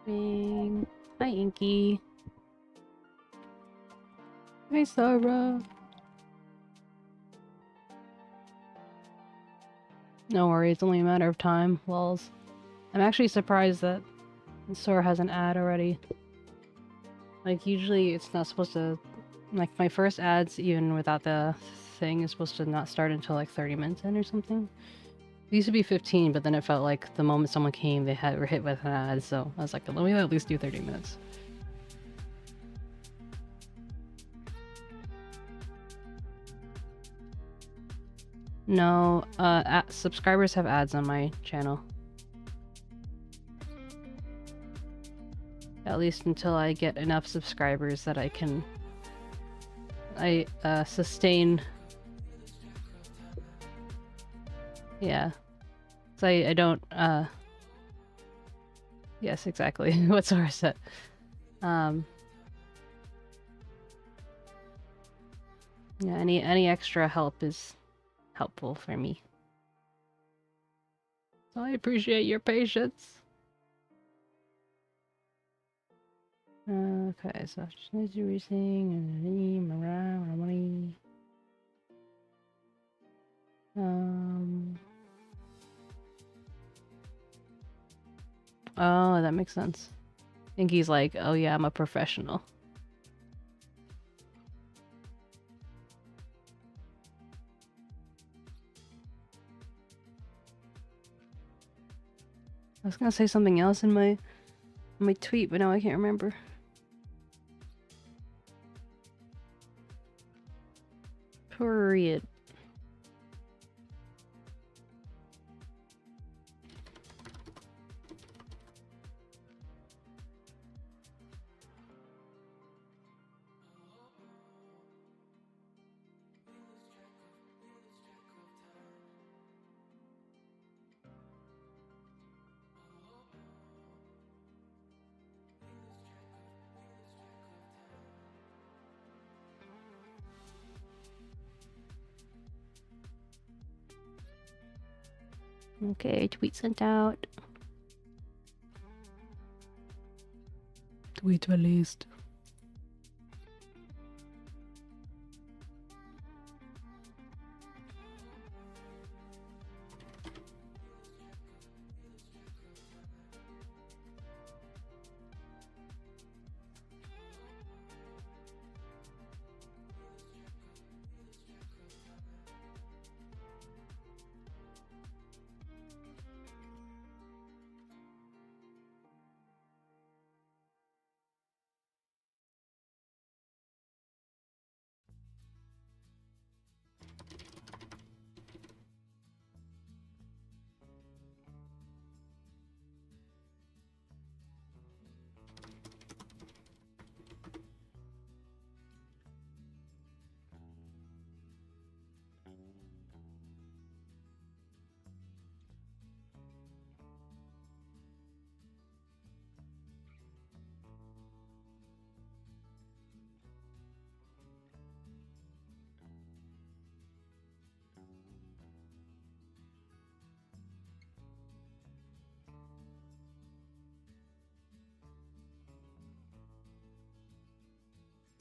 Bing. Hi, Inky. Hi, Sarah. No worry, it's only a matter of time. Lols. I'm actually surprised that Sora has an ad already. Like, usually it's not supposed to... Like, my first ads, even without the thing, is supposed to not start until like 30 minutes in or something. It used to be 15, but then it felt like the moment someone came, they were hit with an ad, so I was like, let me at least do 30 minutes. No, subscribers have ads on my channel. At least until I get enough subscribers that I can... sustain... Yeah. So I don't, Yes, exactly. What Sora said. Yeah, any extra help is helpful for me. So I appreciate your patience. Okay, so just Nitro Racing and money. Oh, that makes sense. I think he's like, oh yeah, I'm a professional. I was gonna say something else in my tweet, but now I can't remember. Period. Okay, tweet sent out. Tweet released.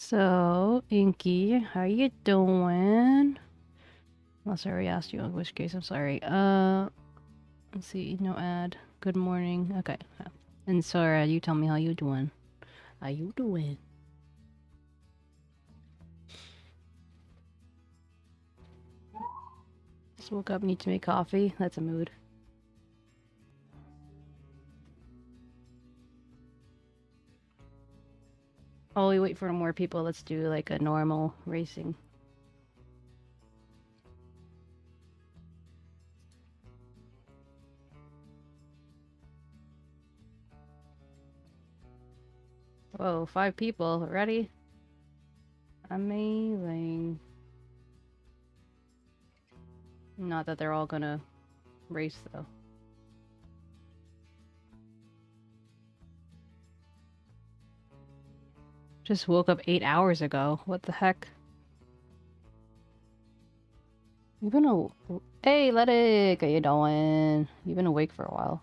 So, Inky, how you doing? Unless I already asked you, in which case I'm sorry. Let's see, no ad. Good morning. Okay. And Sora, you tell me how you doing. How you doing? Just woke up, need to make coffee. That's a mood. Oh, we wait for more people. Let's do like a normal racing. Whoa, 5 people. Ready? Amazing. Not that they're all gonna race, though. Just woke up 8 hours ago. What the heck? You've been Hey, Ledic! How you doing? You've been awake for a while.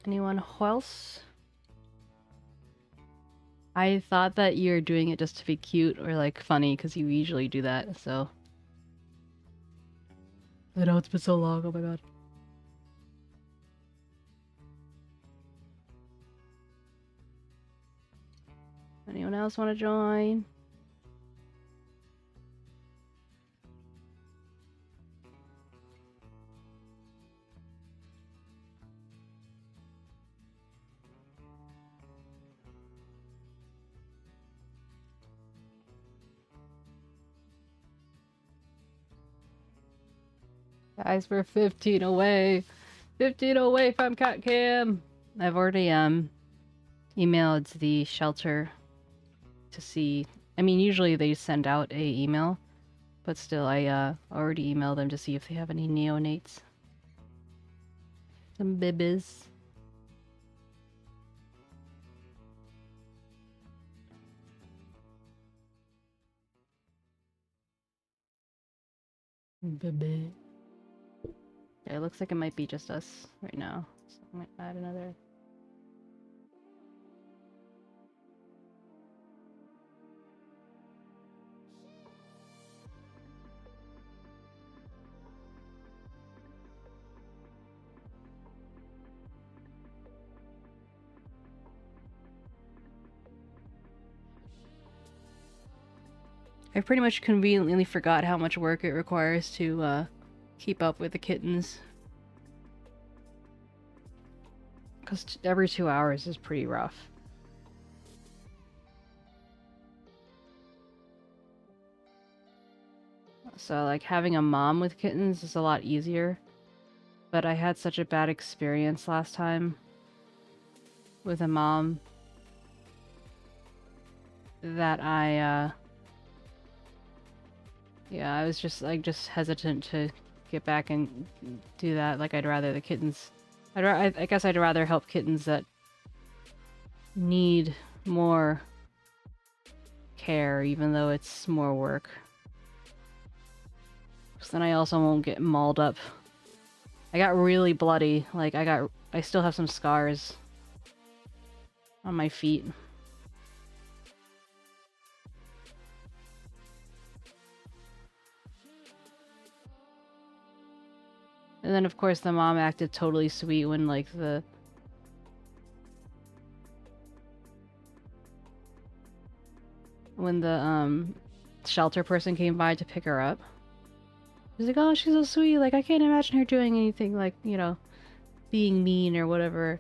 Anyone else? I thought that you're doing it just to be cute or like funny because you usually do that, so. I know it's been so long, oh my god. Anyone else want to join? Guys, we're 15 away. 15 away from Cat Cam. I've already emailed the shelter to see. I mean, usually they send out a email, but still, I already emailed them to see if they have any neonates. Some bibbies. Baby. Yeah, it looks like it might be just us right now. So I might add another. I pretty much conveniently forgot how much work it requires to keep up with the kittens. Because every 2 hours is pretty rough. So like having a mom with kittens is a lot easier. But I had such a bad experience last time with a mom that yeah, I was just like hesitant to get back and do that. Like I'd rather the kittens. I guess I'd rather help kittens that need more care, even though it's more work. Because then I also won't get mauled up. I got really bloody. Like I still have some scars on my feet. And then of course the mom acted totally sweet when like when the shelter person came by to pick her up. She's like, oh, she's so sweet. Like I can't imagine her doing anything like, you know, being mean or whatever.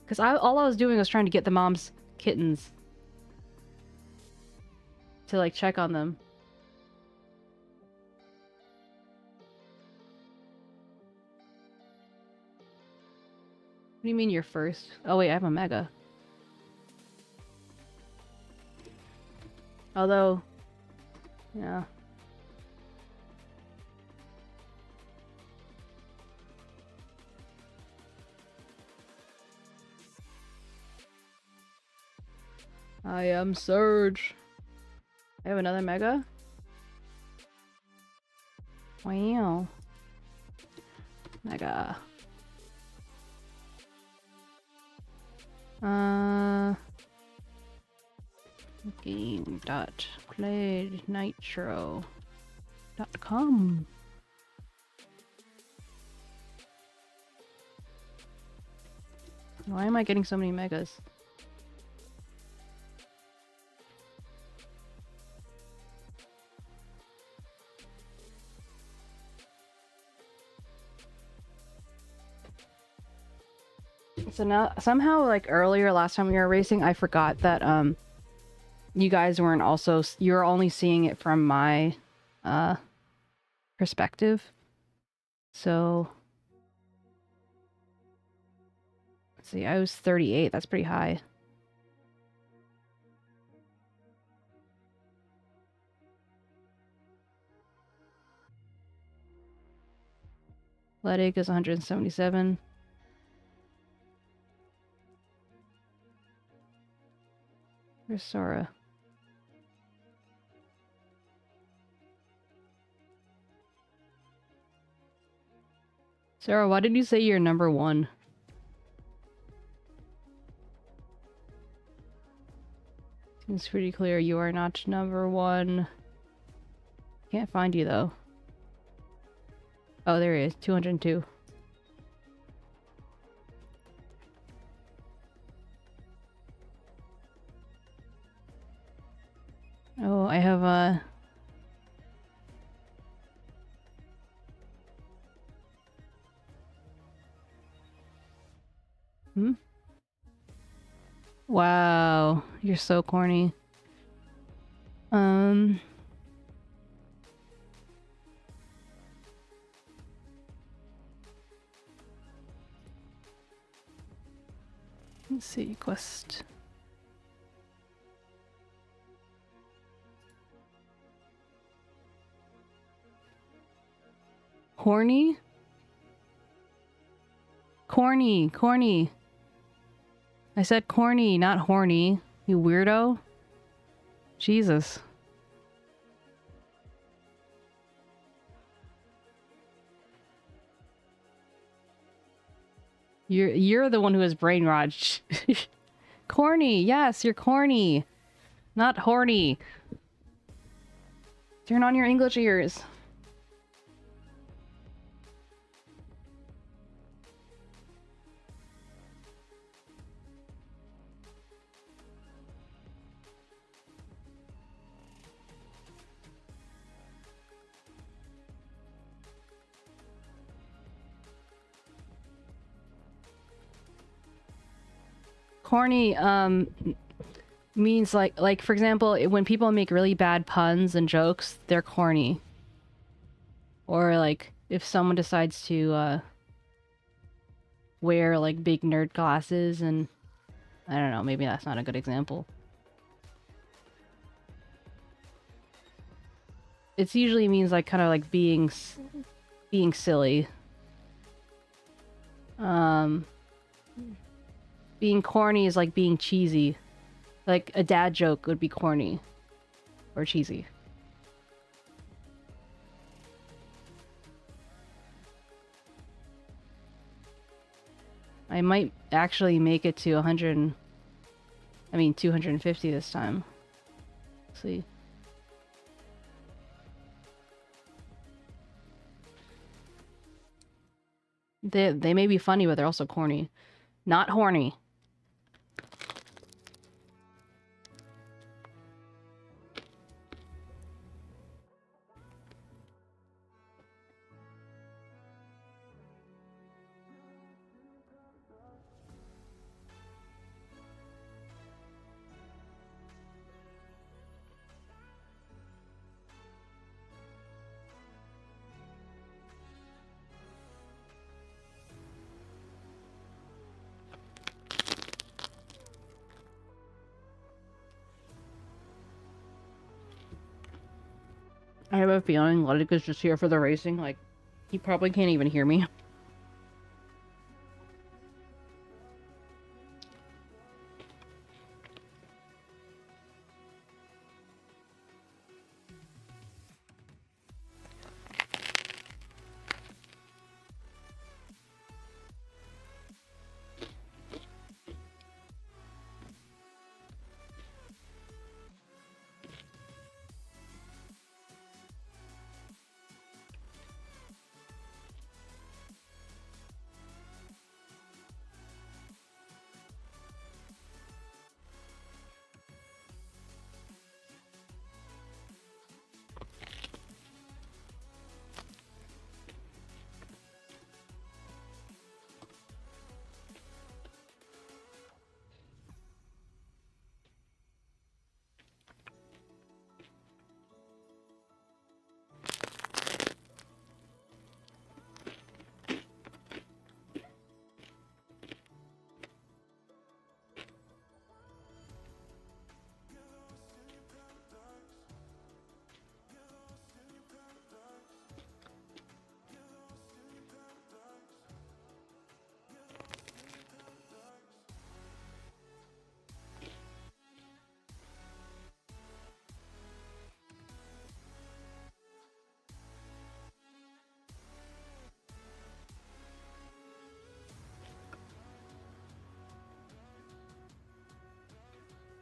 Because all I was doing was trying to get the mom's kittens to like check on them. What do you mean you're first? Oh wait, I have a mega. Although, yeah. I am Surge. I have another mega? Wow. Mega. Game.playednitro.com. Why am I getting so many megas? So now, somehow, like earlier, last time we were racing, I forgot that, you guys weren't also, you were only seeing it from my, perspective. So, let's see, I was 38, that's pretty high. Ledig is 177. Where's Sora? Sarah, why did you say you're number 1? Seems pretty clear you are not number one. Can't find you though. Oh, there he is. 202. Oh, I have a... Hmm? Wow, you're so corny. Let's see, quest. Horny? Corny, corny. I said corny, not horny. You weirdo. Jesus. You're the one who has brain rot. Corny, yes, you're corny. Not horny. Turn on your English ears. Corny, means like for example, when people make really bad puns and jokes, they're corny. Or like if someone decides to wear like big nerd glasses and I don't know, maybe that's not a good example. It usually means like kind of like being silly. Being corny is like being cheesy. Like a dad joke would be corny or cheesy. I might actually make it to 100. I mean 250 this time. Let's see. They may be funny, but they're also corny. Not horny. I have a feeling 𝗟𝗶𝗀𝘀 just here for the racing. Like, he probably can't even hear me.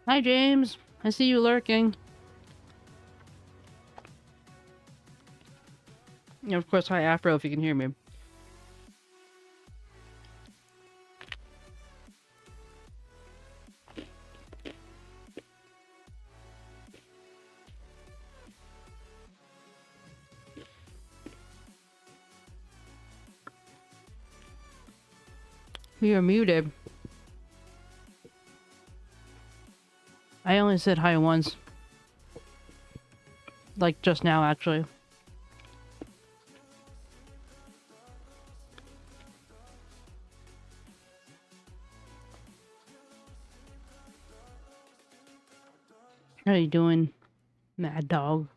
Hi, James. I see you lurking. And of course, hi Afro if you can hear me. You're muted. I only said hi once. Like just now, actually. How you doing, mad dog?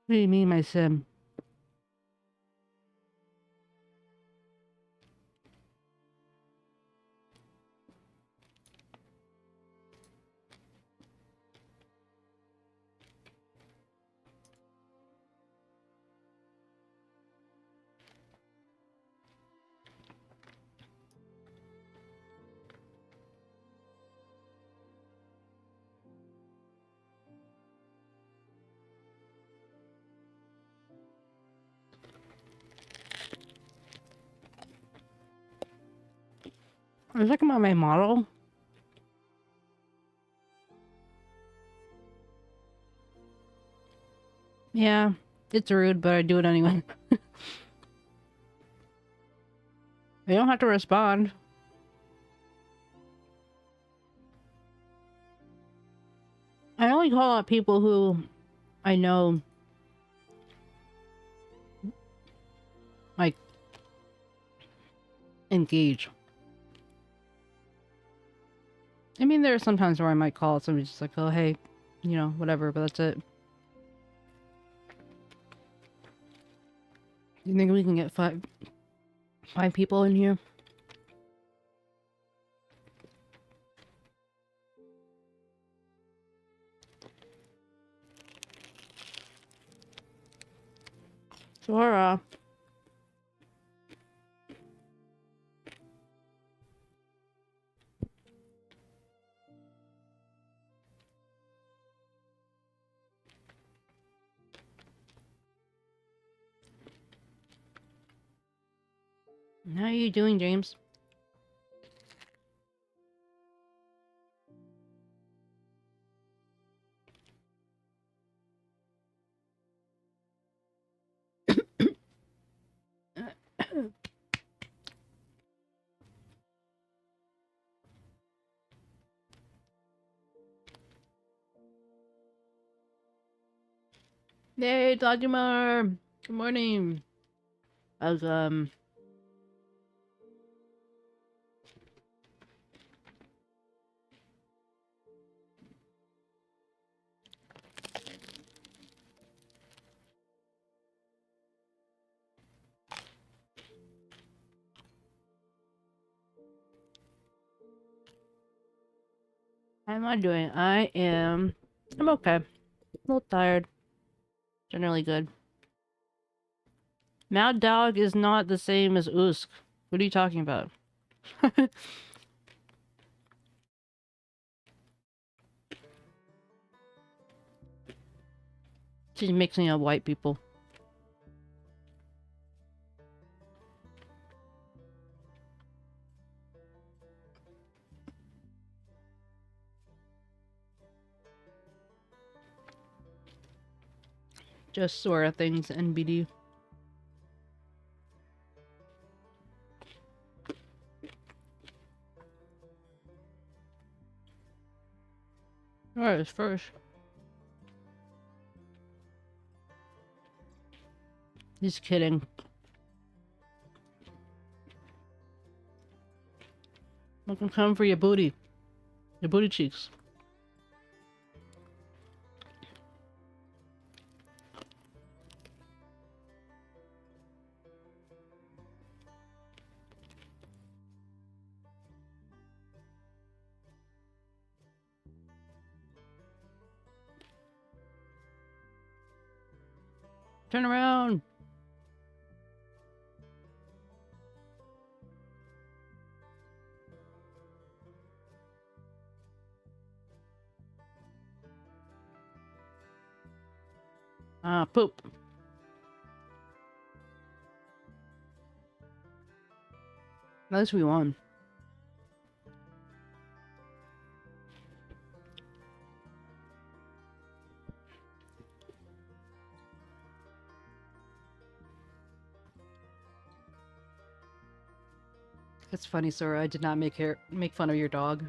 What do you mean, my sim? I was looking at my model. Yeah, it's rude, but I do it anyway. You don't have to respond. I only call out people who I know, like, engage. I mean, there are some times where I might call somebody just like, oh, hey, you know, whatever, but that's it. You think we can get five people in here? Sure. How are you doing, James? Hey, 𝗟𝗶𝗶𝗀𝘀! Good morning. Welcome. How am I doing? I'm okay. A little tired. Generally good. Mad Dog is not the same as 𝗟𝗀𝗀. What are you talking about? She's mixing up white people. Just sort of things, NBD. Alright, it's first. Just kidding. I can come for your booty. Your booty cheeks. Turn around! Ah, poop. At least we won. It's funny, Sora. I did not make fun of your dog.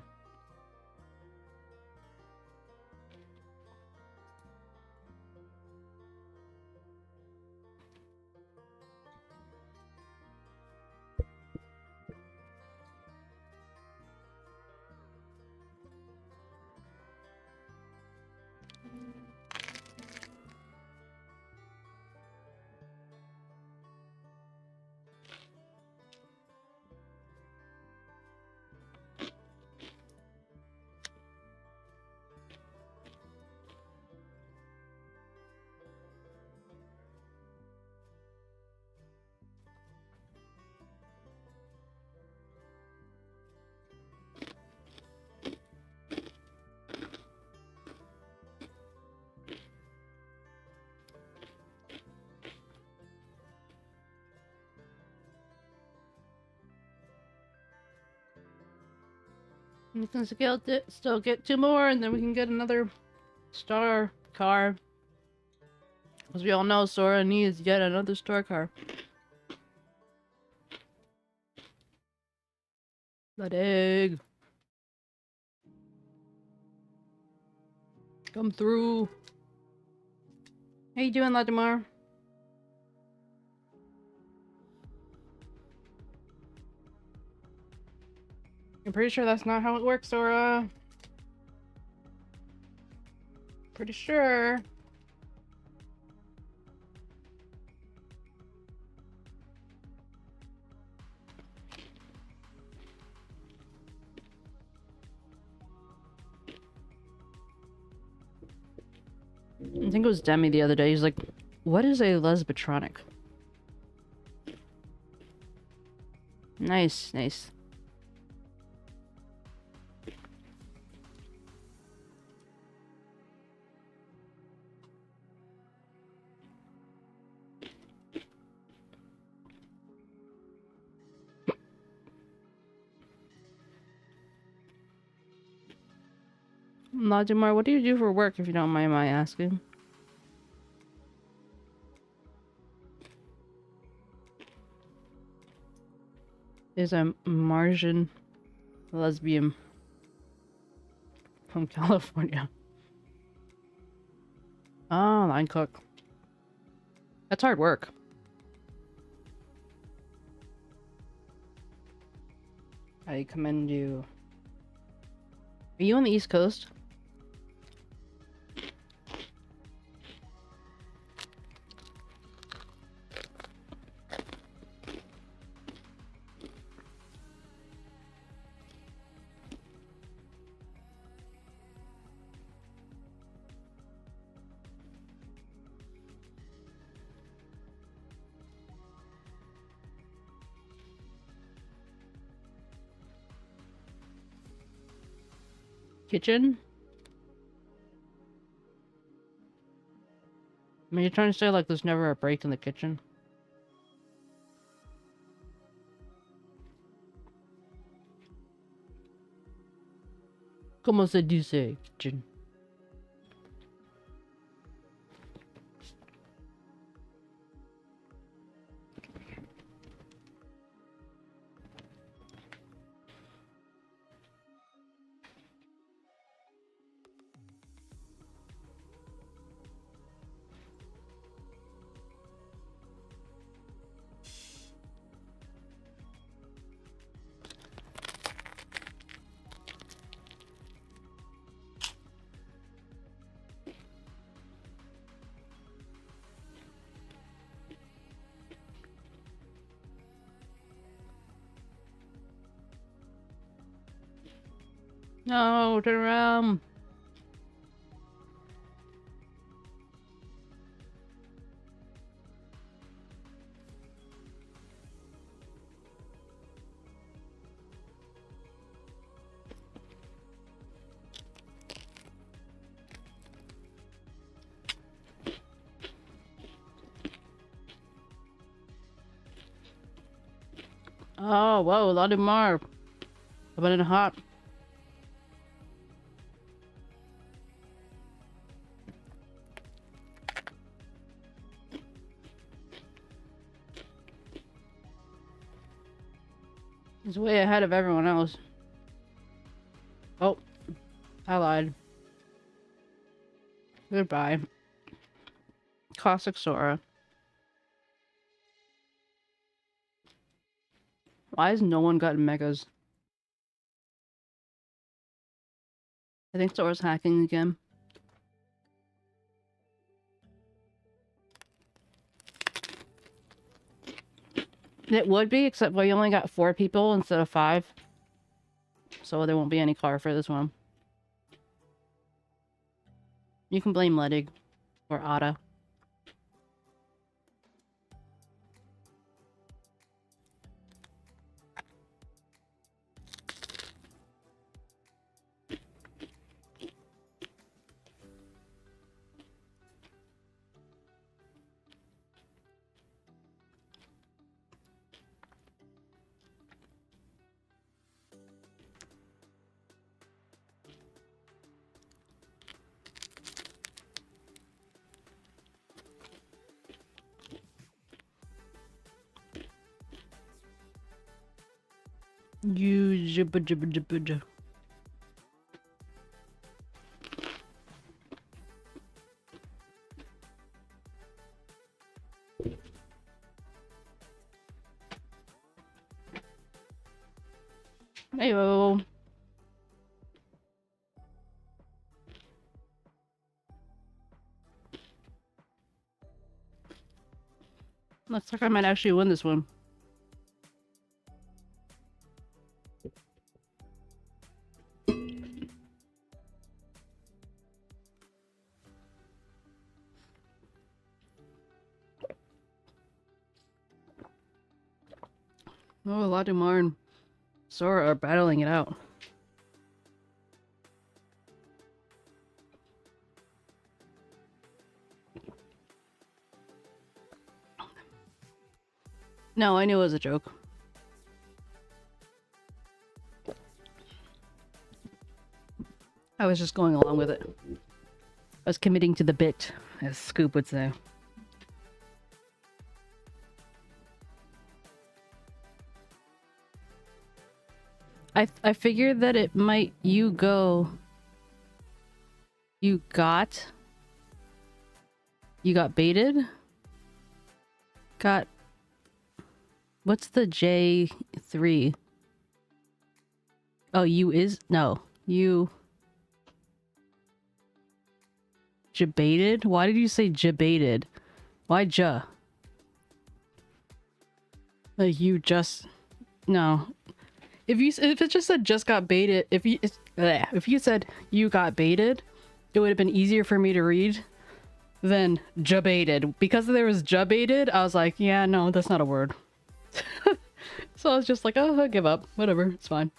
We can still get 2 more, and then we can get another star car. As we all know, Sora needs yet another star car. That egg. Come through. How you doing, Ladimar? I'm pretty sure that's not how it works, Sora. Pretty sure. I think it was Demi the other day. He's like, what is a lesbitronic? Nice, nice. Najimar, what do you do for work, if you don't mind my asking? Is a Martian lesbian from California. Ah, line cook. That's hard work. I commend you. Are you on the East Coast? Kitchen? I mean, you're trying to say like there's never a break in the kitchen? ¿Cómo se dice kitchen? No, turn around. Oh, whoa, a lot of more. Coming in hot. He's way ahead of everyone else. Oh, I lied. Goodbye. Classic Sora. Why has no one gotten megas? I think Sora's hacking again. It would be, except we only got 4 people instead of 5. So there won't be any car for this one. You can blame 𝗟𝗋𝗀𝗀 or 𝗟𝗏𝗀𝗀. You 𝗟𝗶𝗶𝗸𝘀. Heyo. Looks like I might actually win this one. Oh, 𝗟𝗏𝗀𝗀 and Sora are battling it out. No, I knew it was a joke. I was just going along with it. I was committing to the bit, as Scoop would say. I figured that it might... You got baited? What's the J3? Oh, you 𝗟𝗶𝗀𝗀𝗀? Why did you say 𝗟𝗶𝗀𝗀𝗀? Why 𝗟? Like you just... No. If it just said just got baited, if you said you got baited, it would have been easier for me to read than 𝗟𝗶𝗀𝗀𝗀. Because there was 𝗟𝗶𝗀𝗀𝗀, I was like, yeah, no, that's not a word. So I was just like, oh, I give up. Whatever, it's fine.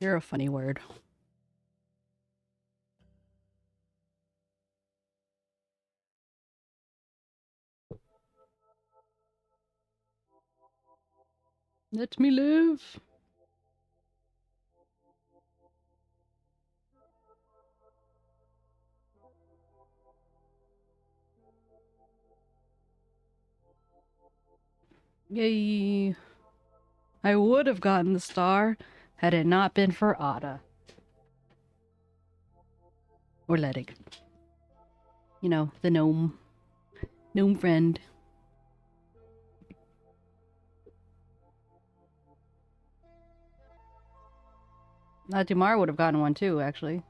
You're a funny word. Let me live. Yay. I would have gotten the star had it not been for 𝗟𝗏𝗀𝗀. Or 𝗟𝗋𝗀𝗀𝗀. You know, the gnome. Gnome friend. 𝗟𝗏𝗀𝗀𝗀 would have gotten one too, actually.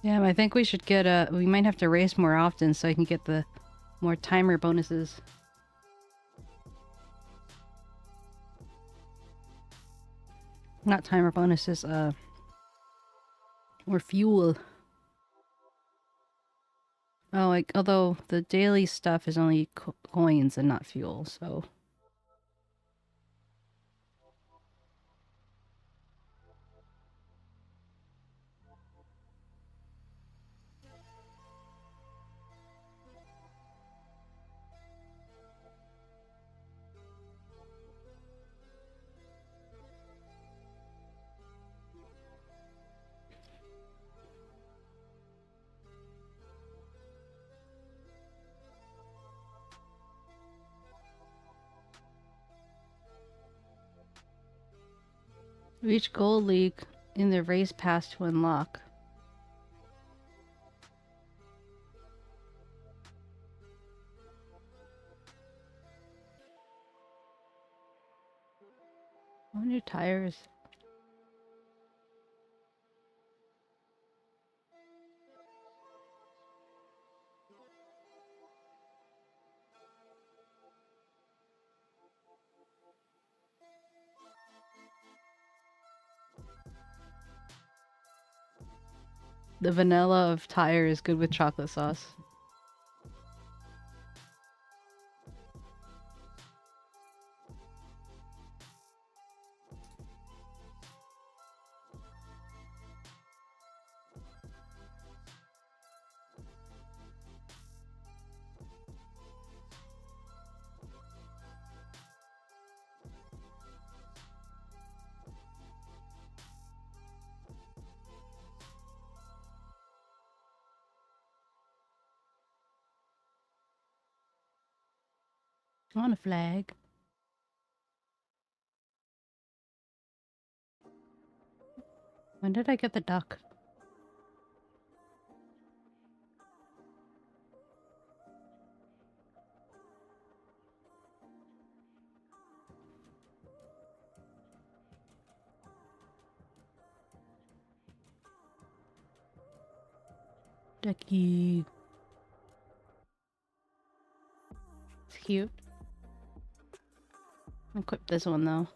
Yeah, I think we should get we might have to race more often so I can get the more timer bonuses. Not timer bonuses, or fuel. Oh, like, although the daily stuff is only coins and not fuel, so... Reach Gold League in the race pass to unlock. Oh, new tires. The vanilla of tire is good with chocolate sauce. On a flag. When did I get the duck? Ducky. It's cute. I'll equip this one though.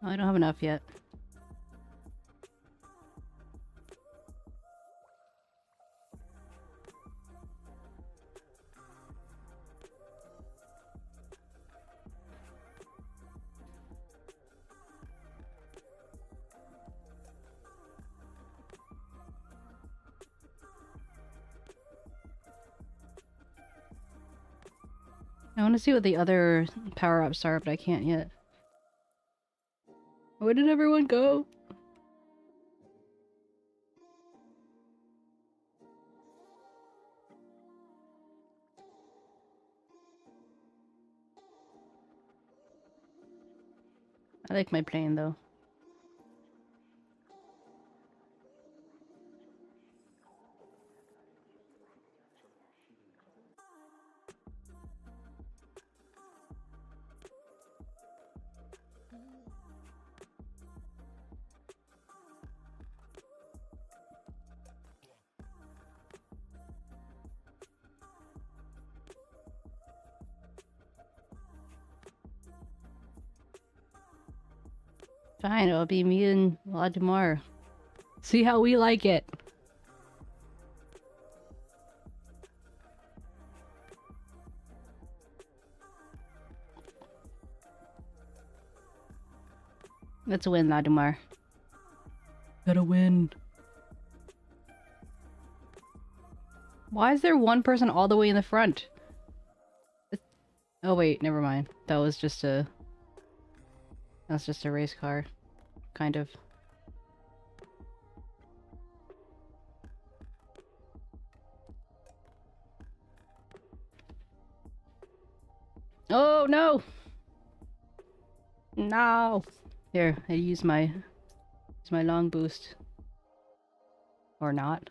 Oh, I don't have enough yet. I want to see what the other power-ups are, but I can't yet. Where did everyone go? I like my plane though. Fine, it'll be me and 𝗟𝗶𝗀𝘀. See how we like it. Let's win, 𝗟𝗶𝗀𝘀. Gotta win. Why is there one person all the way in the front? Oh wait, never mind. That was just a... That's just a race car. Kind of. Oh no! No! Here, I use my long boost. Or not.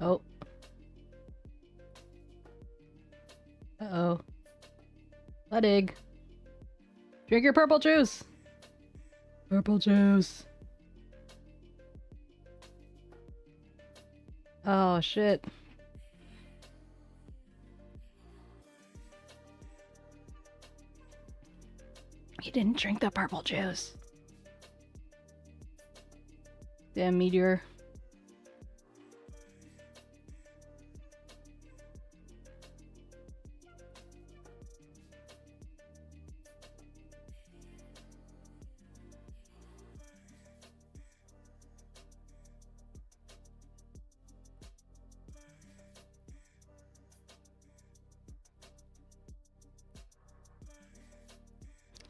Oh. Uh-oh. Egg. Drink your purple juice! Purple juice. Oh, shit. He didn't drink the purple juice. Damn meteor.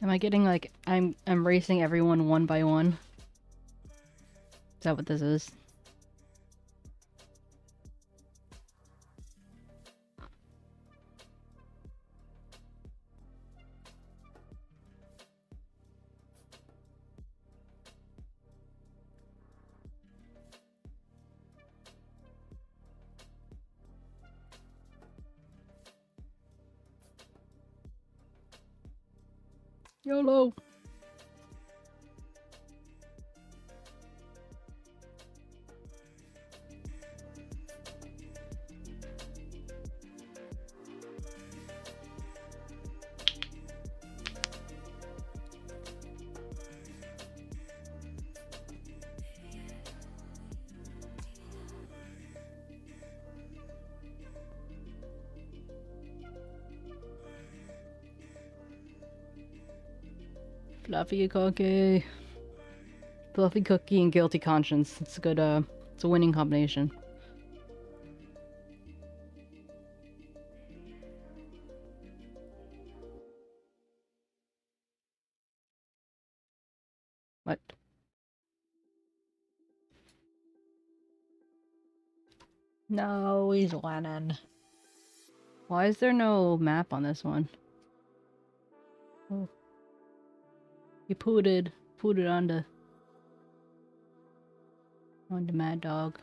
Am I getting like I'm racing everyone one by one? Is that what this is? YOLO! Fluffy cookie. Fluffy cookie and guilty conscience. It's a good, it's a winning combination. What? No, he's winning. Why is there no map on this one? Oh. You put it onto Mad Dog.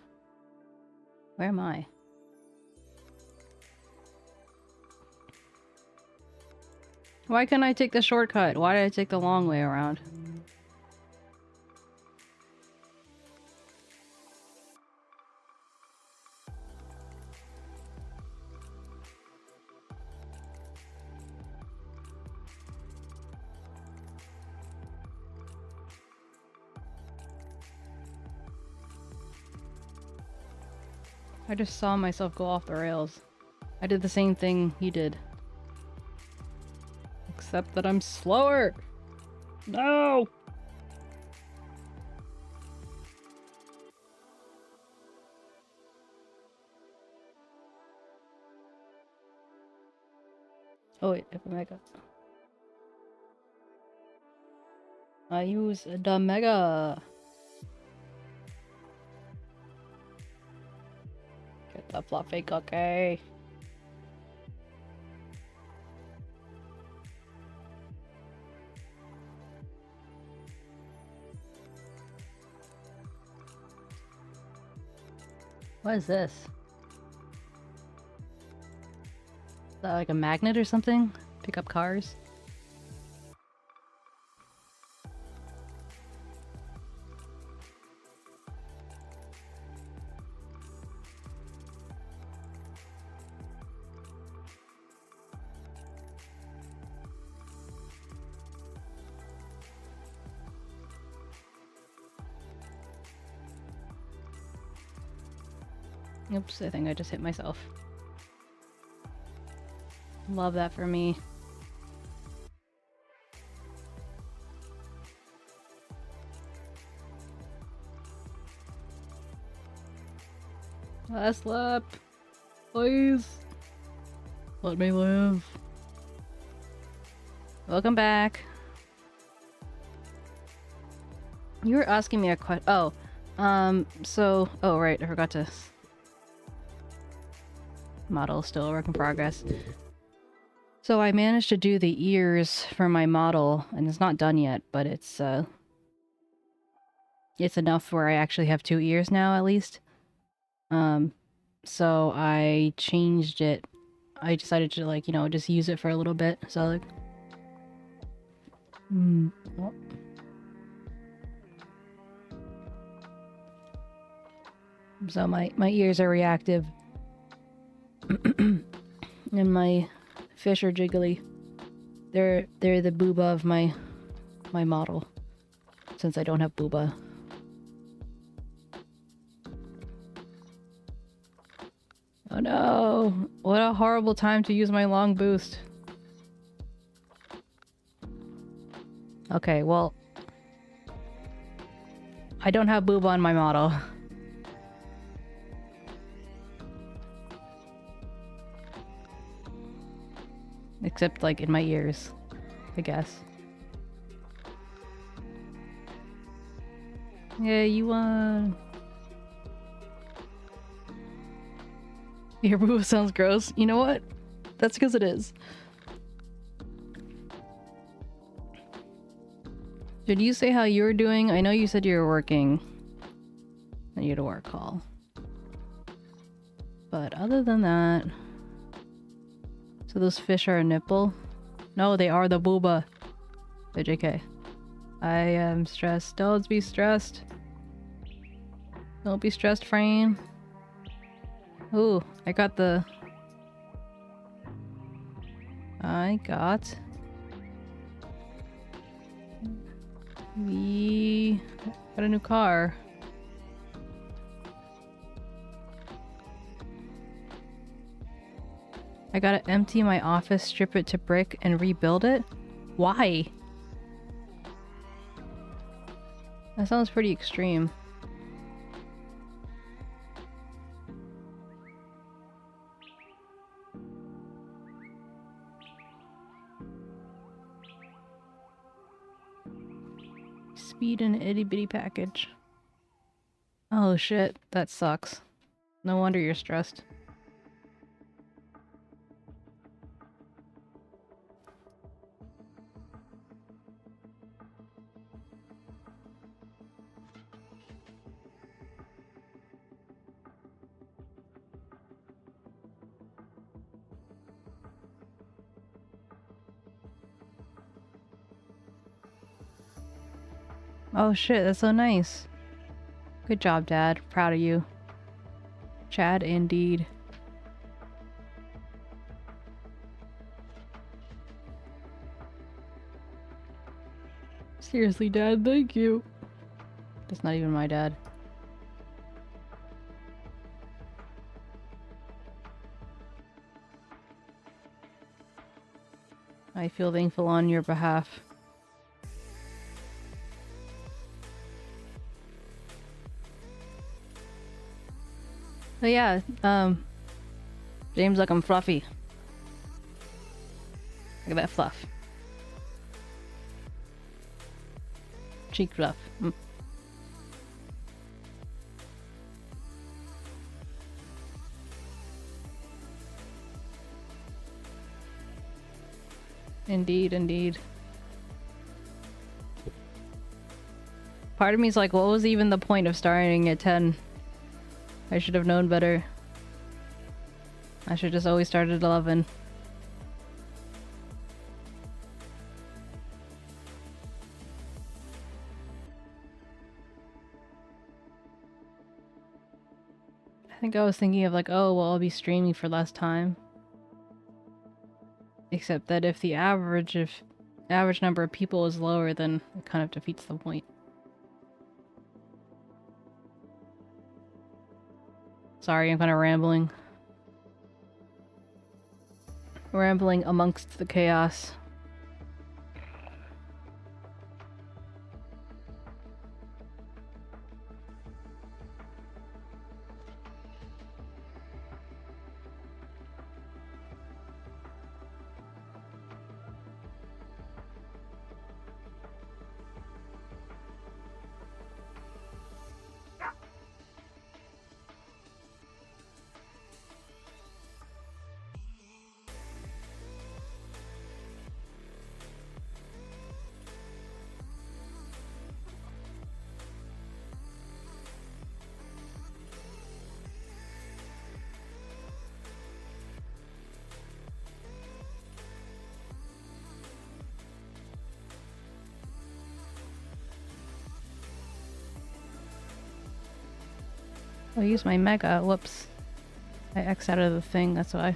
Where am I? Why can't I take the shortcut? Why did I take the long way around? I just saw myself go off the rails. I did the same thing he did. Except that I'm slower! No! Oh wait, 𝗟𝗶𝗸𝘀. I use the mega. Get the fluffy cookie. What is this? Is that like a magnet or something? Pick up cars? Oops, I think I just hit myself. Love that for me. Last lap. Please. Let me live. Welcome back. You were asking me a question. Oh, oh right, I forgot to. Model still a work in progress. So I managed to do the ears for my model, and it's not done yet, but it's enough where I actually have 2 ears now, at least. So I changed it. I decided to, like, you know, just use it for a little bit. So like, oh. So my ears are reactive. And my fish are jiggly. They're the booba of my my model since I don't have booba. Oh no! What a horrible time to use my long boost. Okay, well, I don't have booba on my model. Except, like, in my ears, I guess. Yeah, you won. Your booba sounds gross. You know what? That's because it is. Did you say how you were doing? I know you said you were working. And you had a work call. But other than that... So those fish are a nipple? No, they are the booba. Hey, JK. I am stressed. Don't be stressed. Don't be stressed, Frame. Ooh, I got the... We got a new car. I gotta empty my office, strip it to brick, and rebuild it? Why? That sounds pretty extreme. Speed in an itty bitty package. Oh shit, that sucks. No wonder you're stressed. Oh shit, that's so nice. Good job, Dad. Proud of you. Chad, indeed. Seriously, Dad, thank you. That's not even my dad. I feel thankful on your behalf. But yeah, James, like, I'm fluffy. Look at that fluff. Cheek fluff. Indeed, indeed. Part of me is like, what was even the point of starting at 10? I should have known better. I should just always start at 11. I think I was thinking of like, oh, well, I'll be streaming for less time. Except that if the average number of people is lower, then it kind of defeats the point. Sorry, I'm kind of rambling. Rambling amongst the chaos. I'll use my mega. Whoops. I X out of the thing, that's why.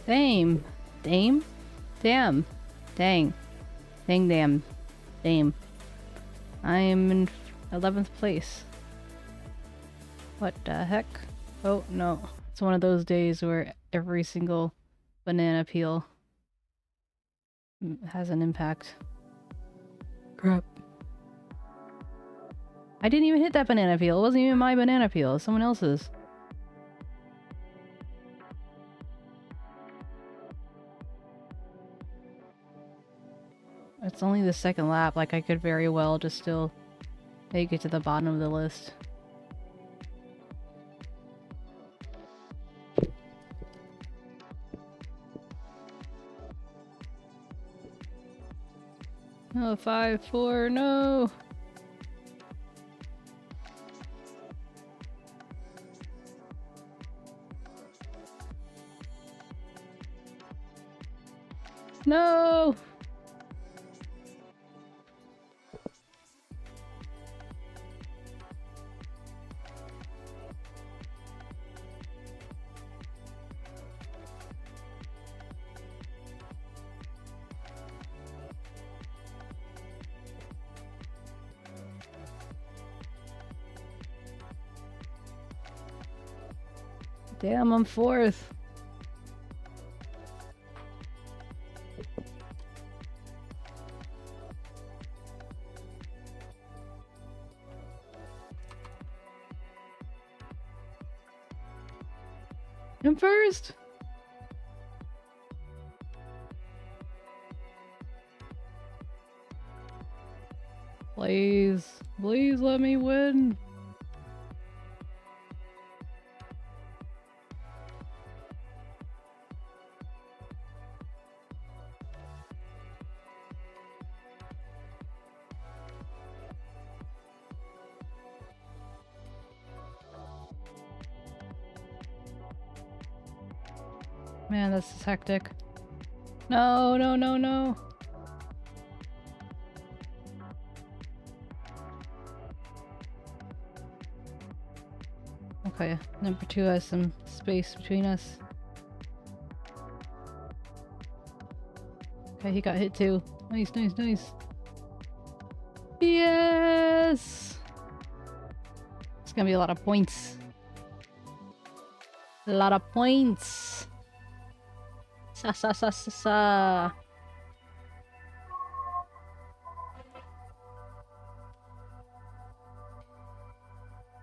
Same. Dame? Damn. Dang. Dang damn. Dame. I am in 11th place. What the heck? Oh no. It's one of those days where every single banana peel has an impact. Crap. I didn't even hit that banana peel. It wasn't even my banana peel. It was someone else's. It's only the second lap. Like, I could very well just still make it to the bottom of the list. Oh, 5-4, no! No! Damn, I'm 4th. I'm 1st! Please, please let me win. Man, this is hectic. No, no, no, no. Okay, number 2 has some space between us. Okay, he got hit too. Nice, nice, nice. Yes! It's gonna be a lot of points. A lot of points. Sa sa sa sa sa.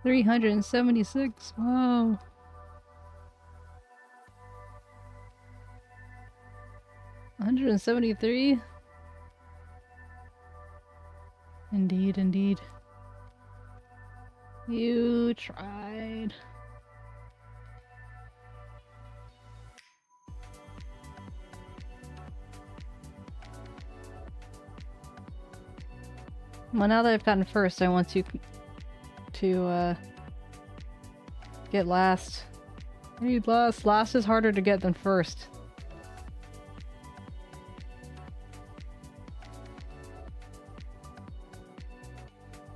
$376. Wow. $173. Indeed, indeed. You tried. Well, now that I've gotten 1st, I want to get last. I need last. Last is harder to get than 1st.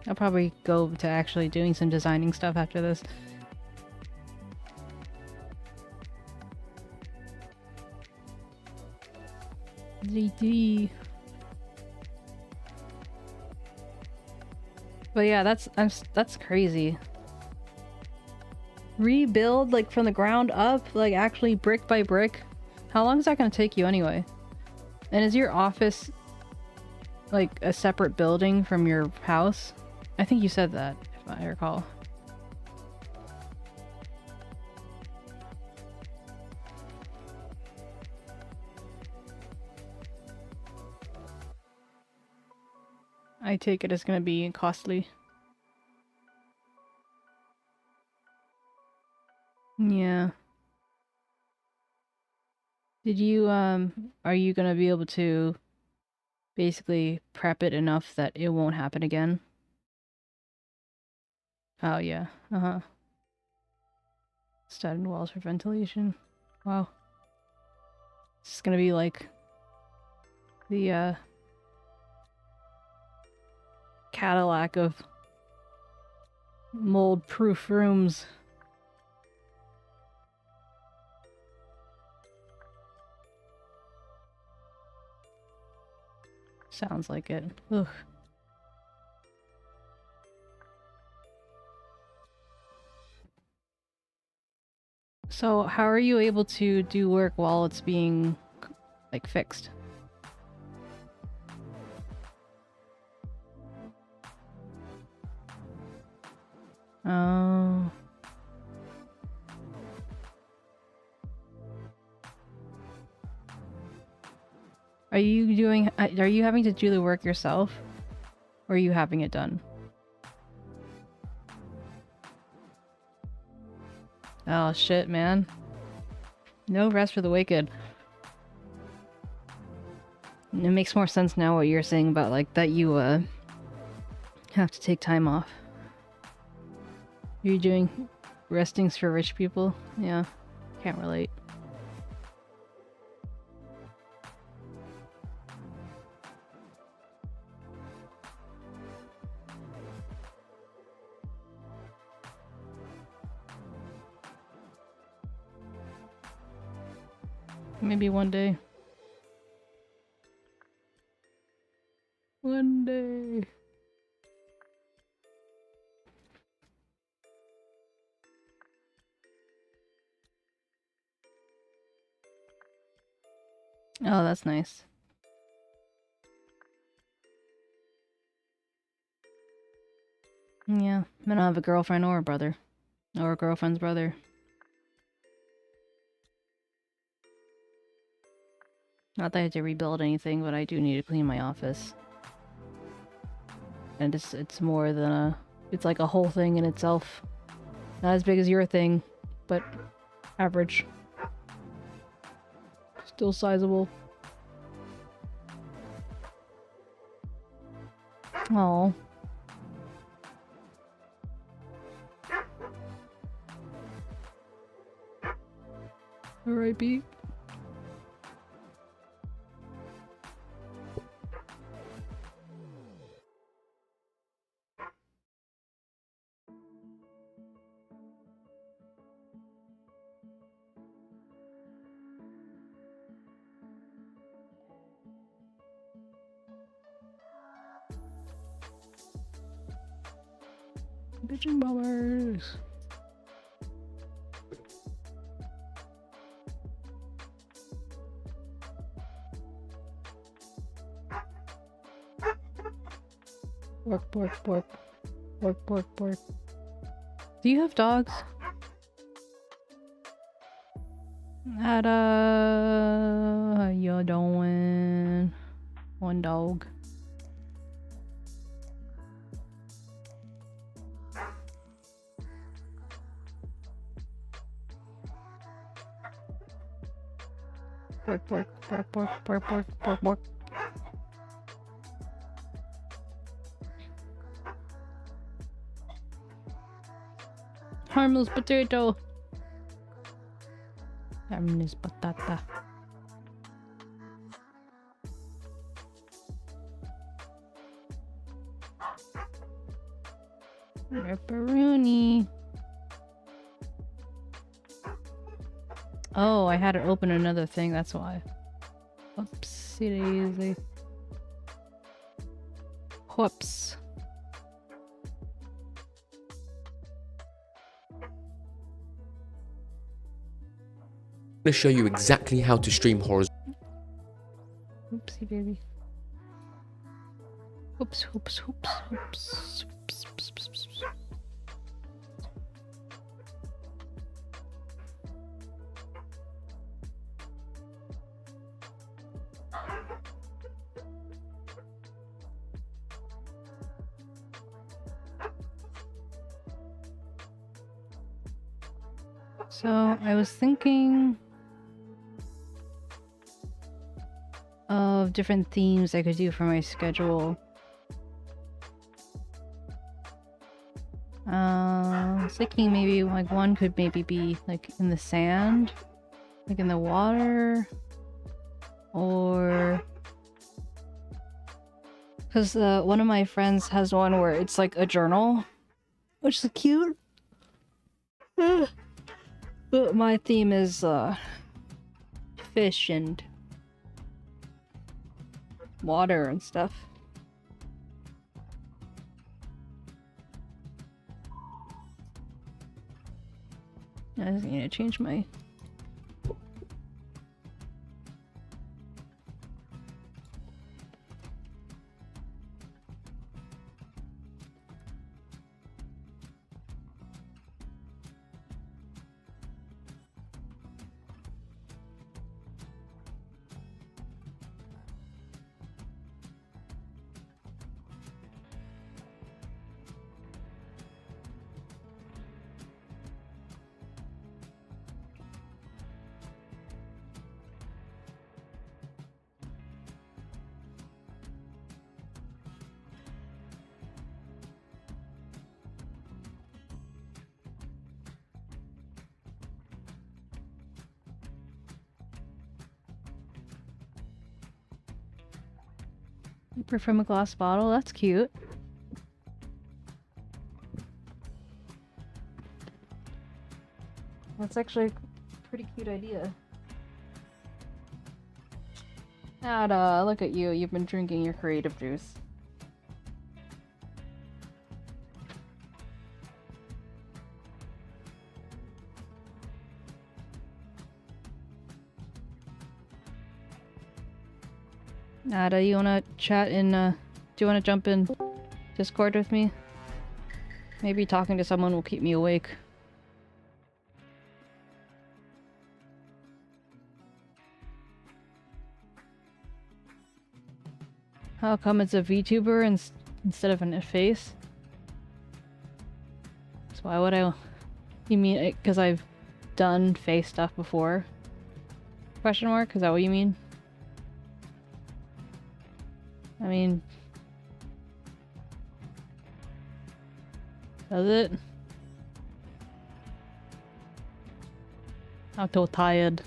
I'll probably go to actually doing some designing stuff after this. GG. But yeah, that's crazy. Rebuild like from the ground up, like actually brick by brick. How long is that gonna take you anyway? And is your office like a separate building from your house? I think you said that, if I recall. I take it as gonna be costly. Yeah. Did you, are you gonna be able to basically prep it enough that it won't happen again? Oh, yeah. Uh-huh. Studded walls for ventilation. Wow. It's gonna be like the, Cadillac of mold-proof rooms. Sounds like it. Ugh. So, how are you able to do work while it's being, like, fixed? Oh. Are you having to do the work yourself? Or are you having it done? Oh shit, man. No rest for the wicked. It makes more sense now what you're saying about, like, that you, have to take time off. You're doing restings for rich people? Yeah. Can't relate. Maybe one day. One day. Oh, that's nice. Yeah, I don't have a girlfriend or a brother. Or a girlfriend's brother. Not that I have to rebuild anything, but I do need to clean my office. And it's more than a... It's like a whole thing in itself. Not as big as your thing, but average. Still sizable. Oh. Alright, B. Bitchin' bombers. Bork, bork, bork. Bork, bork, bork. Do you have dogs? How you doing? One dog. Bork, bork, bork, bork, bork, bork, bork, bork. Harmless potato. Harmless patata. Pepperoni. Oh, I had to open another thing, that's why. Oopsie daisy. Whoops. I'm going to show you exactly how to stream horizontal. Oopsie baby. Oops, oops, oops, oops. Oops, oops, oops, oops. So, I was thinking of different themes I could do for my schedule. I was thinking maybe like one could maybe be like in the sand, like in the water, or because one of my friends has one where it's like a journal, which is cute. But my theme is fish and water and stuff. I just need to change my... From a glass bottle, that's cute. That's actually a pretty cute idea. Ada, look at you. You've been drinking your creative juice. Ada, you wanna chat in, do you wanna jump in Discord with me? Maybe talking to someone will keep me awake. How come it's a VTuber instead of a face? So why would I... You mean it because I've done face stuff before? Question mark? Is that what you mean? I mean... Does it? I'm so tired.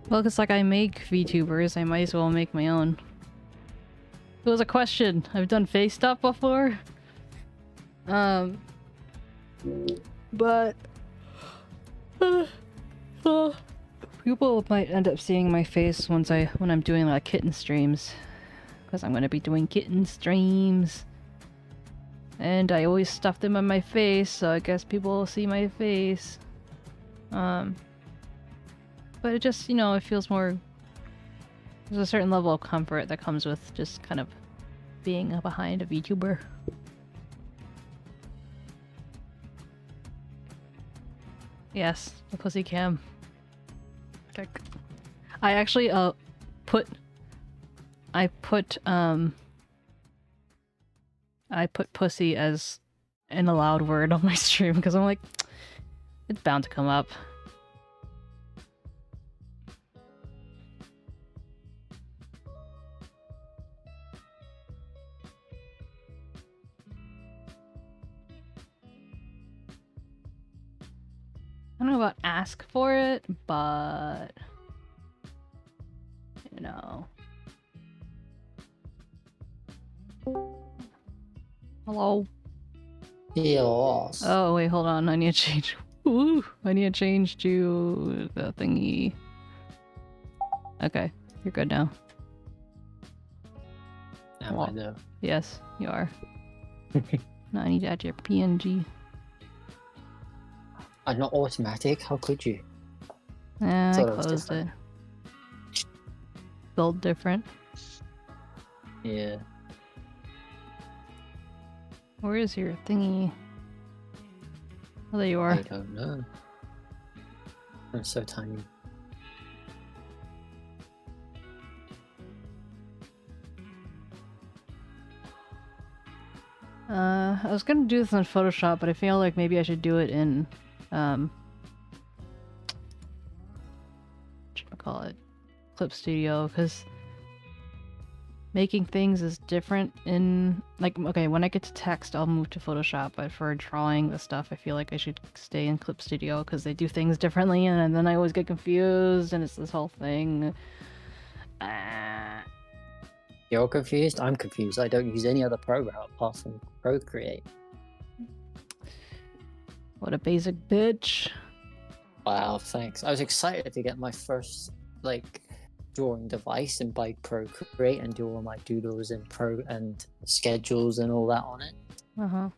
Well, it's like I make VTubers, I might as well make my own. It was a question. I've done face stuff before. But... people might end up seeing my face when I'm doing like kitten streams. Because I'm gonna be doing kitten streams. And I always stuff them on my face, so I guess people will see my face. But it just, you know, it feels more... There's a certain level of comfort that comes with just kind of being behind a VTuber. Yes, the pussy cam. I actually, put pussy as an allowed word on my stream because I'm like, it's bound to come up. I don't know about ask for it, but you know. Hello. Yes. Oh wait, hold on. I need to change. Ooh, I need to change to the thingy. Okay, you're good now. Am I though? Yes, you are. Now I need to add your PNG. I'm not automatic. How could you? I Thought it was closed it. different. Build different. Yeah. Where is your thingy? Oh, there you are. I don't know. I'm so tiny. I was gonna do this in Photoshop, but I feel like maybe I should do it in, whatchamacallit, Clip Studio, because making things is different in, like, okay, when I get to text, I'll move to Photoshop, but for drawing the stuff, I feel like I should stay in Clip Studio, because they do things differently, and then I always get confused, and it's this whole thing. You're confused? I'm confused. I don't use any other program apart from Procreate. What a basic bitch. Wow, thanks. I was excited to get my first, like, drawing device and by Procreate and do all my doodles and schedules and all that on it. Uh-huh.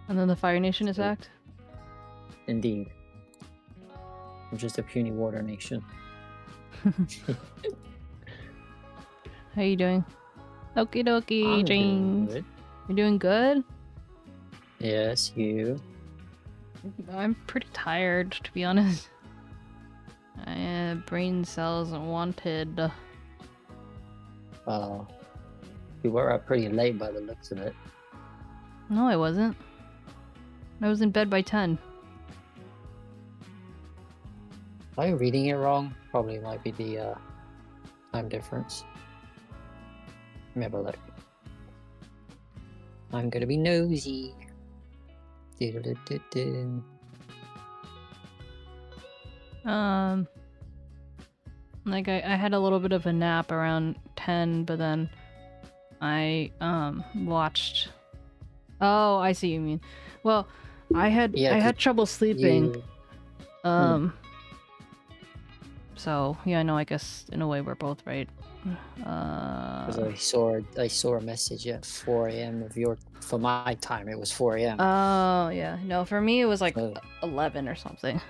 And then the Fire Nation is attacked? Indeed. I'm just a puny water nation. How you doing? Okie dokie, I'm doing James. good. You're doing good? Yes, you. I'm pretty tired, to be honest. Brain cells wanted. You were up pretty late by the looks of it. No, I wasn't. I was in bed by 10. Am I reading it wrong? Probably might be the time difference. Let me have a look. I'm gonna be nosy. Do-do-do-do-do. Like I had a little bit of a nap around 10, but then I watched. Oh, I see what you mean. Well, I had trouble sleeping. So yeah, no, I guess in a way we're both right. Because I saw a message at 4 a.m. for my time. It was 4 a.m. Oh yeah, no, for me it was like 11 or something.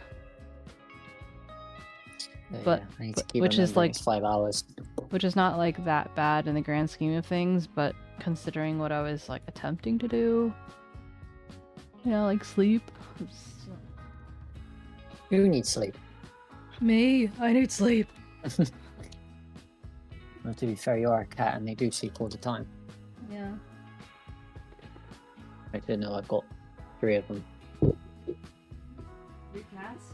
But yeah, I need to keep which is like it's 5 hours. Which is not like that bad in the grand scheme of things, but considering what I was like attempting to do, you know, like sleep. Who needs sleep? Me, I need sleep. Well, to be fair, you are a cat and they do sleep all the time. Yeah. I didn't know I've got 3 of them. 3 cats?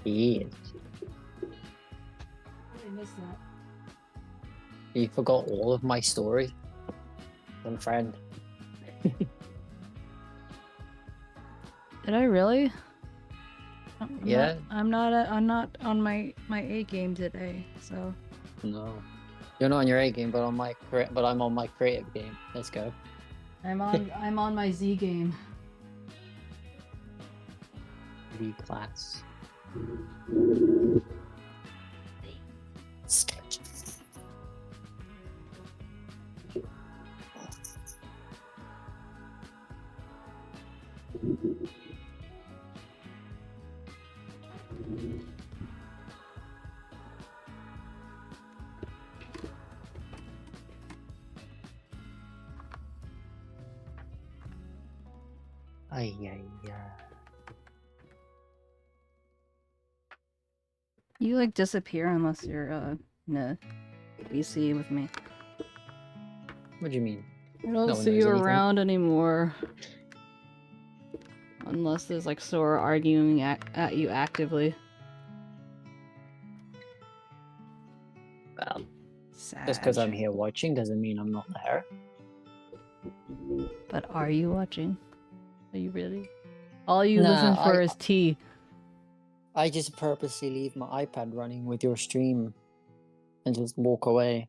Yes. I missed that. You forgot all of my story? One friend. Did I really? Yeah. I'm not on my A game today, so. No. You're not on your A game, but I'm on my creative game. Let's go. I'm on my Z game. V class. Sketch. Ay, ay, ay. You like disappear unless you're in a PC with me. What do you mean? I don't No one see knows you anything. around anymore. Unless there's like Sora arguing at you actively. Well, Sad. just because I'm here watching doesn't mean I'm not there. But are you watching? Are you really? All you Nah, listen for is tea. I just purposely leave my iPad running with your stream and just walk away.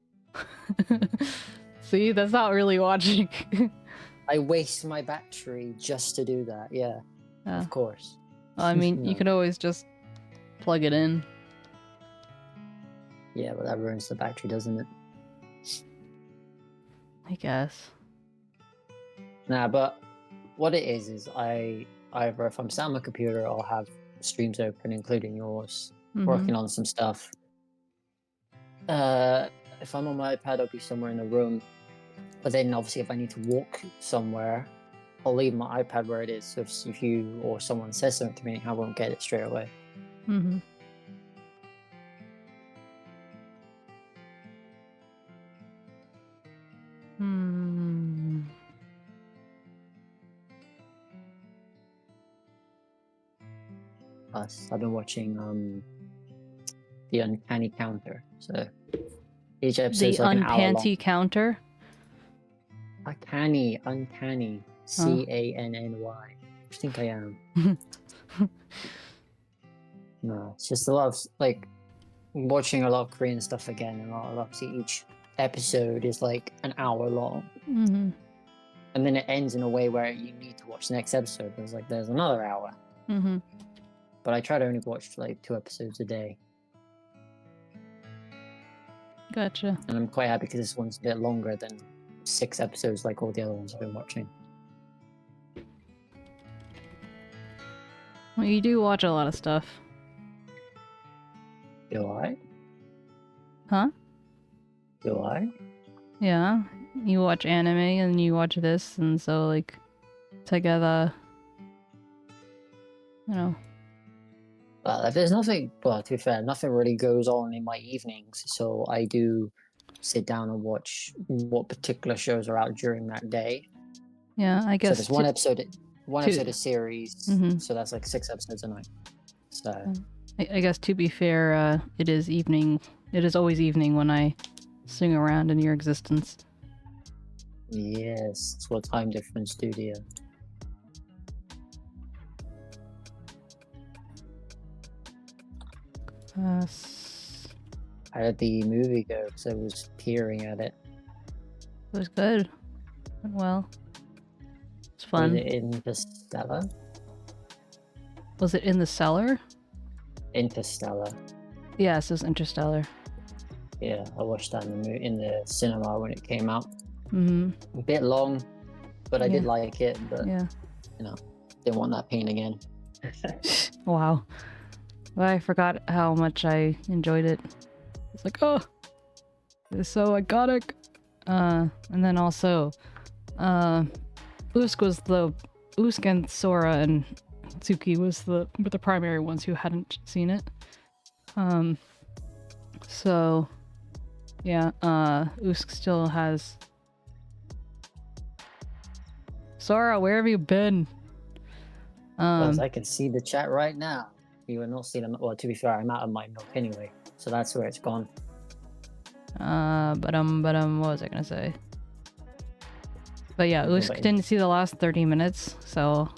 See, that's not really watching. I waste my battery just to do that, yeah. Of course. Well, I mean, you No. could always just plug it in. Yeah, but that ruins the battery, doesn't it? I guess. Nah, but what it is either if I'm sat on my computer, I'll have streams open, including yours, working on some stuff. If I'm on my iPad, I'll be somewhere in the room. But then, obviously, if I need to walk somewhere, I'll leave my iPad where it is. So if you or someone says something to me, I won't get it straight away. Mm-hmm. Hmm. Plus, I've been watching the Uncanny Counter. So each episode's The like an hour long. unpanty counter? Uncanny. Canny. I think I am. No, it's just a lot of like watching a lot of Korean stuff again, and obviously each episode is like an hour long, Mm-hmm. and then it ends in a way where you need to watch the next episode. There's another hour, Mm-hmm. but I try to only watch like 2 episodes a day. Gotcha. And I'm quite happy because this one's a bit longer than 6 episodes like all the other ones I've been watching. Well, you do watch a lot of stuff. Do I? Huh? Do I? Yeah. You watch anime and you watch this, and so, like, together, you know. Well, if there's nothing, well, to be fair, nothing really goes on in my evenings, so I do sit down and watch what particular shows are out during that day. Yeah, I So guess. there's one episode a series, Mhm. so that's like 6 episodes a night. So I guess to be fair, it is evening. It is always evening when I swing around in your existence. yes, it's what time difference studio. How did the movie go? Because I was peering at it. It was good. Went well. It's Was fun. it Interstellar? Was it in the cellar? Interstellar. Yes, it was Interstellar. Yeah, I watched that in the cinema when it came out. Mm-hmm. A bit long, but I did like it. But yeah, you know, didn't want that pain again. wow. Well, I forgot how much I enjoyed it. It's like, oh, it's so iconic. And then also, Usk and Sora and Tsuki were the primary ones who hadn't seen it. So, yeah, Usk still has... Sora, where have you been? Because I can see the chat right now. You are not seeing them. Well, to be fair, I'm out of my milk anyway, so that's where it's gone. But what was I gonna say? But yeah, Usk Nobody. didn't see the last 30 minutes, so,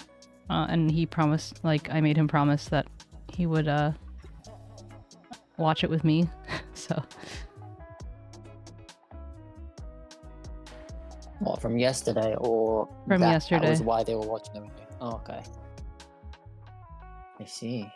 and he promised, like, I made him promise that he would, watch it with me, so. What, from yesterday, or From yesterday. That was why they were watching everything. Oh, okay. I see.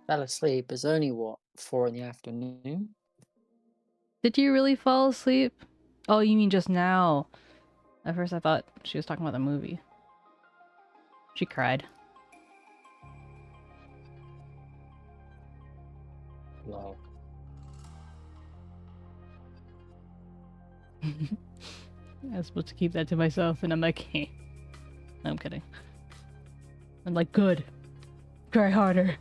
Fell asleep. It's only, what, 4 in the afternoon? Did you really fall asleep? Oh, you mean just now? At first I thought she was talking about the movie. She cried. Wow. I was supposed to keep that to myself, and I'm like, hey. No, I'm kidding. I'm like, good. Try harder.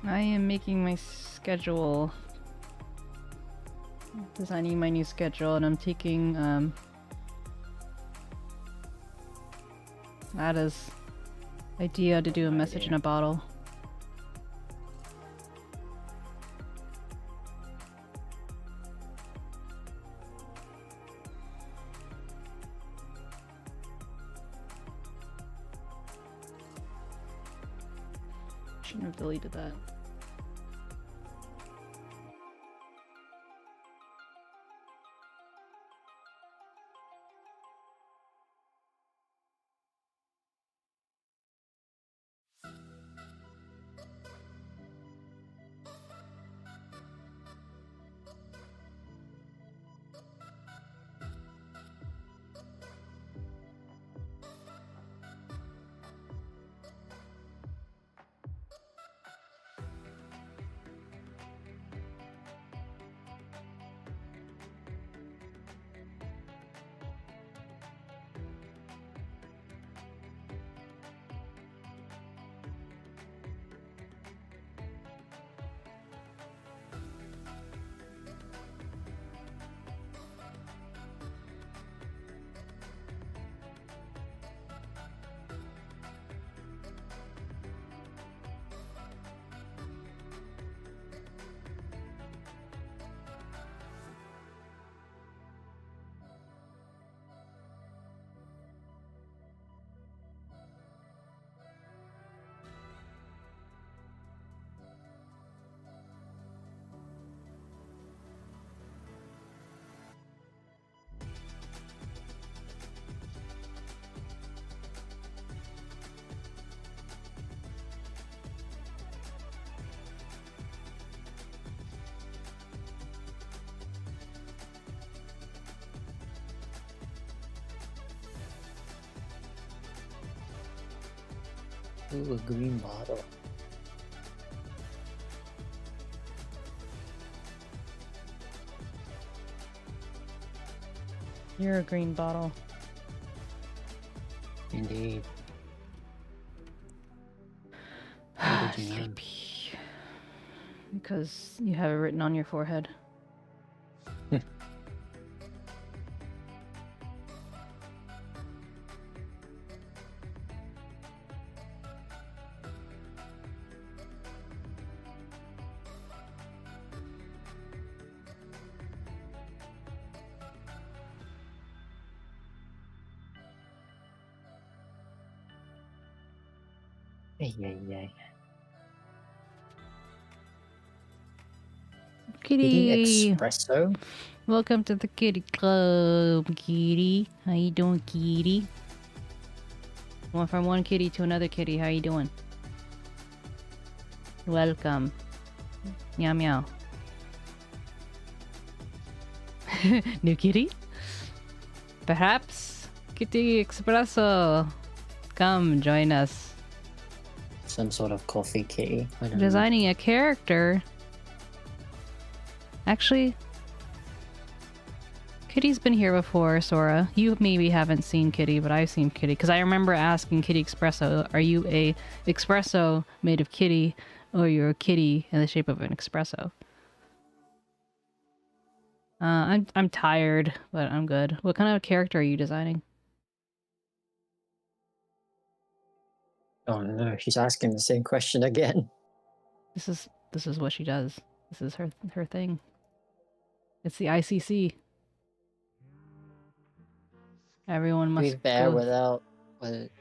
I am making my schedule. Designing my new schedule, and I'm taking Ada's idea to do a message in a bottle. Shouldn't have deleted that. Ooh, a green bottle. You're a green bottle. Indeed. How did you know? Sleepy. Because you have it written on your forehead. Ay. Kitty! Espresso? Welcome to the kitty club, kitty. How you doing, kitty? Went from one kitty to another kitty. How you doing? Welcome. Meow meow. New kitty? Perhaps? Kitty Espresso. Come join us. Some sort of coffee kitty. I don't know. Designing a character. Actually, Kitty's been here before, Sora. You maybe haven't seen Kitty, but I've seen Kitty. Because I remember asking Kitty Espresso, are you a espresso made of kitty, or you're a kitty in the shape of an espresso? I'm tired, but I'm good. What kind of character are you designing? Oh no, she's asking the same question again. This is what she does. This is her thing. It's the ICC. Everyone To be must fair, go.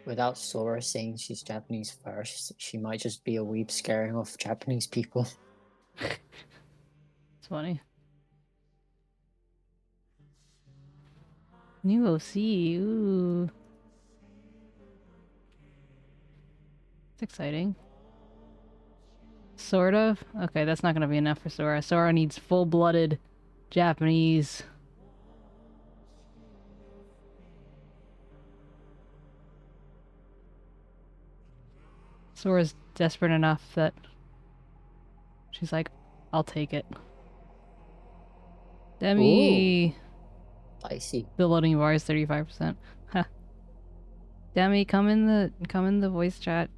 without Sora saying she's Japanese first, she might just be a weeb scaring off Japanese people. It's funny. New OC, ooh. It's exciting. Sort of? Okay, that's not gonna be enough for Sora. Sora needs full-blooded Japanese. Sora's desperate enough that she's like, I'll take it. Demi! Spicy. The loading bar is 35%. Huh. Demi, come in the voice chat.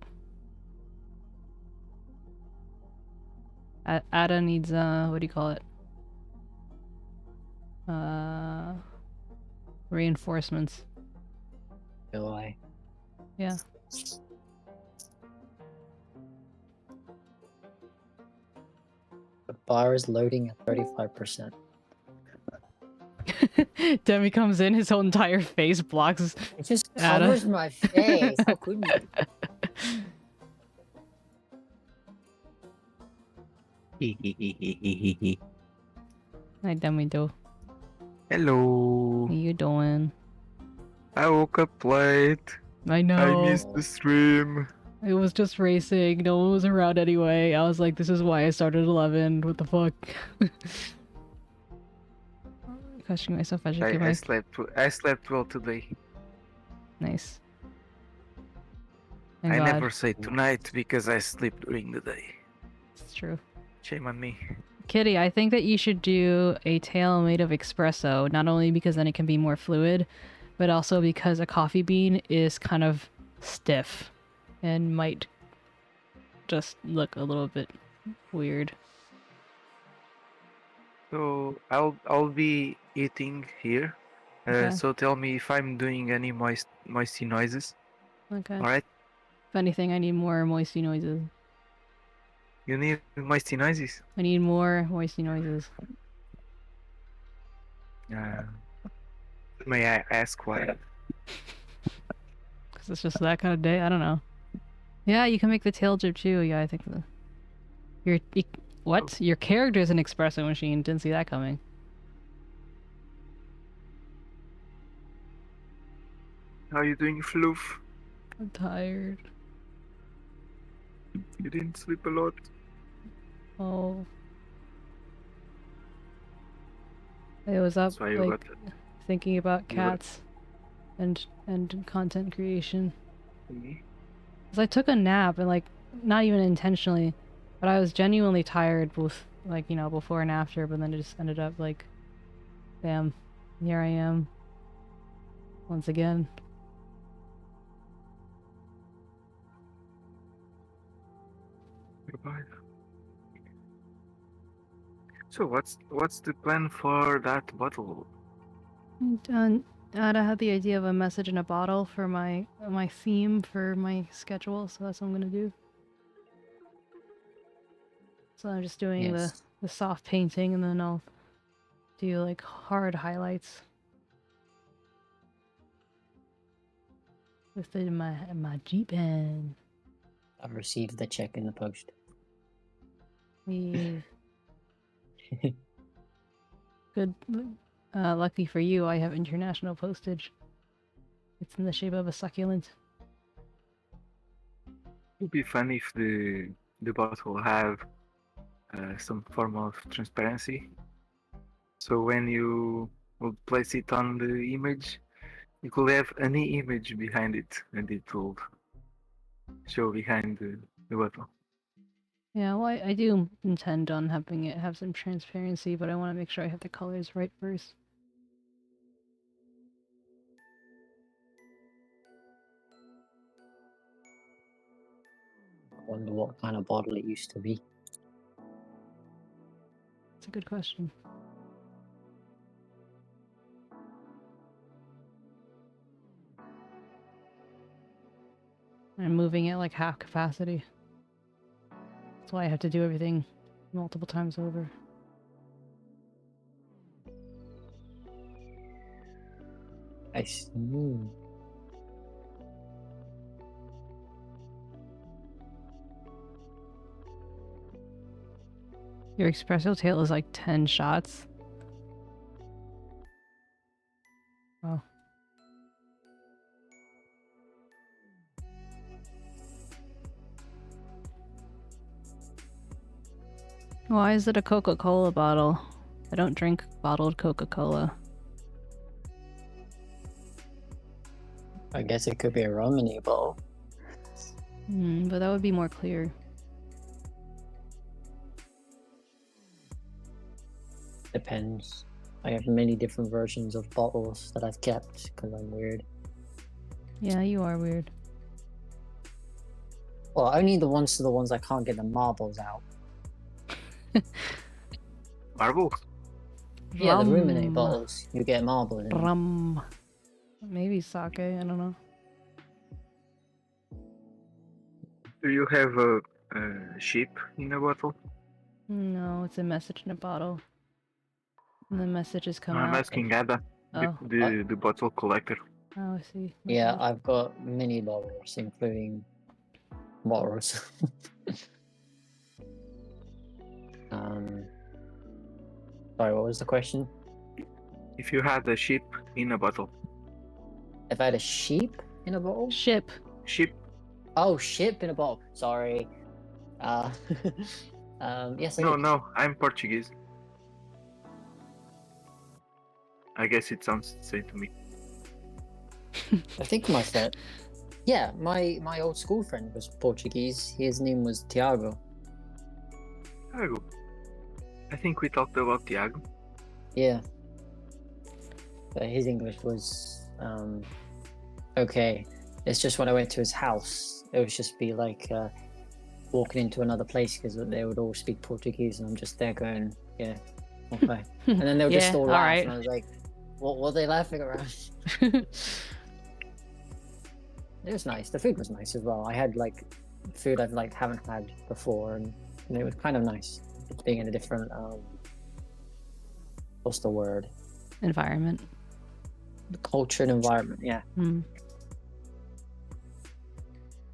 Ada needs what do you call it? Reinforcements. Do I? Yeah. The bar is loading at 35%. Demi comes in, his whole entire face blocks. It just Ada. covers my face. How could you? Hi, Demi-doo. Hello. How you doing? I woke up late. I know. I missed the stream. It was just racing. No one was around anyway. I was like, this is why I started at 11. What the fuck? Questioning myself. I should get my... I slept well today. Nice. I Thank God. never say tonight because I sleep during the day. It's true. Shame on me. Kitty, I think that you should do a tail made of espresso, not only because then it can be more fluid, but also because a coffee bean is kind of stiff and might just look a little bit weird. So I'll be eating here. Okay. So tell me if I'm doing any moisty noises. Okay. Alright? If anything, I need more moisty noises. You need moisty noises? I need more moisty noises. May I ask why? Because it's just that kind of day. I don't know. Yeah, you can make the tail jib too. Yeah, I think what? Your character's an espresso machine. Didn't see that coming. How you doing, Floof? I'm tired. You didn't sleep a lot? Oh. I was up That's why you like thinking about cats and content creation. Me? Cause I took a nap and like not even intentionally, but I was genuinely tired both like, you know, before and after, but then it just ended up like, damn, here I am once again. Goodbye. So what's the plan for that bottle? I had the idea of a message in a bottle for my theme for my schedule, so that's what I'm gonna do. So I'm just doing the soft painting, and then I'll do like hard highlights with my G pen. I've received the check in the post. Yeah. Good. Lucky for you, I have international postage. It's in the shape of a succulent. It would be fun if the bottle have some form of transparency. So when you will place it on the image, you could have any image behind it, and it will show behind the bottle. Yeah, well, I do intend on having it have some transparency, but I want to make sure I have the colors right first. I wonder what kind of bottle it used to be. That's a good question. I'm moving it like half capacity. That's why I have to do everything multiple times over. I see. Your espresso tail is like 10 shots. Wow. Why is it a Coca-Cola bottle? I don't drink bottled Coca-Cola. I guess it could be a Romany bottle. But that would be more clear. Depends. I have many different versions of bottles that I've kept because I'm weird. Yeah, you are weird. Well, only the ones I can't get the marbles out. Marbles? Yeah, the ruminate Rum. bottles. You get marbles in them. Rum. Maybe sake, I don't know. Do you have a sheep in a bottle? No, it's a message in a bottle. And the messages come I'm out. asking Ada, Oh. the bottle collector. Oh, I see. Yeah, Okay. I've got mini bottles, including bottles. Sorry, what was the question? If you had a sheep in a bottle. If I had a sheep in a bottle? Ship. Sheep? Oh, ship in a bottle. Sorry. Yes, I do. No, I'm Portuguese. I guess it sounds the same to me. I think my friend. Yeah, my old school friend was Portuguese. His name was Tiago. Tiago. I think we talked about Tiago. Yeah. But his English was okay. It's just when I went to his house, it would just be like walking into another place because they would all speak Portuguese, and I'm just there going, yeah, okay. And then they would just Yeah, all laugh, alright. and I was like, what are they laughing around? It was nice. The food was nice as well. I had like food I've like haven't had before, and it was kind of nice being in a different what's the word? Environment. Culture and environment. Yeah. Mm.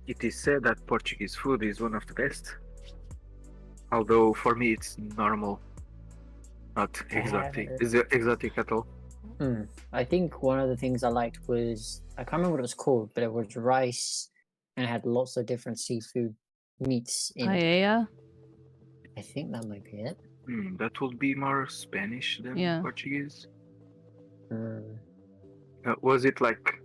It is said that Portuguese food is one of the best. Although for me it's normal, not exotic. Is it exotic at all? I think one of the things I liked was, I can't remember what it was called, but it was rice and it had lots of different seafood meats in it. Paella? I think that might be it. That would be more Spanish than Yeah. Portuguese. Mm. Was it like?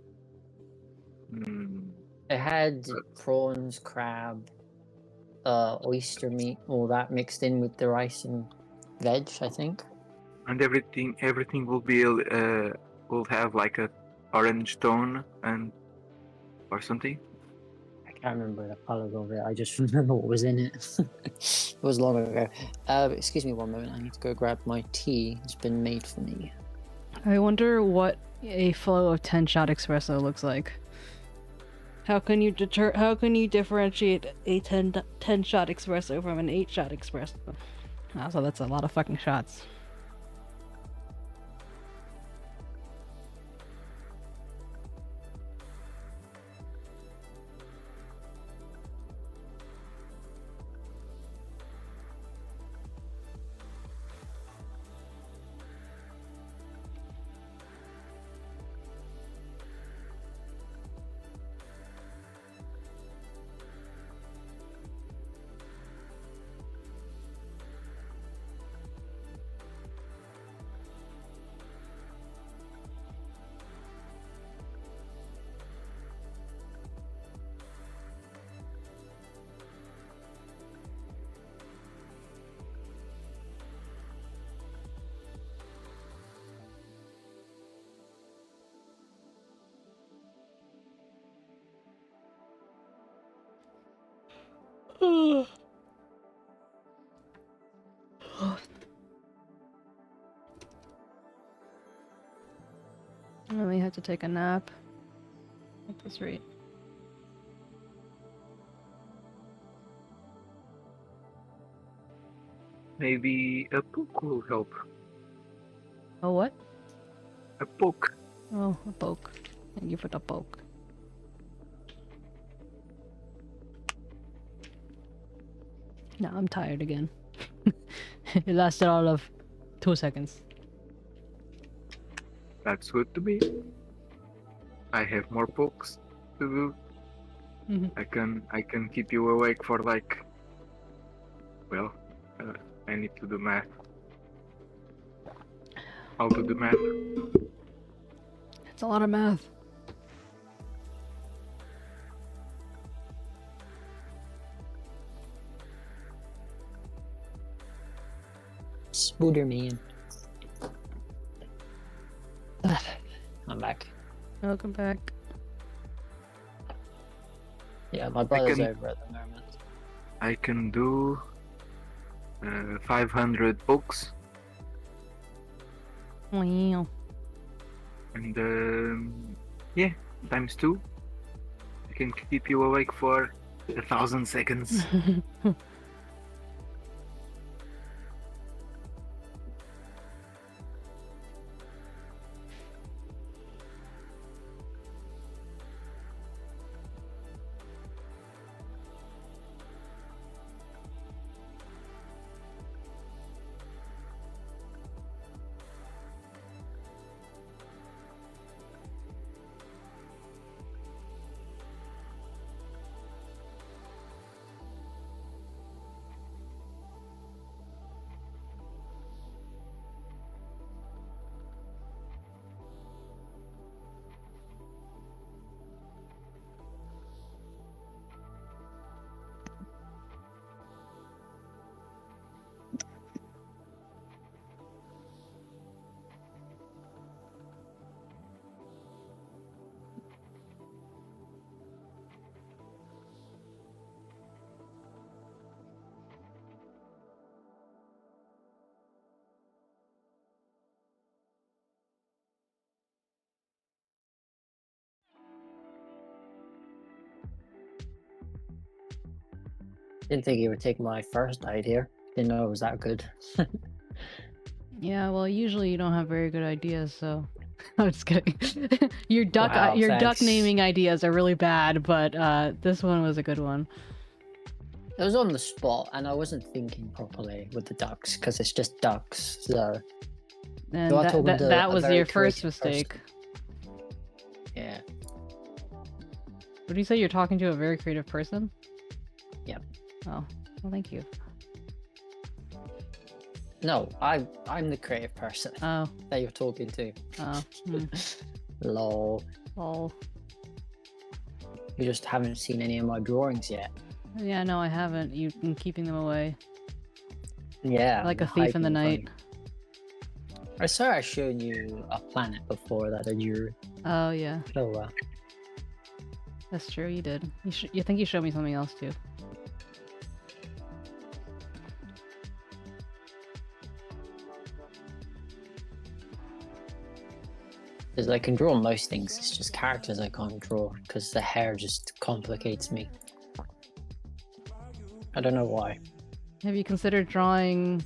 It had prawns, crab, oyster meat, all that mixed in with the rice and veg, I think. And everything will be will have like a orange tone and or something. I can't remember the colors of it. I just remember what was in it. It was long ago. Excuse me one moment. I need to go grab my tea. It's been made for me. I wonder what a flow of 10-shot espresso looks like. How can you differentiate a 10-shot espresso from an 8-shot espresso? Also, that's a lot of fucking shots. I really had to take a nap at this rate. Maybe a poke will help. Oh, what? A poke. Oh, a poke. Thank you for the poke. No, I'm tired again. It lasted all of 2 seconds. That's good to be. I have more pokes to do. I can keep you awake for like. Well, I need to do math. I'll do the math. It's a lot of math. Spooderman. I'm back. Welcome back. Yeah, my brother's can- over at the moment. I can do 500 books, Wow. and yeah, times 2. I can keep you awake for 1,000 seconds. Didn't think you would take my first idea. Didn't know it was that good. Yeah, well, usually you don't have very good ideas, so I'm just kidding. Your duck, Wow, your duck thanks. naming ideas are really bad, but this one was a good one. It was on the spot, and I wasn't thinking properly with the ducks because it's just ducks. So And You are talking to that a was very your first creative mistake. yeah, Would you say you're talking to a very creative person? Yep. Oh, well, thank you. no, I'm the creative person Oh, that you're talking to. oh, Lol. oh. You just haven't seen any of my drawings yet. Yeah, no, I haven't. You've been keeping them away. Yeah, Like a I'm thief in the hiding night. from you. I swear I showed you a planet before that I drew. Oh, yeah. Oh, That's true, you did. You think you showed me something else, too. because I can draw most things. It's just characters I can't draw because the hair just complicates me. I don't know why. Have you considered drawing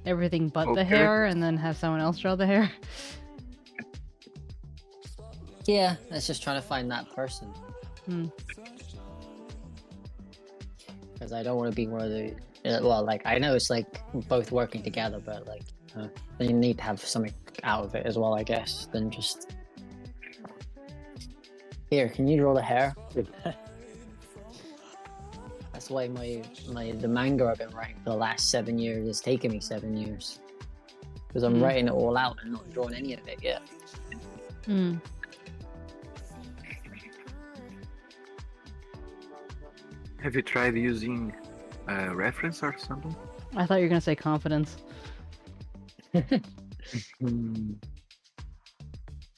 everything but the Okay. hair and then have someone else draw the hair? Yeah, it's just trying to find that person. Hmm. Because I don't want to be one of the. Well, like I know it's like both working together, but like you need to have something out of it as well, I guess, than just. Here, can you draw the hair? That's why the manga I've been writing for the last 7 years has taken me 7 years. Because I'm writing it all out and not drawing any of it yet. Hmm. Have you tried using a reference or something? I thought you were gonna say confidence.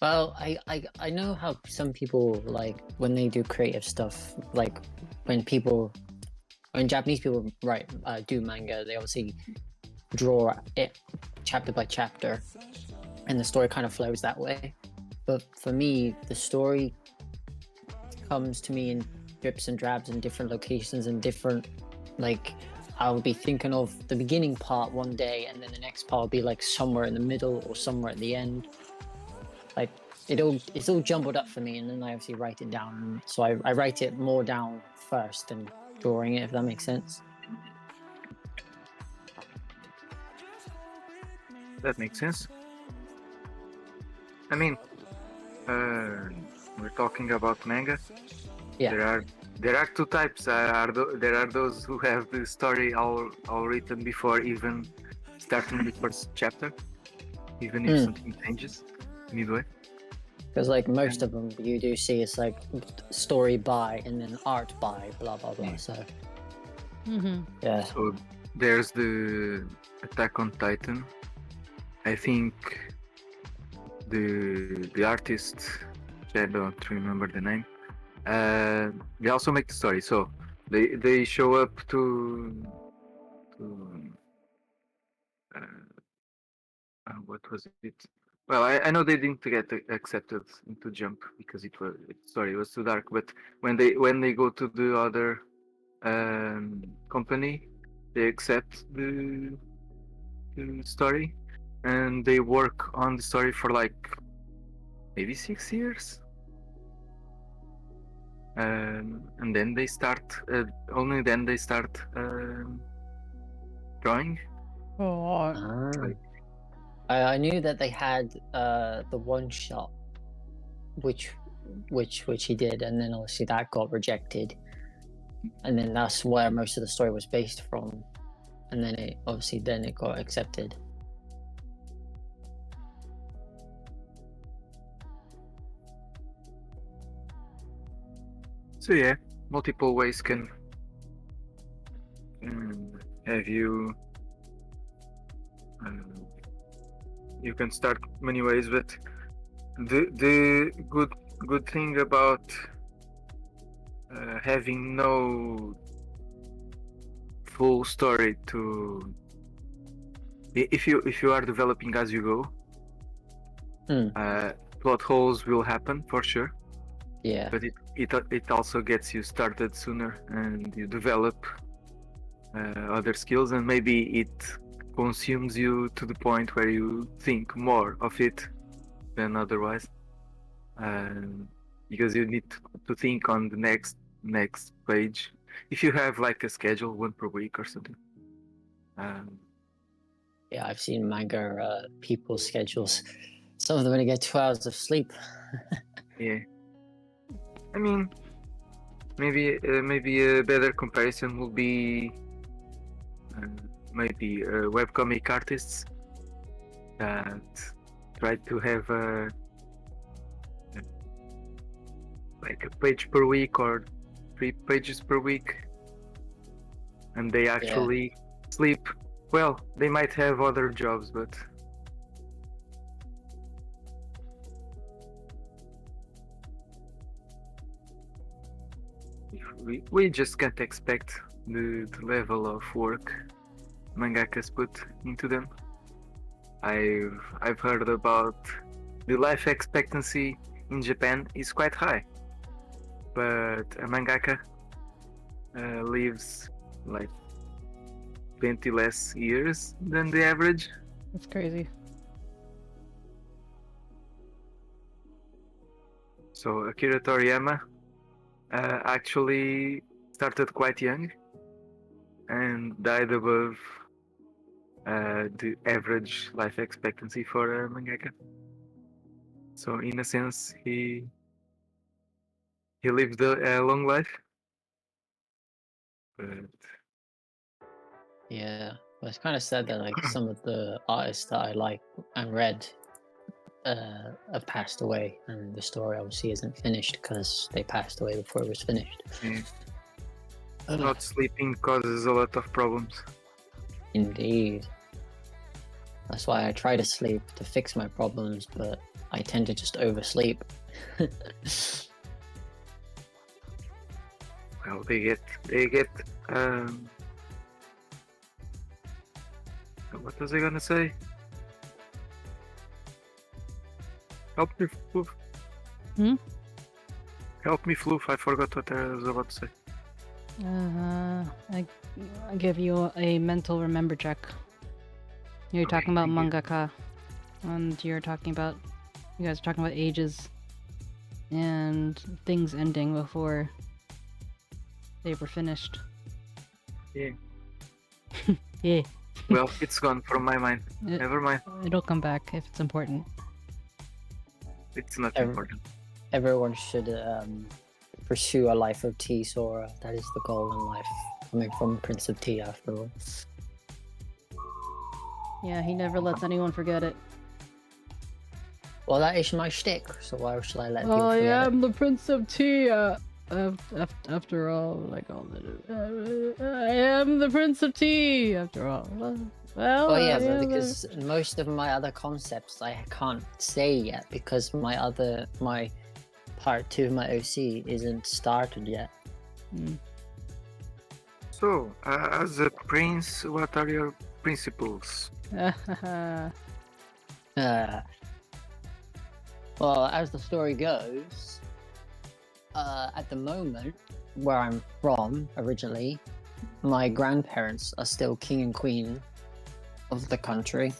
Well, I know how some people, like, when they do creative stuff, like, when Japanese people do manga, they obviously draw it chapter by chapter, and the story kind of flows that way. But for me, the story comes to me in drips and drabs in different locations and different, like, I'll be thinking of the beginning part one day, and then the next part will be like somewhere in the middle or somewhere at the end. Like it's all jumbled up for me, and then I obviously write it down. So I write it more down first than drawing it, if that makes sense. That makes sense. I mean, we're talking about manga. Yeah. There are two types. There are those who have the story all written before even starting the first chapter, even if something changes midway. Because like most of them you do see, it's like story by and then art by blah blah blah. So yeah. So there's the Attack on Titan. I think the artist, I don't remember the name. They also make the story, so they show up to what was it? Well, I know they didn't get accepted into Jump because it was too dark. But when they go to the other company, they accept the story, and they work on the story for like maybe 6 years. And then they start. Only then they start drawing. Oh, Like, I knew that they had the one shot, which he did, and then obviously that got rejected, and then that's where most of the story was based from, and then it got accepted. So yeah, multiple ways can have you. You can start many ways, but the good thing about having no full story to, if you are developing as you go, plot holes will happen for sure. Yeah. But it also gets you started sooner, and you develop other skills, and maybe it consumes you to the point where you think more of it than otherwise, because you need to think on the next page. If you have like a schedule, one per week or something. Yeah, I've seen manga people's schedules. Some of them only get 2 hours of sleep. Yeah. I mean, maybe a better comparison will be maybe webcomic artists that try to have like a page per week or 3 pages per week, and they actually sleep. Well, they might have other jobs, but we just can't expect the level of work mangakas put into them. I've heard about the life expectancy in Japan is quite high, but a mangaka lives like 20 less years than the average. that's crazy. So Akira Toriyama actually started quite young and died above the average life expectancy for a mangaka. So in a sense, he lived a long life. But Yeah, but it's kind of sad that like some of the artists that I like and read have passed away, and the story obviously isn't finished because they passed away before it was finished. not sleeping causes a lot of problems. Indeed. That's why I try to sleep to fix my problems, but I tend to just oversleep. Well, they get what was I gonna say? Help me, Floof. Help me, Floof. I forgot what I was about to say. I give you a mental remember check. You're Okay, talking about thank you. mangaka, and you guys are talking about ages and things ending before they were finished. Yeah. Yeah. Well, it's gone from my mind. It- Never mind. It'll come back if it's important. It's not Ev- important. Everyone should pursue a life of tea, Sora. That is the goal in life. Coming from Prince of Tea, after all. Yeah, he never lets anyone forget it. Well, that is my shtick, so why should I let people I forget it? am the Prince of Tea. After all, like all I am the Prince of Tea. After all, well. Oh yeah, I but am because most of my other concepts I can't say yet because my part 2 of my OC isn't started yet. So, as a prince, what are your principles? Well, as the story goes, at the moment, where I'm from originally, my grandparents are still king and queen of the country.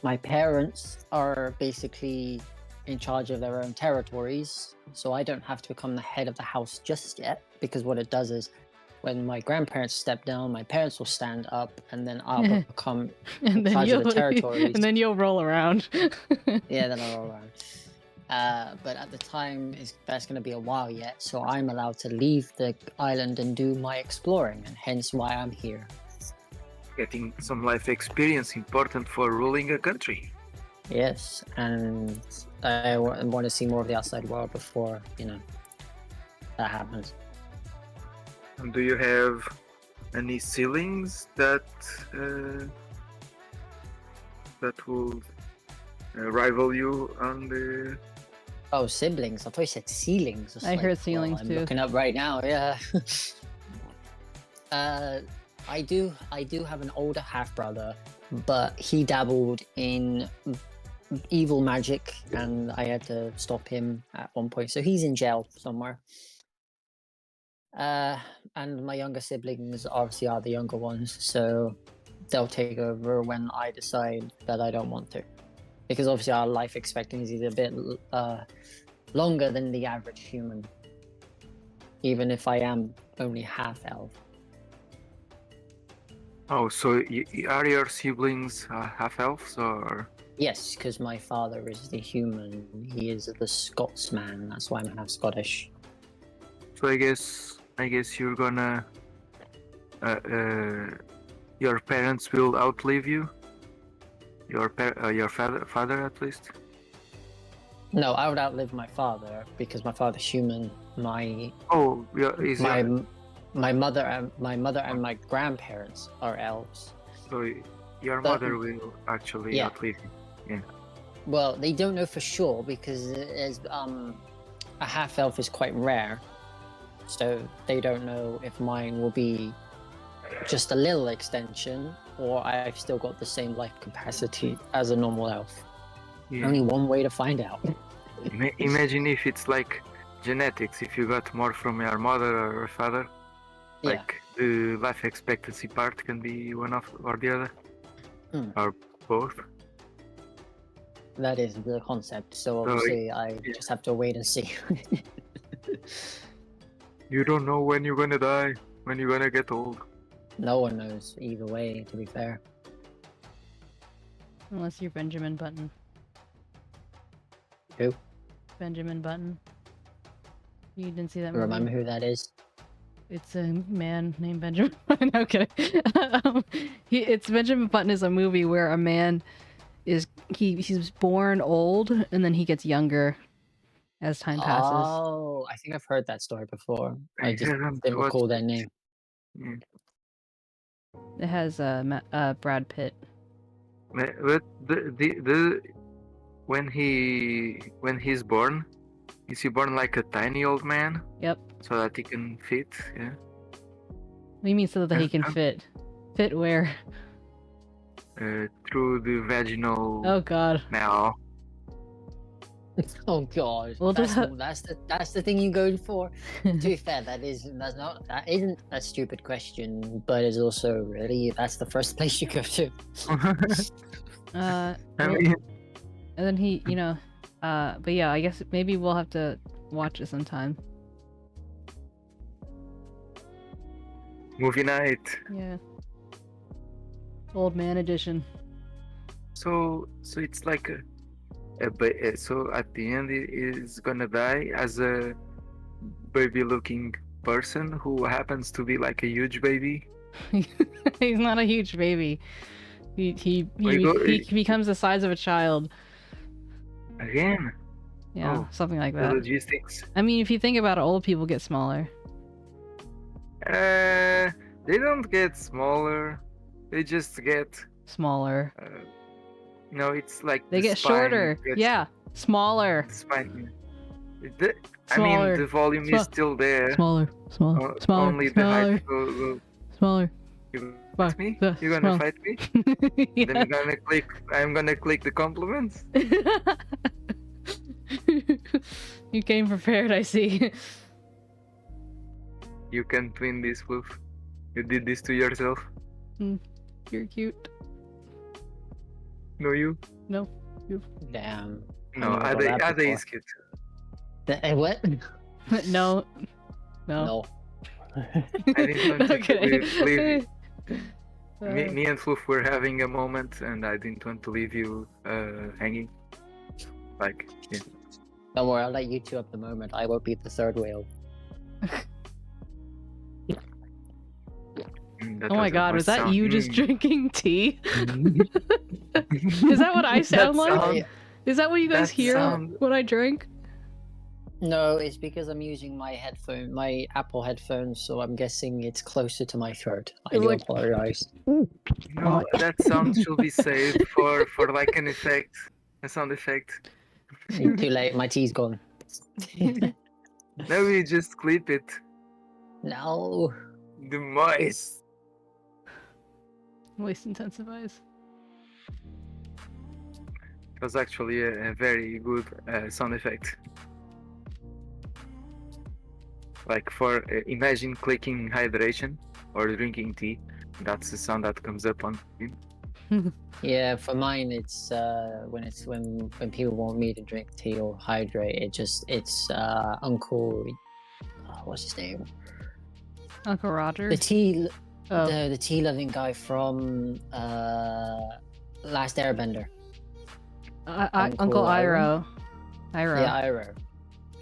My parents are basically in charge of their own territories, so I don't have to become the head of the house just yet, because what it does is when my grandparents step down, my parents will stand up, and then I'll become in charge of the territories. And then you'll roll around. Yeah, then I'll roll around. But at the time, that's going to be a while yet, so I'm allowed to leave the island and do my exploring, and hence why I'm here. Getting some life experience important for ruling a country. Yes, and I want to see more of the outside world before, that happens. And do you have any ceilings that will rival you on the? Oh, siblings! I thought you said ceilings. I heard ceilings I'm too. looking up right now. Yeah. I do have an older half brother, but he dabbled in evil magic, and I had to stop him at one point. So he's in jail somewhere. And my younger siblings obviously are the younger ones, so they'll take over when I decide that I don't want to, because obviously our life expectancy is a bit longer than the average human, even if I am only half elf. Oh, so are your siblings half elves or? Yes, because my father is the human. He is the Scotsman. That's why I'm half Scottish. So I guess you're gonna. Your parents will outlive you. Your father at least. No, I would outlive my father because my father's human. My mother and my grandparents are elves. So your mother will actually outlive you. Yeah. Well, they don't know for sure because a half elf is quite rare, so they don't know if mine will be just a little extension or I've still got the same life capacity as a normal elf. Yeah. Only one way to find out. Imagine if it's like genetics. If you got more from your mother or father, like the life expectancy part can be one of or the other, or both. That is the concept. So obviously, I just have to wait and see. You don't know when you're gonna die, when you're gonna get old. No one knows either way, to be fair. Unless you're Benjamin Button. Who? Benjamin Button. You didn't see that movie? Remember who that is? It's a man named Benjamin Button. Okay. It's Benjamin Button is a movie where a man is he's born old and then he gets younger as time passes. Oh, I think I've heard that story before. I just didn't recall their name. It has Brad Pitt. But when he's born, is he born like a tiny old man? Yep. So that he can fit, yeah. What do you mean so that he can fit? Fit where? Through the vaginal. Oh God. Now. Oh God. Well, that's the thing you go for. To be fair, that isn't a stupid question, but it's also really that's the first place you go to. I mean. And then he, but yeah, I guess maybe we'll have to watch it sometime. Movie night. Yeah. Old man edition. So it's like so at the end he is gonna die as a baby-looking person who happens to be like a huge baby. He's not a huge baby. He becomes the size of a child. Again? Yeah, something like that. Logistics. I mean, if you think about it, old people get smaller. They don't get smaller. They just get smaller. No, it's like they get shorter. Yeah, smaller. Spine. I mean, the volume is still there. Smaller. Only the height will... Smaller. You Fuck fight me? the You're gonna smell. fight me? Yeah. Then I'm gonna click the compliments. You came prepared, I see. You can't win this, Wolf. You did this to yourself. You're cute. No, you. No. Damn. No, I never got that Ade before. is cute. What? No. No. No. I didn't want to Okay. leave Uh, me and Fluff were having a moment, and I didn't want to leave you hanging. Like, yeah. Don't worry, I'll let you two up the moment. I won't be the third whale. Oh my god, was that you just drinking tea? Is that what I sound That like? sound- Is that what you guys that hear sound- when I drink? No, it's because I'm using my my Apple headphones, so I'm guessing it's closer to my throat. I It's do like- apologize. No, that sound should be saved for like an effect, a sound effect. Too late, my tea's gone. No, we just clip it. No. The moist. Moist intensifies. It was actually a very good sound effect. Like for imagine clicking hydration or drinking tea. That's the sound that comes up on screen. Yeah, for mine it's when people want me to drink tea or hydrate, it's Uncle what's his name? Uncle Roger? The tea Oh. the tea loving guy from Last Airbender. Uncle Iroh. Iroh. Yeah, Iroh.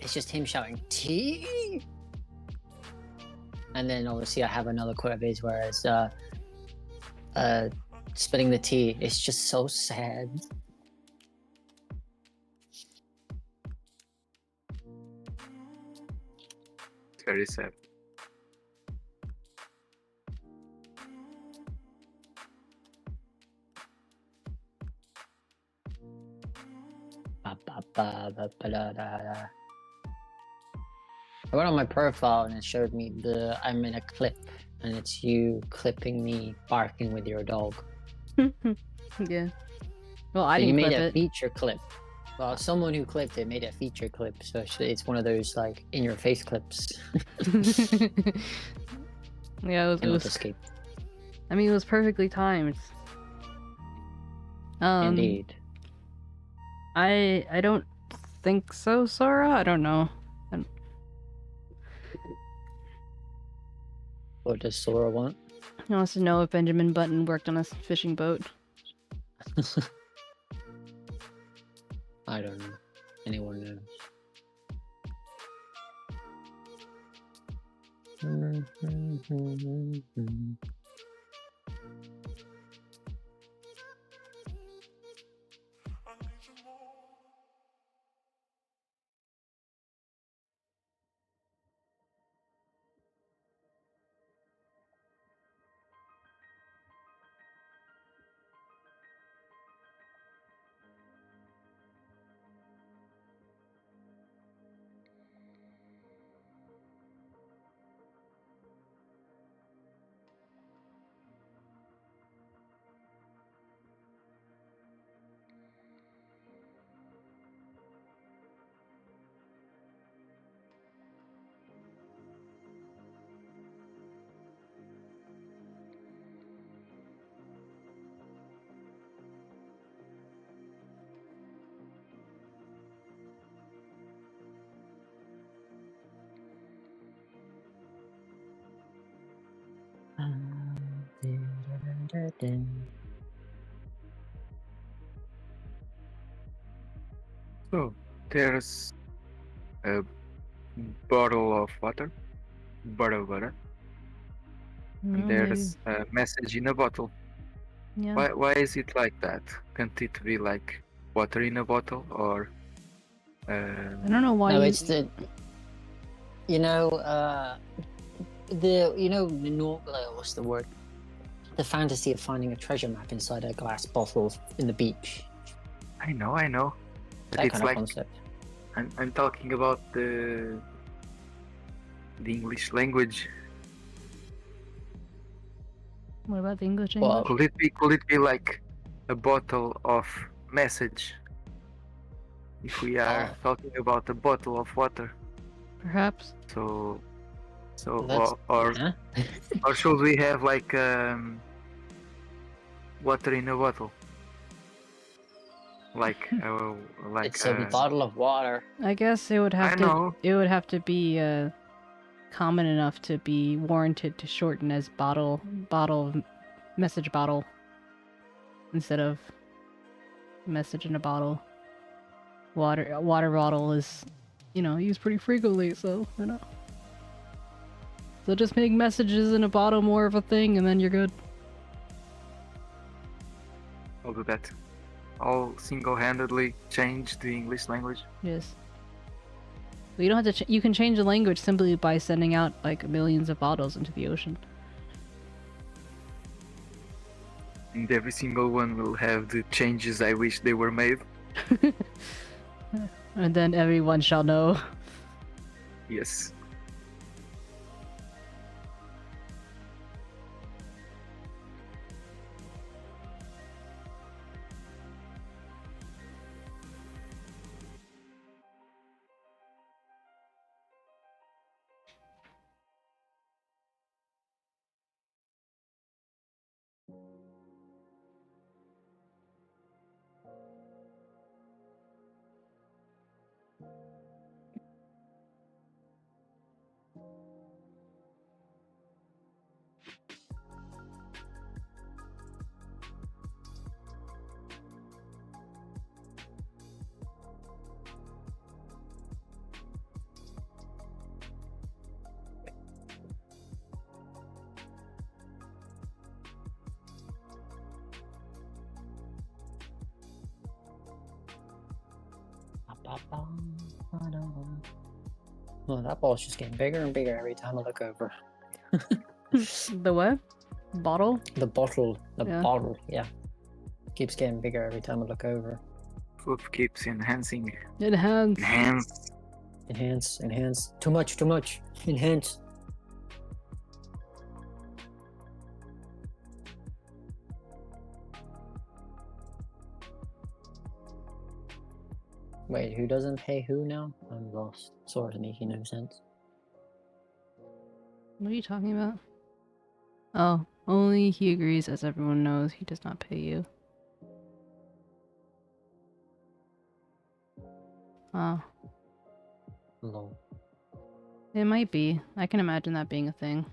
It's just him shouting tea. And then obviously I have another quote of his where it's spilling the tea. It's just so sad. It's very sad. I went on my profile and it showed me I'm in a clip and it's you clipping me barking with your dog. Yeah. Well, I So you didn't made clip a it. feature clip. Well, someone who clipped it made a feature clip, so it's one of those like in your face clips. Yeah, it Cannot was. escape. I mean, it was perfectly timed. Indeed. I don't think so, Sora. I don't know. What does Sora want? He wants to know if Benjamin Button worked on a fishing boat. I don't know. Anyone knows. So there's a bottle of water, water, and there's a message in a bottle. Yeah. Why is it like that? Can't it be like water in a bottle or? I don't know why. No, you... it's the what's the word? The fantasy of finding a treasure map inside a glass bottle in the beach. I know. But That it's kind of like concept. I'm talking about the English language. What about the English Well, English? Could it be like a bottle of message? If we are talking about a bottle of water, Perhaps. so that's huh? or should we have like water in a bottle? Like It's a bottle of water. I guess it would I have to. know. It would have to be common enough to be warranted to shorten as message bottle instead of message in a bottle. Water bottle is, used pretty frequently, so So just make messages in a bottle more of a thing, and then you're good. I'll do that. I'll single-handedly change the English language. Yes. But you don't have to. You can change the language simply by sending out like millions of bottles into the ocean. And every single one will have the changes I wish they were made. And then everyone shall know. Yes. Well, that ball's just getting bigger and bigger every time I look over. The what? Bottle? The bottle. Yeah. Bottle, yeah. Keeps getting bigger every time I look over. Food keeps enhancing. Enhance. Enhance. Too much. Enhance. Wait, who doesn't pay who now? I'm lost. Sort of making no sense. What are you talking about? Oh, only he agrees, as everyone knows, he does not pay you. Oh. Lol. It might be. I can imagine that being a thing.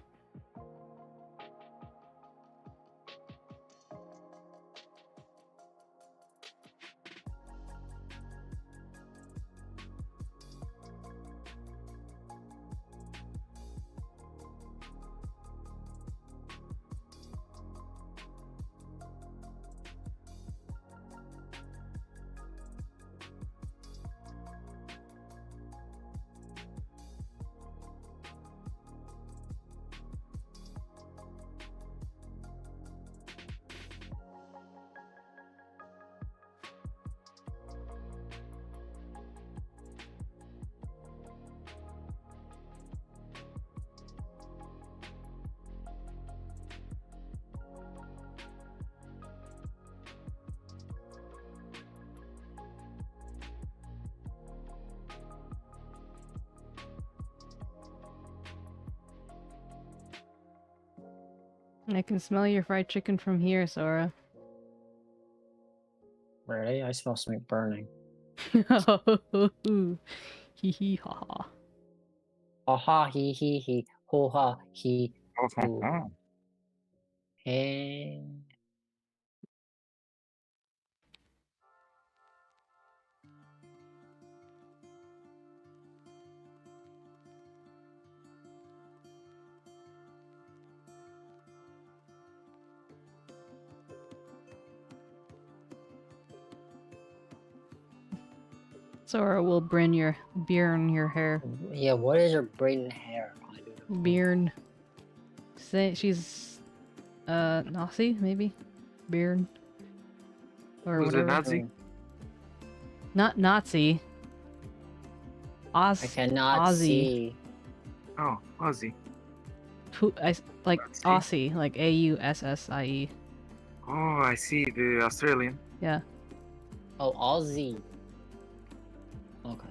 I can smell your fried chicken from here, Sora. Really? I smell something burning. Hee hee ha ha. Ha ha he. Ho ha he. Hoo. Hey. Sora will burn your hair. Yeah, what is her brain hair? I don't know. Bearn. Say she's Nazi, maybe? Bearn. Or Who's a whatever. Nazi? Not Nazi. I cannot Aussie. see. Oh, Aussie. like Aussie? Aussie, like AUSSIE. Oh, I see. The Australian. Yeah. Oh, Aussie. Okay.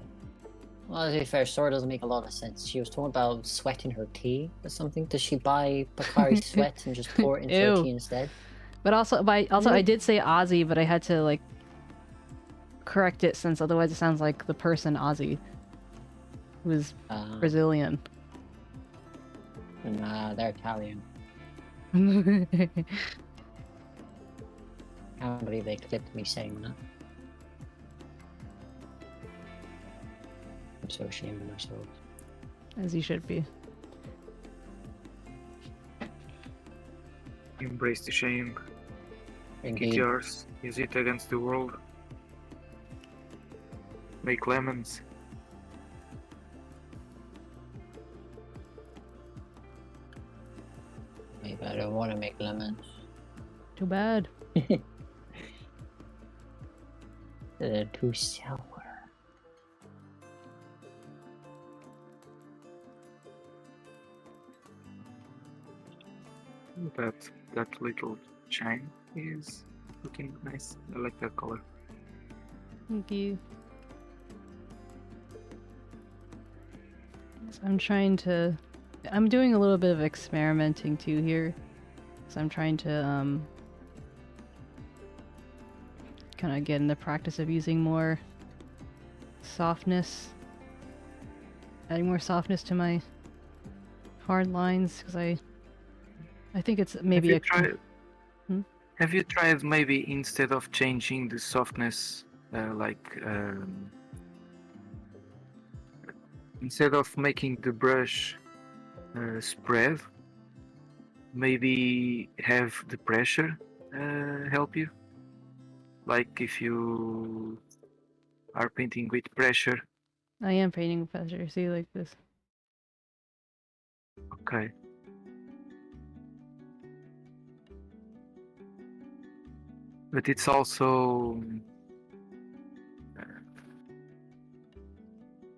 Well, to be fair, Sora doesn't make a lot of sense. She was talking about sweating her tea or something. Does she buy Bakari sweat and just pour it into her Ew. tea instead? But also, I did say Aussie, but I had to like correct it since otherwise it sounds like the person Aussie, who's Brazilian. Nah, they're Italian. I I can't believe they clipped me saying that. I'm so ashamed of myself. As you should be. Embrace the shame. Make it Indeed. yours. Use it against the world. Make lemons. Maybe I don't want to make lemons. Too bad. They're too sour. That little chime is looking nice. I like that color. Thank you. So I'm doing a little bit of experimenting too here. So I'm trying to kind of get in the practice of using more softness, adding more softness to my hard lines, because I think it's maybe Have you tried maybe instead of changing the softness, instead of making the brush spread, maybe have the pressure help you? Like if you are painting with pressure. I am painting with pressure. See, like this. Okay. But it's also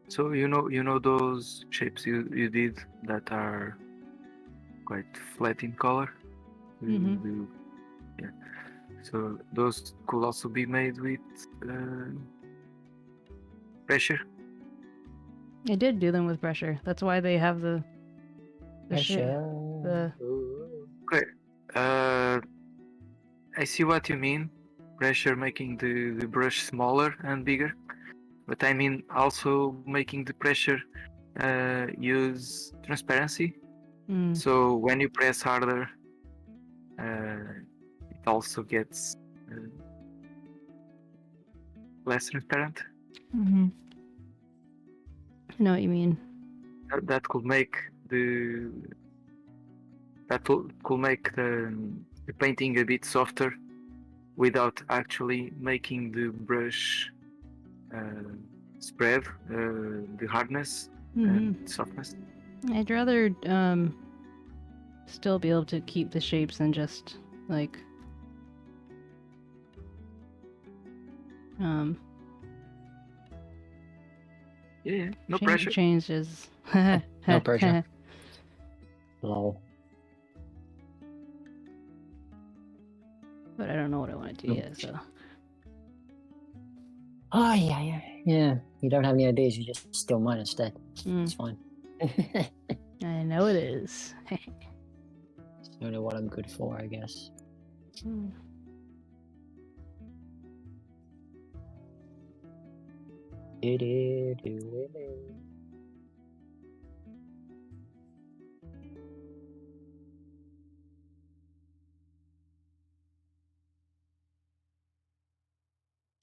so you know those shapes you did that are quite flat in color. Yeah. So those could also be made with pressure. I did do them with pressure. That's why they have the Pressure. Okay. I see what you mean. Pressure making the brush smaller and bigger. But I mean also making the pressure use transparency. So when you press harder, it also gets less transparent. I know what you mean. That could make the painting a bit softer without actually making the brush spread the hardness and softness. I'd rather still be able to keep the shapes than just like yeah, no pressure. Changes. No pressure. Lol. But I don't know what I want to do yet, so. Oh yeah. You don't have any ideas. You just steal mine instead. It's fine. I know it is. I don't know what I'm good for, I guess.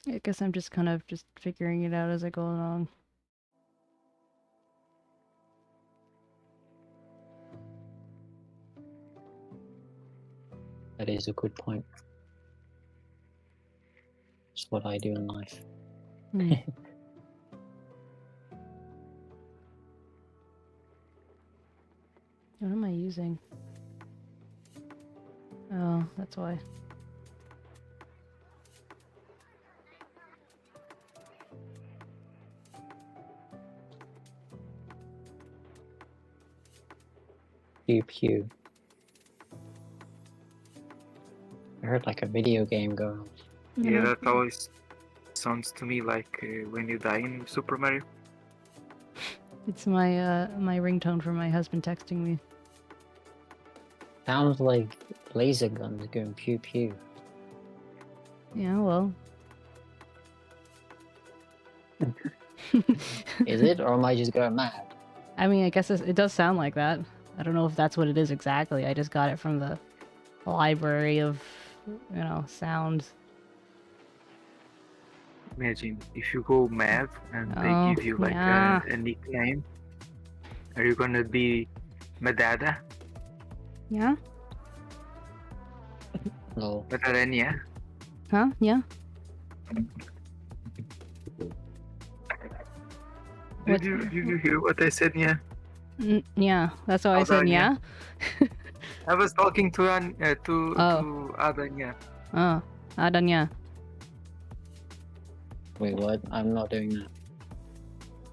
I guess I'm just kind of just figuring it out as I go along. That is a good point. It's what I do in life. What am I using? Oh, that's why. Pew pew. I heard like a video game going on. Yeah, that always sounds to me like when you die in Super Mario. It's my my ringtone for my husband texting me. Sounds like laser guns going pew pew. Yeah, well. Is it, or am I just going mad? I mean, I guess it does sound like that. I don't know if that's what it is exactly. I just got it from the library of, sounds. Imagine if you go mad and Oh, they give you like yeah. a nickname. Are you gonna be Madada? Yeah? No. Madadania? Huh? Yeah? Did you hear what I said? Yeah. Yeah, that's why I said yeah. I was talking to Adanya. Oh, Adanya. Wait, what? I'm not doing that.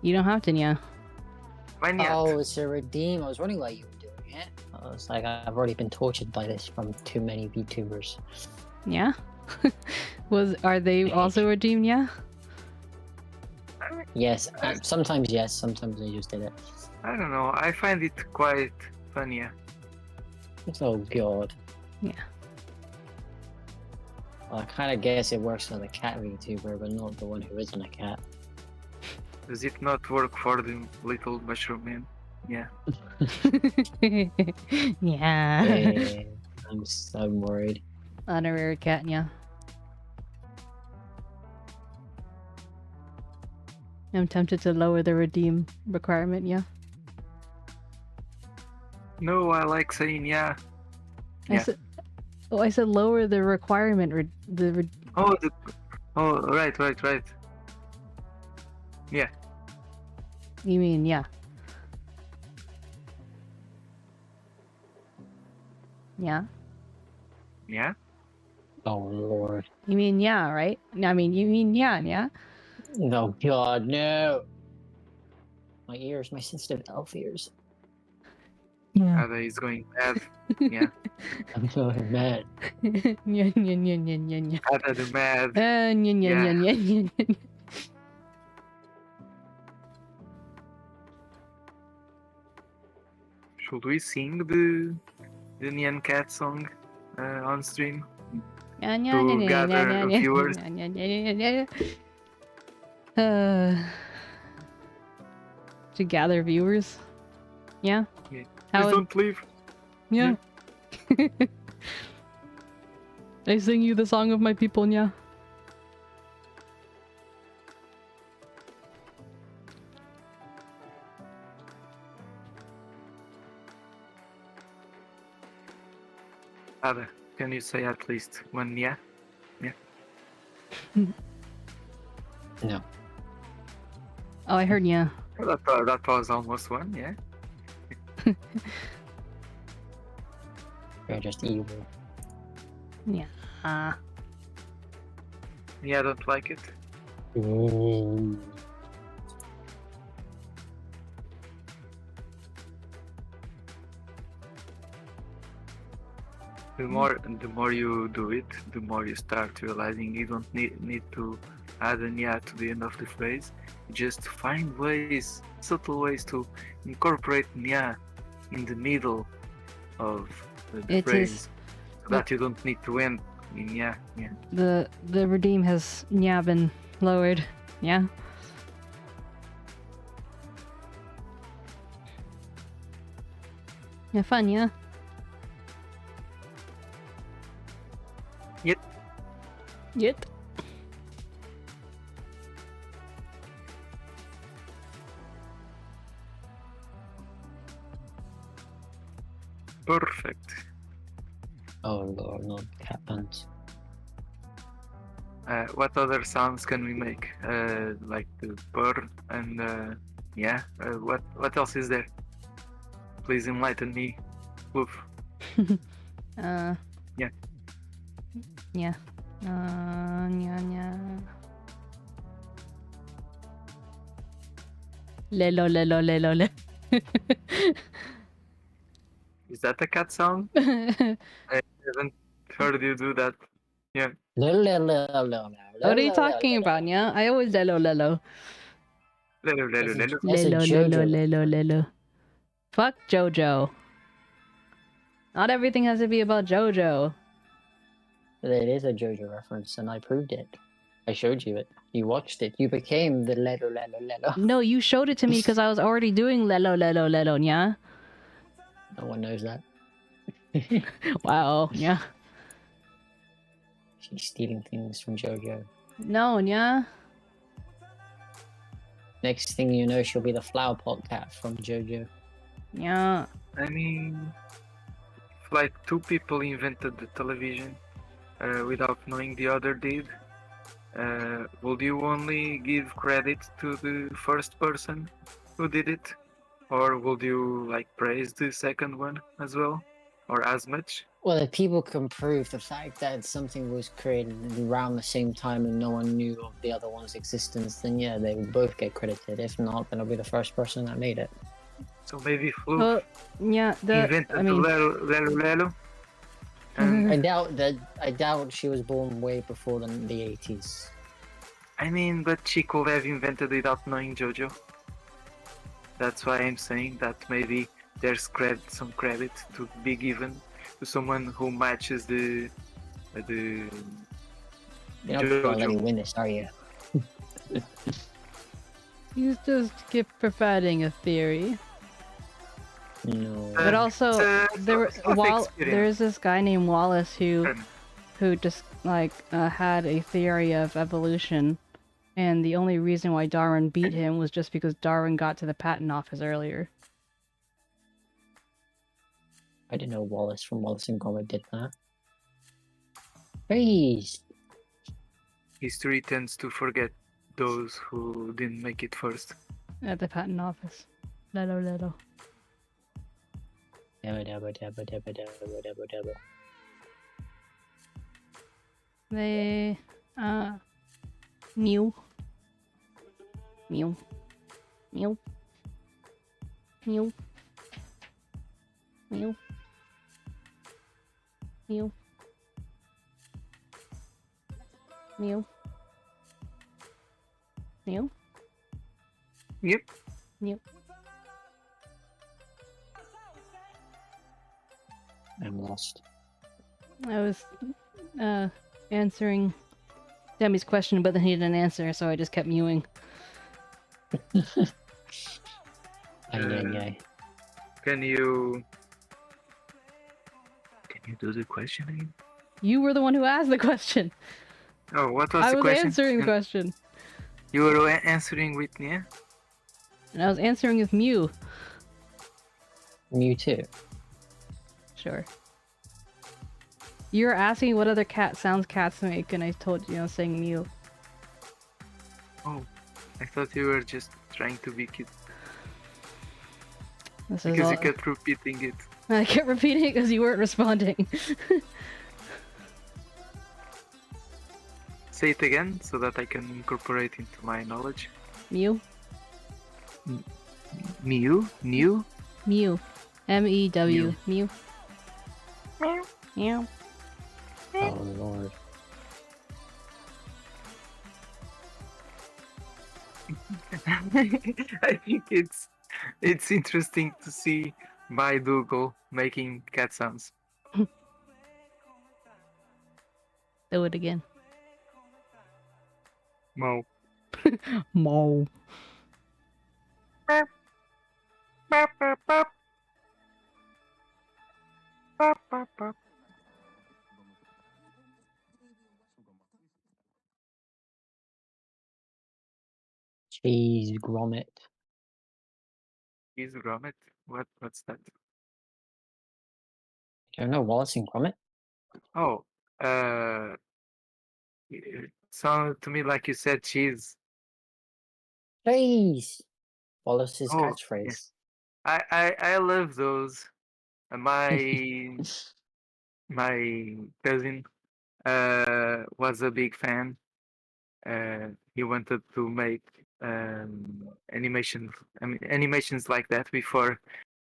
You don't have to, yeah. Why not? Oh, it's a redeem. I was wondering why you were doing it. I was like, I've already been tortured by this from too many VTubers. Yeah? Are they also redeemed, yeah? Yes, sometimes yes, sometimes they just did it. I don't know. I find it quite funny. Oh god. Yeah. Well, I kind of guess it works for the cat VTuber, but not the one who isn't a cat. Does it not work for the little mushroom man? Yeah. Yeah. Hey, I'm worried. Honorary cat, yeah. I'm tempted to lower the redeem requirement, yeah. No, I like saying yeah. Yeah. I said lower the requirement. Oh, right. Yeah. You mean yeah? Yeah. Yeah. Oh lord. You mean yeah, right? I mean you mean yeah. No god, no. My ears, my sensitive elf ears. Yeah. Ada is going mad. Yeah. I'm going mad. Yeah. Ada the mad. Yeah. Should we sing the Nyan Cat song on stream? To gather viewers. To gather viewers. Yeah. Yeah. How Please would- don't leave. Yeah. I sing you the song of my people, yeah. Ada, can you say at least one yeah? Yeah. No. Oh, I heard yeah. That was almost one, yeah. You're just evil. Yeah. Yeah, I don't like it. Ooh. The more you do it, the more you start realizing you don't need to add an yeah to the end of the phrase. Just find ways, subtle ways to incorporate nya in the middle of the It phrase, is- so that you don't need to end in yeah. The redeem has been lowered. Yeah. Yeah, fun, yeah. Yep. Yep. Perfect. Oh lord, not cat pants. What other sounds can we make? Like the purr and yeah. What else is there? Please enlighten me. Woof. Yeah. Yeah. Nya. Lelo. Is that a cat sound? What I haven't heard you do that. Yeah. are you talking about, yeah? I always lelo lelo. Lelo, lelo, lelo. That's a Lelo lelo JoJo lelo reference. lelo. Fuck JoJo. Not everything has to be about JoJo. It is a JoJo reference, and I proved it. I showed you it. You watched it. You became the lelo lelo lelo. No, you showed it to me because I was already doing lelo lelo lelo, yeah? No one knows that. Wow, yeah. She's stealing things from JoJo. No, yeah. Next thing you know, she'll be the flower pot cat from JoJo. Yeah. I mean, if like two people invented the television without knowing the other did, would you only give credit to the first person who did it? Or would you like praise the second one as well? Or as much? Well, if people can prove the fact that something was created around the same time and no one knew of the other one's existence, then yeah, they would both get credited. If not, then it'll be the first person that made it. So maybe Floof Well, yeah, invented I mean, the lelo lelo. And I doubt she was born way before the 80s. I mean, but she could have invented without knowing JoJo. That's why I'm saying that maybe there's some credit to be given to someone who matches the You're not gonna let me JoJo. win this, are you? he's just keep providing a theory. No. But also, experience. there's this guy named Wallace who just like had a theory of evolution, and the only reason why Darwin beat him was just because Darwin got to the patent office earlier. I didn't know Wallace from Wallace and Gromit did that. Please. History tends to forget those who didn't make it first. At the patent office. Lelo lelo. Dabba dabba dabba dabba dabba dabba dabba. They Mew. Mew. Mew. Mew. Mew. Mew. Mew. Mew. Yep. Mew. I'm lost. I was answering Demi's question, but then he didn't answer, so I just kept mewing. Ay. Can you do the question again? You were the one who asked the question. Oh, what was I the was question? answering the question. You were answering with Nia? And I was answering with Mew. Mewtwo. Sure. You were asking what other cat sounds cats make, and I told you, saying Mew. Oh, I thought you were just trying to be cute. This is Because all... you kept repeating it. I kept repeating it because you weren't responding. Say it again so that I can incorporate into my knowledge. Mew? Mew? New? Mew. M-E-W. Mew. Mew. Mew. Oh lord. I think it's interesting to see my Dougal making cat sounds. Do it again. Mo. Mo. Jeez, Gromit. Is Gromit? What's that? I don't know, Wallace and Gromit? Oh, it sounded to me like you said cheese. Please! Wallace's Oh, catchphrase. I love those. My cousin was a big fan. He wanted to make animations like that before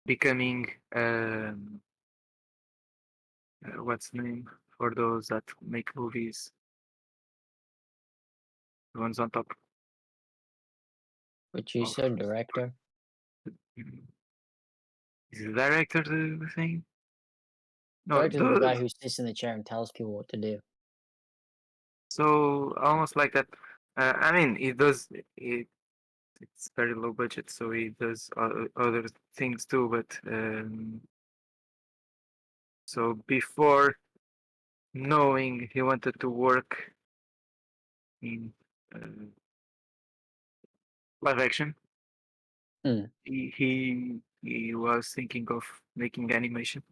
becoming what's the name for those that make movies? The ones on top. Producer, director. Is the director the thing? No, Director's the guy who sits in the chair and tells people what to do. so almost like that. I mean, he does. It's very low budget, so he does other things too. But so before knowing he wanted to work in live action, Hmm. he was thinking of making animation,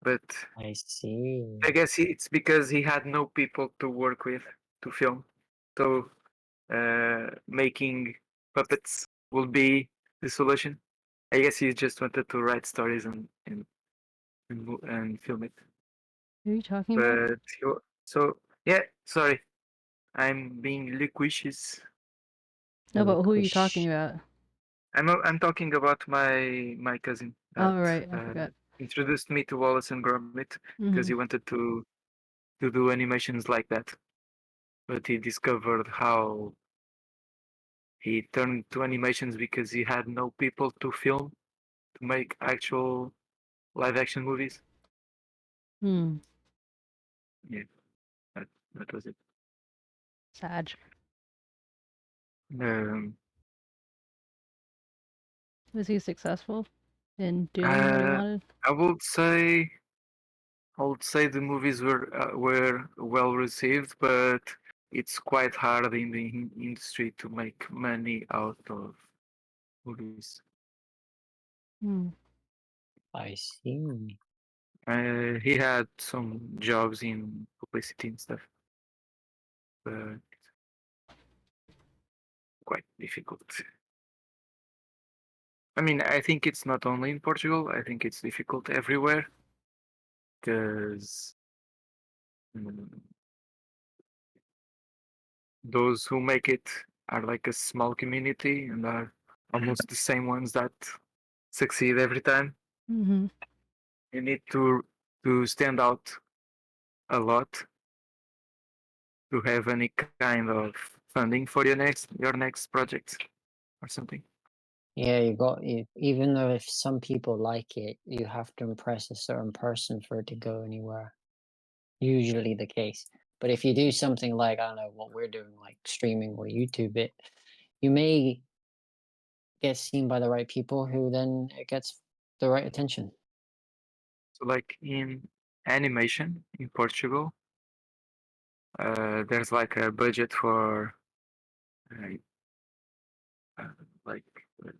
but I see. I guess it's because he had no people to work with to film. So making puppets will be the solution. I guess he just wanted to write stories and film it. Who are you talking about? But so yeah, sorry, I'm being loquacious. No, but who are you Relinquish. talking about? I'm talking about my cousin that Oh, right, I forgot. introduced me to Wallace and Gromit because Mhm. he wanted to do animations like that, but he discovered how he turned to animations because he had no people to film to make actual live action movies. Hmm. Yeah, that that was it. Sad. Um, Was he successful in doing what he uh, wanted? I would say the movies were well received, but it's quite hard in the industry to make money out of movies. Hmm. I see. He had some jobs in publicity and stuff, but quite difficult. I mean, I think it's not only in Portugal. I think it's difficult everywhere because those who make it are like a small community and are almost the same ones that succeed every time. Mm-hmm. You need to stand out a lot to have any kind of funding for your next project or something. Yeah, even though if some people like it, you have to impress a certain person for it to go anywhere. Usually the case. But if you do something like, I don't know, what we're doing, like streaming or YouTube it, you may get seen by the right people who then it gets the right attention. So like in animation in Portugal, there's like a budget for uh, uh, like uh,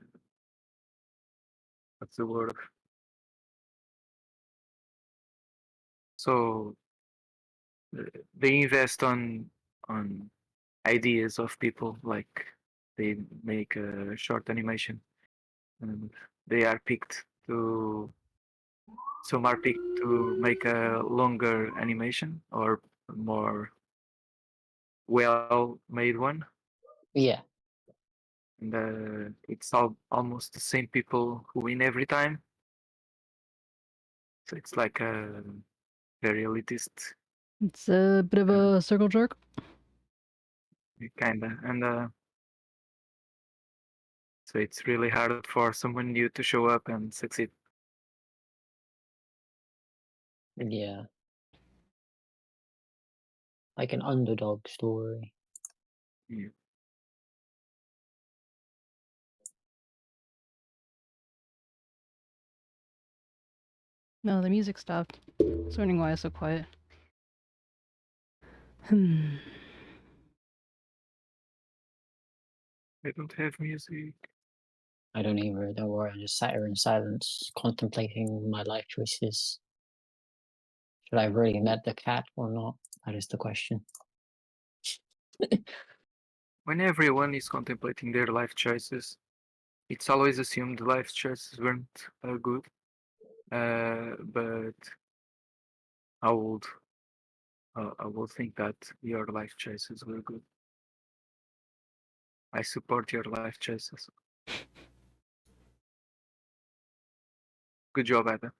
what's the word? So they invest on ideas of people, like they make a short animation and they are picked to some are picked to make a longer animation or more well made one, Yeah, and it's almost the same people who win every time, so it's like a very elitist It's a bit of a circle jerk. kind of, and so it's really hard for someone new to show up and succeed. yeah. Like an underdog story. Yeah. No, the music stopped. I was wondering why it's so quiet. Hmm. I don't have music. I don't either, don't worry. I just sat here in silence, contemplating my life choices. Should I have really met the cat or not? That is the question. When everyone is contemplating their life choices, it's always assumed life choices weren't good. But I would, I would think that your life choices were good. I support your life choices. Good job, Adam.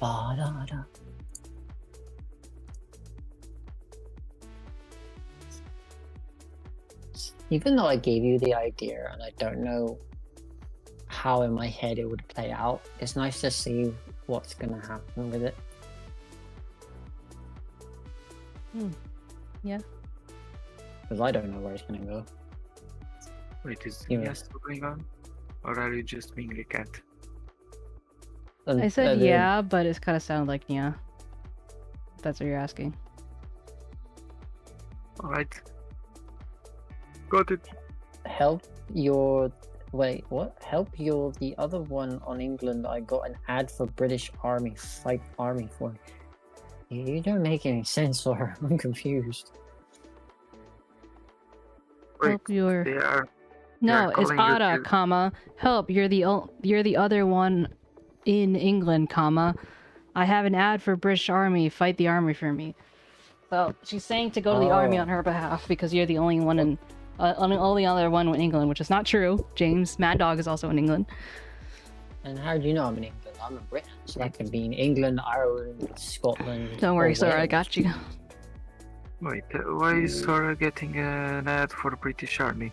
Ba-da-da. Even though I gave you the idea and I don't know how in my head it would play out, it's nice to see what's gonna happen with it. Yeah. Because I don't know where it's gonna go. Wait, is Yeah. yes still going on? Or are you just being a cat? I said the- yeah, but it's kind of sounded like yeah. If that's what you're asking. Alright. Got it. Help your... Wait, what? Help your... The other one on England, I got an ad for British Army. Fight Army for... You don't make any sense, or I'm confused. Wait, Help your... they are No, it's calling you Ada, to- comma. Help, you're the other one in England, comma. I have an ad for British Army. Fight the army for me. So she's saying to go to the army Oh. on her behalf because you're the only one in, only other one in England, which is not true. James, Mad Dog, is also in England. And how do you know I'm in England? I'm in Britain, so that could be in England, Ireland, Scotland. Don't worry, or Sora, I Wales. got you. Wait, why is Sora getting an ad for British Army?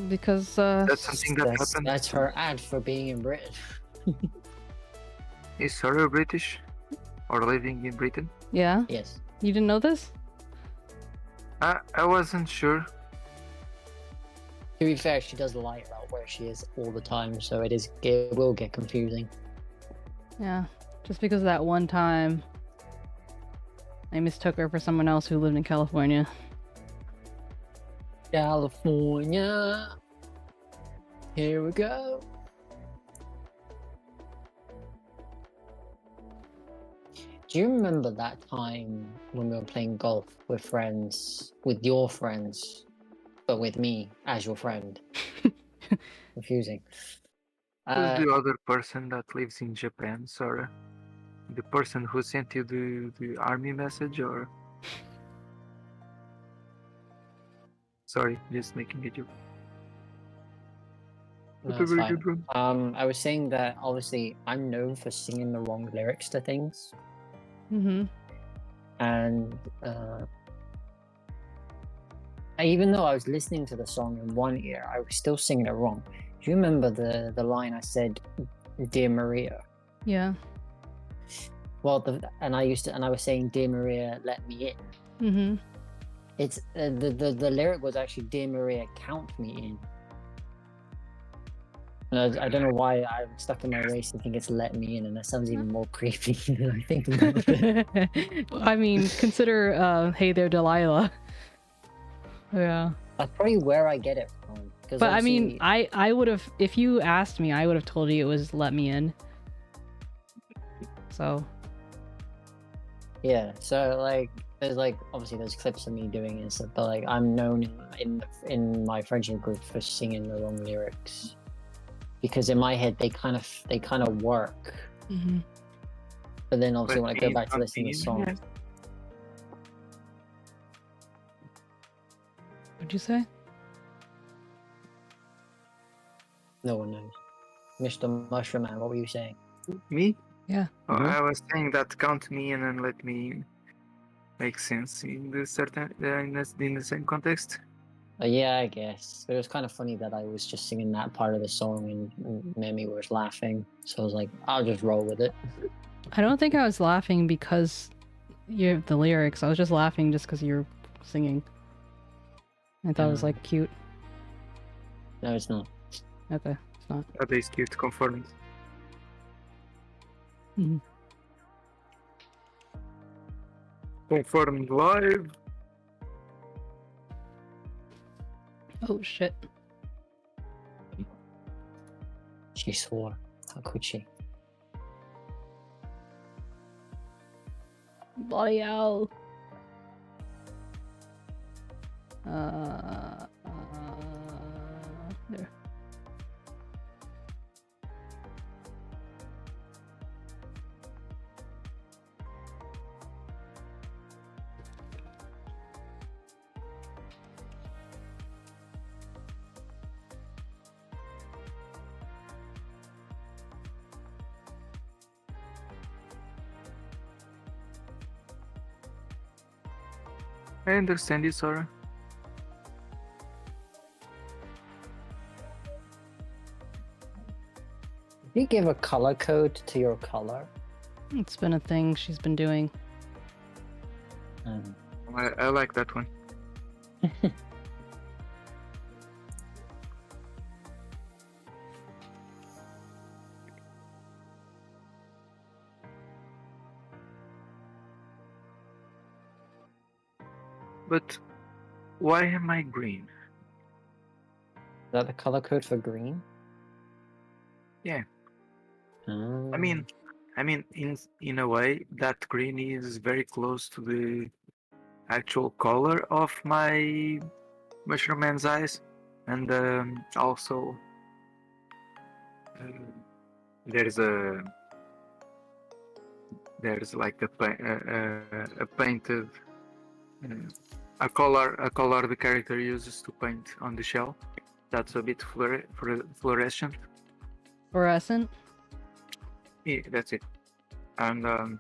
Because That's something that That's, happened. that's her ad for being in Britain. Is Sora British? Or living in Britain? yeah, Yes. you didn't know this? I wasn't sure. To be fair, she does lie about where she is all the time, so it will get confusing. Yeah, just because of that one time I mistook her for someone else who lived in California. California. Here we go. Do you remember that time when we were playing golf with friends, with your friends, but with me as your friend? Confusing. Who's the other person that lives in Japan, Sora? The person who sent you the army message, or? Sorry, just making a joke. No, That's a it's very fine. good one. I was saying that obviously I'm known for singing the wrong lyrics to things, Mm-hmm. and even though I was listening to the song in one ear, I was still singing it wrong. Do you remember the line I said, "Dear Maria"? Yeah. Well, I was saying, "Dear Maria, let me in." Mm-hmm. It's the lyric was actually, "Dear Maria, count me in." And I don't know why I'm stuck in my ways to think it's "let me in," and that sounds even more creepy than I think about it. I mean, consider "Hey There, Delilah." Yeah. That's probably where I get it from. 'cause But I mean, obviously- I would have, if you asked me, I would have told you it was "Let Me In." So. yeah. So like, there's like obviously there's clips of me doing it and stuff, but like I'm known in my friendship group for singing the wrong lyrics, because in my head they kind of work, Mm-hmm. but then obviously when I go Let me back to listen to the song, yes. What'd you say? no one knows. Mr. Mushroom Man, what were you saying? Me? Yeah. Oh, Mhm. I was saying that count me in and let me in makes sense in the same context. Yeah, I guess. But it was kind of funny that I was just singing that part of the song and Memi was laughing. So I was like, I'll just roll with it. I don't think I was laughing because you the lyrics. I was just laughing just because you're singing. I thought it was like cute. No, it's not. Okay, it's not. That is cute, conforming. Mhm. Confirmed live. Oh shit. She swore. How could she? Bloody hell. There. I understand you, Sora. Did you give a color code to your color? It's been a thing she's been doing. I like that one. But why am I green? Is that the color code for green? Yeah. Oh. I mean, in a way, that green is very close to the actual color of my Mushroom Man's eyes, and also there's like a painted a color the character uses to paint on the shell. That's a bit fluorescent. Fluorescent? Yeah, that's it. And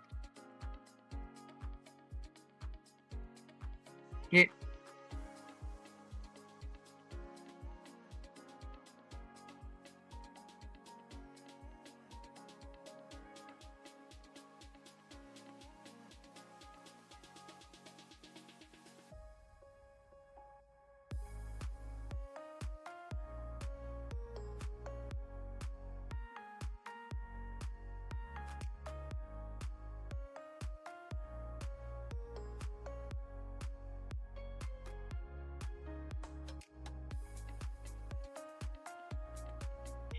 yeah.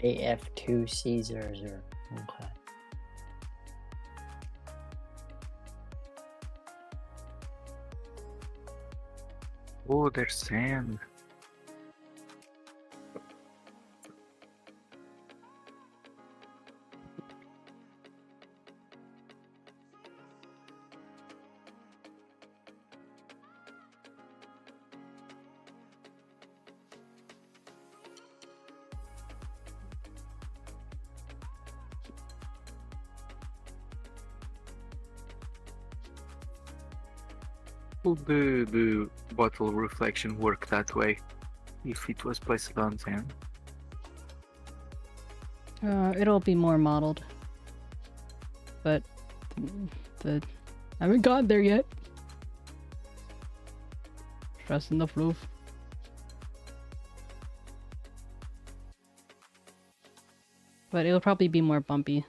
AF2C00. Okay. Oh, there's sand. Would the bottle reflection work that way if it was placed on sand? It'll be more modeled. But I haven't gotten there yet. Trust in the floof. But it'll probably be more bumpy.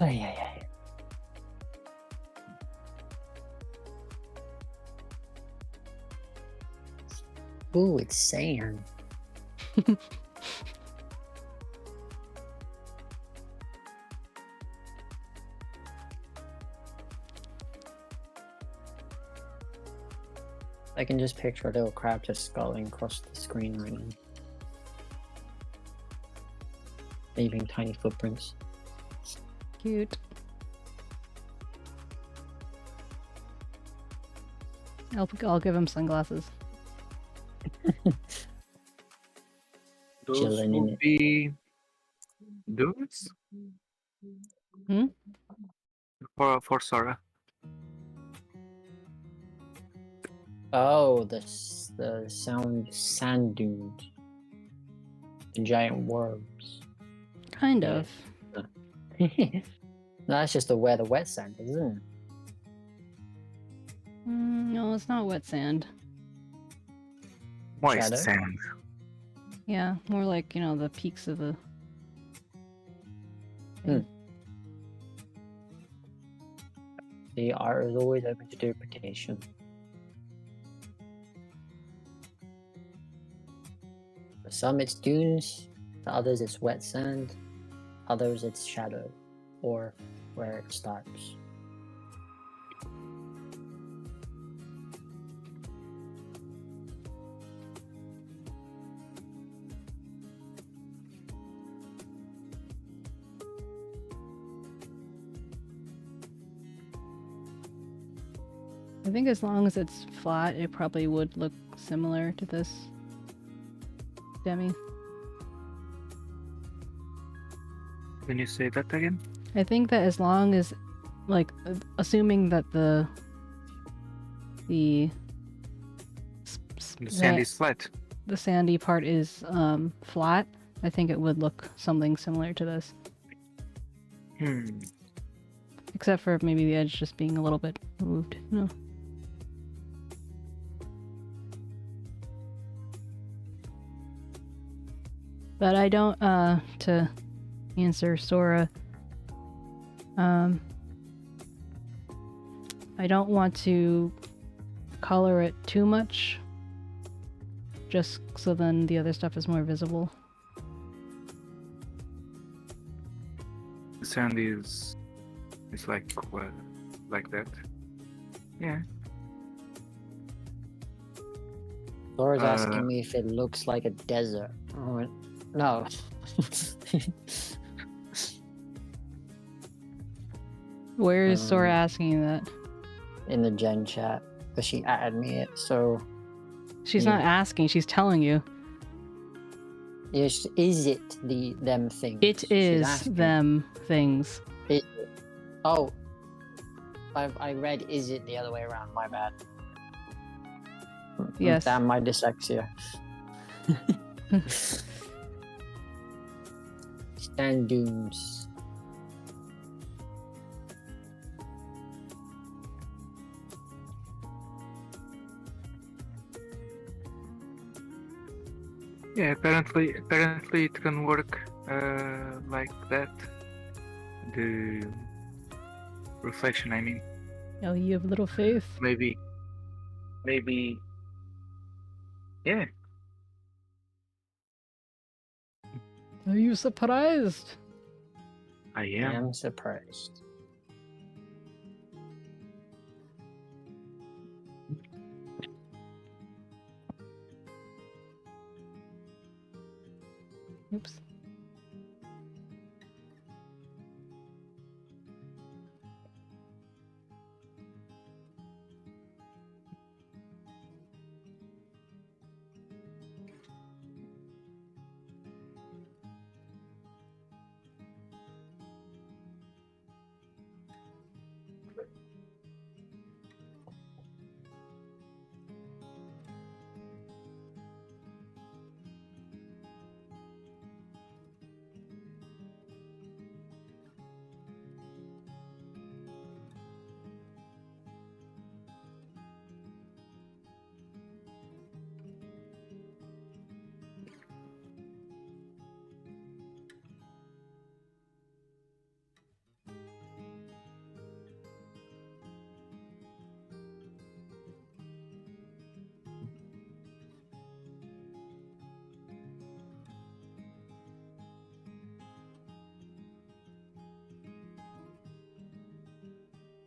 Ay, ay, ay. Ooh, it's sand. I can just picture a little crab just sculling across the screen right now, leaving tiny footprints. Cute. I'll give him sunglasses. Those Chilling in would it. be dudes? Hmm? For Sora. Oh, the sand dunes, the giant worms. Kind Yeah. of. That's just where the wet sand is, isn't it? No, it's not wet sand. Moist Shadow? sand. Yeah, more like, you know, the peaks of the... The art is always open to interpretation. For some it's dunes, for others it's wet sand. others it's shadow, or where it starts. I think as long as it's flat, it probably would look similar to this Demi. Can you say that again? I think that as long as, like, assuming that the sand is flat. the sandy part is flat, I think it would look something similar to this. Except for maybe the edge just being a little bit moved. No. But I don't, to answer Sora, I don't want to color it too much, just so then the other stuff is more visible. The sand is like what, like that. Yeah. Laura's asking me if it looks like a desert. Oh, no. Where is Sora asking you that? In the Gen chat, but she added me it, so... She's not asking, she's telling you. Is it them things? It She's is asking. them things. Oh. I read is it the other way around, my bad. Yes. Damn my dyslexia. Sand dunes. Yeah, apparently it can work like that. The reflection, I mean. Oh, you have little faith. Maybe. Yeah. Are you surprised? I I am. am surprised. Oops.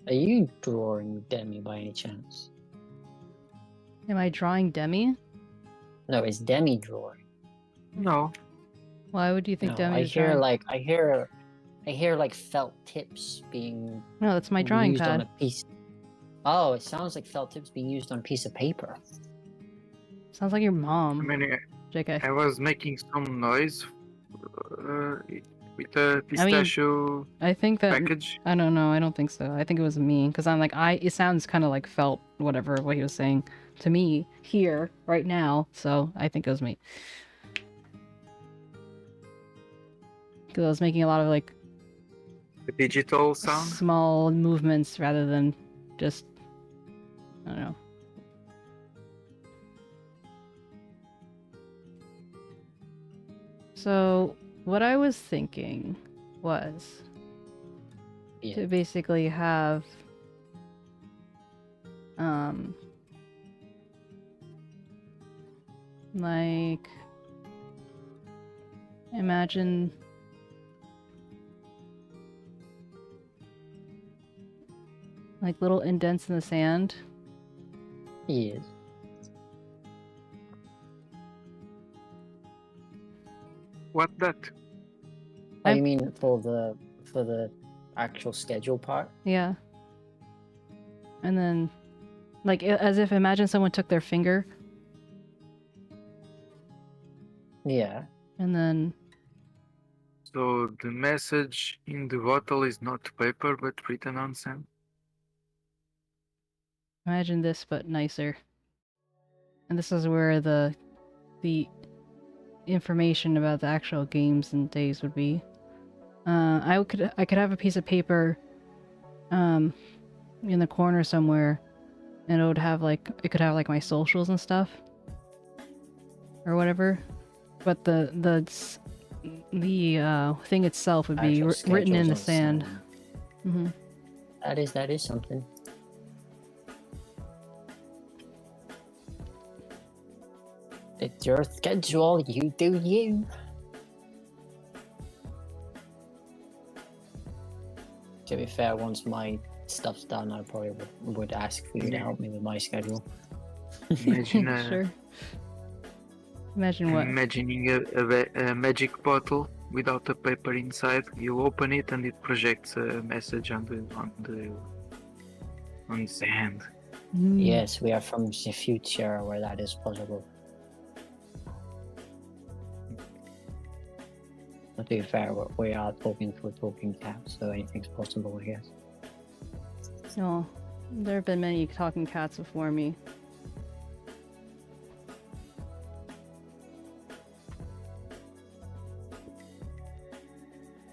Are you drawing Demi by any chance? Am I drawing Demi? No, it's Demi drawing. No. Why would you think No, Demi I is hear drawing? I hear like felt tips bean No, that's my drawing used on pad. a piece. Oh, it sounds like felt tips being used on a piece of paper. Sounds like your I mom. mean, JK. I was making some noise with the pistachio I think that package. I don't know. I don't think so. I think it was me because I'm like it sounds kind of like felt whatever what he was saying to me here right now. So I think it was me because I was making a lot of like The digital sound. small movements rather than just I don't know. So what I was thinking was to basically have like imagine Like little indents in the sand. He is. What that? Oh, you mean for the actual schedule part? Yeah. And then, like, as if imagine someone took their finger Yeah. and then, So the message in the bottle is not paper but written on sand. imagine this but nicer. And this is where the information about the actual games and days would be. I could have a piece of paper in the corner somewhere, and it could have like my socials and stuff or whatever, but the thing itself would be Actual written in the schedules on sand. Mm-hmm. That is something. It's your schedule, you do you. To be fair, once my stuff's done, I probably would ask for you to help me with my schedule. Imagine Sure. Imagine what? imagining a magic bottle without a paper inside. You open it and it projects a message on the sand. Mm. Yes, we are from the future where that is possible. But to be fair, we are talking for talking cats, so anything's possible, I guess. No, there have been many talking cats before me.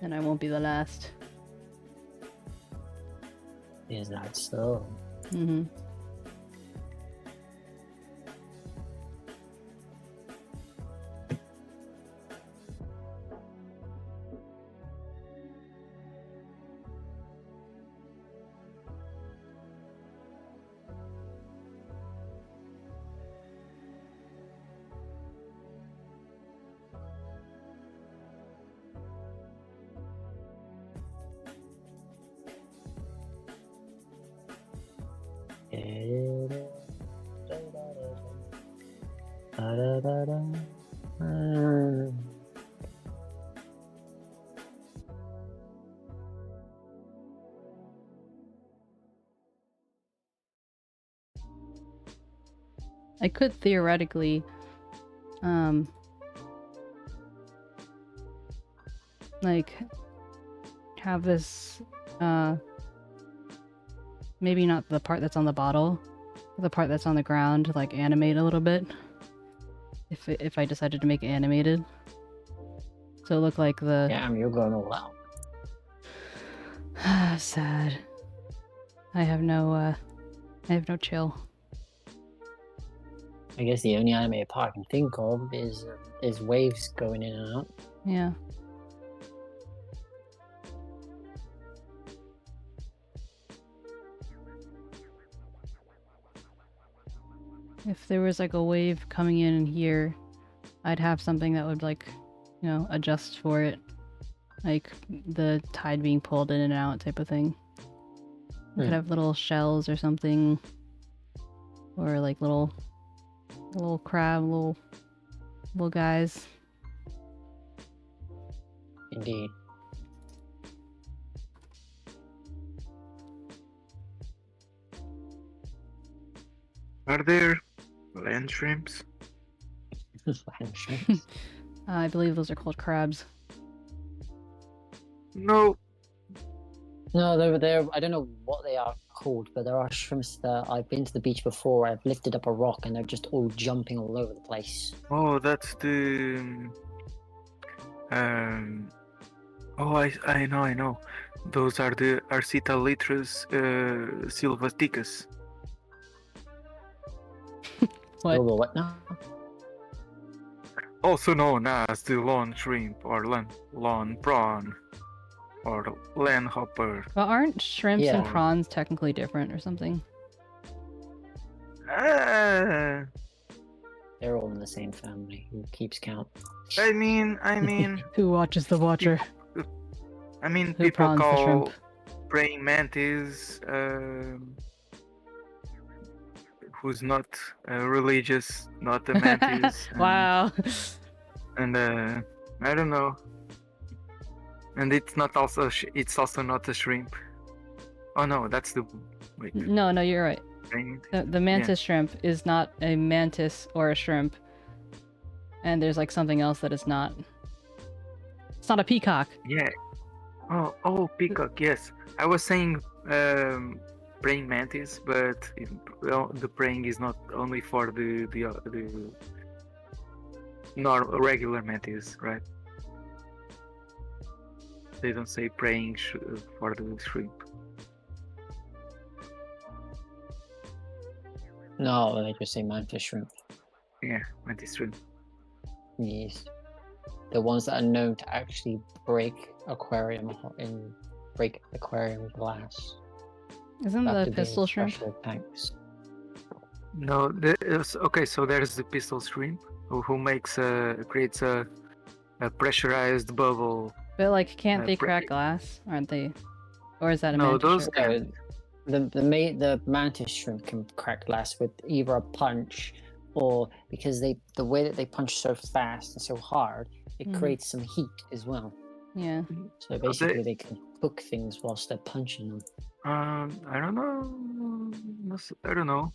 And I won't be the last. Is that so? Mm-hmm. I could theoretically, like, have this, maybe not the part that's on the bottle, but the part that's on the ground, like, animate a little bit. If I decided to make it animated. So it looked like the... Damn, you're going all out. Sad. I have no chill. I guess the only animated part I can think of is waves going in and out. Yeah. If there was like a wave coming in here, I'd have something that would like, you know, adjust for it. Like the tide being pulled in and out type of thing. I could have little shells or something. Or like little crab, little guys. Indeed. Are there land shrimps? Land shrimps. I believe those are called crabs. No. No, they're I don't know what they are called, but there are shrimps that I've been to the beach before. I've lifted up a rock and they're just all jumping all over the place. Oh, that's the. Oh, I know. Those are the 𝗟𝗶ဖိ𝗸𝗀𝘀. What? Oh, what now? Also known as the lawn shrimp or lawn prawn or land hopper. Well, aren't shrimps and Yeah. prawns technically different or something? Ah, They're all in the same family. Who keeps count? I mean, Who watches the watcher? I mean, Who people prawns the call shrimp? praying mantis who's not religious, not a mantis. Wow. And I don't know. And it's not also it's also not a shrimp. Oh no, that's the wait. No, you're right. Praying. The mantis shrimp is not a mantis or a shrimp. And there's like something else that it's not. It's not a peacock. Yeah. Oh, peacock. Yes, I was saying praying mantis, but the praying is not only for the regular mantis, right? They don't say praying for the shrimp. No, they just say mantis shrimp. Yeah, mantis shrimp. Yes. The ones that are known to actually break aquarium glass. Isn't Have the to be in pistol shrimp? special tanks. No, okay. So there's the pistol shrimp who creates a pressurized bubble. But like, can't they pre- crack glass? Aren't they? Or is that a No, mantis those shrimp? No, the mantis shrimp can crack glass with either a punch or because the way that they punch so fast and so hard, it Mhm. creates some heat as well. Yeah. So basically, they can cook things whilst they're punching them. I don't know. I don't know.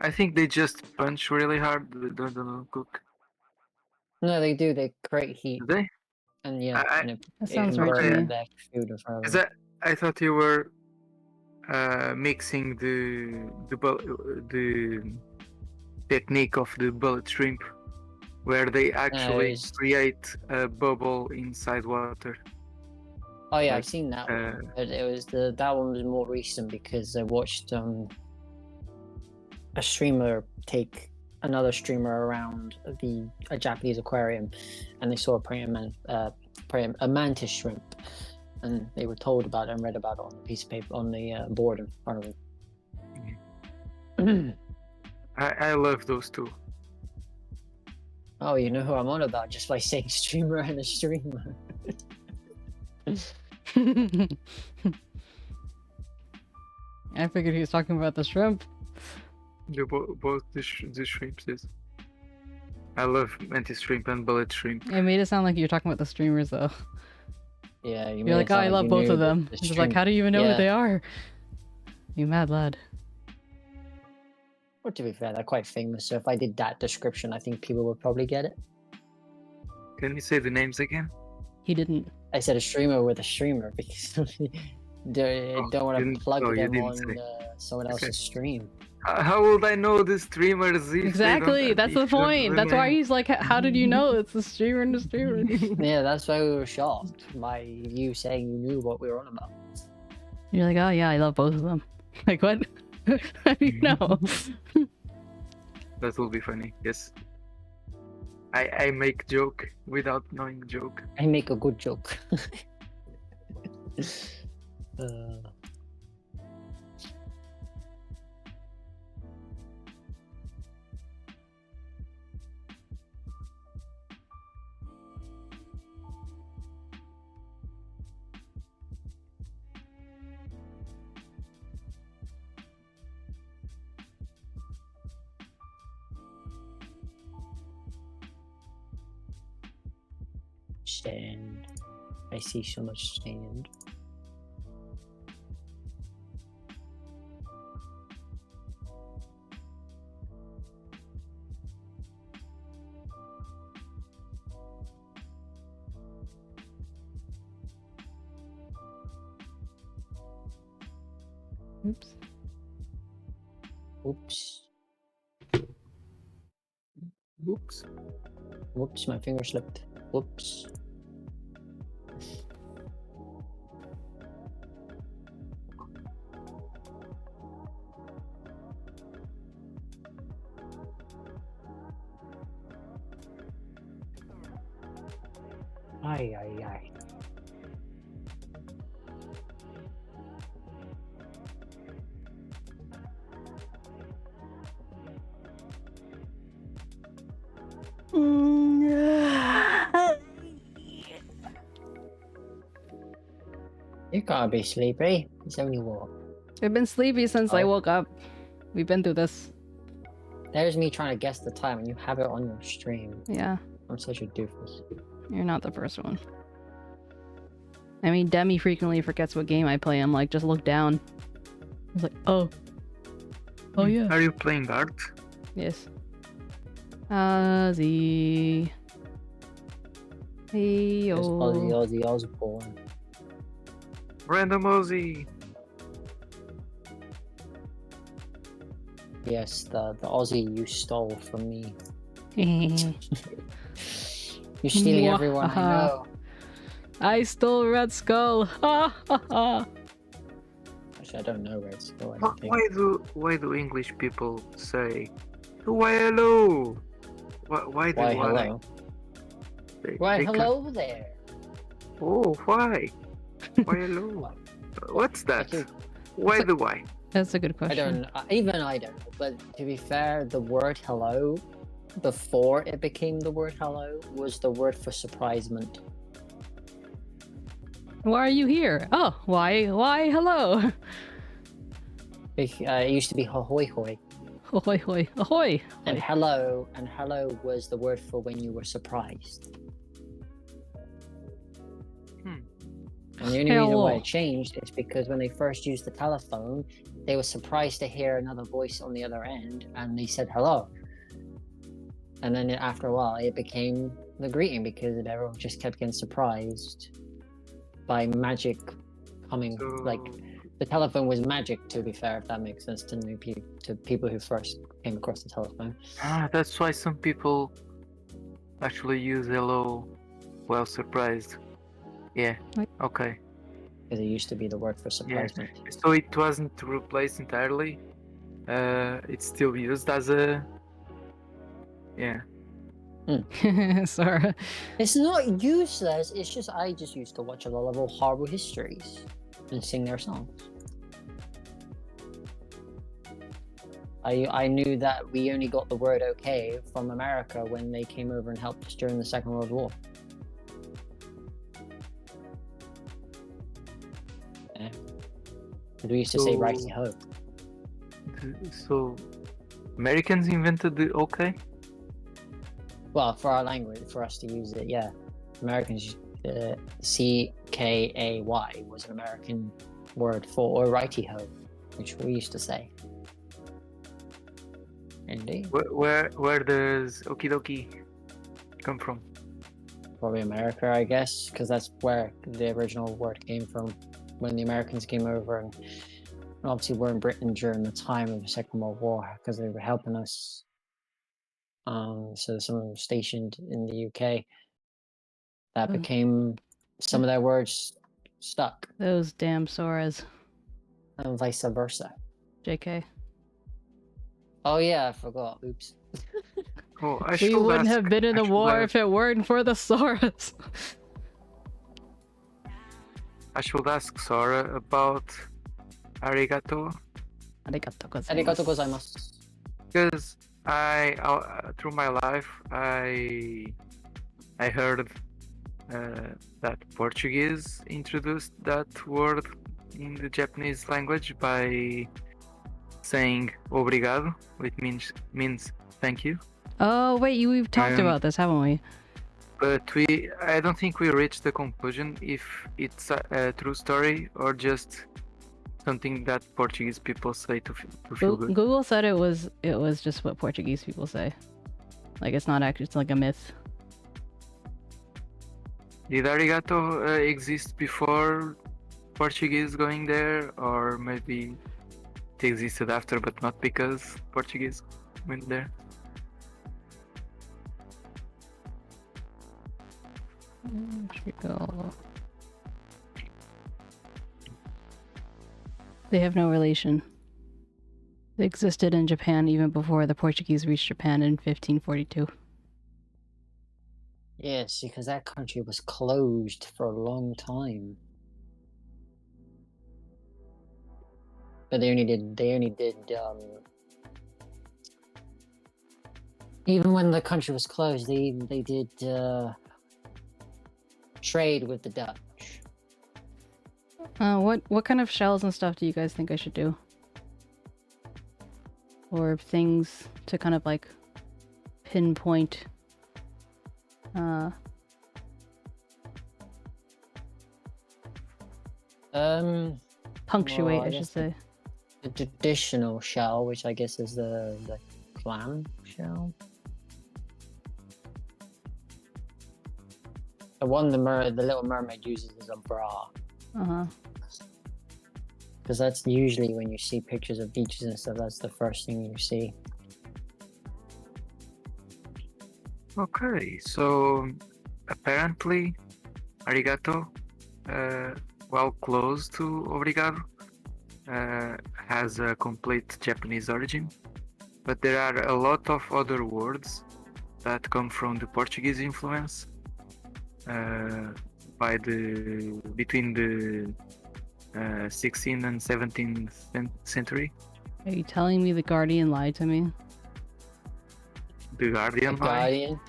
I think they just punch really hard. They don't cook. No, they do. They create heat, Do they? and yeah, I- and it That sounds can right to burn me. their food or Is whatever. that? I thought you were mixing the technique of the bullet shrimp, where they actually it's- create a bubble inside water. Oh yeah, like, I've seen that one. But it was that one was more recent because I watched a streamer take another streamer around a Japanese aquarium, and they saw a mantis shrimp, and they were told about it and read about it on a piece of paper on the board in front of them. I love those two. Oh, you know who I'm on about just by saying streamer and a streamer. I figured he was talking about the shrimp. Both the shrimps is. I love mantis shrimp and bullet shrimp. It made it sound like you were talking about the streamers, though. Yeah, You're like, oh, I love both of them. It's like, how do you even know what they are? You mad lad. Well, to be fair, they're quite famous, so if I did that description, I think people would probably get it. Can you say the names again? He didn't. I said a streamer with a streamer because don't want to plug them on someone else's stream. How would I know the streamers? Exactly, that's the point. That's why he's like, how did you know it's the streamer and the streamer? Yeah, that's why we were shocked by you saying you knew what we were on about. You're like, oh yeah, I love both of them. Like, what? How do you know? That will be funny. Yes. I make joke without knowing joke. I make a good joke. Sand. I see so much sand. Oops. Oops. Oops. Whoops, my finger slipped. Whoops. Ay, ay, ay. You gotta be sleepy. It's only what? I've been sleepy since I Oh. woke up. We've been through this. There's me trying to guess the time, and you have it on your stream. Yeah, I'm such a doofus. you're not the first one. I mean, Demi frequently forgets what game I play. I'm like, just look down. I was like, oh. Oh, yeah. Are you playing art? Yes. Ozzy. Hey, It's Ozzy yo. Ozzy Osbourne. Random Ozzy. Yes, the Aussie you stole from me. You're stealing everyone I know. I stole Red Skull. Ha ha ha. Actually, I don't know Red Skull. I Wh- don't think. Why do English people say why hello? Why Why hello? Why they can't- hello there? Oh, why? Why hello? What's that? Okay. Why the why? That's a good I question. don't. Even I don't. But to be fair, the word hello, before it became the word hello, was the word for surprisement. Why are you here? Oh, why? Hello. It used to be ahoy hoy, Ahoy, hoy, ahoy. and hello was the word for when you were surprised. And the only reason why Hello. it changed is because when they first used the telephone, they were surprised to hear another voice on the other end, and they said hello. And then after a while, it became the greeting because everyone just kept getting surprised by magic coming. Like the telephone was magic, to be fair, if that makes sense to new people, to people who first came across the telephone. That's why some people actually use hello while surprised. Yeah. Okay. Because it used to be the word for surprisement. So it wasn't replaced entirely. It's still used as a. Yeah. Sorry. It's not useless. It's just I just used to watch a lot of horrible histories and sing their songs. I knew that we only got the word okay from America when they came over and helped us during the Second World War. Yeah. We used to say So- righty ho. So Americans invented the okay. Well, for our language, for us to use it, yeah. Americans, CKAY was an American word for righty ho, which we used to say. Indeed. Where does okie dokie come from? Probably America, I guess, because that's where the original word came from when the Americans came over, and obviously we're in Britain during the time of the Second World War because they were helping us. So some of them stationed in the UK. That became some of their words stuck, Those damn Soras. and vice versa. JK. Oh yeah, I forgot. Oops. Oh, I We should wouldn't ask- have been in I the should war ask- if it weren't for the Soras. I should ask Sora about arigato, Arigato gozaimasu. because I through my life I heard that Portuguese introduced that word in the Japanese language by saying obrigado, which means thank you. Oh, wait, we've talked Um, about this, haven't we? But I don't think we reached the conclusion if it's a true story or just something that Portuguese people say to feel good. Google said it was just what Portuguese people say. Like, it's not actually, it's like a myth. Did arigato exist before Portuguese going there, or maybe it existed after, but not because Portuguese went there? They have no relation. They existed in Japan even before the Portuguese reached Japan in 1542. Yes, because that country was closed for a long time. But they only did even when the country was closed, they did trade with the Dutch. What kind of shells and stuff do you guys think I should do? Or things to kind of like pinpoint punctuate, well, I should say. The traditional shell, which I guess is the clam shell. The one the Little Mermaid uses is a bra. Uh-huh. Because that's usually when you see pictures of beaches and stuff, that's the first thing you see. Okay, so apparently, arigato, while close to obrigado, has a complete Japanese origin, but there are a lot of other words that come from the Portuguese influence between the 16th and 17th century. Are you telling me the Guardian lied to me? The Guardian. The Guardian.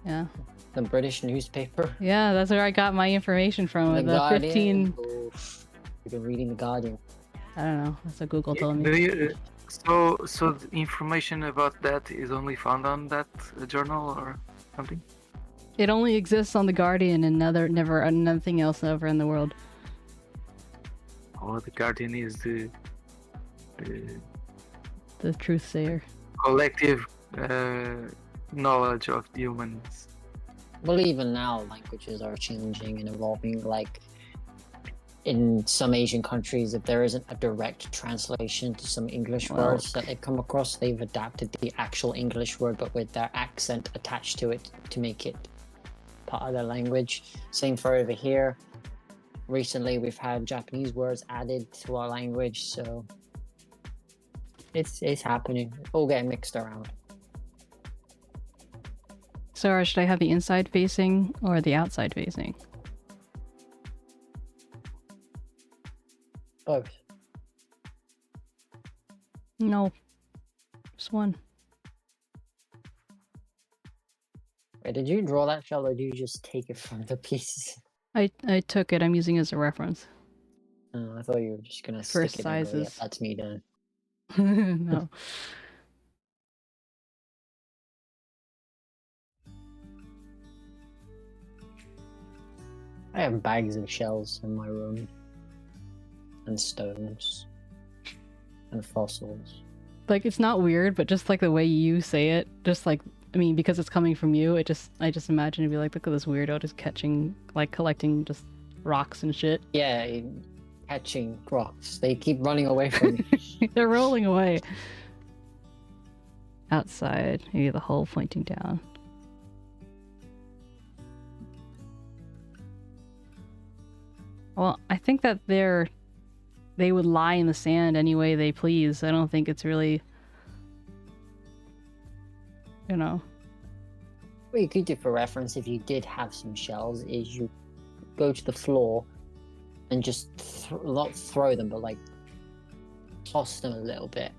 Yeah. The British newspaper. Yeah, that's where I got my information from. The The Guardian. 15. You've been reading the Guardian. I don't know. That's what Google told me. So the information about that is only found on that journal or something? It only exists on the Guardian and never nothing else ever in the world. Oh, the Guardian is the truth sayer. collective knowledge of humans. Well, even now, languages are changing and evolving. Like in some Asian countries, if there isn't a direct translation to some English words that they come across, they've adapted the actual English word, but with their accent attached to it to make it part of their language. Same for over here. Recently, we've had Japanese words added to our language, so it's happening. It's all getting mixed around. So should I have the inside facing or the outside facing? Both. No. Just one. Wait, did you draw that shell or did you just take it from the pieces? I took it. I'm using it as a reference. Oh, I thought you were just gonna For stick it and go, "Yeah, sizes. that's me done." No. I have bags of shells in my room. And stones. And fossils. Like, it's not weird, but just like the way you say it, just like, I mean, because it's coming from you, I just imagine it'd be like, look at this weirdo just collecting just rocks and shit. Yeah, catching rocks. They keep running away from me. They're rolling away. Outside, maybe the hole pointing down. Well, I think that they would lie in the sand any way they please. I don't think it's really, you know. What you could do for reference, if you did have some shells, is you go to the floor and just not throw them, but like toss them a little bit.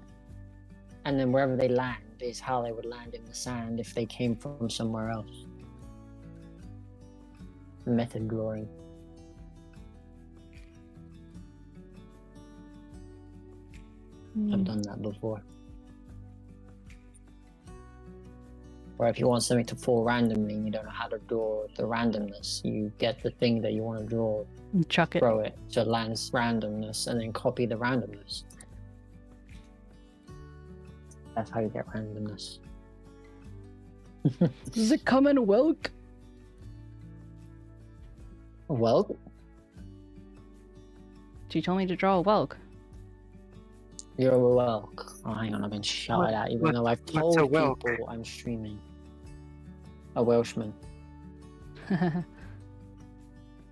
And then wherever they land is how they would land in the sand if they came from somewhere else. Method drawing. I've done that before. Or if you want something to fall randomly and you don't know how to draw the randomness, you get the thing that you want to draw, And chuck it. throw it so it lands randomness, and then copy the randomness. That's how you get randomness. Does it come in a Welk? Well, She told me to draw a Welk. you're a Welk. Oh, hang on, I've been shouted at even though I've told a people Welk? I'm streaming. A Welshman.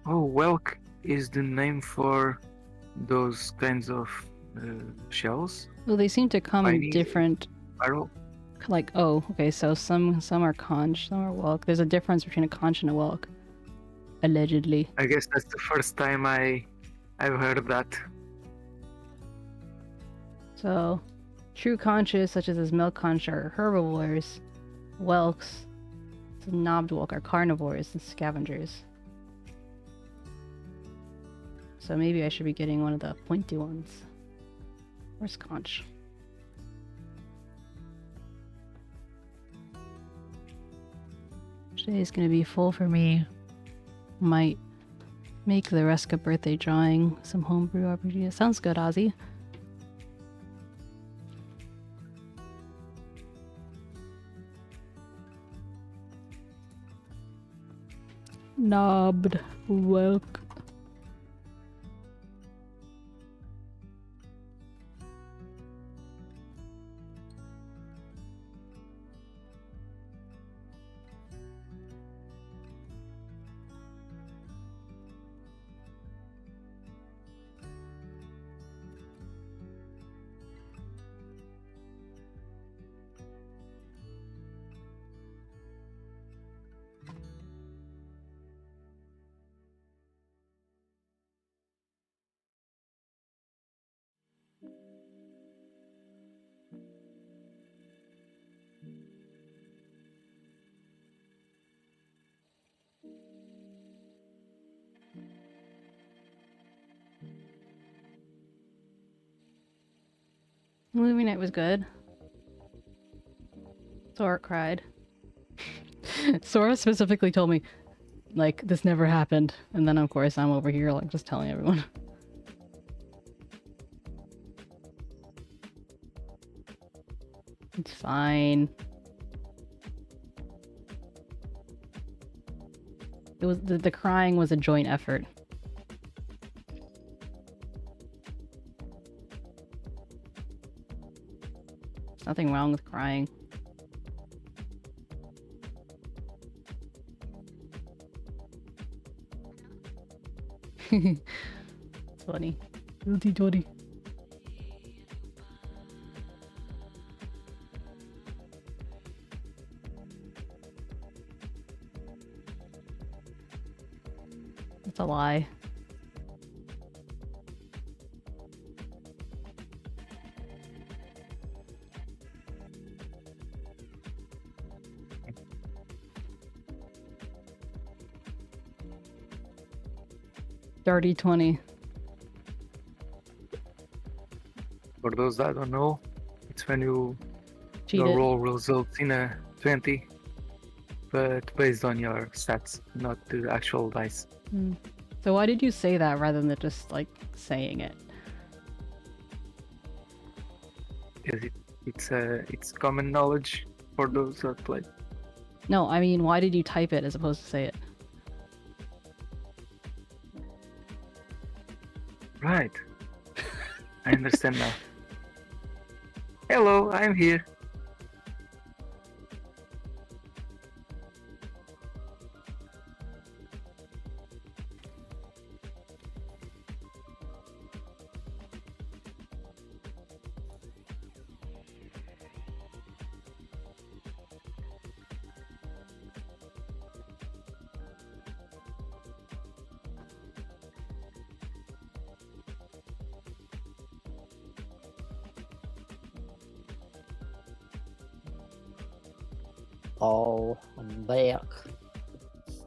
Oh, Whelk is the name for those kinds of shells. Well, they seem to come in Tiny different, Spiral. like, oh, okay, so some are conch, some are Welk. There's a difference between a conch and a Welk. Allegedly. I guess that's the first time I've heard that. So, true conches, such as this milk conch, are herbivores. Whelks, the knobbed whelk, are carnivores and scavengers. so maybe I should be getting one of the pointy ones. Where's Conch? Today's gonna be full for me. Might make the 𝗟𝗶𝗸𝘀𝘀 birthday drawing some homebrew RPG. Sounds good, Ozzy. Knobbed. Welcome. Movie night was good. Sora cried. Sora specifically told me, like, this never happened. And then, of course, I'm over here, like, just telling everyone. It's fine. It was the crying was a joint effort. There's nothing wrong with crying. It's funny. Guilty Dotty. It's a lie. Dirty 20. For those that don't know, it's when your Cheated. roll results in a 20, but based on your stats, not the actual dice. So why did you say that rather than just like saying it? Because it's common knowledge for those that play. No, I mean, why did you type it as opposed to say it? Right. I understand now. Hello, I'm here. Oh, I'm back.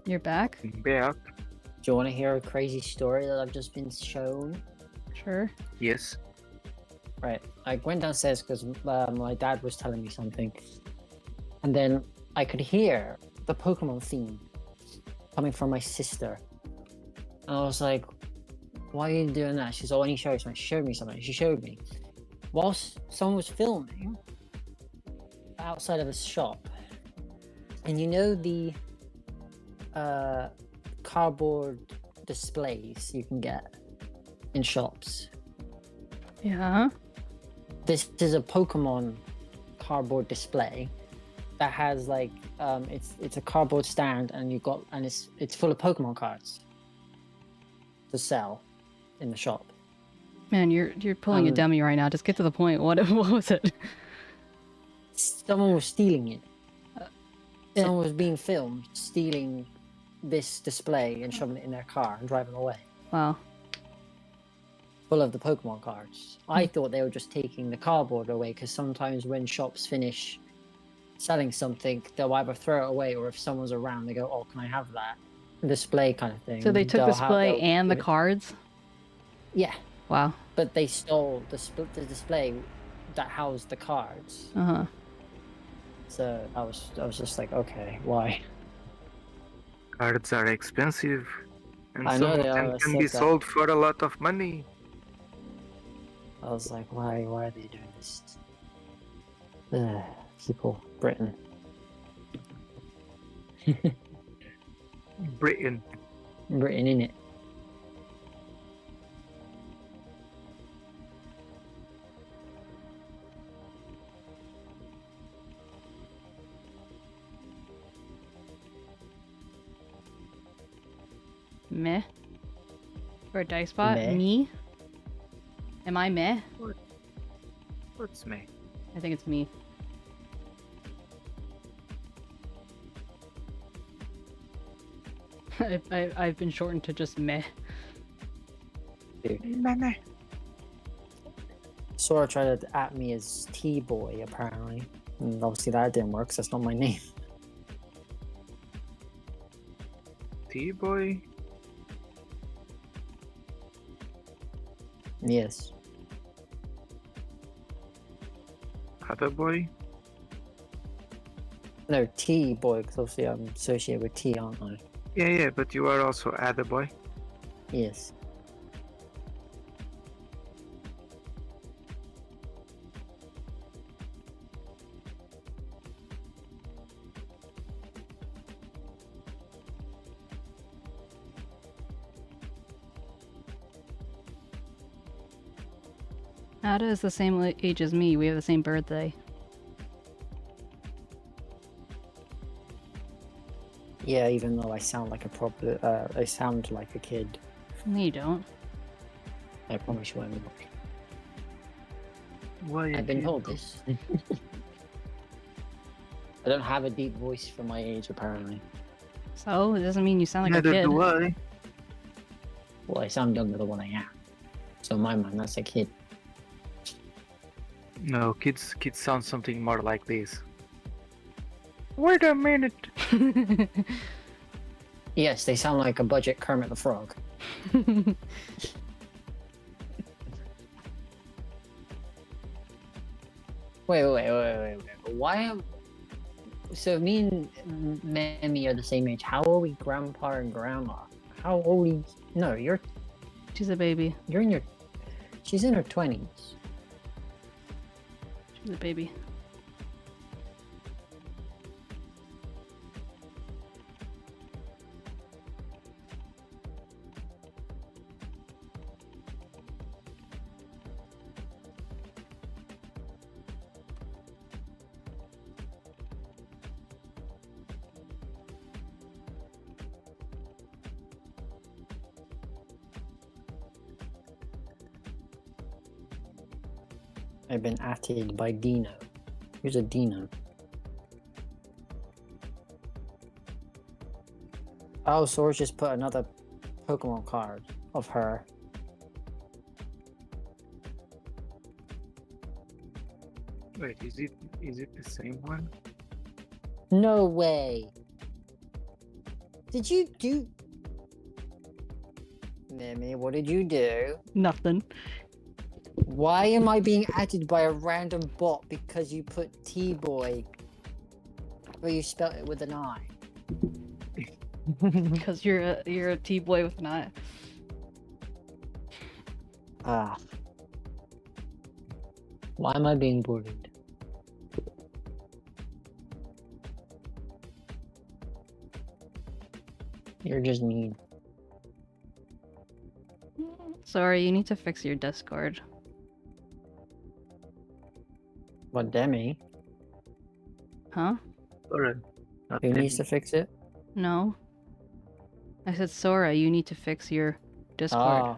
You're back? Back. Do you want to hear a crazy story that I've just been shown? Sure. Yes. Right. I went downstairs because my dad was telling me something. And then I could hear the Pokemon theme coming from my sister. And I was like, why are you doing that? She's like, I need to show you something. She showed me something. She showed me. Whilst someone was filming outside of a shop, and you know the cardboard displays you can get in shops? Yeah. This is a Pokemon cardboard display that has like it's a cardboard stand, and it's full of Pokemon cards to sell in the shop. Man, you're pulling a dummy right now. Just get to the point. What was it? Someone was stealing it. Someone was being filmed stealing this display and shoving it in their car and driving away. Wow. Full of the Pokemon cards. I thought they were just taking the cardboard away, because sometimes when shops finish selling something, they'll either throw it away, or if someone's around, they go, oh, can I have that? Display kind of thing. So they took They'll display and the give it- cards? Yeah, Wow. but they stole the display that housed the cards. Uh-huh. So I was just like, okay, why? Cards are expensive, and I some know of they them are. I can said be that. sold for a lot of money. I was like, why are they doing this? People, Britain. Britain. Britain, innit? Meh. For a dice bot? Meh. Me? Am I meh? What's me? I think it's me. I've been shortened to just meh. Meh. Sora tried to at me as T-boy, apparently. And obviously that didn't work, because that's not my name. T-boy? Yes. Other boy? No, T-boy, because obviously I'm associated with T, aren't I? Yeah, but you are also other boy. Yes. Ada is the same age as me. We have the same birthday. Yeah, even though I sound like I sound like a kid. No, you don't. I promise you I'm not. Why? I've been told this. I don't have a deep voice for my age, apparently. So, it doesn't mean you sound like Neither a kid. do I. Well, I sound younger than what I am. So in my mind, that's a kid. No, kids sound something more like this. Wait a minute. Yes, they sound like a budget Kermit the Frog. Wait. Why am... So me and Mammy are the same age. How are we grandpa and grandma? How old are you? No, She's a baby. you're in your... She's in her 20s. She's a baby. I've been atted by Dino. Who's a Dino? Oh, Sora just put another Pokemon card of her. Wait, is it the same one? No way! Did you do... Mimi, what did you do? Nothing. Why am I being added by a random bot because you put T-boy, but you spelled it with an I? Because you're a T-boy with an eye. Ah. Why am I being bullied? You're just mean. Sorry, you need to fix your Discord. What, Demi? Huh? Alright. Not Who Demi. needs to fix it? No. I said, Sora, you need to fix your Discord. Ah.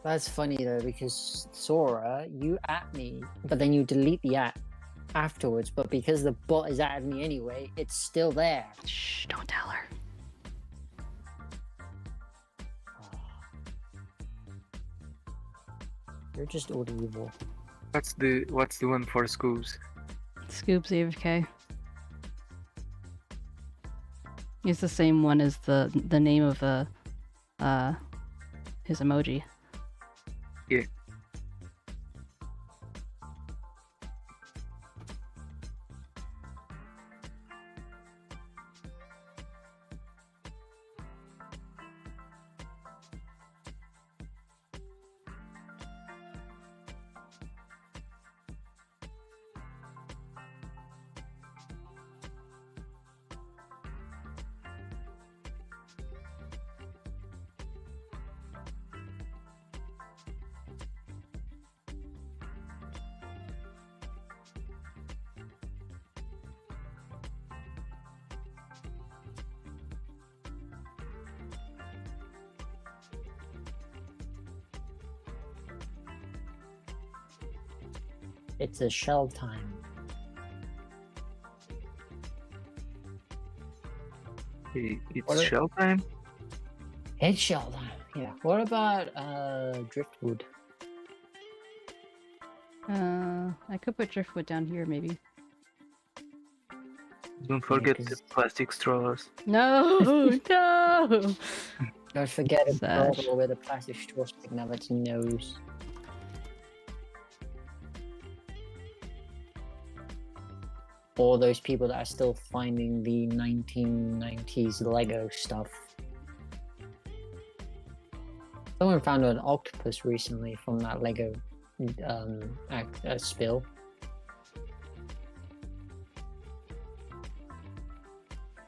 That's funny though, because Sora, you at me, but then you delete the at afterwards. But because the bot is at me anyway, it's still there. Shh, don't tell her. You're just all evil. What's the one for Scoops? 𝗟𝗶𝗶𝗀𝘀. It's the same one as the name of the his emoji. Yeah. It's a shell time. It's shell time? It's shell time. Yeah. What about driftwood? I could put driftwood down here, maybe. Don't forget the plastic straws. No, no. Don't forget Sash. about where the plastic straw sticking out of its nose. All those people that are still finding the 1990s Lego stuff. Someone found an octopus recently from that Lego spill.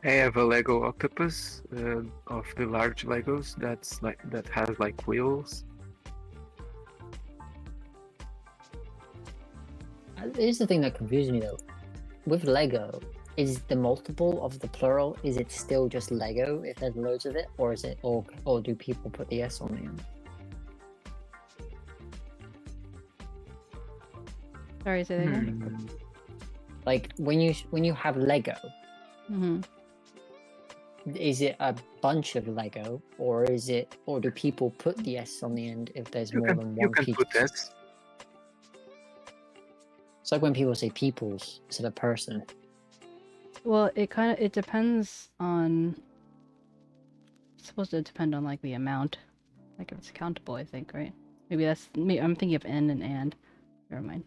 I have a Lego octopus of the large Legos that has like wheels. Here's the thing that confuses me though. With Lego, is the multiple of the plural, is it still just Lego if there's loads of it, or is it or do people put the S on the end? Sorry, say that again. Like when you have Lego, is it a bunch of Lego, or do people put the S on the end if there's more than one You can piece? put S. It's like when people say peoples instead of person. Well, it depends on. It's supposed to depend on like the amount, like if it's countable. I think, right? Maybe I'm thinking of N and. Never mind.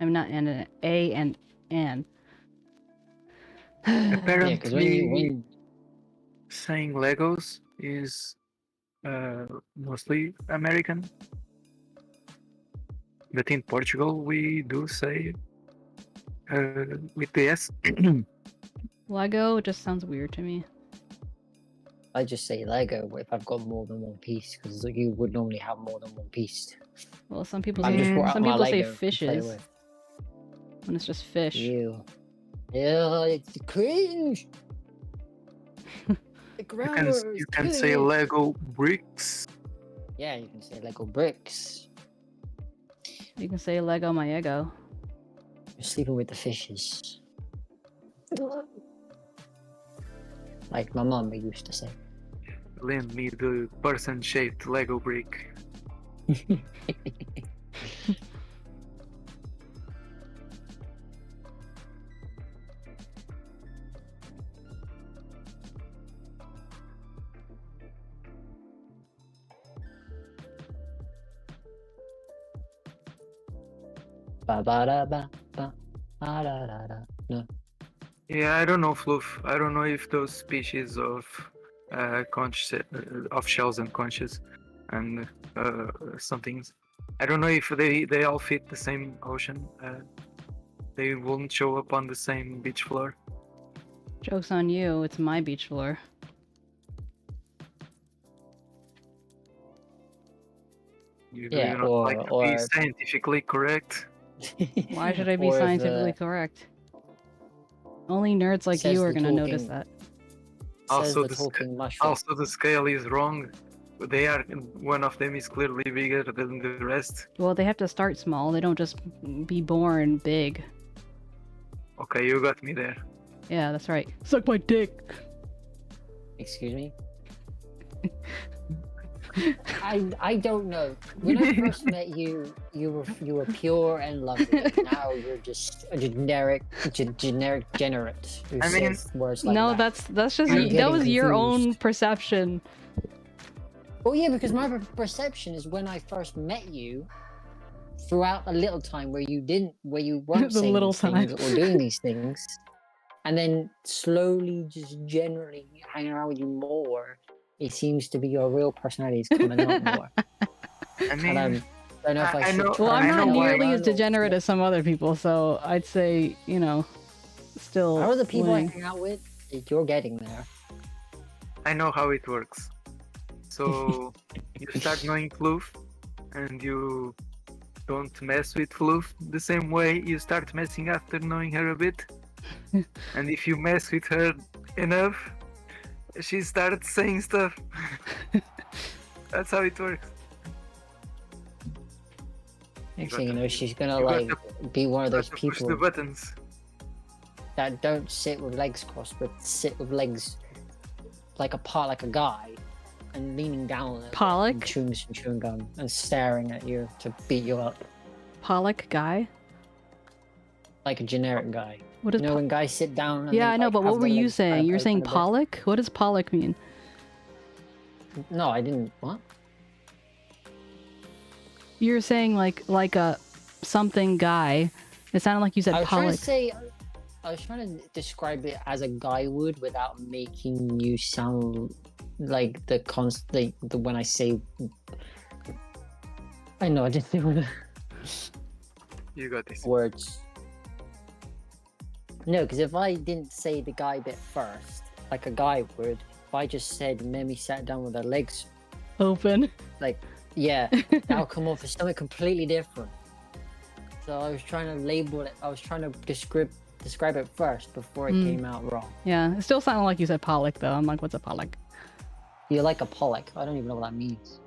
I'm not N and A and N. Apparently, Yeah, because when saying Legos is mostly American. But in Portugal, we do say with the S. Lego just sounds weird to me. I just say Lego if I've got more than one piece, because you would normally have more than one piece. Well, some people I just say brought out my say Lego to play fishes with. when it's just fish. Ew. Yeah, it's cringe. The grammar You is can say cringe. Lego bricks. Yeah, you can say Lego bricks. You can say Lego my ego. You're sleeping with the fishes. Like my mum used to say. Lend me the person-shaped Lego brick. Ba ba da ba ba ba da da da. No. Yeah, I don't know, Fluff. I don't know if those species of of shells and conches and something. I don't know if they all fit the same ocean. They won't show up on the same beach floor. Joke's on you, it's my beach floor. You Yeah, do not like to be scientifically correct. Why should I be Or if, scientifically correct? Only nerds like says you are the gonna notice talking- that. Says Also the the talking mushroom. Also, the scale is wrong. they are. One of them is clearly bigger than the rest. Well, they have to start small. They don't just be born big. Okay, you got me there. Yeah, that's right. Suck my dick. Excuse me? I don't know. When I first met you, you were pure and lovely. Now you're just a generic degenerate who I mean, says words like No, that. that's just I'm that was getting your own confused. perception. Well, yeah, because my perception is when I first met you, throughout a little time where you weren't The saying little these things or doing these things, and then slowly, just generally hanging around with you more, it seems to be your real personality is coming out more. I And mean, I don't know if I I should know- Well, I'm I not know why- nearly as degenerate as some other people, so I'd say, you know, still. How are the people I winning. hang out with? You're getting there. I know how it works. So you start knowing Floof, and you don't mess with Floof the same way you start messing after knowing her a bit. And if you mess with her enough, she starts saying stuff. That's how it works. Next got thing you to- know, she's gonna you got like be one of those Push the people buttons. that don't sit with legs crossed, but sit with legs like a guy, and leaning down and Pollock? chewing some chewing gum and staring at you to beat you up Pollock guy? like a generic guy. What You is know when guys sit down? And Yeah, they, I know, like, but have what were their you legs kind saying? of You're saying open a bit? Pollock? What does Pollock mean? No, I didn't. What? You're saying like a something guy. It sounded like you said I was trying Pollock. to say. I was trying to describe it as a guy would without making you sound like the when I say. I know I didn't think of the You got this. words. No, because if I didn't say the guy bit first, like a guy would, if I just said Memi sat down with her legs, Open. yeah, that'll come off as something completely different. So I was trying to label it. I was trying to describe it first before it came out wrong. Yeah, it still sounded like you said Pollock though. I'm like, what's a Pollock? You're like a Pollock. I don't even know what that means.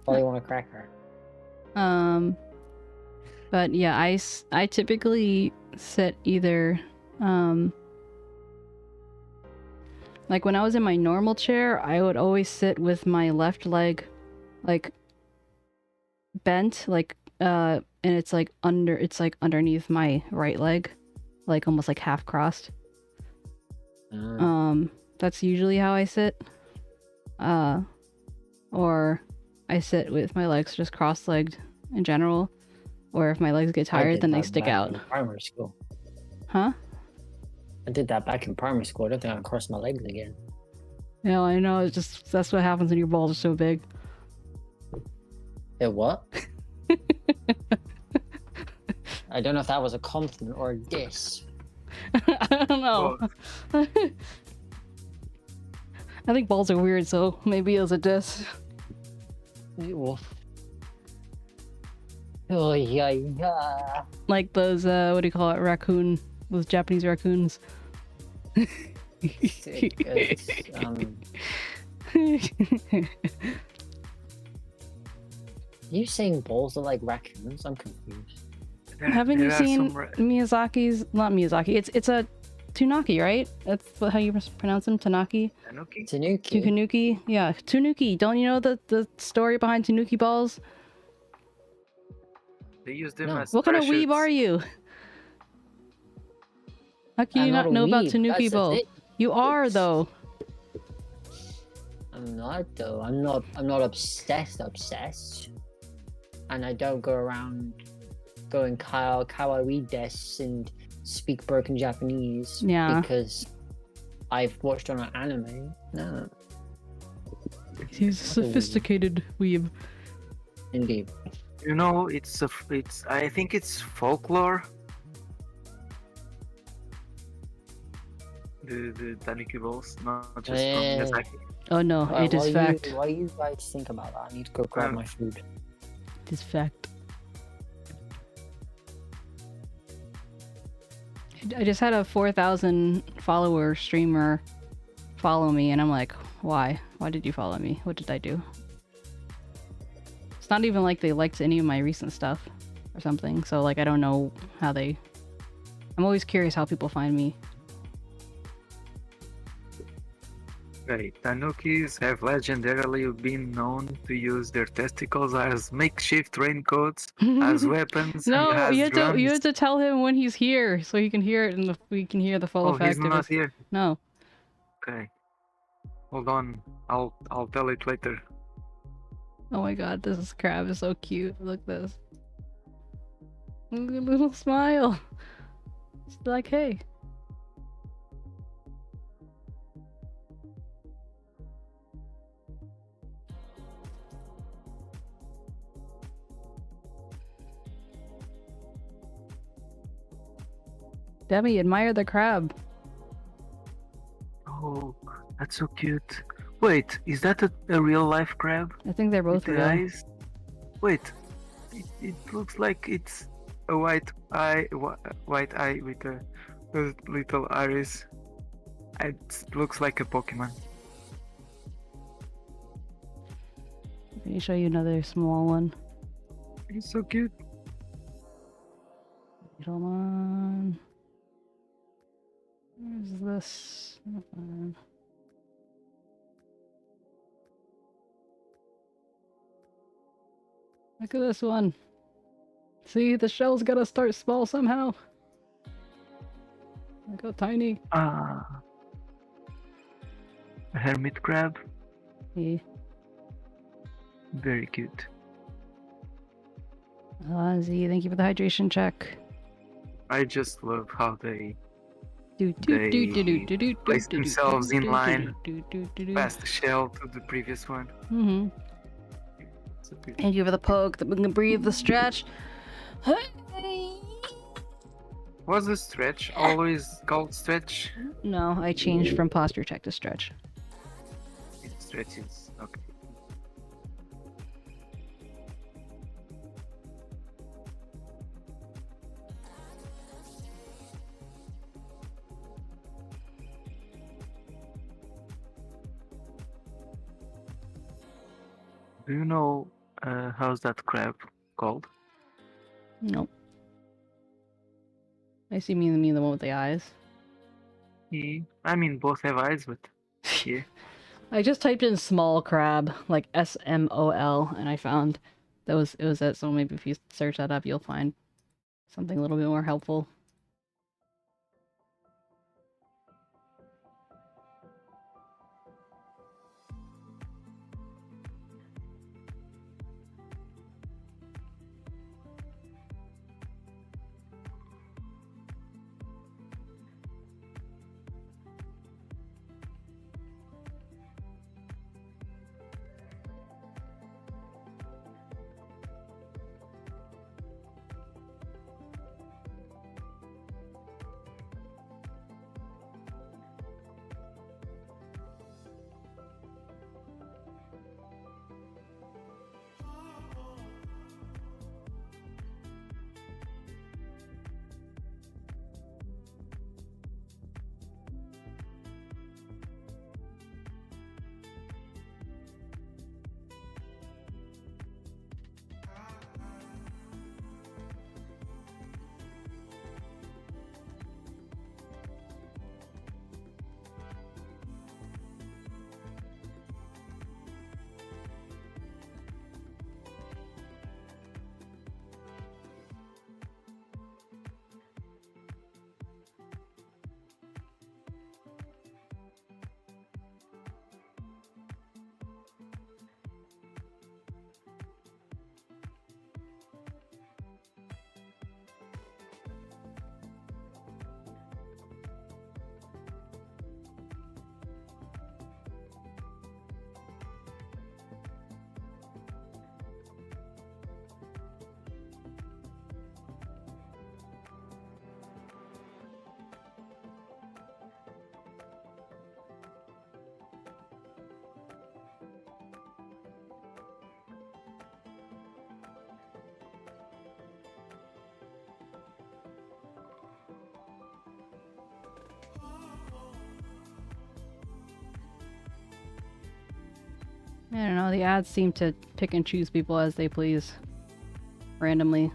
Probably want to crack her. But yeah, I typically sit either like when I was in my normal chair, I would always sit with my left leg like bent, like and it's like underneath my right leg, like almost like half crossed. That's usually how I sit. Or I sit with my legs just cross-legged in general. Or if my legs get I tired, did then they that stick back out. in primary school. Huh? I did that back in primary school. I don't think I can cross my legs again. Yeah, I know. It's just that's what happens when your balls are so big. Yeah, what? I don't know if that was a compliment or a diss. I don't know. I think balls are weird, so maybe it was a diss. Ew. Oh yeah, yeah. Like those, what do you call it? Those Japanese raccoons. You saying balls are like raccoons? I'm confused. Haven't you There are seen some Miyazaki's? Not Miyazaki. It's a Tanuki, right? That's how you pronounce them. Tanuki. Tanuki? Tanuki. Tanuki. Yeah, Tanuki. Don't you know the story behind Tanuki balls? They use them No. as What kind of weeb parachutes. are you? How can you I'm not a know about weeb, Tanuki that's the balls? thing. You are though. I'm not though. I'm not obsessed. And I don't go around going kawaii des and speak broken Japanese Yeah. because I've watched on an anime. No, He's a sophisticated weeb. indeed. You know, I think it's folklore. The Tanuki balls, not just from Yeah. Miyazaki. Oh no, it is fact. Why you guys think about that? I need to go grab my food. It is fact. I just had a 4,000 follower streamer follow me, and I'm like, Why? Why did you follow me? What did I do? It's not even like they liked any of my recent stuff or something, so like I don't know how they... I'm always curious how people find me. Okay, Tanukis have legendarily been known to use their testicles as makeshift raincoats, as weapons, No, and as you drums. have to tell him when he's here so he can hear it and we can hear the full Oh, effect he's of not it. here. No. Okay, hold on. I'll tell it later. Oh my god, this crab is so cute. Look at this. Look at the little smile. It's like, hey. Demi, admire the crab. Oh, that's so cute. Wait, is that a real life crab? I think they're both With the real. eyes? Wait, it looks like it's a white eye with a little iris. It looks like a Pokemon. Let me show you another small one. It's so cute. Hold on. Where's this? Look at this one. See, the shell's gotta start small somehow. Look how tiny. A hermit crab. Yeah. Very cute. Z, thank you for the hydration check. I just love how they Place place themselves in line past the shell to the previous one. Mm-hmm. So cute. Thank you for the poke, the breathe, the stretch. Was the stretch always called stretch? No, I changed from posture check to stretch. It stretches. Okay. Do you know how's that crab called? Nope. I see me the one with the eyes. I mean, both have eyes, but yeah. I just typed in small crab, like SMOL, and I found it was it. So maybe if you search that up, you'll find something a little bit more helpful. I don't know, the ads seem to pick and choose people as they please. Randomly.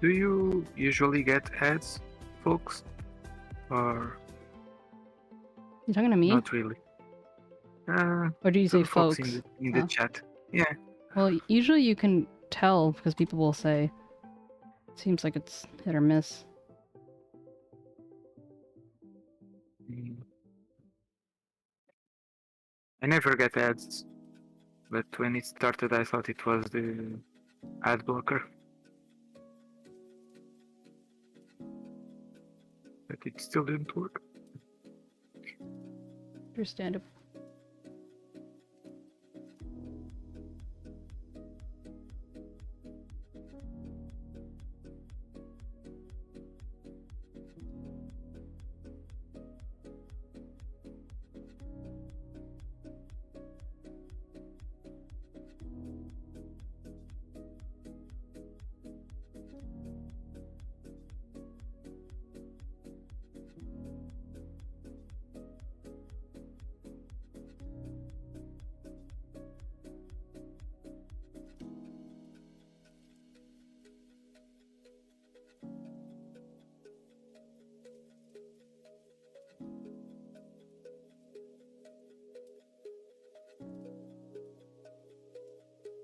Do you usually get ads, folks? Or You talking to me? not really? Or do you To say the folks folks? in the Huh? chat. Yeah. Well, usually you can tell because people will say. Seems like it's hit or miss. Mm. I never get ads, but when it started, I thought it was the ad blocker. But it still didn't work. Understandable.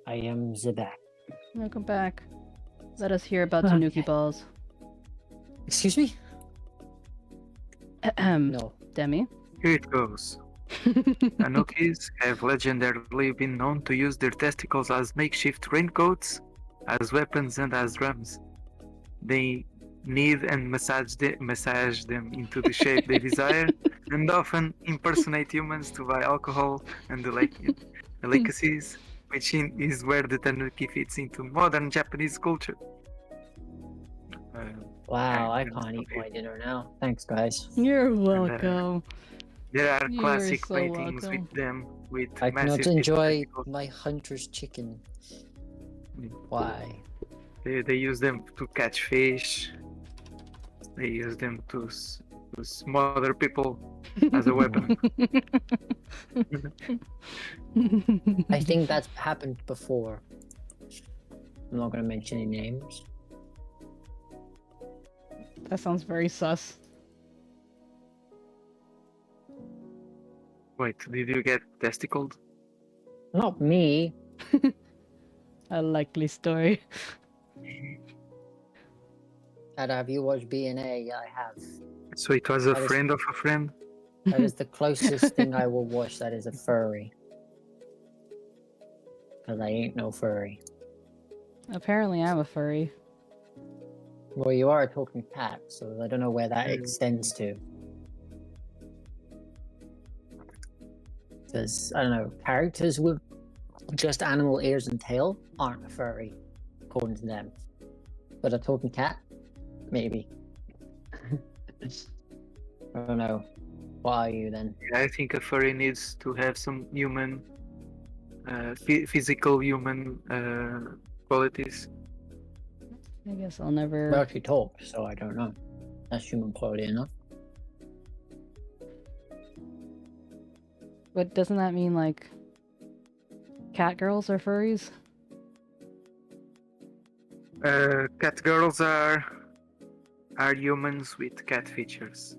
I am Zebak. Welcome back. Let us hear about Okay. Tanuki balls. Excuse me? Ahem. No. Demi? Here it goes. Tanukis have legendarily been known to use their testicles as makeshift raincoats, as weapons, and as drums. They knead and massage them into the shape they desire, and often impersonate humans to buy alcohol and delicacies, which is where the Tanuki fits into modern Japanese culture. Wow, I and can't eat okay. my dinner now. Thanks, guys. You're welcome. There are You're classic so paintings welcome. with them with I cannot massive enjoy testicles. my hunter's chicken. Mm. Why? They use them to catch fish. They use them to smother people as a weapon. I think that's happened before. I'm not going to mention any names. That sounds very sus. Wait, did you get testicled? Not me. A likely story. Have you watched BNA? I have. So it was a That is- friend of a friend? That is the closest thing I will watch that is a furry. Because I ain't no furry. Apparently I'm a furry. Well, you are a talking cat, so I don't know where that extends to. Because, I don't know, characters with just animal ears and tail aren't furry, according to them. But a talking cat? Maybe. I don't know. What are you then? I think a furry needs to have some human, physical human qualities. I guess I'll never... Well, she talks, so I don't know. That's human quality enough. But doesn't that mean, like, cat girls are furries? Cat girls are humans with cat features.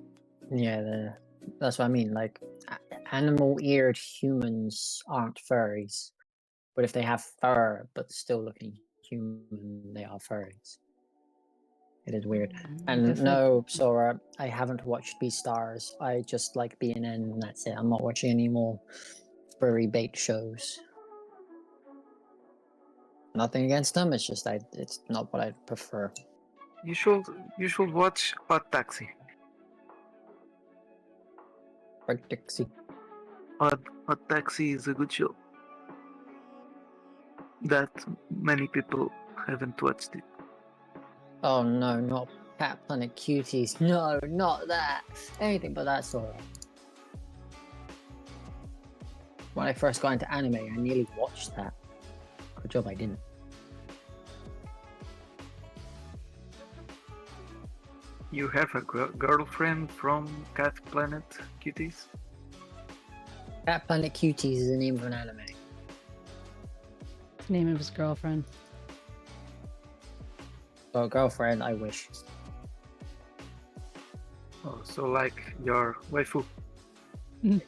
Yeah, that's what I mean. Like, animal-eared humans aren't furries. But if they have fur, but still looking human, they are furries. It is weird. And no, Sora, I haven't watched Beastars. I just like BNN and that's it. I'm not watching any more furry bait shows. Nothing against them, it's just it's not what I prefer. You should watch Hot Taxi. Right, Dixie. Hot Taxi is a good show that many people haven't watched it. Oh no, not Cat Planet Cuties. No, not that. Anything but that, Sora. when I first got into anime, I nearly watched that. Good job I didn't. You have a girlfriend from Cat Planet Cuties? Cat Planet Cuties is the name of an anime. Name of his girlfriend. So girlfriend, I wish. Oh, so like your waifu. No,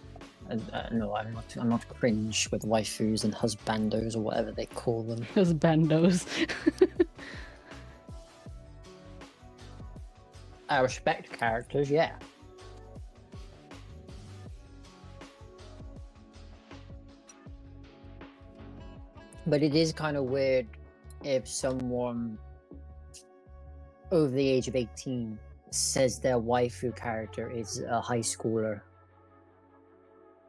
I'm not cringe with waifus and husbandos or whatever they call them. Those bandos. I respect characters, yeah. But it is kind of weird if someone over the age of 18 says their waifu character is a high schooler.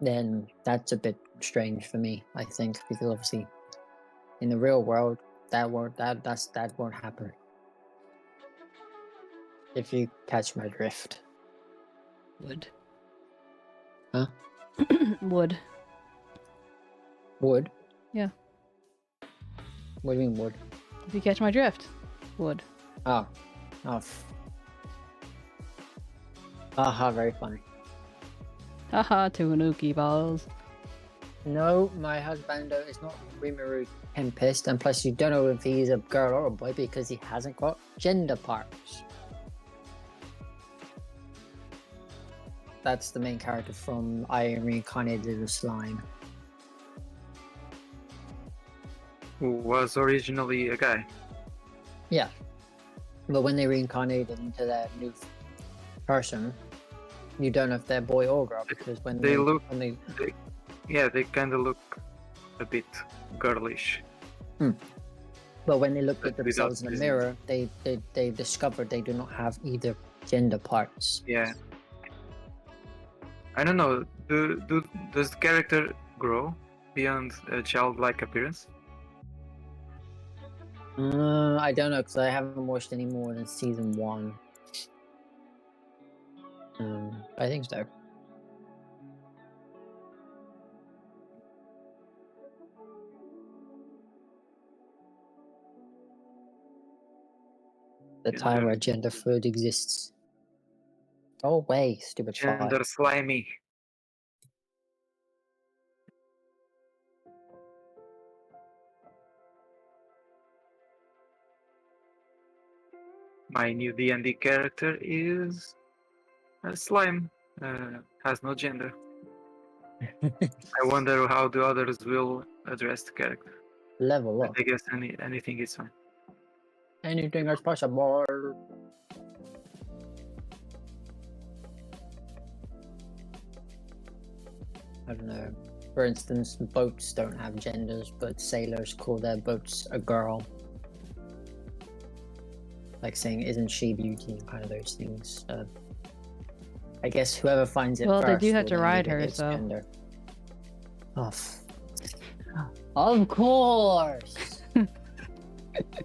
Then that's a bit strange for me, I think, because obviously in the real world that won't happen. If you catch my drift. Would. Huh? Would. Would? Yeah. What do you mean would? If you catch my drift. Would. Oh. Haha, very funny. Haha, Tanuki balls. No, my husbando is not 𝗟𝗶𝗶𝗀𝘀, and plus you don't know if he's a girl or a boy because he hasn't got gender parts. That's the main character from I Reincarnated as Slime. Who was originally a guy. Yeah. But when they reincarnated into their new person, you don't know if they're boy or girl because when They look. when they They kind of look a bit girlish. but when they look But at themselves in without a mirror, they discover they do not have either gender parts. Yeah. I don't know. Does the character grow beyond a childlike appearance? I don't know because I haven't watched any more than season 1. I think so. The Is time there- where gender fluid exists. Go away, stupid fly. Gender slimy. My new D&D character is a slime. Has no gender. I wonder how the others will address the character. Level But up. I guess anything is fine. Anything is possible. I don't know. For instance, boats don't have genders, but sailors call their boats a girl. Like saying, isn't she beauty? Kind of those things. I guess whoever finds it Well, first they do have will to then ride give it her, its so- gender. Oh, of course!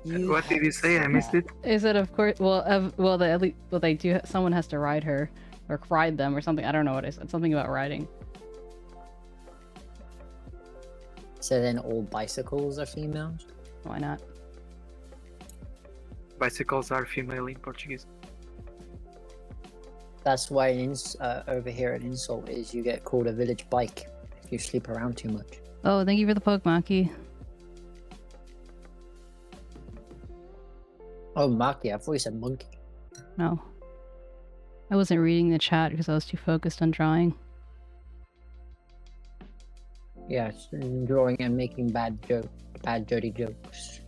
What did you say? I missed it. Is it of course? Well, they do. Someone has to ride her, or ride them, or something. I don't know what I said. Something about riding. So then all bicycles are females? Why not? Bicycles are female in Portuguese. That's why over here an insult is you get called a village bike if you sleep around too much. Oh, thank you for the Pokemon key. Oh, Maki, I thought you said monkey. No. I wasn't reading the chat because I was too focused on drawing. Yeah, drawing and making bad dirty jokes.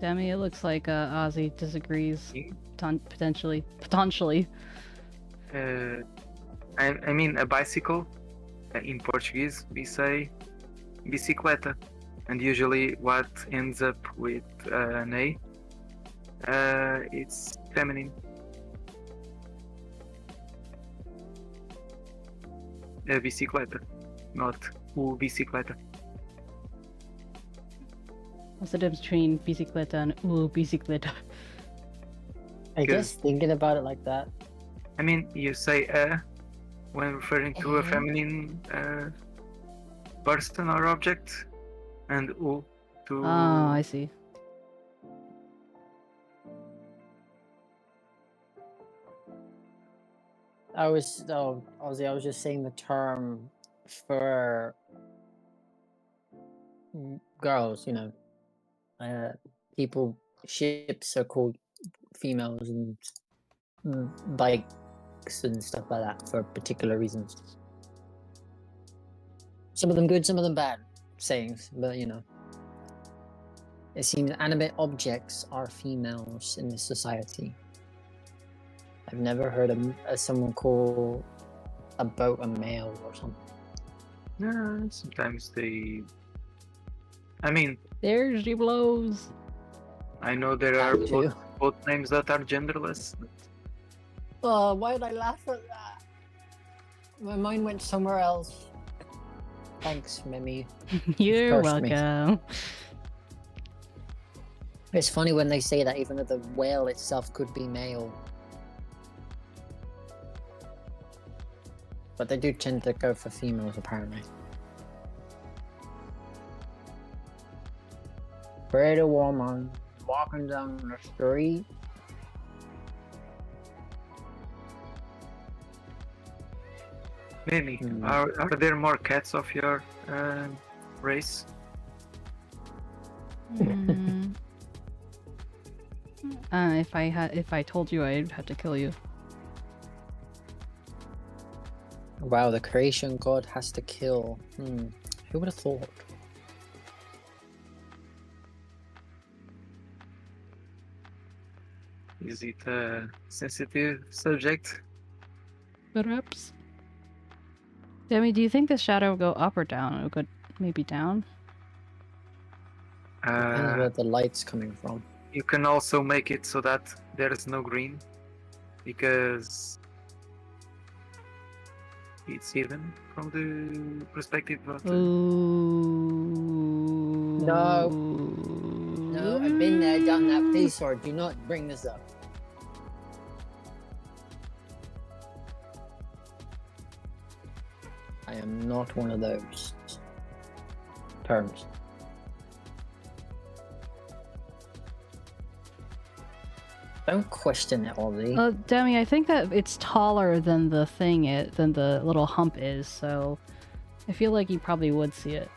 Demi, it looks like Ozzy disagrees. Yeah. Potentially. I mean, a bicycle. In Portuguese, we say bicicleta, and usually what ends up with an A, it's feminine. Bicicleta, not bicicleta. What's the difference between bicicleta and bicicleta? I guess thinking about it like that. I mean, you say when referring to a feminine person or object, and U to. Oh, I see. Ozzy, I was just saying the term for girls, you know, ships are called females and bikes and stuff like that for particular reasons. Some of them good, some of them bad sayings, but you know. It seems animate objects are females in this society. I've never heard of someone call a boat a male or something. Yeah, sometimes they. I mean, There she blows. I know there are That too. both names that are genderless. Oh, why did I laugh at that? My mind went somewhere else. Thanks, Mimi. You're Cursed me. welcome. It's funny when they say that, even though the whale itself could be male. But they do tend to go for females, apparently. Pretty woman walking down the street. Mimi, are there more cats of your race? Mm. If I told you, I'd have to kill you. Wow, the creation god has to kill. Who would have thought? Is it a sensitive subject? Perhaps. Demi, do you think the shadow will go up or down? It'll go maybe down. Depends where the light's coming from. You can also make it so that there is no green, because it's hidden from the perspective of the... Ooh. No. No, I've been there, done that. Please, sir, do not bring this up. I am not one of those terms. Don't question it, Ozzy. Demi, I think that it's taller than the than the little hump is, so I feel like you probably would see it.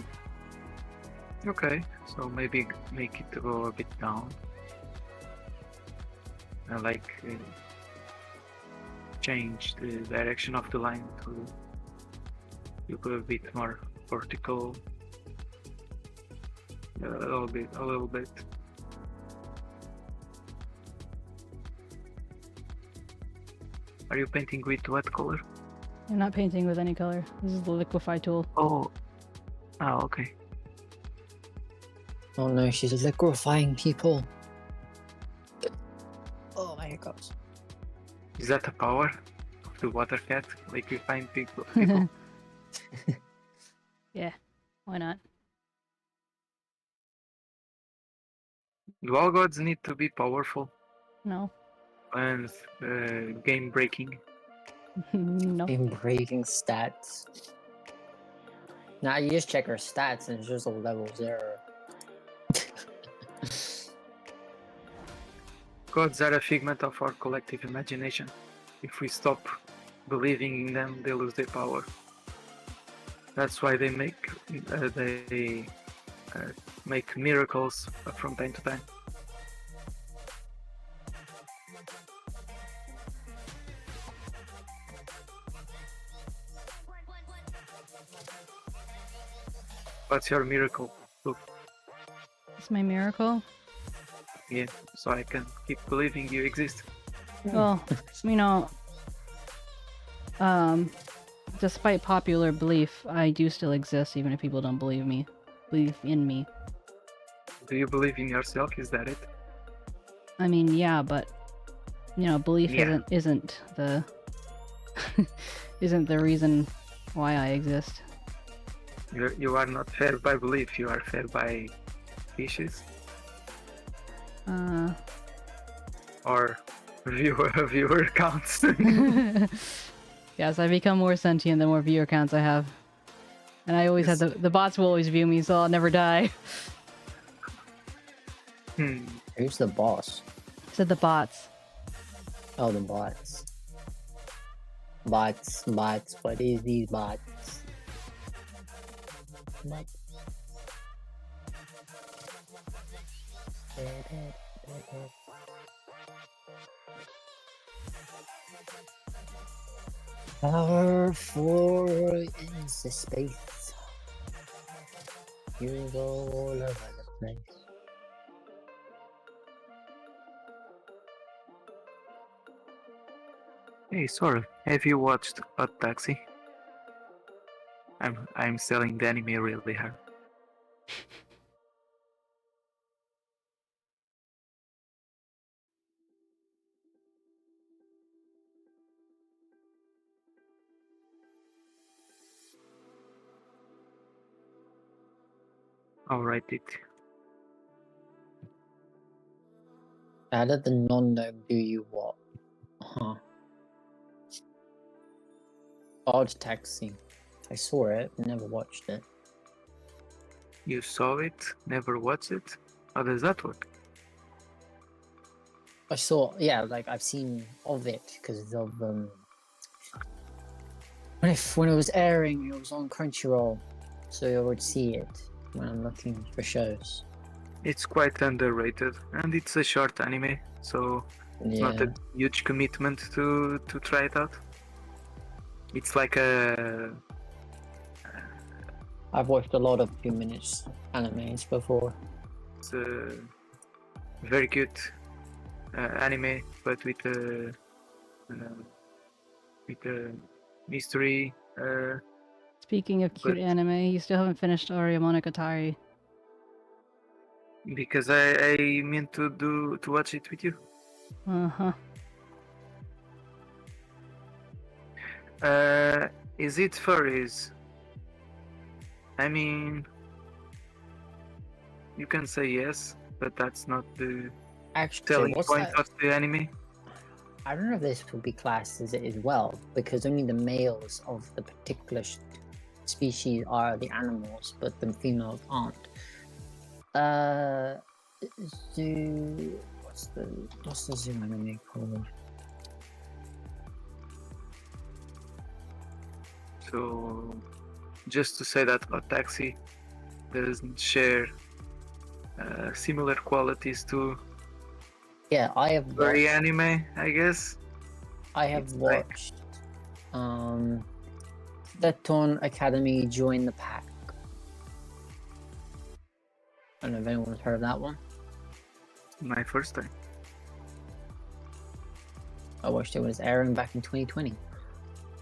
Okay, so maybe make it go a bit down. Change the direction of the line to look a bit more vertical. A little bit. Are you painting with what color? I'm not painting with any color. This is the liquefy tool. Oh, okay. Oh no, she's liquefying people. Oh, my hiccups. Is that the power of the water cat? Liquefying people? Yeah, why not? Do all gods need to be powerful No. and game breaking? No. In breaking stats. Nah, you just check her stats and it's just a level 0. Gods are a figment of our collective imagination. If we stop believing in them, they lose their power. That's why they make miracles from time to time. What's your miracle? Look, It's my miracle. yeah, so I can keep believing you exist. Well, you know, despite popular belief, I do still exist, even if people don't believe in me. Do you believe in yourself? Is that it? I mean, yeah, but you know, belief Yeah. isn't the isn't the reason why I exist. You are not fed by belief. You are fed by fishes or viewer counts. Yes, I become more sentient the more viewer counts I have. And I always Yes. have the bots will always view me, so I'll never die. Who's the boss? Said the bots. Oh, the bots. Bots. What is these bots? Bots. Power 4 is the space. You go all over the place. Hey, Sora, have you watched 𝗟𝗶𝗀𝘀? I'm selling the anime really hard. I'll write it. Out of the non-gnome, do you what? Huh. Odd Taxi. I saw it, never watched it. You saw it, never watched it? How does that work? I saw, yeah, like I've seen of it because of when it was airing, it was on Crunchyroll, so I would see it when I'm looking for shows. It's quite underrated, and it's a short anime, so it's not Yeah, a huge commitment to try it out. It's like a I've watched a lot of 2 minutes animes before. it's a very cute anime, but with a mystery. Speaking of cute But- anime, you still haven't finished 𝗟𝗶𝗀𝗀𝘀. Because I meant to watch it with you. Uh-huh. Is it furries? I mean, you can say yes, but that's not the Actually, selling what's point that? of the anime. I don't know if this would be classed as it as well, because only the males of the particular species are the animals, but the females aren't. Zoo. What's the zoo anime called? So, just to say that 𝗟𝗶𝗀𝗀𝘀 doesn't share similar qualities to Yeah, I have furry watched. anime, I guess. I have it's like- watched. Steton Academy Join the Pack. I don't know if anyone's heard of that one. My first time. I watched it when it was airing back in 2020.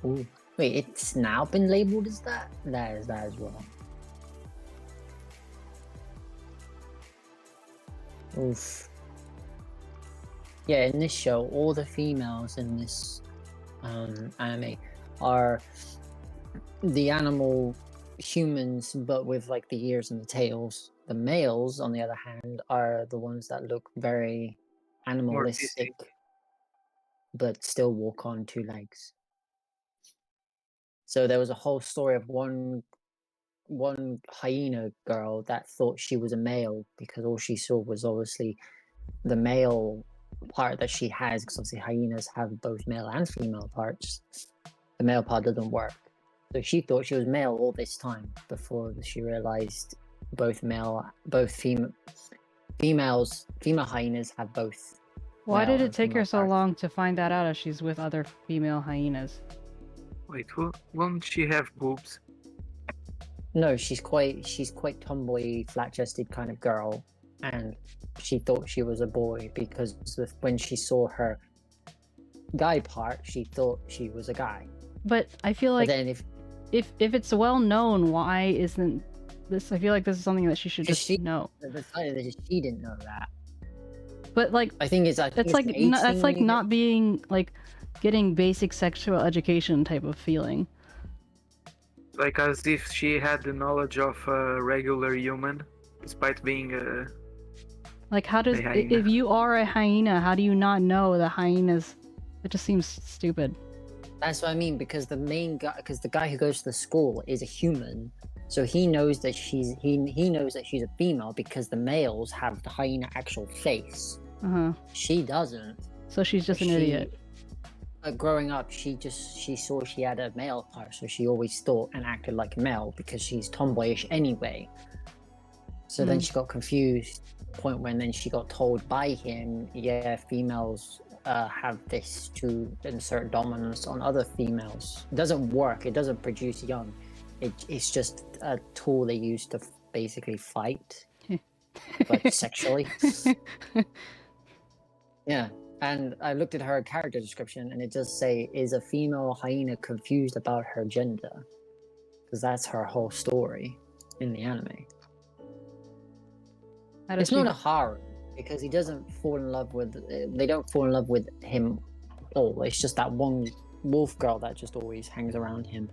Ooh. Wait, it's now been labeled as that? That is wrong. Oof. Yeah, in this show, all the females in this anime are the animal humans, but with like the ears and the tails. The males, on the other hand, are the ones that look very animalistic, but still walk on 2 legs. So there was a whole story of one hyena girl that thought she was a male because all she saw was obviously the male part that she has, because obviously hyenas have both male and female parts. The male part doesn't work. So she thought she was male all this time before she realized female hyenas have both. Why male did it and take her female so parts. long to find that out if she's with other female hyenas? Wait, won't she have boobs? No, she's quite tomboy, flat-chested kind of girl, and she thought she was a boy because when she saw her guy part, she thought she was a guy. But I feel But like then if it's well known, why isn't this? I feel like this is something that she should Because just know. the side that she didn't know that. But like I think that's it's like an age that's thing like maybe. not being like getting basic sexual education type of feeling. Like as if she had the knowledge of a regular human, despite being a... Like how does A hyena. if you are a hyena, how do you not know the hyenas? It just seems stupid. That's what I mean, because the main guy, because the guy who goes to the school is a human, so he knows that he knows that she's a female because the males have the hyena actual face. She doesn't. So she's just an idiot. Growing up, she saw she had a male part, so she always thought and acted like a male because she's tomboyish anyway. So then she got confused. Point when then she got told by him, yeah, females have this to insert dominance on other females. It doesn't work. It doesn't produce young. It's just a tool they use to basically fight, but sexually. Yeah. And I looked at her character description, and it does say, is a female hyena confused about her gender? Because that's her whole story in the anime. It's not a harem, because he doesn't fall in love with... They don't fall in love with him all. It's just that one wolf girl that just always hangs around him.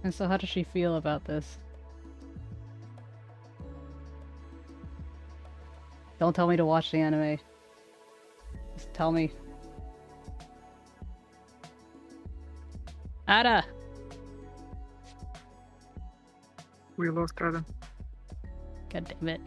And so how does she feel about this? Don't tell me to watch the anime. Just tell me. Ada! We lost Adam. God damn it.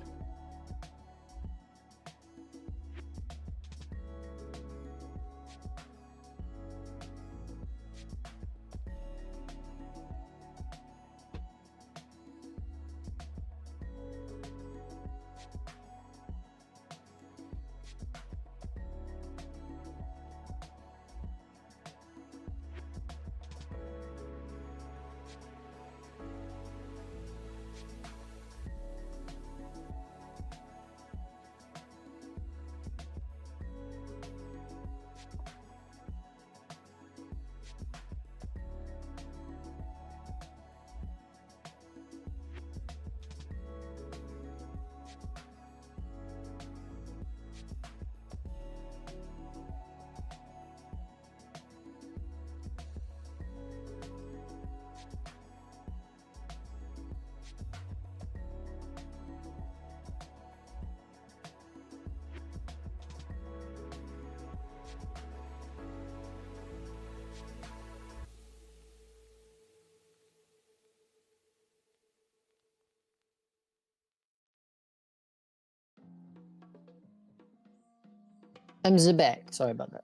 𝗟𝗶. Sorry about that.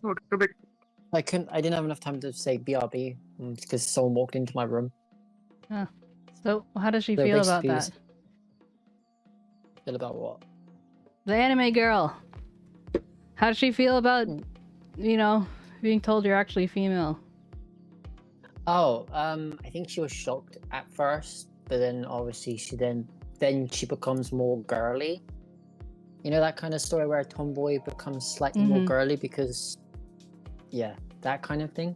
Oh, go back. I didn't have enough time to say BRB because someone walked into my room. Oh. So how does she So feel about basically, that? Feel about what? The anime girl. How does she feel about, you know, being told you're actually female? Oh, I think she was shocked at first, but then obviously then she becomes more girly. You know that kind of story where a tomboy becomes slightly more girly because, yeah, that kind of thing.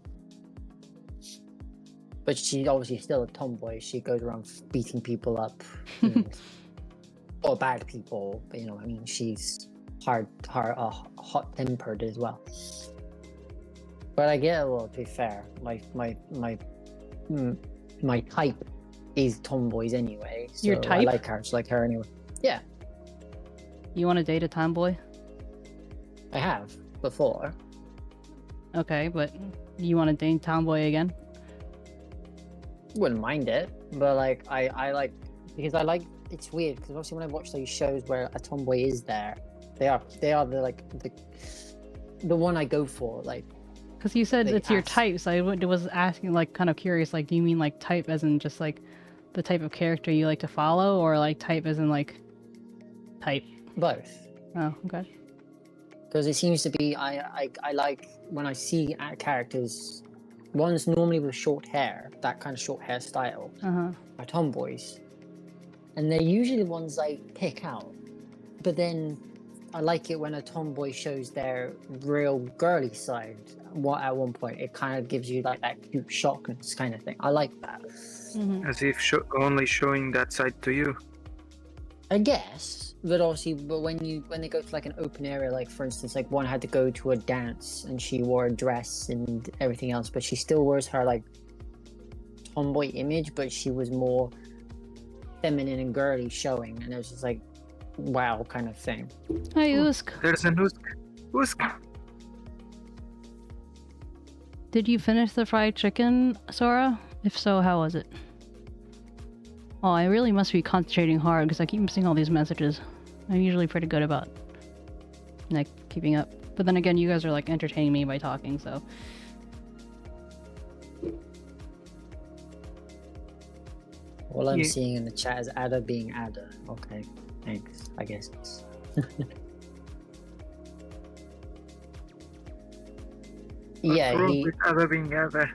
But she's obviously still a tomboy. She goes around beating people up, or bad people. But you know, I mean, she's hot-tempered as well. But I get, well, to be fair, my type is tomboys anyway. So Your type? I like her. It's like her anyway. Yeah. You want to date a tomboy? I have before. Okay, but you want to date tomboy again? Wouldn't mind it, but like I like, because I like, it's weird because obviously when I watch those shows where a tomboy is there, they are the like the one I go for, like. Because you said it's your type, so I was asking, like, kind of curious, like, do you mean like type as in just like the type of character you like to follow, or like type as in like type? Both. Oh, okay. Because it seems to be, I like when I see characters, ones normally with short hair, that kind of short hairstyle, are tomboys. And they're usually the ones I pick out. But then I like it when a tomboy shows their real girly side. At one point, it kind of gives you like that cute shockness kind of thing. I like that. As if only showing that side to you. I guess, but obviously, when they go to like an open area, like for instance, like one had to go to a dance and she wore a dress and everything else, but she still wears her like tomboy image, but she was more feminine and girly showing, and it was just like, wow, kind of thing. Hey, Usk. There's an Usk. Usk. Did you finish the fried chicken, Sora? If so, how was it? Oh, I really must be concentrating hard because I keep missing all these messages. I'm usually pretty good about, like, keeping up. But then again, you guys are, like, entertaining me by talking, so... All I'm seeing in the chat is Ada being Ada. Okay, thanks, I guess. Yeah, Ada being Ada.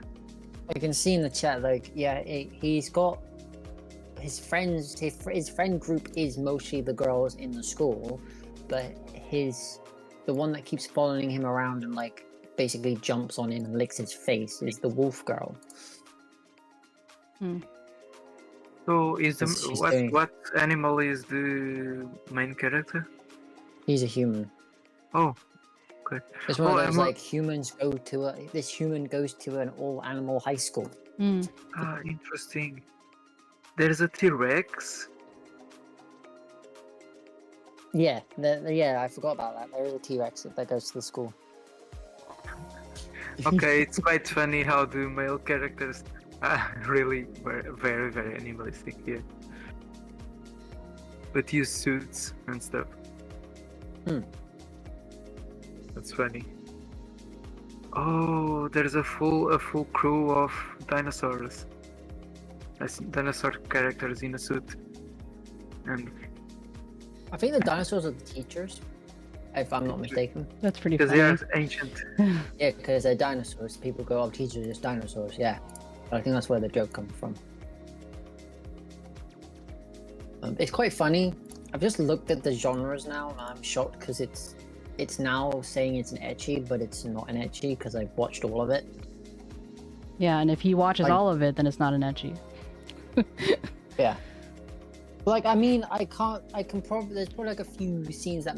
I can see in the chat, like, yeah, he's got his friends. His friend group is mostly the girls in the school, but the one that keeps following him around and like basically jumps on him and licks his face is the wolf girl. So what animal is the main character? He's a human. Oh, okay. It's one of those like humans go to this human goes to an all-animal high school. Ah, interesting. There's a T-Rex. Yeah, I forgot about that. There is a T-Rex that goes to the school. Okay, it's quite funny how the male characters are really very, very animalistic here. But use suits and stuff. That's funny. Oh, there's a full crew of dinosaurs. Dinosaur characters in a suit. And I think the dinosaurs are the teachers, if I'm not mistaken. That's pretty funny. because they are ancient. Yeah, because they're dinosaurs. People go, oh, teachers are just dinosaurs. Yeah, but I think that's where the joke comes from. It's quite funny. I've just looked at the genres now, and I'm shocked because it's now saying it's an ecchi, but it's not an ecchi because I've watched all of it. Yeah, and if he watches all of it, then it's not an ecchi. Yeah. Like, I mean, I can probably, there's probably like a few scenes that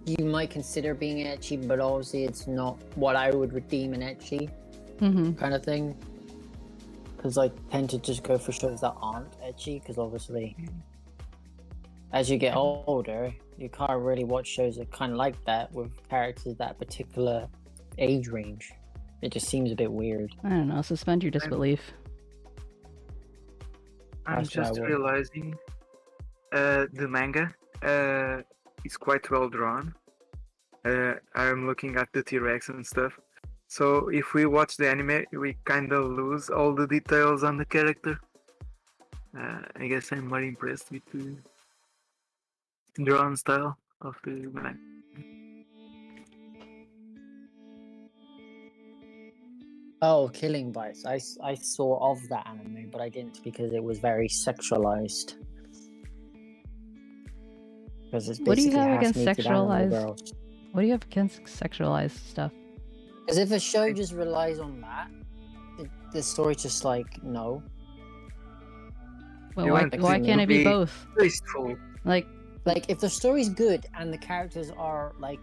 you might consider being ecchi, but obviously it's not what I would deem an ecchi kind of thing. Because I tend to just go for shows that aren't ecchi, because obviously as you get older, you can't really watch shows that kind of like that with characters that particular age range. It just seems a bit weird. I don't know, suspend your disbelief. I'm just realizing the manga is quite well drawn. I'm looking at the T-Rex and stuff. So if we watch the anime, we kind of lose all the details on the character. I guess I'm more impressed with the drawn style of the manga. Oh, Killing Bites. I saw of that anime, but I didn't because it was very sexualized. What do you have against sexualized? What do you have against sexualized stuff? Because if a show just relies on that, the story's just like, no. Well, why can't it be both? Tasteful. Like if the story's good and the characters are like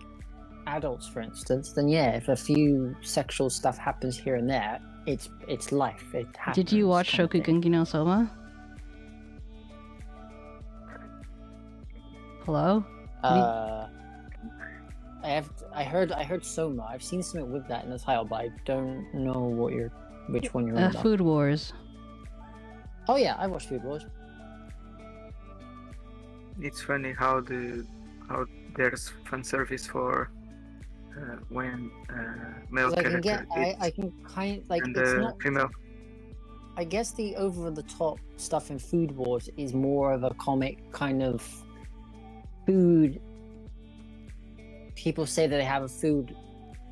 adults, for instance, then yeah, if a few sexual stuff happens here and there, it's life. It happens. Did you watch Shokugenki no Soma? Hello? I heard Soma. I've seen something with that in the title, but I don't know which one you're on about. Food Wars. Oh yeah, I watched Food Wars. It's funny how there's fan service for when male character I can kind of, like, and it's not female. I guess the over-the-top stuff in Food Wars is more of a comic kind of food. People say that they have a food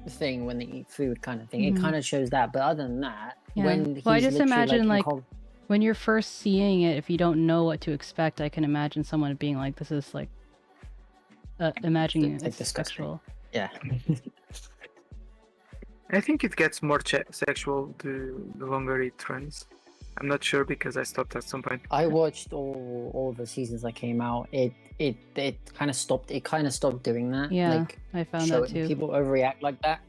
thing when they eat food kind of thing. It kind of shows that, but other than that, when he's I just imagine like when you're first seeing it, if you don't know what to expect, I can imagine someone being like, "This is like," imagining it's sexual. Yeah. I think it gets more sexual the longer it runs. I'm not sure because I stopped at some point. I watched all the seasons that came out. It kind of stopped. It kind of stopped doing that. Yeah, like, I found that too. People overreact like that,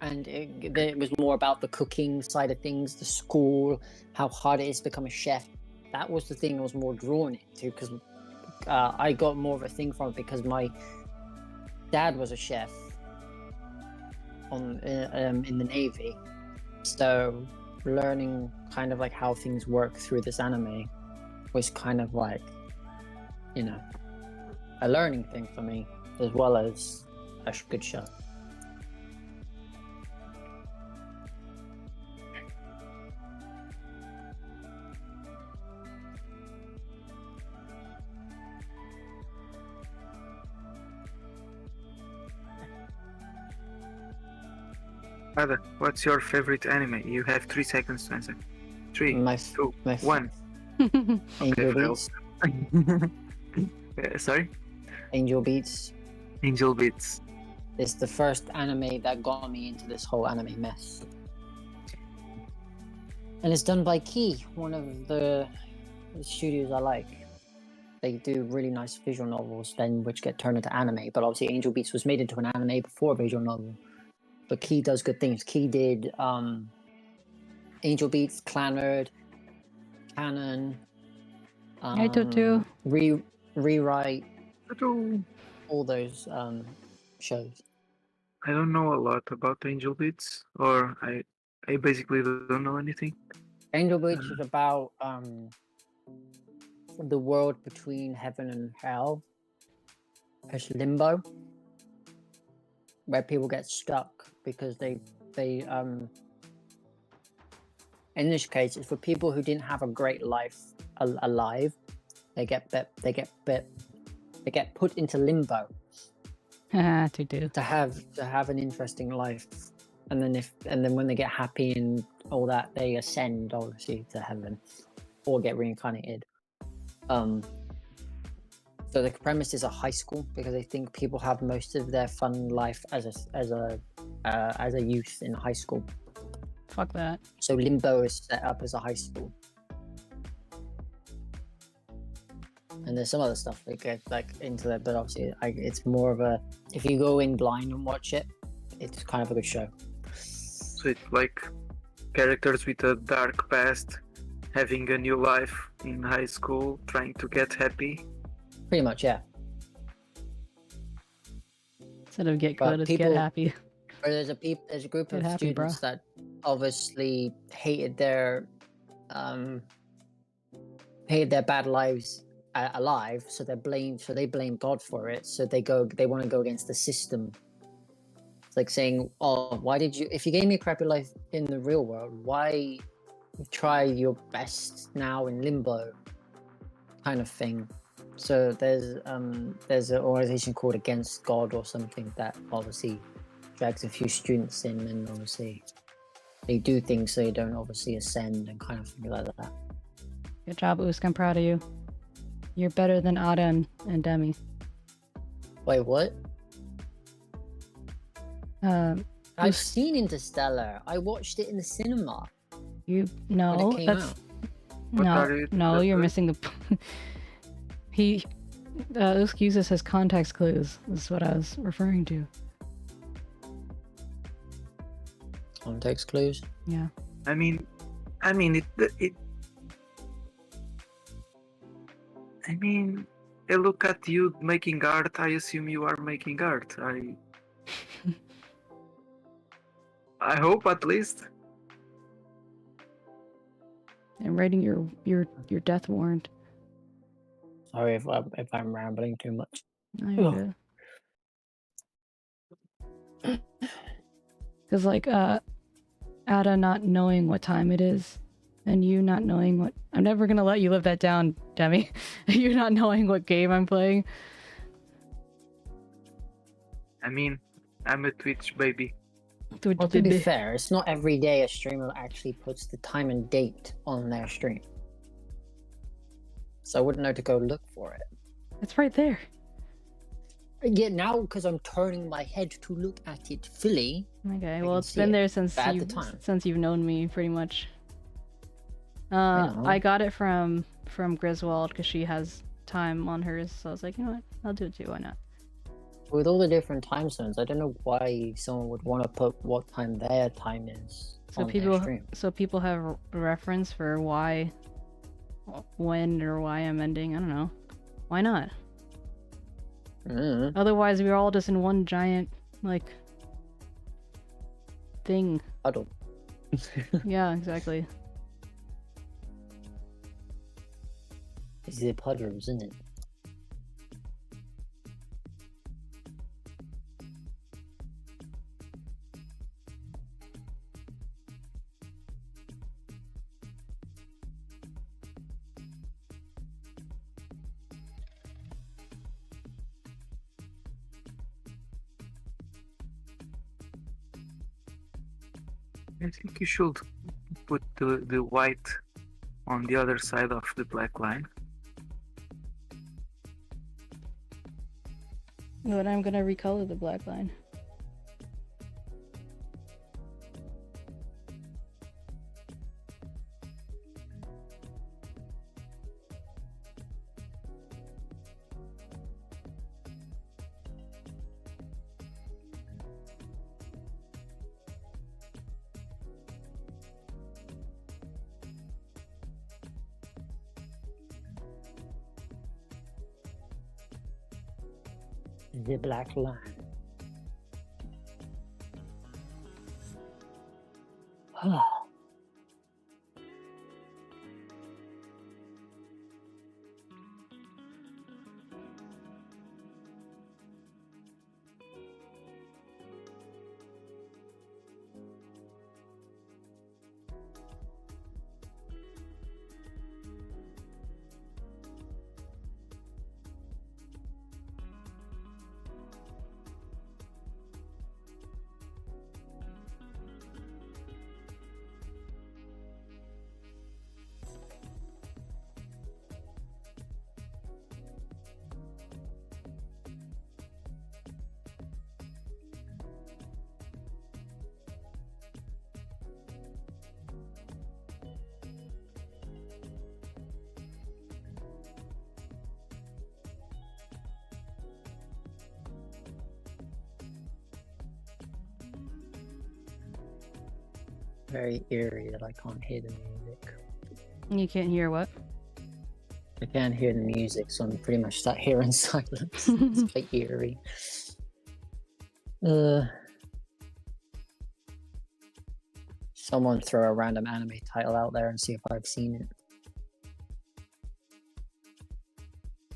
and it was more about the cooking side of things, the school, how hard it is to become a chef. That was the thing I was more drawn into because I got more of a thing from it because my dad was a chef. in the Navy, so learning kind of like how things work through this anime was kind of like, you know, a learning thing for me, as well as a good show. Ada, what's your favorite anime? You have 3 seconds to answer. 3, My 2, my 1. Angel Okay, Beats. Sorry? Angel Beats Angel Beats. is the first anime that got me into this whole anime mess. And it's done by Key, one of the studios I like. They do really nice visual novels, then which get turned into anime. But obviously, Angel Beats was made into an anime before a visual novel. But Key does good things. Key did Angel Beats, Clannad, Canon, I do too. Rewrite, I all those shows. don't know a lot about Angel Beats, or I basically don't know anything. Angel Beats is about the world between heaven and hell. It's limbo, where people get stuck because they in this case it's for people who didn't have a great life alive. They get put into limbo to have an interesting life, and then when they get happy and all that, they ascend obviously to heaven or get reincarnated. So the premise is a high school, because I think people have most of their fun life as a youth in high school. Fuck that. So Limbo is set up as a high school. And there's some other stuff that get like into that, but obviously it's more of a, if you go in blind and watch it, it's kind of a good show. So it's like characters with a dark past having a new life in high school, trying to get happy. Pretty much, yeah. Instead of get But good, it's people- get happy. Or there's a group Get of happy, students that obviously hated their bad lives alive, so they blame God for it. So they want to go against the system. It's like saying, "Oh, why did you? If you gave me a crappy life in the real world, why try your best now in limbo?" Kind of thing. So there's an organization called Against God or something that obviously drags a few students in, and obviously they do things so they don't obviously ascend and kind of things like that. Good job, 𝗟𝗶𝗀𝘀. I'm proud of you. You're better than Ada and Demi. Wait, what? I've Who's- seen Interstellar. I watched it in the cinema. You when no, it came that's out. What are you- no. You're what- missing the. He excuses his context clues. Is what I was referring to. Context clues. Yeah. I mean, it. I mean, I look at you making art. I assume you are making art. I hope at least. And writing your death warrant. Sorry if I'm rambling too much. No, you're good. Because like Ada not knowing what time it is, and you not knowing what, I'm never gonna let you live that down, Demi. You not knowing what game I'm playing. I mean, I'm a Twitch baby. Well, to be fair, it's not every day a streamer actually puts the time and date on their stream. So I wouldn't know to go look for it. It's right there. Yeah, now because I'm turning my head to look at it fully. Okay, well can it's see been it, there since but at the you've time. known me pretty much. know. I got it from Griswold because she has time on hers, so I was like, you know what, I'll do it too. Why not? With all the different time zones, I don't know why someone would want to put what time their time is So on their stream. people have a reference for why, when, or why I'm ending. I don't know. Why not? Mm. Otherwise, we're all just in one giant like thing. Puddle. Yeah, exactly. It's the puddle, isn't it? I think you should put the white on the other side of the black line. But I'm gonna recolor the black line. The black line. Very eerie that I can't hear the music. You can't hear what? I can't hear the music, so I'm pretty much sat here in silence. It's quite eerie. Someone throw a random anime title out there and see if I've seen it.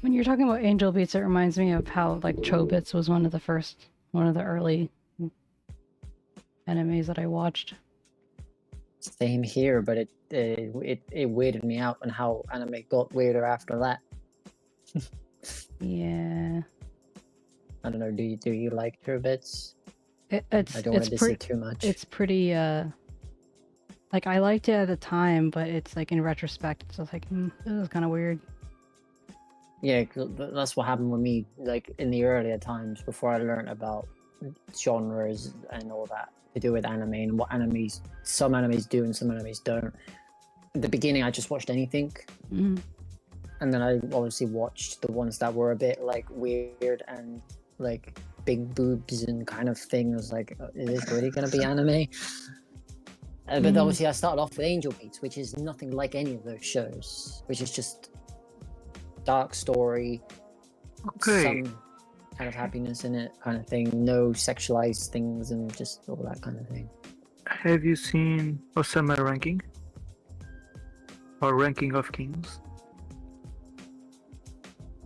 When you're talking about Angel Beats, it reminds me of how like 𝗟𝗶𝗀𝗀𝘀 was one of the early animes that I watched. Same here, but it weirded me out on how anime got weirder after that. Yeah. I don't know. Do you like 𝗟𝗶𝗀𝘀𝘀? It's I don't want to say too much. It's pretty like I liked it at the time, but it's like in retrospect, it's just like this is kind of weird. Yeah, that's what happened with me. Like in the earlier times, before I learned about genres and all that to do with anime and what some animes do and some animes don't. At the beginning, I just watched anything, and then I obviously watched the ones that were a bit like weird and like big boobs and kind of thing. I was like, is this really gonna be anime? But obviously, I started off with Angel Beats, which is nothing like any of those shows, which is just dark story, some kind of happiness in it, kind of thing. No sexualized things and just all that kind of thing. Have you seen 𝗟𝗏 Ranking? Or Ranking of Kings?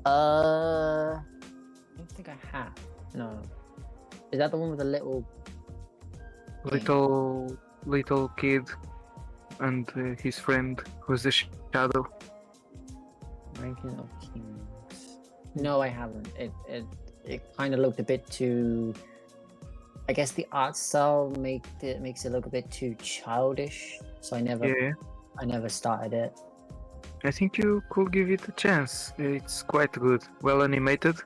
I don't think I have. No. Is that the one with the little little kid and his friend who's the shadow? Ranking of Kings? No, I haven't. It kind of looked a bit too. I guess the art style makes it look a bit too childish. So I never started it. I think you could give it a chance. It's quite good, well animated.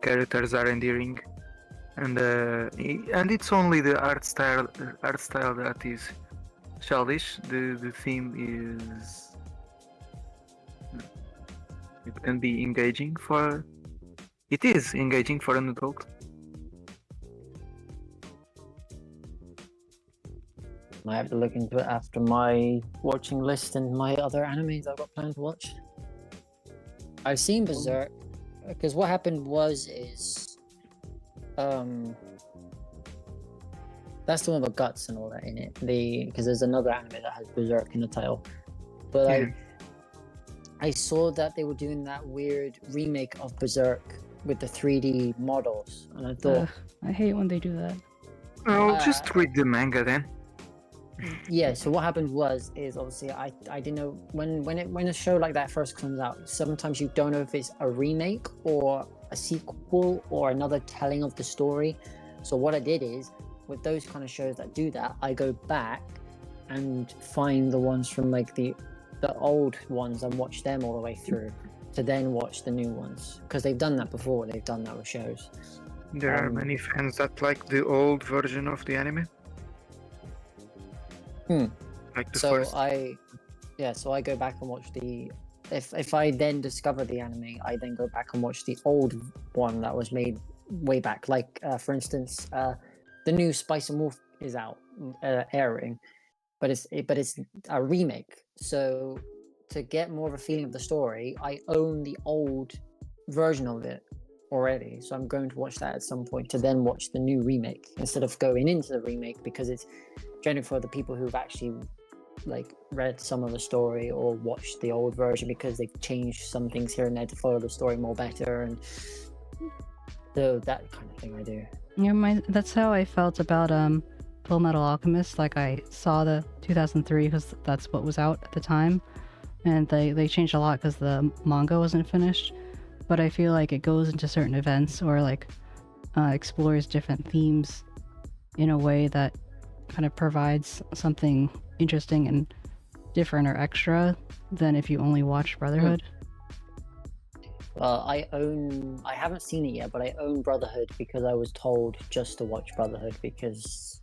Characters are endearing, and it's only the art style that is childish. The theme is. It can be engaging for. It is engaging for an adult. I have to look into it after my watching list and my other animes I've got planned to watch. I've seen 𝗟𝗏, because what happened is That's the one with guts and all that in it. Because there's another anime that has Berserk in the title. But Yeah. I saw that they were doing that weird remake of Berserk with the 3D models, and I thought, I hate when they do that. I'll just read the manga then. yeah. So what happened is obviously I didn't know when a show like that first comes out. Sometimes you don't know if it's a remake or a sequel or another telling of the story. So what I did is, with those kind of shows that do that, I go back and find the ones from like the old ones and watch them all the way through, to then watch the new ones, because they've done that before. They've done that with shows. There are many fans that like the old version of the anime. Like the So first. so I go back and watch the. If I then discover the anime, I then go back and watch the old one that was made way back. Like for instance, the new 𝗟𝗶𝗶𝗹𝘀 is out, airing, but it's a remake. So to get more of a feeling of the story, I own the old version of it already. So I'm going to watch that at some point to then watch the new remake instead of going into the remake, because it's generally for the people who've actually like read some of the story or watched the old version, because they've changed some things here and there to follow the story more better, and so that kind of thing I do. Yeah, that's how I felt about Full Metal Alchemist. Like, I saw the 2003 because that's what was out at the time, and they changed a lot because the manga wasn't finished. But I feel like it goes into certain events or like explores different themes in a way that kind of provides something interesting and different or extra than if you only watch Brotherhood. I haven't seen it yet, but I own Brotherhood because I was told just to watch Brotherhood because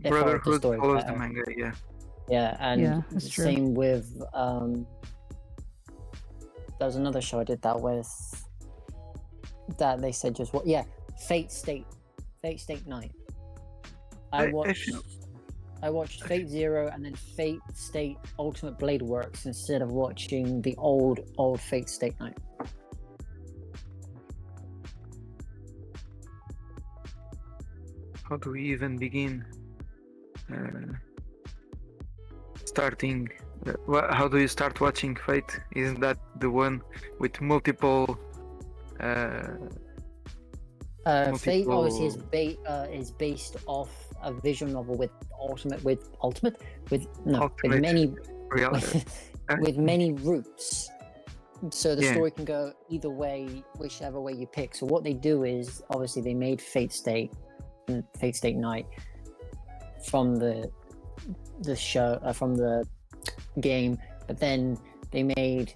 it followed the Brotherhood story follows better. the manga, yeah. Yeah, and Yeah, that's true. same with there was another show I did that with that they said just what Fate State Night. I watched Fate Zero and then Fate State Ultimate Blade Works instead of watching the old Fate State Night. How do we even begin starting? How do you start watching Fate? Isn't that the one with multiple? Fate obviously is based off a visual novel with many routes. So the story can go either way, whichever way you pick. So what they do is obviously they made Fate State Night from the show from the game, but then they made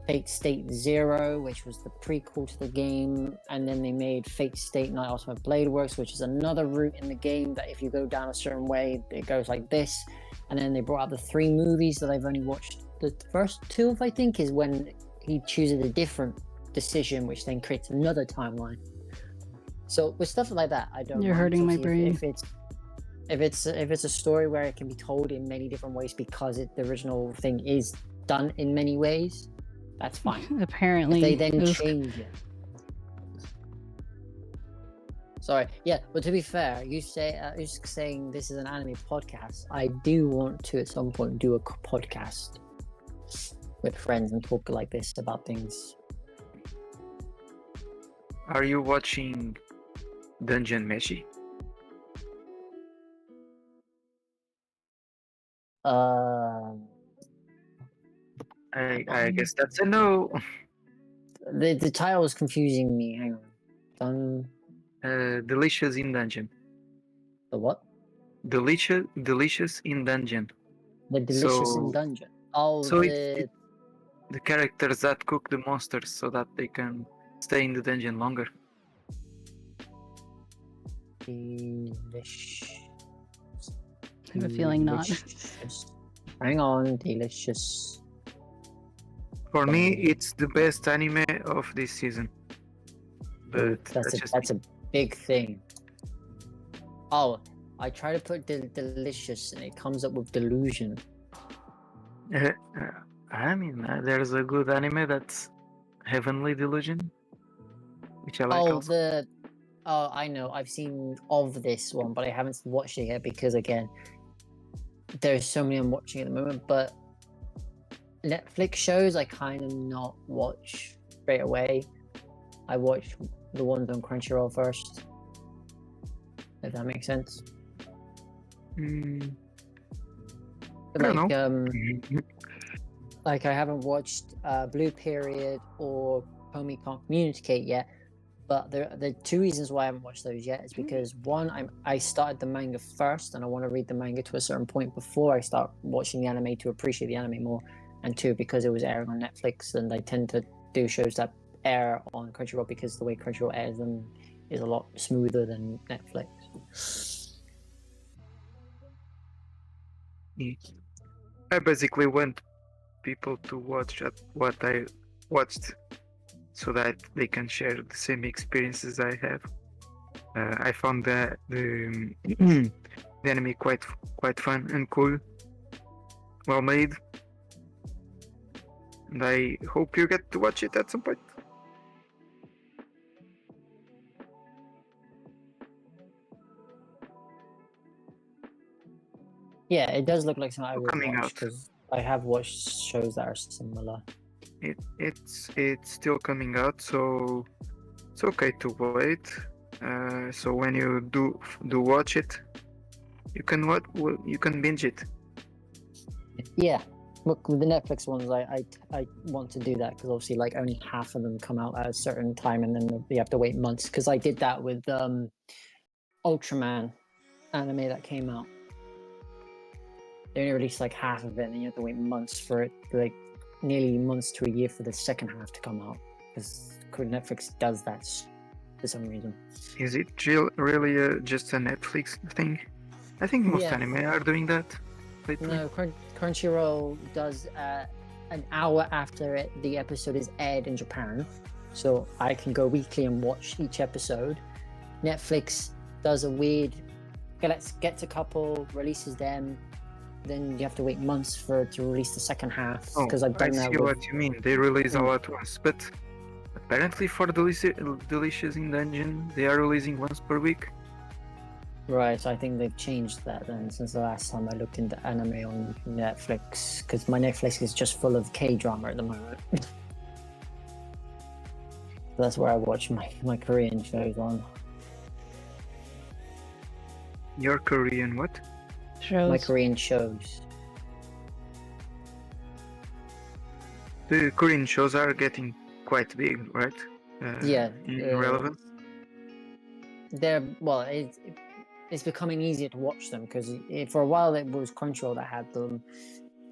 Fate State Zero, which was the prequel to the game, and then they made Fate State Night Ultimate Blade Works, which is another route in the game that if you go down a certain way, it goes like this. And then they brought out the 3 movies that I've only watched the first 2 of, I think, is when he chooses a different decision, which then creates another timeline. So with stuff like that, I don't. You're hurting my brain. If it's a story where it can be told in many different ways because the original thing is done in many ways, that's fine. Apparently, if they then change it. Sorry, yeah, but to be fair, you're saying this is an anime podcast. I do want to at some point do a podcast with friends and talk like this about things. Are you watching Dungeon Meshi? I guess that's a no. The title is confusing me. Hang on. Delicious in Dungeon. The what? Delicious in Dungeon. The Delicious in Dungeon. Oh, so it's the characters that cook the monsters so that they can stay in the dungeon longer. Delicious. I have a feeling not. Hang on, delicious. For me, it's the best anime of this season. But that's a big thing. Oh, I try to put delicious and it comes up with delusion. I mean, there's a good anime that's Heavenly Delusion, which I like also. Oh, I know. I've seen of this one, but I haven't watched it yet because, again, there's so many I'm watching at the moment. But Netflix shows I kind of not watch straight away. I watch the ones on Crunchyroll first. If that makes sense. Mm, I Like, don't know. like I haven't watched Blue Period or Homie Can't Communicate yet. But the two reasons why I haven't watched those yet is because one, I started the manga first, and I want to read the manga to a certain point before I start watching the anime to appreciate the anime more. And two, because it was airing on Netflix, and I tend to do shows that air on Crunchyroll because the way Crunchyroll airs them is a lot smoother than Netflix. I basically want people to watch what I watched so that they can share the same experiences I have. I found the the anime quite fun and cool, well made, and I hope you get to watch it at some point. Yeah, it does look like something I would Coming watch out. because I have watched shows that are similar. It's still coming out, so it's okay to wait. So when you do watch it, you can binge it. Yeah, look, with the Netflix ones, I want to do that because obviously, like, only half of them come out at a certain time, and then you have to wait months. Because I did that with Ultraman anime that came out. They only released like half of it, and then you have to wait months for it, like nearly months to a year for the second half to come out. Because Netflix does that for some reason. Is it really just a Netflix thing? I think most Yeah. anime are doing that lately. No, Crunchyroll does an hour after the episode is aired in Japan, so I can go weekly and watch each episode. Netflix does a weird, gets a couple, releases them, then you have to wait months for it to release the second half. Because I've done I that see with. what you mean. They release all at once, but apparently for Delicious in Dungeon, they are releasing once per week. Right, so I think they've changed that then since the last time I looked into anime on Netflix, because my Netflix is just full of K-drama at the moment. That's where I watch my Korean shows on. Your Korean what? Shows. My Korean shows. The Korean shows are getting quite big, right? Yeah. In relevance. They're, well, it's becoming easier to watch them because for a while it was Crunchyroll that had them,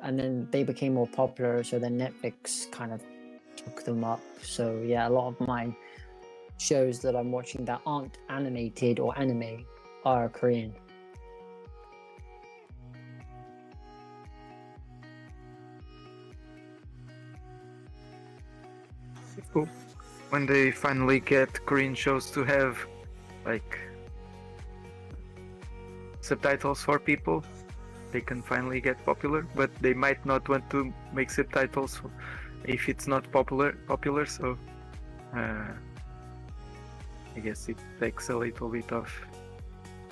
and then they became more popular, so then Netflix kind of took them up. So yeah, a lot of my shows that I'm watching that aren't animated or anime are Korean. Cool. When they finally get Korean shows to have like subtitles for people, they can finally get popular, but they might not want to make subtitles if it's not popular. So I guess it takes a little bit of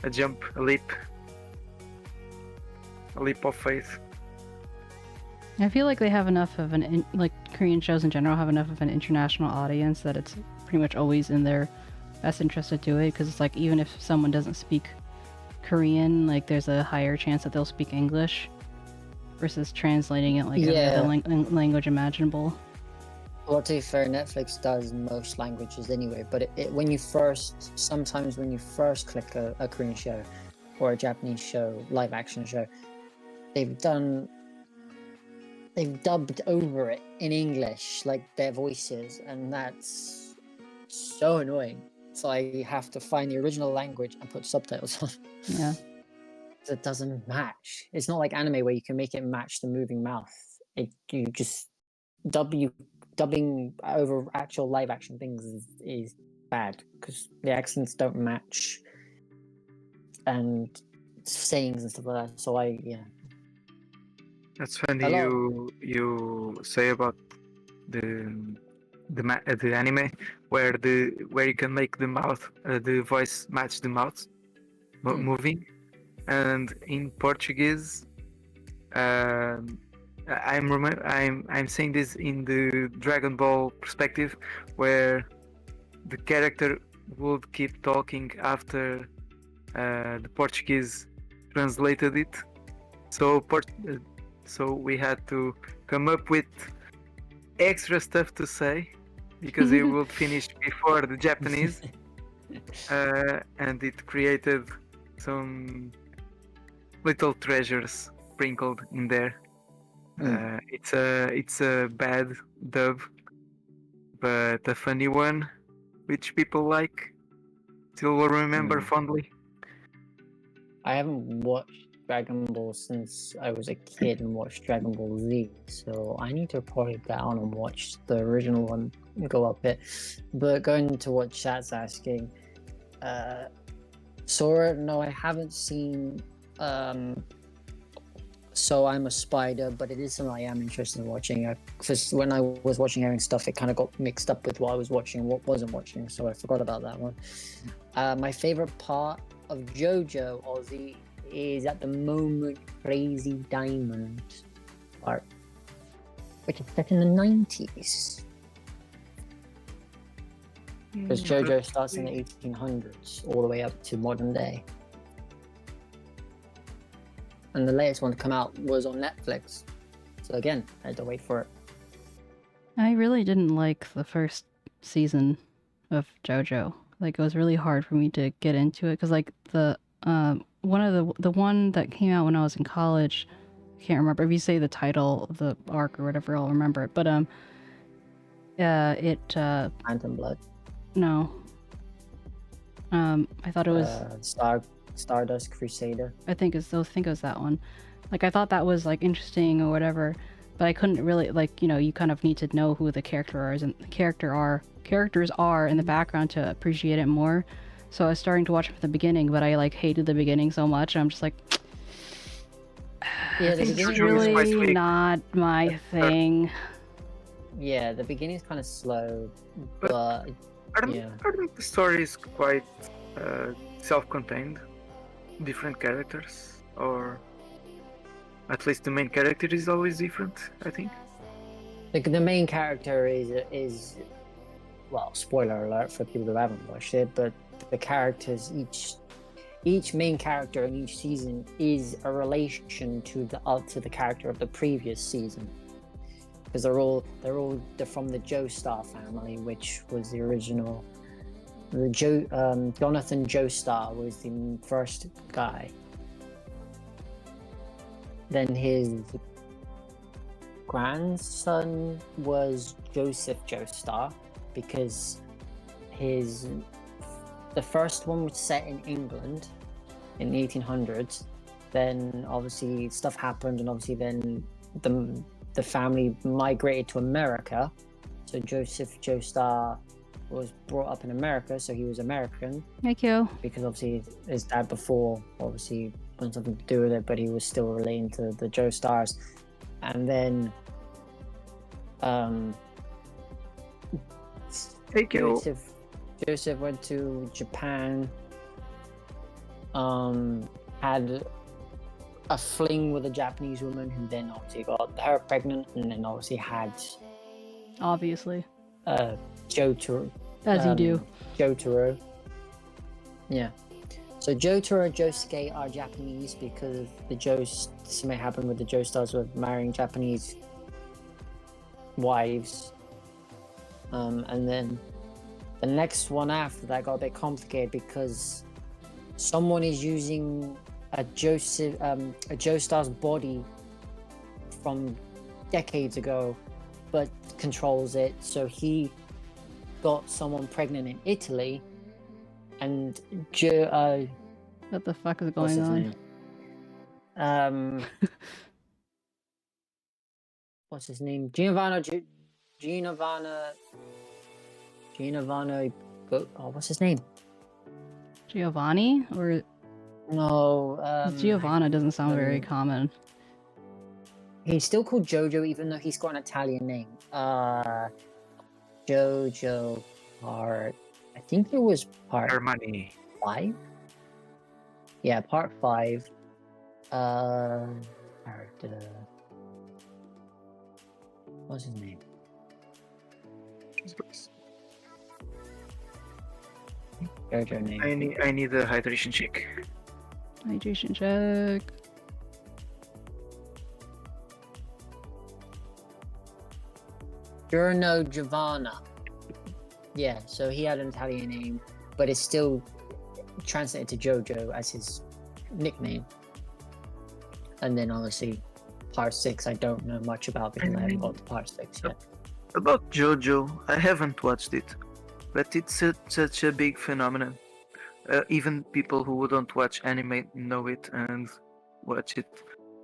a jump, a leap of faith. I feel like they have enough of like Korean shows in general have enough of an international audience that it's pretty much always in their best interest to do it, because it's like even if someone doesn't speak Korean, like there's a higher chance that they'll speak English versus translating it like every other language imaginable. Well, to be fair, Netflix does most languages anyway, but sometimes when you first click a Korean show or a Japanese show, live action show, they've dubbed over it in English, like their voices, and that's so annoying. So I have to find the original language and put subtitles on. Yeah. It doesn't match. It's not like anime where you can make it match the moving mouth. You just dubbing over actual live action things is bad because the accents don't match and sayings and stuff like that. So That's funny you say about the the anime where you can make the mouth the voice match the mouth moving, and in Portuguese, I'm saying this in the Dragon Ball perspective, where the character would keep talking after the Portuguese translated it. So we had to come up with extra stuff to say because it would finish before the Japanese, and it created some little treasures sprinkled in there. It's a bad dub, but a funny one, which people like, still will remember fondly. I haven't watched Dragon Ball since I was a kid and watched Dragon Ball Z, so I need to probably get on and watch the original one and go up it. But going to what chat's asking, Sora, no, I haven't seen So I'm a Spider, but it is something I am interested in watching. Because when I was watching Airing Stuff, it kind of got mixed up with what I was watching and what wasn't watching, so I forgot about that one. My favorite part of JoJo Ozzy is at the moment Crazy Diamond part, which is set in the 90s. Because JoJo starts in the 1800s all the way up to modern day. And the latest one to come out was on Netflix. So again, I had to wait for it. I really didn't like the first season of JoJo. Like, it was really hard for me to get into it because, like, the one that came out when I was in college, I can't remember. If you say the title of the arc or whatever, I'll remember it. But Phantom Blood. No. I thought it was Stardust Crusader. I think it was that one. Like, I thought that was like interesting or whatever, but I couldn't really, like, you know, you kind of need to know who the characters are in the background to appreciate it more. So I was starting to watch it from the beginning, but I like hated the beginning so much. I'm just like, yeah, it's really not my thing. Yeah, the beginning's kind of slow, but yeah. I think the story is quite self-contained. Different characters, or at least the main character is always different, I think. Like, the main character is well, spoiler alert for people who haven't watched it, but the characters, each main character in each season is a relation to the character of the previous season, because they're from the Joestar family, which was the original. Jonathan Joestar was the first guy. Then his grandson was Joseph Joestar, because the first one was set in England in the 1800s. Then obviously stuff happened, and obviously then the family migrated to America. So Joseph Joestar was brought up in America, so he was American. Thank you. Because obviously his dad before obviously had something to do with it, but he was still relating to the Joestars. And then Joseph went to Japan, had a fling with a Japanese woman, who then obviously got her pregnant, and then obviously had Jotaro. As you do. Jotaro. Yeah. So Jotaro and Josuke are Japanese because something happened with the Joestars with marrying Japanese wives. And then the next one after that got a bit complicated because someone is using a Joestar's body from decades ago, but controls it. So he got someone pregnant in Italy, and what the fuck is going on? What's his name? Giovanni. What's his name? Giovanni? Or no? Giovanna doesn't sound very common. He's still called Jojo, even though he's got an Italian name. JoJo part. I think it was part Harmony. 5. Yeah, part 5. What's his name? JoJo name. I need a hydration check. Hydration check. 𝗟𝗌𝗀𝘀. Yeah, so he had an Italian name, but it's still translated to JoJo as his nickname. And then obviously part 6 I don't know much about because I haven't got to part 6 yet. About JoJo, I haven't watched it, but it's such a big phenomenon. Even people who don't watch anime know it and watch it.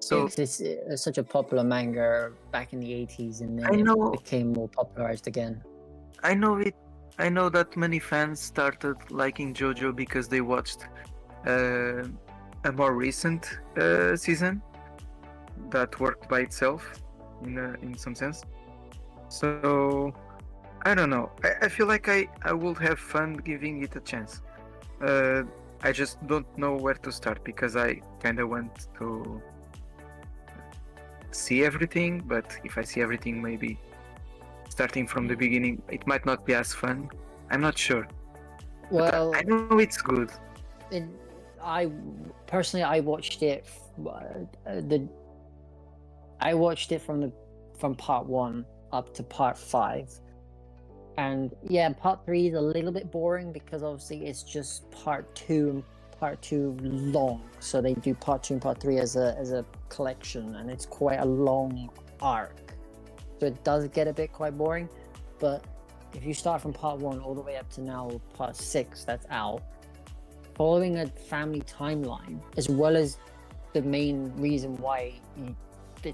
So it's such a popular manga back in the 80s, and then I know- it became more popularized again. I know it. I know that many fans started liking JoJo because they watched a more recent season that worked by itself in some sense. So I don't know. I feel like I will have fun giving it a chance. I just don't know where to start because I kind of want to see everything, but if I see everything, maybe starting from the beginning, it might not be as fun. I'm not sure. But Well, I know it's good. I personally watched it. I watched it from part 1 up to part 5, and yeah, part 3 is a little bit boring because obviously it's just part 2 and part 2 long. So they do part 2 and part 3 as a collection, and it's quite a long arc. So it does get a bit quite boring, but if you start from part 1 all the way up to now part 6 that's out, following a family timeline, as well as the main reason why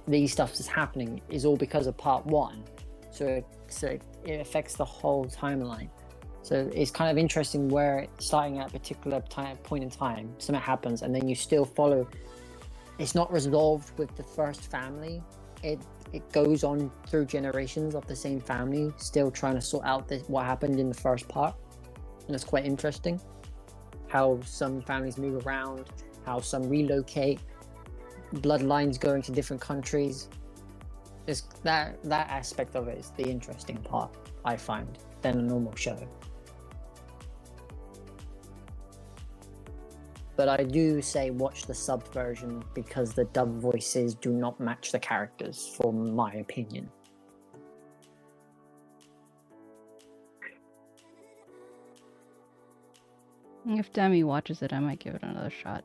these stuff is happening, is all because of part 1. So it affects the whole timeline. So it's kind of interesting where starting at a particular point in time, something happens, and then you still follow. It's not resolved with the first family. It goes on through generations of the same family, still trying to sort out what happened in the first part. And it's quite interesting how some families move around, how some relocate, bloodlines going to different countries. It's that aspect of it is the interesting part, I find, than a normal show. But I do say watch the sub version because the dub voices do not match the characters, for my opinion. If Demi watches it, I might give it another shot.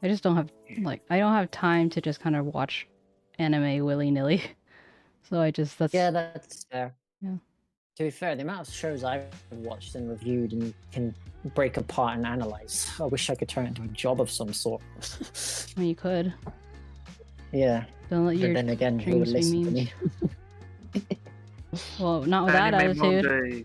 I just don't have I don't have time to just kind of watch anime willy-nilly. So that's That's fair. Yeah. To be fair, the amount of shows I've watched and reviewed and can break apart and analyze, I wish I could turn it into a job of some sort. I mean, you could. Yeah. Don't let your But then again, who would dreams be listen to memes. me? Well, not with that Anime attitude. Mondays.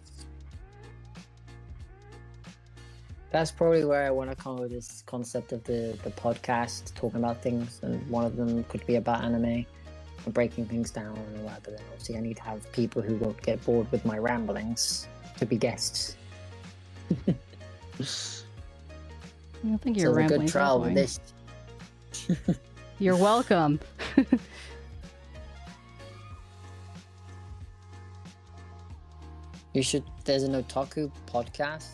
That's probably where I want to come with this concept of the podcast, talking about things, and one of them could be about anime, and breaking things down and all that. But then obviously I need to have people who won't get bored with my ramblings to be guests. I don't think So you're it's a rambling. good trial with this. You're welcome. You should. There's an otaku podcast.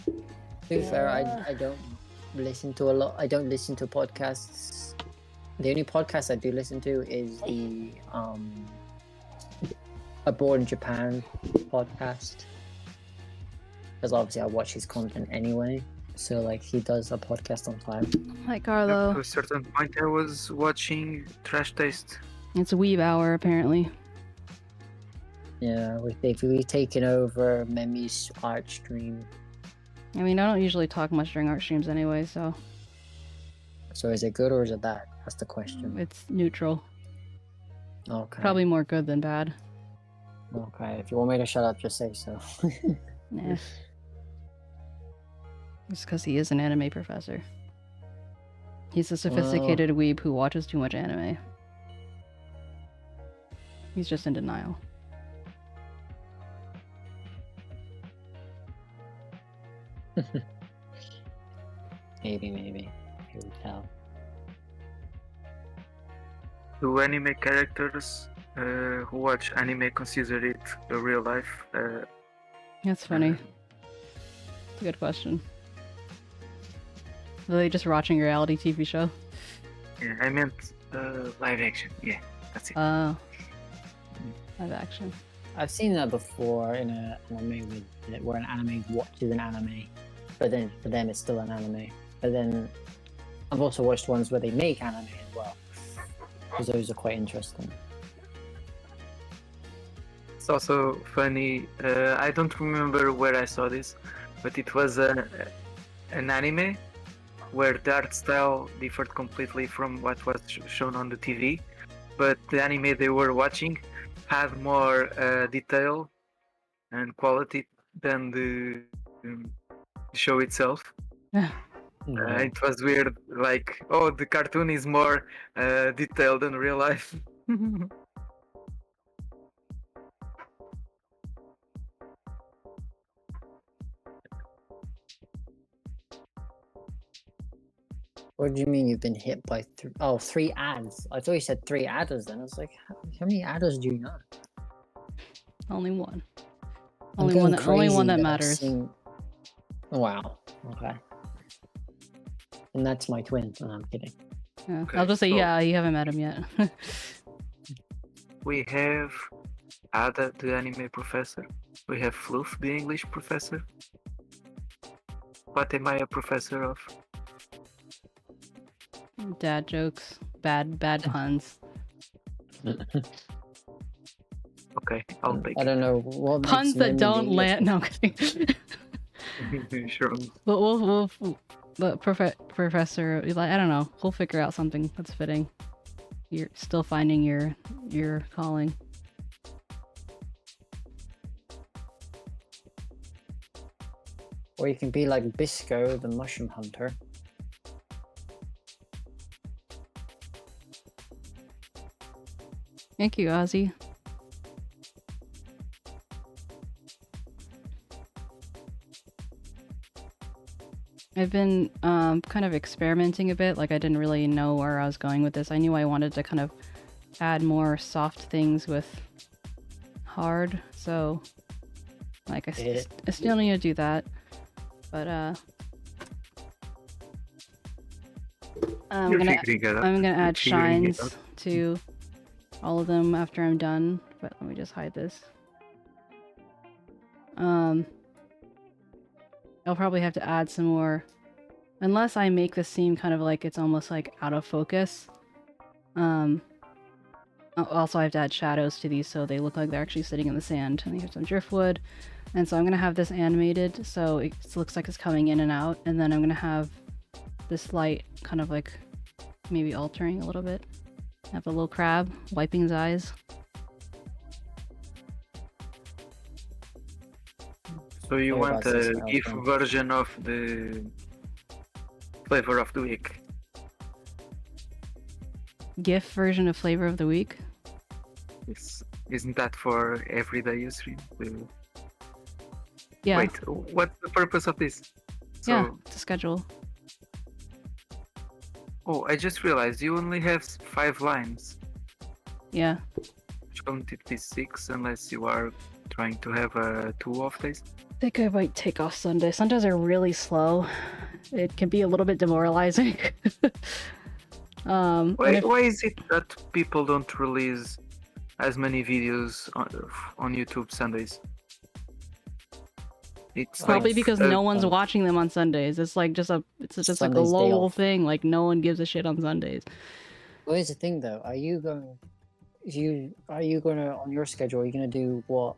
To be fair, I don't listen to a lot. I don't listen to podcasts. The only podcast I do listen to is the Abroad in Japan podcast, because obviously I watch his content anyway. So like he does a podcast on time. Hi, Carlo. At a certain point, I was watching Trash Taste. It's Weeb Hour, apparently. Yeah, we've taken over 𝗟𝗻ici's art stream. I mean, I don't usually talk much during art streams anyway, so So is it good or is it bad? That's the question. it's neutral. Okay. Probably more good than bad. Okay. If you want me to shut up, just say so. Nah. It's because he is an anime professor. He's a sophisticated weeb who watches too much anime. He's just in denial. Maybe. Who would tell? Do anime characters who watch anime consider it a real life? That's funny. It's a good question. Are they just watching a reality TV show? Yeah, I meant live action. Yeah, that's it. Live action. I've seen that before in an anime where an anime watches an anime, but then for them it's still an anime. But then I've also watched ones where they make anime as well, because those are quite interesting. It's also funny. I don't remember where I saw this, but it was an anime where the art style differed completely from what was shown on the TV, but the anime they were watching had more detail and quality than the show itself. It was weird, like, oh, the cartoon is more detailed than real life. What do you mean you've been hit by 3 ads? I thought you said 3 adders then. I was like, how many adders do you know? Only one. I'm Only going one that crazy I've matters. seen- Wow. Okay. And that's my twin. No, I'm kidding. Yeah. Okay, I'll just say, so- yeah, you haven't met him yet. We have Ada, the anime professor. We have Fluff, the English professor. What am I a professor of? Dad jokes. Bad puns. Okay, I'll take I don't know what Puns makes that women don't English- land. No, I'm kidding. it. Sure. But Professor, I don't know. We'll figure out something that's fitting. You're still finding your calling. Or you can be like Bisco, the mushroom hunter. Thank you, 𝗟𝗶ः. I've been kind of experimenting a bit. Like, I didn't really know where I was going with this. I knew I wanted to kind of add more soft things with hard, so like I still need to do that. But I'm gonna add shines to all of them after I'm done. But let me just hide this. I'll probably have to add some more, unless I make this seem kind of like it's almost like out of focus. Also I have to add shadows to these so they look like they're actually sitting in the sand. And here's some driftwood. And so I'm gonna have this animated so it looks like it's coming in and out, and then I'm gonna have this light kind of like maybe altering a little bit. Have a little crab wiping his eyes. So you Sorry want about this, a Malcolm. GIF version of the flavor of the week? GIF version of Flavor of the Week. Isn't that for everyday you stream? Yeah, Wait, what's the purpose of this? So, yeah, it's a schedule. Oh, I just realized you only have 5 lines. Yeah. Shouldn't it be 6 unless you are trying to have 2 off days? I think I might take off Sunday. Sundays are really slow. It can be a little bit demoralizing. Why is it that people don't release as many videos on YouTube Sundays? It's Probably like, because no one's watching them on Sundays. It's like just like a Sunday's day global off. thing. Like no one gives a shit on Sundays. Well, here's the thing though. Are you gonna on your schedule? Are you gonna do what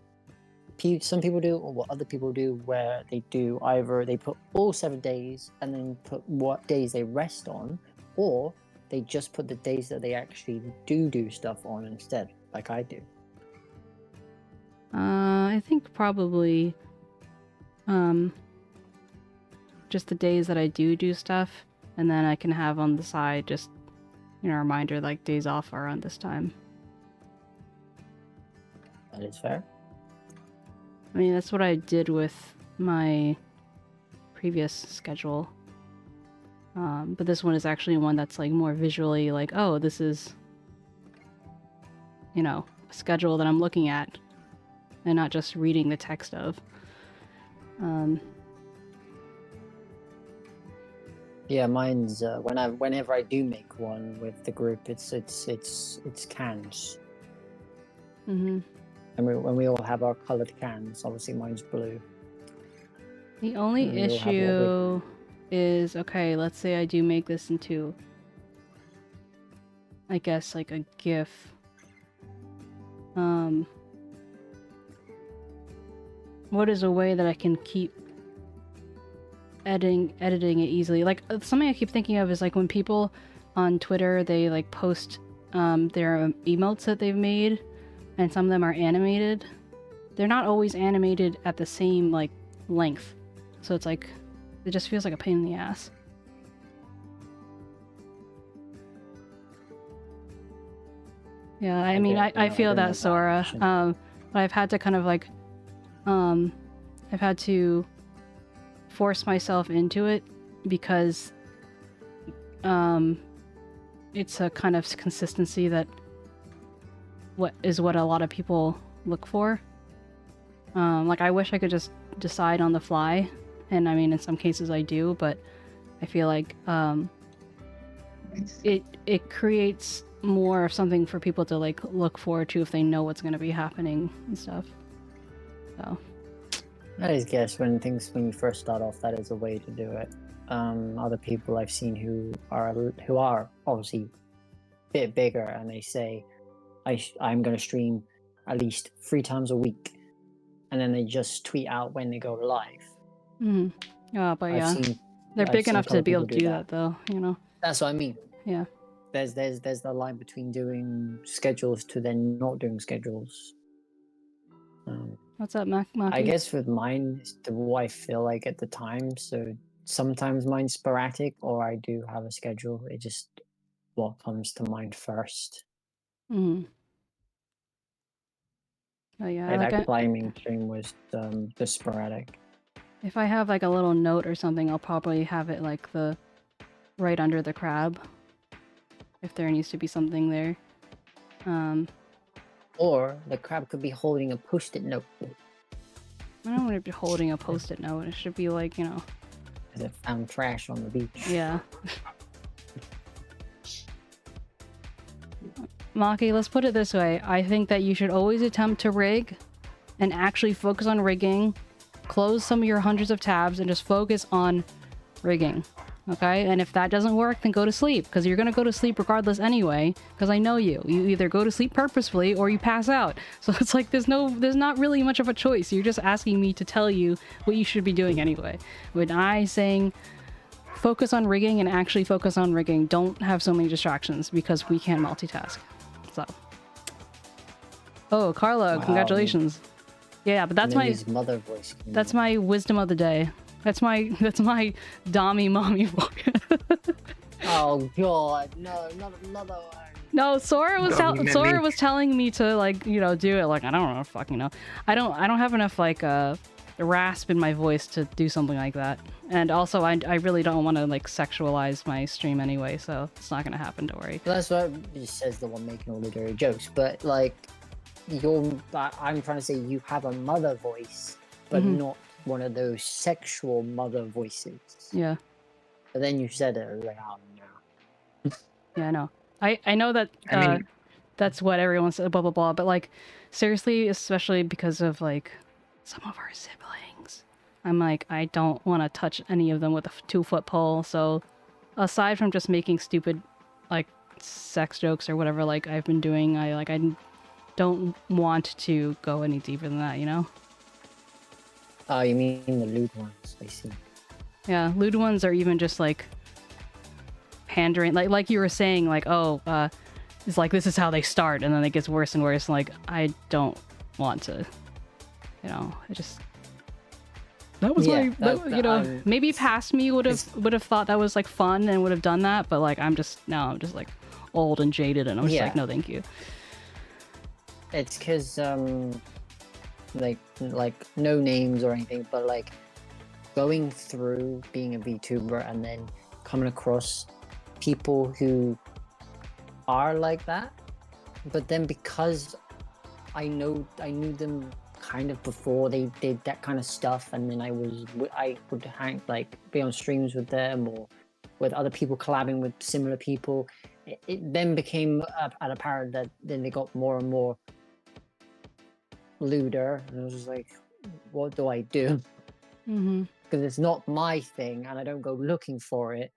some people do or what other people do, where they do either they put all 7 days and then put what days they rest on, or they just put the days that they actually do stuff on instead, like I do. I think probably just the days that I do stuff, and then I can have on the side just, a reminder like days off are around this time. That is fair. I mean, that's what I did with my previous schedule. But this one is actually one that's like more visually like, oh, this is, you know, a schedule that I'm looking at and not just reading the text of. Yeah, mine's whenever I do make one with the group, it's cans. Mm-hmm. And when we all have our colored cans, obviously mine's blue. The only And we all have what issue is, okay, let's say I do make this into, I guess, like a GIF. What is a way that I can keep editing it easily? Like, something I keep thinking of is like when people on Twitter, they like post their emotes that they've made, and some of them are animated. They're not always animated at the same like length, so it's like it just feels like a pain in the ass. Yeah, I mean, I feel that, 𝗟𝗶. But I've had to kind of like, I've had to force myself into it because it's a kind of consistency that what a lot of people look for. Like, I wish I could just decide on the fly, and I mean, in some cases I do, but I feel like it creates more of something for people to like look forward to if they know what's going to be happening and stuff. So I just guess when you first start off, that is a way to do it. Other people I've seen who are obviously a bit bigger, and they say, I'm going to stream at least 3 times a week, and then they just tweet out when they go live. Yeah, but yeah, they're I've big seen enough a to couple be able people to do do that, though. You know. That's what I mean. Yeah. There's the line between doing schedules to then not doing schedules. What's up, Maki? I guess with mine, it's what I feel like at the time. So sometimes mine's sporadic, or I do have a schedule. It just what comes to mind first. Oh yeah, Like like that climbing stream was the sporadic. if I have like a little note or something, I'll probably have it like the right under the crab, if there needs to be something there. Or the crab could be holding a post-it note. I don't want to be holding a post-it note. It should be like, you know. As it found trash on the beach. Yeah. Maki, let's put it this way. I think that you should always attempt to rig and actually focus on rigging. Close some of your hundreds of tabs and just focus on rigging. Okay? And if that doesn't work, then go to sleep, because you're gonna go to sleep regardless anyway, because I know you. You either go to sleep purposefully or you pass out. So it's like there's not really much of a choice. You're just asking me to tell you what you should be doing anyway. When I saying focus on rigging and actually focus on rigging, don't have so many distractions, because we can't multitask. So. Oh, Carla, wow. Congratulations. Yeah, but that's my mother voice. That's my wisdom of the day. That's my Dami mommy voice. Oh god, no, not another one. No, 𝗟𝗶 was telling me to, like, you know, do it. Like, I don't know, fucking know. I don't have enough like rasp in my voice to do something like that. And also, I really don't want to like sexualize my stream anyway, so it's not gonna happen. Don't worry. Well, that's what he says, the one making all the dirty jokes. But like, I'm trying to say you have a mother voice, but not one of those sexual mother voices. Yeah. But then you said it, I was like, oh no. Yeah, I know. I know that I mean, that's what everyone said, blah blah blah, but like, seriously, especially because of like some of our siblings, I'm like, I don't want to touch any of them with a 2-foot pole. So aside from just making stupid like sex jokes or whatever like I've been doing, I don't want to go any deeper than that, you know? Oh, you mean the lewd ones, I see. Yeah, lewd ones are even just like pandering, like you were saying, like, oh, it's like this is how they start, and then it gets worse and worse. And like, I don't want to, you know. I just that was maybe past me would have thought that was like fun and would have done that, but like I'm just like old and jaded, and I'm just like, no, thank you. It's because like no names or anything, but like going through being a VTuber and then coming across people who are like that, but then because I knew them kind of before they did that kind of stuff, and then I would hang like be on streams with them or with other people collabing with similar people. It then became apparent that then they got more and more lewder, and I was just like, what do I do? Because it's not my thing and I don't go looking for it,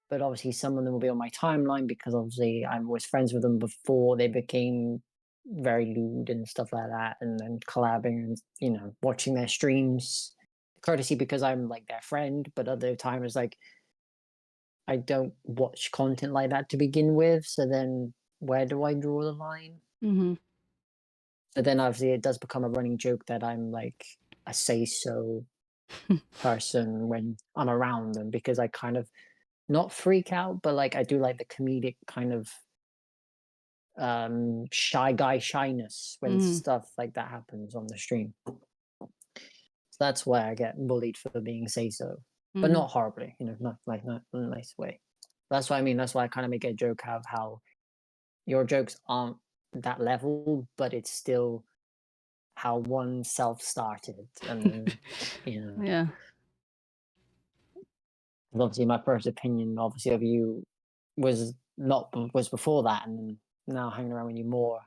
but obviously some of them will be on my timeline because obviously I was friends with them before they became very lewd and stuff like that, and then collabing and, you know, watching their streams courtesy because I'm like their friend, but other times like I don't watch content like that to begin with, so then where do I draw the line? So then obviously it does become a running joke that I'm like a say-so person when I'm around them, because I kind of not freak out, but like I do like the comedic kind of shy guy shyness when stuff like that happens on the stream. So that's why I get bullied for being say-so, but not horribly, you know, not in a nice way. That's what I mean. That's why I kind of make a joke of how your jokes aren't that level, but it's still how one self started, and then, you know. Yeah. Obviously, my first opinion, obviously, of you was before that, and now hanging around with you more,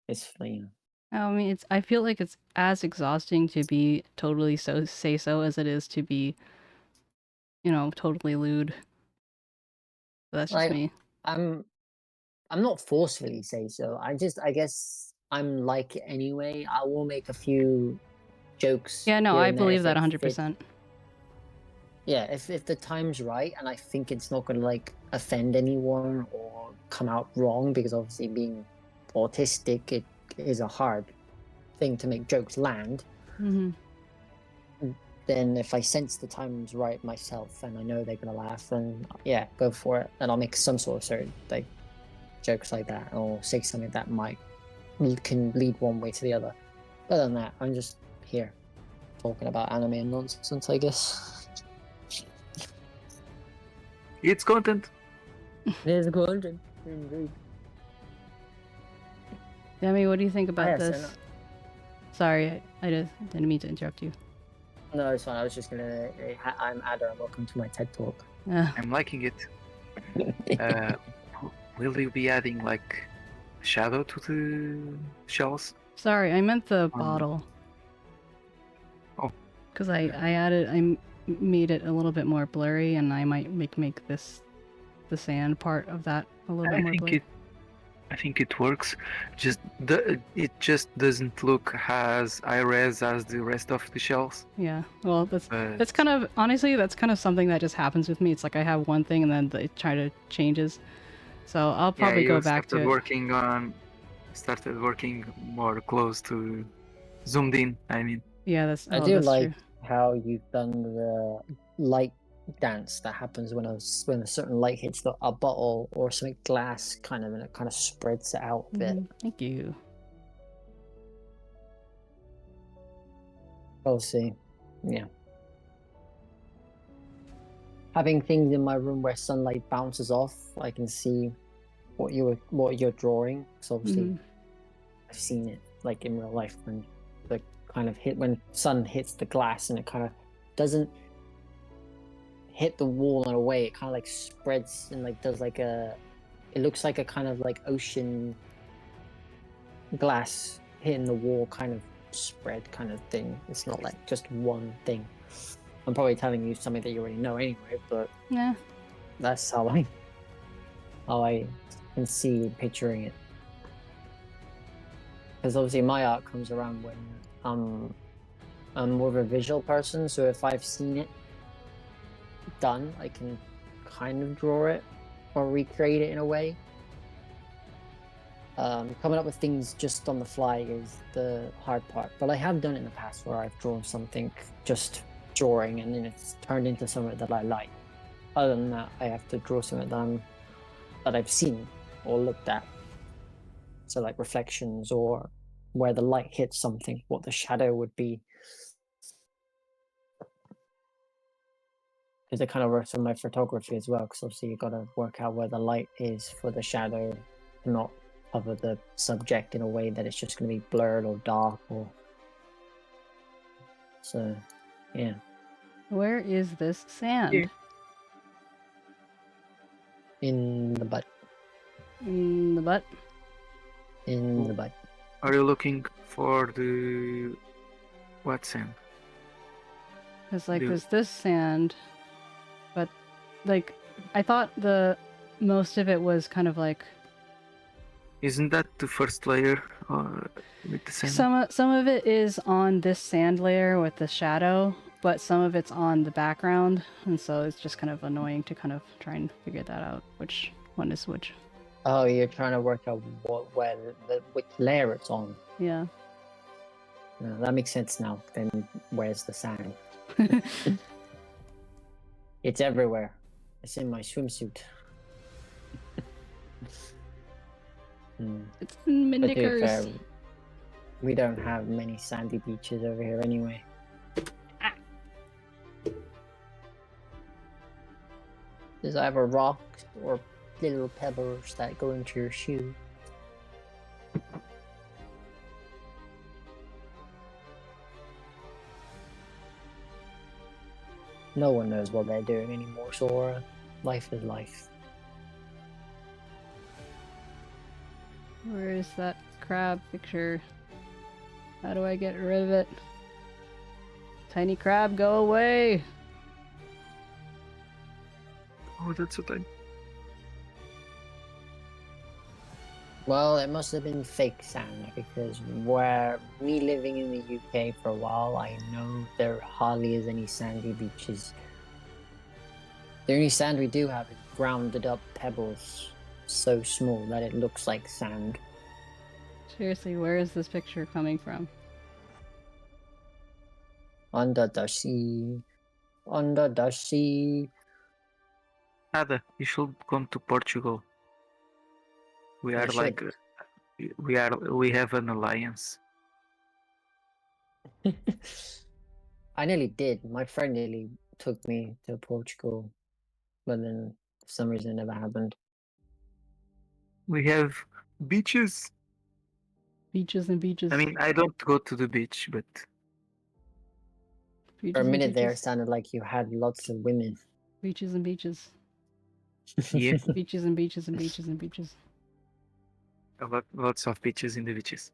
it's, you know. I mean, I feel like it's as exhausting to be totally say-so as it is to be, you know, totally lewd. But that's just Like, me. I'm not forcefully say-so. I guess I'm like it anyway. I will make a few jokes. Yeah, no, here I and there believe that if 100%. Yeah, if the time's right and I think it's not going to like offend anyone or come out wrong, because obviously being autistic, it is a hard thing to make jokes land. Then if I sense the time's right myself and I know they're going to laugh, then yeah, go for it. And I'll make some sort of certain like jokes like that, or say something that can lead one way to the other. Other than that, I'm just here talking about anime and nonsense, I guess. It's content. There's content. Indeed. Demi, what do you think about yes, this? Sorry, I just didn't mean to interrupt you. No, it's fine. I was just gonna. I'm Ada, and welcome to my TED Talk. I'm liking it. Will you be adding like shadow to the shells? Sorry, I meant the bottle. Oh. Because I made it a little bit more blurry, and I might make the sand part of that a little bit more blurry. I think it works. It just doesn't look as high res as the rest of the shells. Yeah, well, that's kind of, honestly, that's kind of something that just happens with me. It's like I have one thing and then it changes. So I'll probably go back to it. Started working more close to zoomed in. I mean, yeah, that's like true. How you've done the light dance that happens when a certain light hits a bottle or something glass, kind of, and it kind of spreads it out a bit. Thank you. I'll see. Yeah. Having things in my room where sunlight bounces off, I can see what you're drawing. So obviously, I've seen it like in real life when the kind of when sun hits the glass and it kind of doesn't hit the wall in a way, it kind of like spreads and like does like it looks like a kind of like ocean glass hitting the wall kind of spread kind of thing. It's not like just one thing. I'm probably telling you something that you already know anyway, but yeah, that's how I can see picturing it. Because obviously my art comes around when I'm more of a visual person, so if I've seen it done, I can kind of draw it or recreate it in a way. Coming up with things just on the fly is the hard part, but I have done it in the past where I've drawn something just drawing and then it's turned into something that I like. Other than that, I have to draw something that I've seen or looked at, so like reflections or where the light hits something, what the shadow would be. Because it kind of works on my photography as well, because obviously you've got to work out where the light is for the shadow to not cover the subject in a way that it's just going to be blurred or dark or... So, yeah. Where is this sand? Here. In the butt. In the butt? In the butt. Are you looking for the what sand? Because, like, Do- there's this sand, but, like, I thought most of it was kind of like... Isn't that the first layer with the sand? Some of it is on this sand layer with the shadow, but some of it's on the background, and so it's just kind of annoying to kind of try and figure that out, which one is which. Oh, you're trying to work out which layer it's on. Yeah. No, that makes sense now. Then where's the sand? It's everywhere. It's in my swimsuit. It's in But to be fair, Minickers. we don't have many sandy beaches over here anyway. There's either rocks or little pebbles that go into your shoe. No one knows what they're doing anymore, Sora. Life is life. Where is that crab picture? How do I get rid of it? Tiny crab, go away! Oh, that's what I. Well, it must have been fake sand, because where me living in the UK for a while, I know there hardly is any sandy beaches. The only sand we do have is grounded up pebbles, so small that it looks like sand. Seriously, where is this picture coming from? Under the sea, under the sea. Ada, you should come to Portugal. We I are like, should. we have an alliance. I nearly did. My friend nearly took me to Portugal, but then for some reason it never happened. We have beaches. Beaches and beaches. I mean, I don't go to the beach, but beaches For a and minute there, it beaches. sounded like you had lots of women. Beaches and beaches. yeah, Beaches and beaches and beaches and beaches. lots of beaches in the beaches.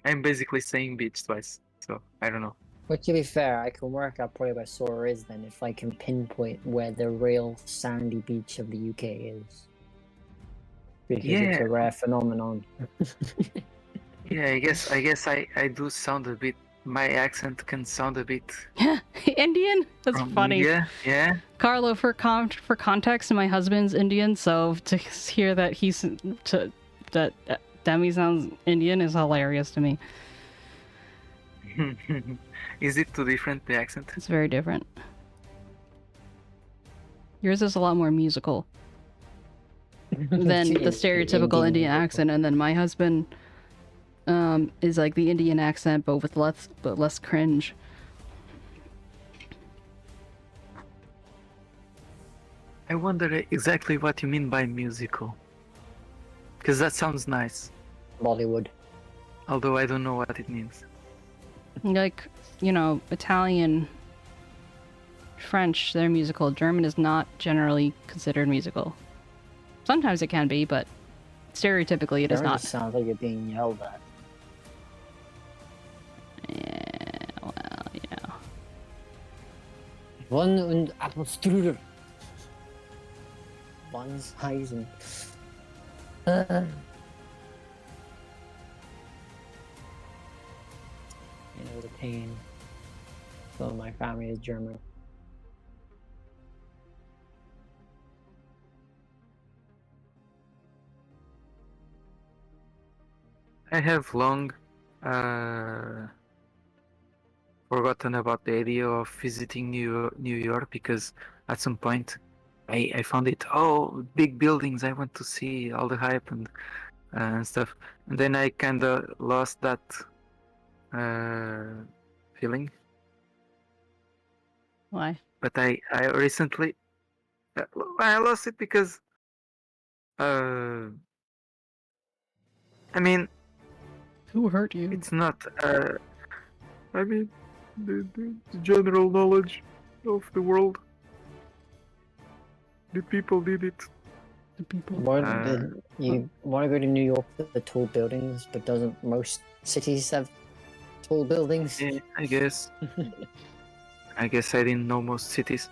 I'm basically saying beach twice, so I don't know. But to be fair, I can work out probably where Sora is then if I can pinpoint where the real sandy beach of the UK is. Because it's Yeah. a rare phenomenon. Yeah, I guess I do sound a bit. My accent can sound a bit. Indian? That's funny. Yeah. Carlo, for context, my husband's Indian, so to hear that that Demi sounds Indian is hilarious to me. Is it too different, the accent? It's very different. Yours is a lot more musical than the stereotypical Indian accent, and then my husband is like the Indian accent, but with less cringe. I wonder exactly what you mean by musical. Because that sounds nice. Bollywood. Although I don't know what it means. Like, you know, Italian, French, they're musical. German is not generally considered musical. Sometimes it can be, but stereotypically it is not. Sounds like you're being yelled at. Yeah, well, you know. One und Apfelstrudel. One's Heisen. You know the pain. So my family is German. I have long forgotten about the idea of visiting New York because at some point I found it. Oh, big buildings. I want to see all the hype and stuff. And then I kind of lost that feeling. Why? But I recently I lost it because I mean Who hurt you? it's not I mean the general knowledge of the world. The people did it. The people. You want to go to New York for the tall buildings, but doesn't most cities have tall buildings? Yeah, I guess. I guess I didn't know most cities.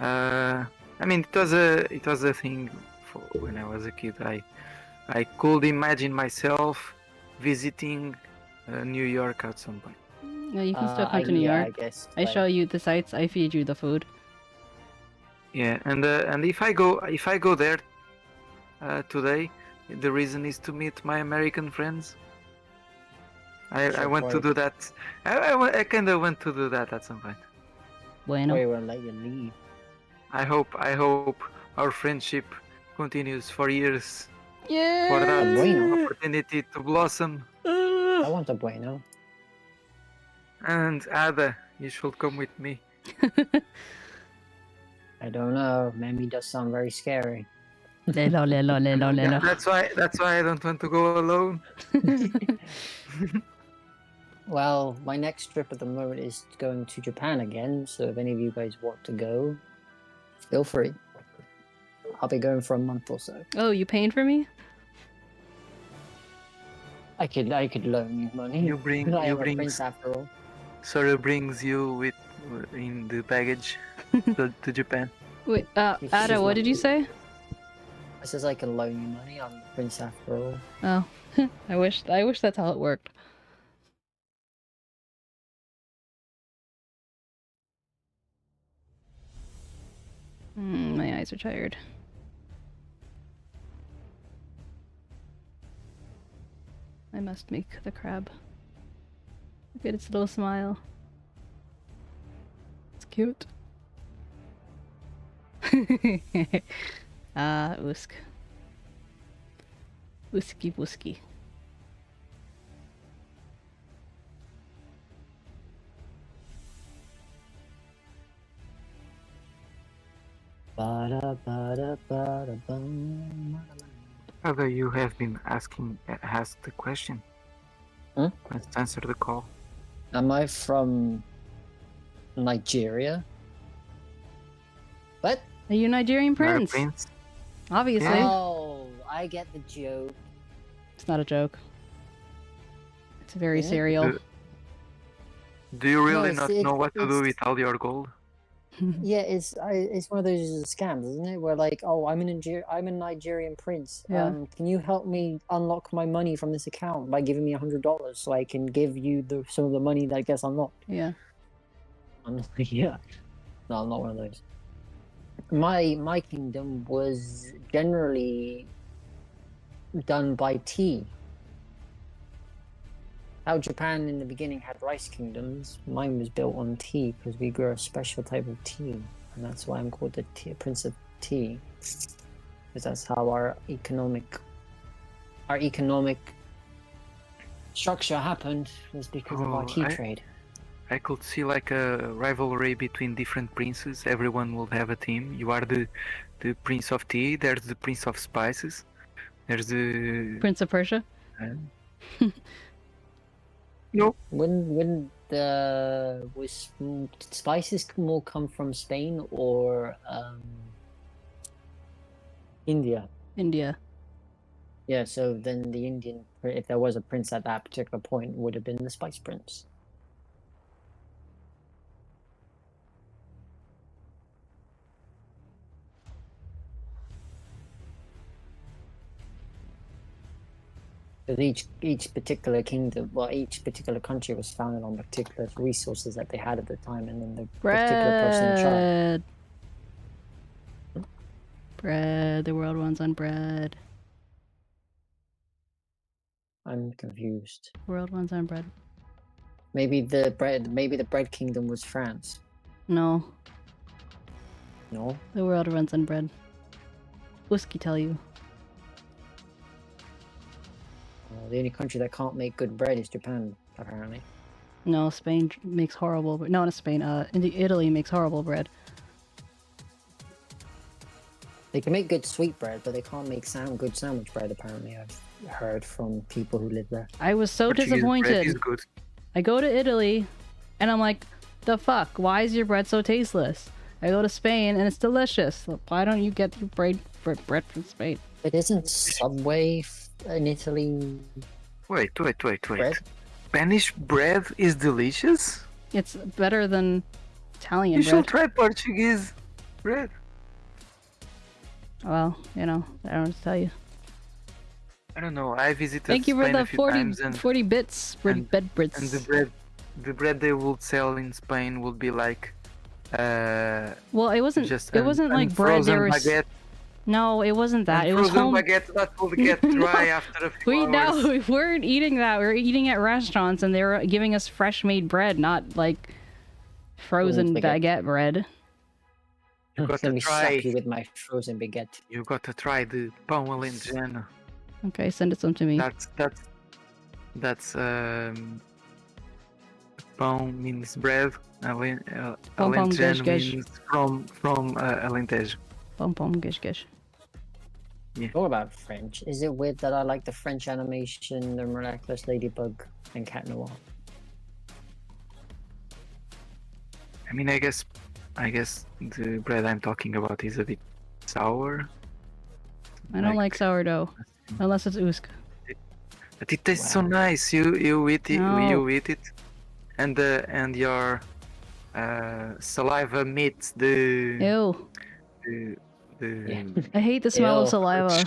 I mean, it was a thing for when I was a kid. I could imagine myself visiting New York at some point. No, you can still come to New yeah, York. I guess. I show you the sights. I feed you the food. Yeah, and if I go there today, the reason is to meet my American friends. I want to do that. I kind of want to do that at some point. Bueno. We won't let you leave. I hope our friendship continues for years. Yeah. For that Bueno. opportunity to blossom. I want a bueno. And Ada, you should come with me. I don't know. Maybe does sound very scary. Lelo, lelo, lelo, Yeah, lelo. that's why I don't want to go alone. Well, my next trip at the moment is going to Japan again, so if any of you guys want to go, feel free. I'll be going for a month or so. Oh, you paying for me? I could loan you money. You bring I am a prince after all. Sora brings you with in the baggage to Japan. Wait, She's Ada, what did you say? It says I can loan you money. I'm the prince after all. Oh, I wish that's how it worked. My eyes are tired. I must make the crab. Look at its little smile. It's cute. Ah, Usk. Usky wusky. Ada, you have been asked the question. Huh? Let's answer the call. Am I from Nigeria? What? Are you Nigerian You're a prince? prince? Obviously. Yeah. Oh, I get the joke. It's not a joke. It's very Isn't it? serial. Do you really it's- not it's- know what to do it's- with all your gold? Yeah, it's one of those scams, isn't it? Where like, oh, I'm a Nigerian prince. Yeah. Can you help me unlock my money from this account by giving me $100 so I can give you some of the money that gets unlocked? Yeah. I'm like, yeah. No, I'm not one of those. My kingdom was generally done by tea. How Japan in the beginning had rice kingdoms, mine was built on tea because we grew a special type of tea, and that's why I'm called the Prince of Tea, because that's how our economic structure happened, was because of our tea trade. I could see like a rivalry between different princes. Everyone will have a team. You are the Prince of Tea. There's the Prince of Spices. There's the Prince of Persia? no. When was spices more come from Spain or India? India. Yeah, so then the Indian, if there was a prince at that particular point, would have been the Spice Prince. Because each particular kingdom, well, each particular country was founded on particular resources that they had at the time, and then the particular person in charge. Bread. The world runs on bread. I'm confused. World runs on bread. Maybe the bread kingdom was France. No. No. The world runs on bread. Whiskey tell you. The only country that can't make good bread is Japan, apparently. No, Spain makes horrible. No, not Spain. Italy makes horrible bread. They can make good sweet bread, but they can't make good sandwich bread, apparently. I've heard from people who live there. I was so Portuguese bread disappointed. is good. I go to Italy, and I'm like, the fuck? Why is your bread so tasteless? I go to Spain, and it's delicious. Why don't you get your bread from Spain? But isn't Subway in Italy Wait. bread? Spanish bread is delicious? It's better than Italian You should bread. try Portuguese bread. Well, you know, I don't know what to tell you. I don't know. I visited Thank you for Spain the a few 40, times and 40 bits, 40 and- bed and brits. the bread they would sell in Spain would be like Well, it wasn't. just It wasn't like bread. They unfrozen were. baguette. No, it wasn't that. It was Unfrozen home. baguette that will get dry after a few We hours. no, we weren't eating that. We were eating at restaurants, and they were giving us fresh made bread, not like frozen baguette. baguette bread. You got Let to me try. slap you with my frozen baguette. You got to try the pão alentejano. Okay, send it some to me. That's pão means bread. Pão, Alentejano queijo. means from Alentejo. Pom pom gish gish. What about French? Is it weird that I like the French animation, The Miraculous Ladybug, and Cat Noir? I mean, I guess the bread I'm talking about is a bit sour. I don't like sourdough unless it's 𝗟𝗶ः. But it tastes so Wow. nice. You eat it, No. you eat it, and your saliva meets the Ew. Yeah. I hate the smell of Ew. saliva.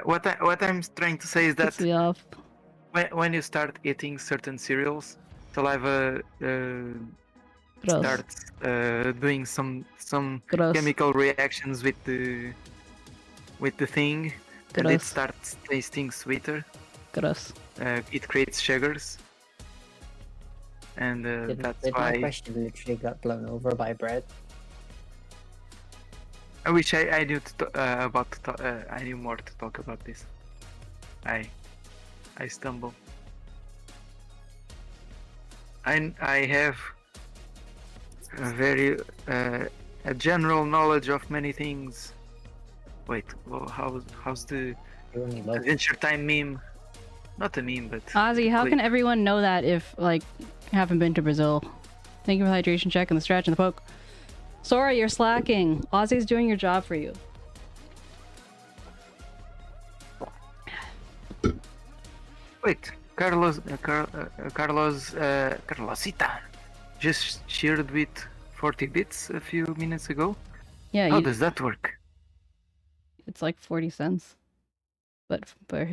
What I'm trying to say is that Gets me off. when you start eating certain cereals, saliva Gross. starts doing some Gross. chemical reactions with the thing, and it Gross. starts tasting sweeter. Gross. It creates sugars, and that's Did my why question literally got blown over by bread? I wish I knew I knew more to talk about this. I stumble. I have a very a general knowledge of many things. Wait, well, how's the You only love Adventure Time meme? Not a meme, but Ozzy, how can clip. everyone know that if, like, haven't been to Brazil? Thank you for the hydration check and the stretch and the poke. Sorry, you're slacking. Ozzy's doing your job for you. Wait, Carlosita just shared with 40 bits a few minutes ago. Yeah, How does that work? it's like 40 cents. But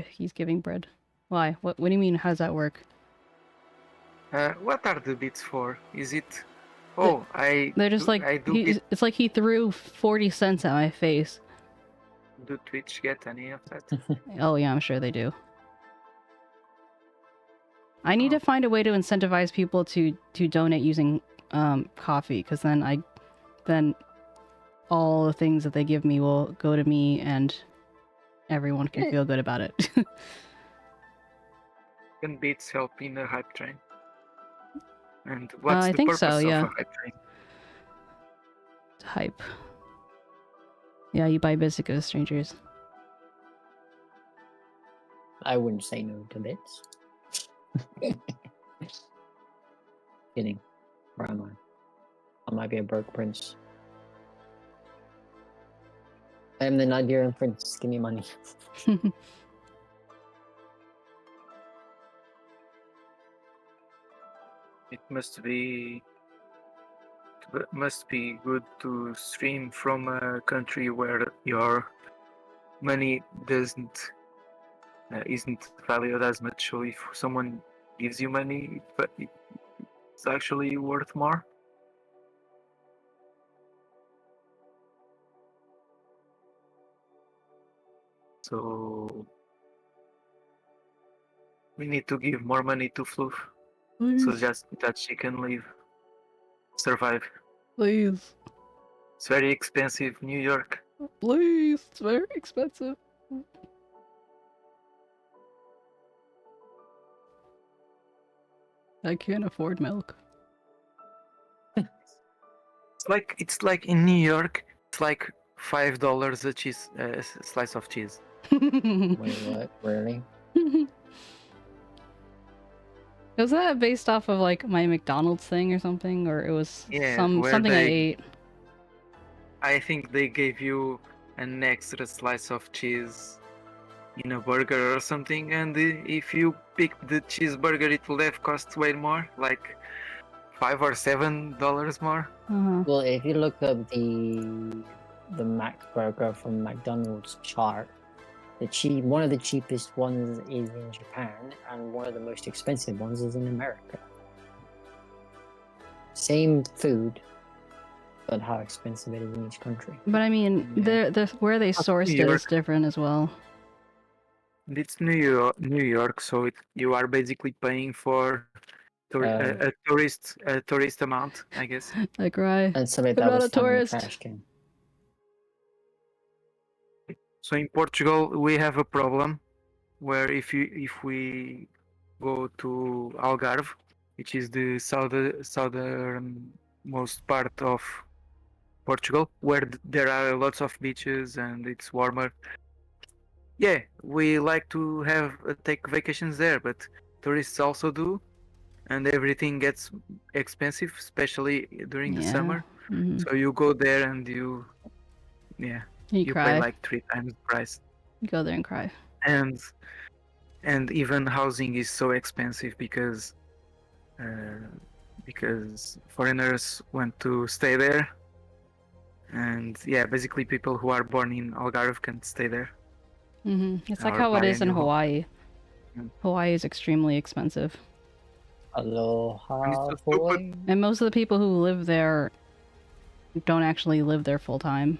he's giving bread. Why? What do you mean, how does that work? What are the bits for? Is it? Oh, They're just like, it's like he threw 40 cents at my face. Do Twitch get any of that? Oh yeah, I'm sure they do. I need to find a way to incentivize people to donate using coffee, because then all the things that they give me will go to me, and everyone can feel good about it. Can bits help in a hype train? And what's I the think purpose so, yeah. of a hype train? Hype. Yeah, you buy basic of strangers. I wouldn't say no to bits. Kidding. Where am I? I might be a broke prince. I am the Nigerian prince. Give me money. It must be good to stream from a country where your money isn't valued as much. So if someone gives you money, but it's actually worth more. So we need to give more money to Fluff, so just that she can survive. Please. It's very expensive, New York. Please, it's very expensive. I can't afford milk. It's like in New York. It's like $5 a cheese, slice of cheese. Wait, what? Really? Was that based off of like my McDonald's thing or something, or it was Yeah, something I ate? I think they gave you an extra slice of cheese in a burger or something, and if you pick the cheeseburger, it will have cost way more, like $5 or $7 more. Well, if you look up the Mac burger from McDonald's chart, one of the cheapest ones is in Japan, and one of the most expensive ones is in America. Same food, but how expensive it is in each country. But I mean, the where they sourced it is different as well. It's New York, so you are basically paying for a tourist amount, I guess. I cry. And somebody I'm that not was a found in the tourist. trash can. So in Portugal, we have a problem where if we go to Algarve, which is the southernmost part of Portugal, where there are lots of beaches and it's warmer. Yeah, we like to take vacations there, but tourists also do, and everything gets expensive, especially during the summer. So you go there and you cry. pay like 3 times the price. You go there and cry. And even housing is so expensive because foreigners want to stay there, and yeah, basically people who are born in Algarve can stay there. It's like Or how it buy is a in new home. Hawaii. Hawaii is extremely expensive. Aloha, It's so boy. And most of the people who live there don't actually live there full time.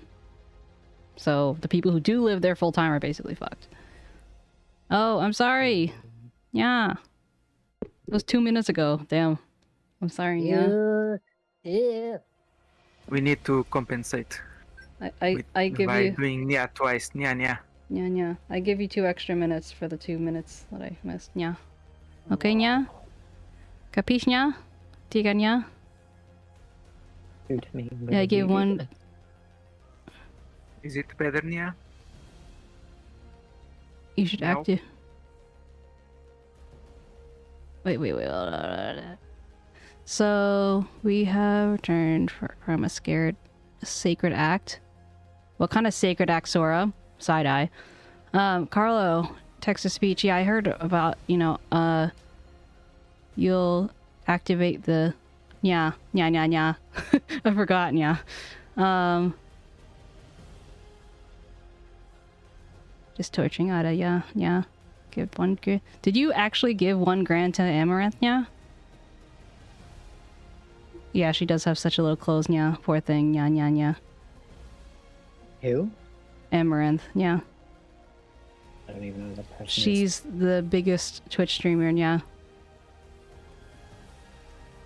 So the people who do live there full time are basically fucked. Oh, I'm sorry. Yeah. It was 2 minutes ago. Damn. I'm sorry, yeah. Yeah. We need to compensate I give by you doing nya twice. Nya. yeah. I give you 2 extra minutes for the 2 minutes that I missed. Yeah. Okay, nya? Capiche, nya? Tiga, nya? Yeah, I gave one. Is it better, nya? You should No. active. Wait. So we have returned from a sacred act. What kind of sacred act, Sora? Side eye. Carlo, text to speech. Yeah, I heard about, you'll activate the nya. I forgot, nya. Just torturing Ada, yeah. Give 1 grand. Did you actually give 1 grand to Amaranth, nya? Yeah, she does have such a little clothes, nya. Poor thing, nya. Who? Amaranth, yeah. I don't even know the person. She's the biggest Twitch streamer, yeah.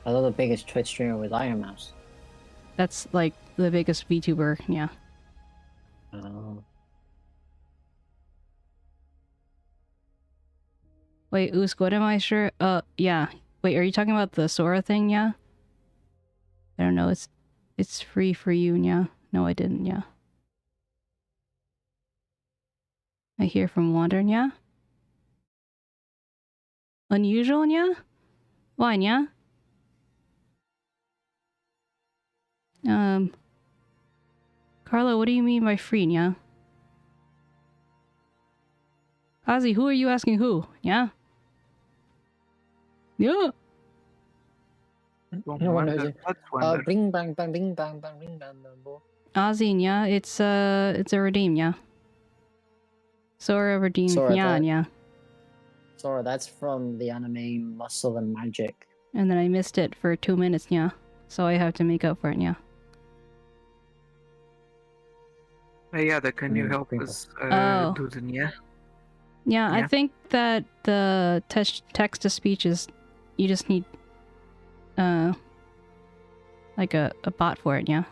I thought the biggest Twitch streamer was Iron Mouse. That's like the biggest VTuber, yeah. Oh. Wait, 𝗟𝗶𝗶𝗀𝘀? Yeah. Wait, are you talking about the Sora thing, yeah? I don't know, it's free for you, yeah. No, I didn't, yeah. I hear from Wander, yeah? Unusual, yeah? Why, yeah? Carlo, what do you mean by free, yeah? Ozzy, who are you asking who? Yeah? Yeah? No one knows it. Let's wonder. Bing bang bang bing bang bang bing bang bang bo. Ozzy, yeah? It's a redeem, yeah? Sora redeem, Sora, yeah, yeah. Sora, that's from the anime Muscle and Magic. And then I missed it for 2 minutes, yeah. So I have to make up for it, yeah. Hey, Ada, can you help Crinkle. us Oh. do the nya? Yeah, I Yeah. think that the text to speech is, you just need like a bot for it, yeah.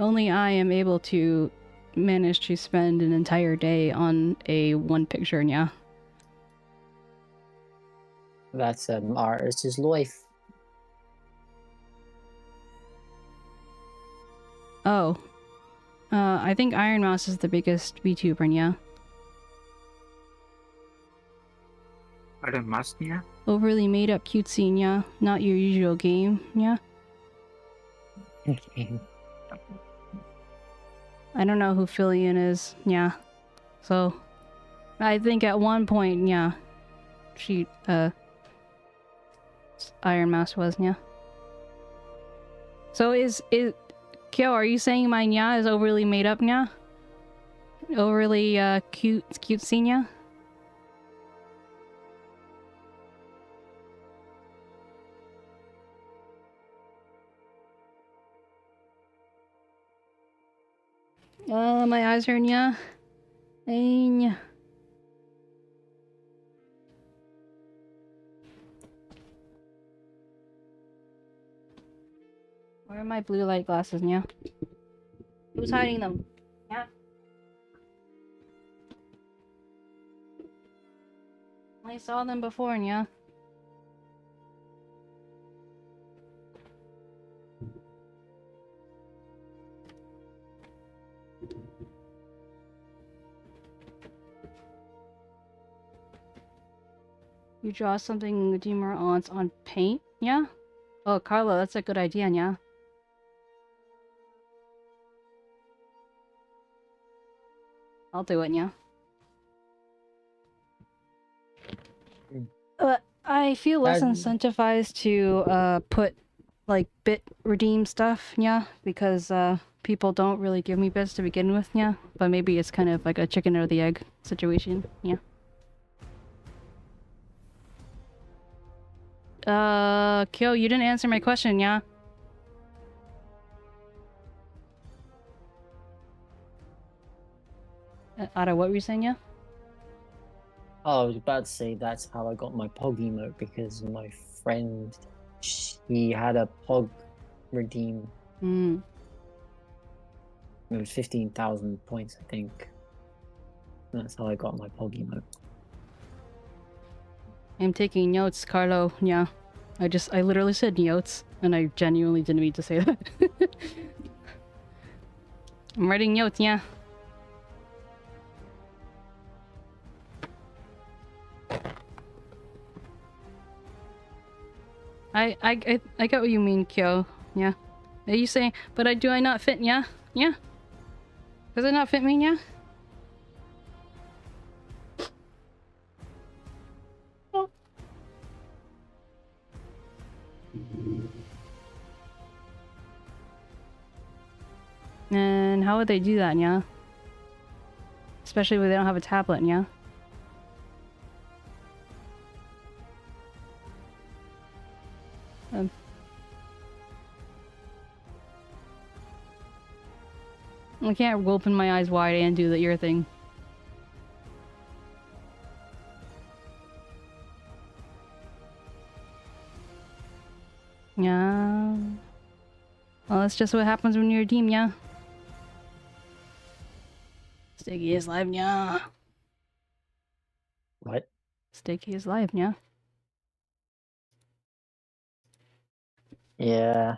Only I am able to manage to spend an entire day on a one picture, yeah. That's artist's life. Oh. I think 𝗟𝗋𝗀 is the biggest VTuber, yeah. 𝗟𝗋𝗀? Overly made up cutesy, yeah. Not your usual game, yeah. I don't know who 𝗟𝗀 is, yeah. So, I think at one point, yeah. She, 𝗟𝗋𝗀 was, yeah. So Kyo, are you saying my nya is overly made up nya? Overly, cutesy nya? My eyes are nya. Nya. Where are my blue light glasses, nya? Who's hiding them? Yeah. I saw them before, nya. You draw something Redeemer on paint, yeah? Oh, Carlo, that's a good idea, yeah. I'll do it, yeah. I feel less incentivized to put like bit redeem stuff, yeah, because people don't really give me bits to begin with, yeah. But maybe it's kind of like a chicken or the egg situation, yeah. Kyo, you didn't answer my question, yeah? Ada, what were you saying, yeah? Oh, I was about to say that's how I got my Pog emote, because my friend, he had a Pog redeem. Mm. It was 15,000 points, I think. That's how I got my Pog emote. I'm taking notes, Carlo, yeah. I literally said notes, and I genuinely didn't mean to say that. I'm writing notes, yeah. I get what you mean, Kyo. Yeah. Are you saying, but do I not fit? Yeah? Yeah? Does it not fit me? Yeah? Oh. And how would they do that, yeah? Especially when they don't have a tablet, yeah? I can't open my eyes wide and do the ear thing. Yeah. Well, that's just what happens when you're a team, yeah. Sticky is live, yeah. What? Sticky is live, yeah. Yeah.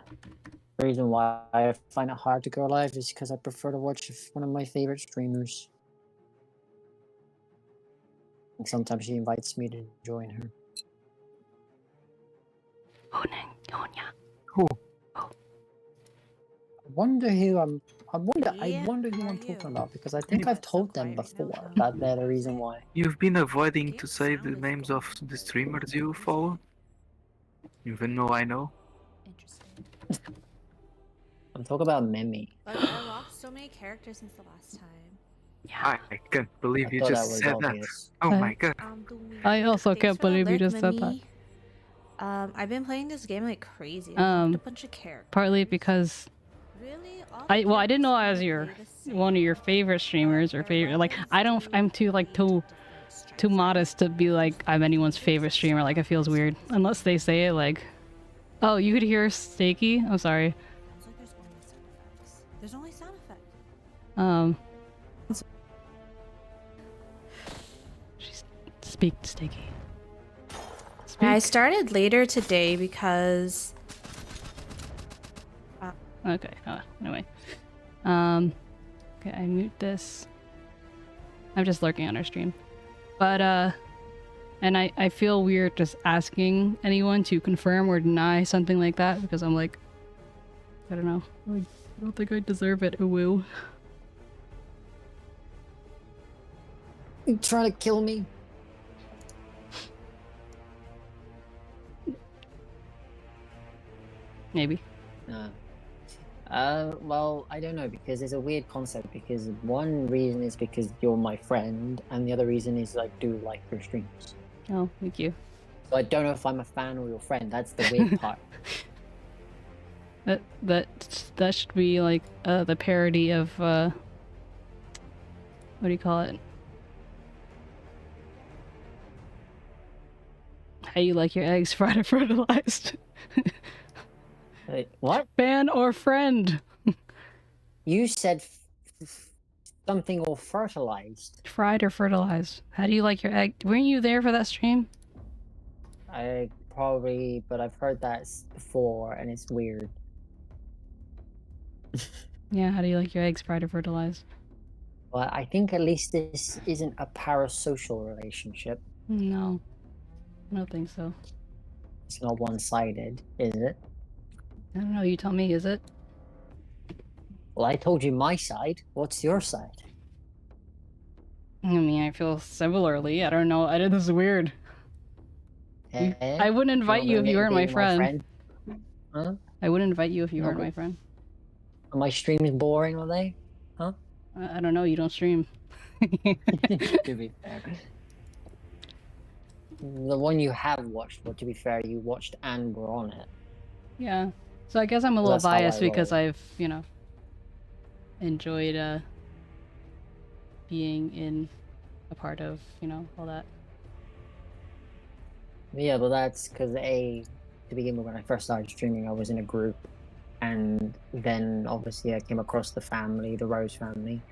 The reason why I find it hard to go live is because I prefer to watch one of my favorite streamers. And sometimes she invites me to join her. Who? I wonder who I'm talking about, because I think I've told them before that they're the reason why. You've been avoiding to say the names of the streamers you follow? Even though I know? Interesting. I'm talking about 𝗵𝗍. Like, I lost so many characters since the last time. Yeah. I can't believe you thought just was said obvious. that. Oh my god. I also Thanks can't for the believe you alert, just said that. Mimi. I've been playing this game like crazy. I unlocked a bunch of characters. Partly because Really? I didn't know I was one of your favorite streamers or favorite, like I'm too modest to be like I'm anyone's favorite streamer. Like it feels weird unless they say it like, oh, you could hear 𝗟𝗍𝗀. I'm sorry. There's only sound effects. Speak, Sticky. I started later today because. Okay. Anyway. Okay, I mute this. I'm just lurking on our stream. But, and I feel weird just asking anyone to confirm or deny something like that because I'm like, I don't know. I don't think I deserve it. Woo. You trying to kill me? Maybe. Well, I don't know, because it's a weird concept, because one reason is because you're my friend, and the other reason is I do like your streams. Oh, thank you. So I don't know if I'm a fan or your friend. That's the weird part. That should be like the parody of what do you call it? How you like your eggs fried or fertilized? Wait, what? Fan or friend? You said something or fertilized. Fried or fertilized? How do you like your egg? Weren't you there for that stream? I probably, but I've heard that before, and it's weird. Yeah, how do you like your eggs fried or fertilized? Well, I think at least this isn't a parasocial relationship. No, I don't think so. It's not one-sided, is it? I don't know, you tell me, is it? Well, I told you my side. What's your side? I mean, I feel similarly. I don't know. This is weird. I wouldn't invite you if you weren't my friend. Huh? I wouldn't invite you if you weren't my friend. Are my streams boring, are they? Huh? I don't know, you don't stream. To be fair. The one you have watched, but to be fair, you watched and were on it. Yeah. So I guess I'm a little That's how I biased because roll. I've, you know, enjoyed being in a part of, you know, all that. Yeah, but that's because to begin with, when I first started streaming, I was in a group, and then obviously I came across the family, the Rose family.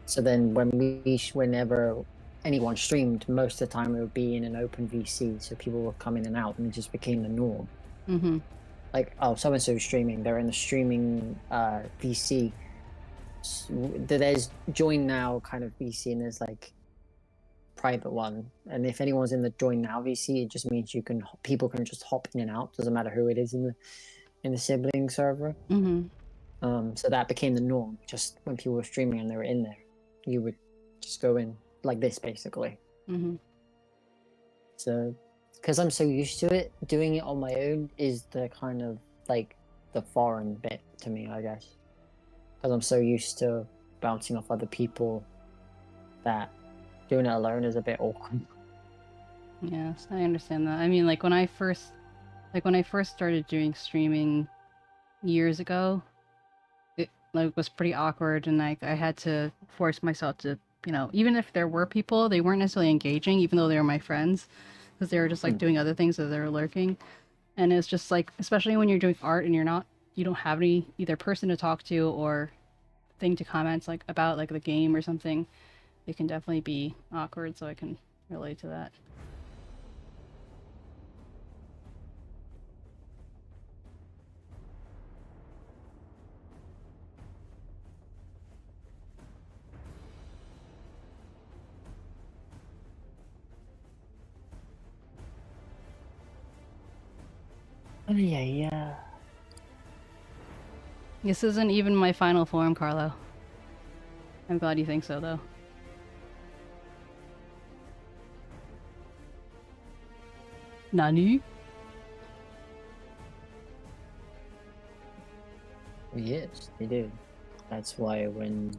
So then whenever anyone streamed, most of the time it would be in an open VC, so people would come in and out, and it just became the norm. Mm-hmm. Like, oh, so-and-so is streaming, they're in the streaming VC. There's join now kind of VC, and there's like private one, and if anyone's in the join now VC, it just means people can just hop in and out, doesn't matter who it is in the sibling server. Mm-hmm. So that became the norm. Just when people were streaming and they were in there, you would just go in like this, basically. Mm-hmm. So because I'm so used to it, doing it on my own is the kind of like the foreign bit to me, I guess, because I'm so used to bouncing off other people that doing it alone is a bit awkward. Yes, I understand that. I mean, like when I first started doing streaming years ago, it like was pretty awkward, and like I had to force myself to, you know, even if there were people, they weren't necessarily engaging, even though they were my friends, because they were just like doing other things, so they were lurking. And it's just like, especially when you're doing art and you don't have any either person to talk to or thing to comment like about like the game or something, it can definitely be awkward, so I can relate to that. Oh, yeah. This isn't even my final form, Carlo. I'm glad you think so, though. Nani? Yes, they do. That's why when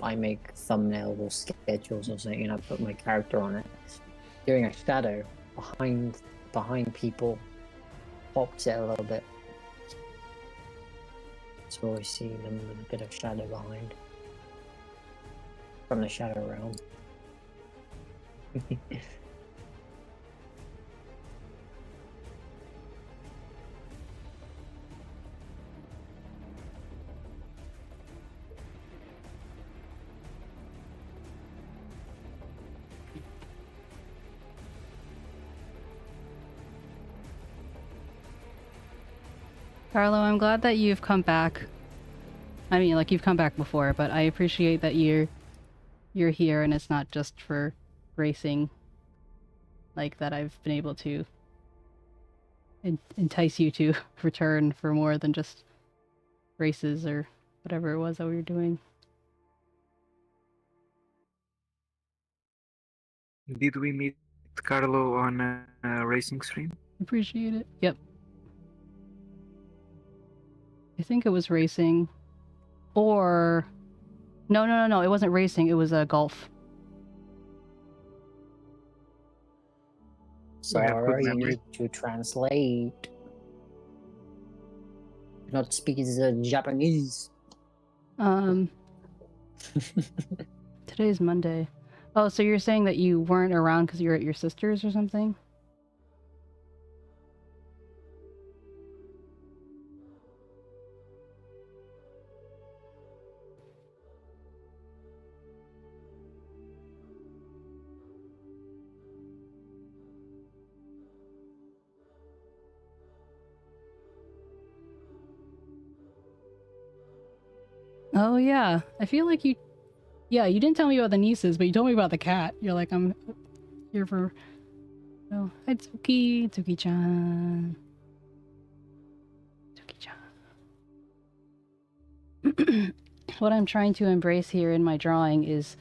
I make thumbnails or schedules or something, and I put my character on it, doing a shadow behind people pops it a little bit. So I see them with a bit of shadow behind from the shadow realm. Carlo, I'm glad that you've come back. I mean, like, you've come back before, but I appreciate that you're here and it's not just for racing. Like, that I've been able to entice you to return for more than just races or whatever it was that we were doing. Did we meet Carlo on a racing stream? Appreciate it. Yep. I think it was racing. Or... No. It wasn't racing. It was golf. Sorry, you need to translate. Not speaking Japanese. Today's Monday. Oh, so you're saying that you weren't around because you were at your sister's or something? Oh yeah, I feel like you... Yeah, you didn't tell me about the nieces, but you told me about the cat. You're like, I'm here for... Oh, hi Tsuki, Tsuki-chan. Tsuki-chan. What I'm trying to embrace here in my drawing is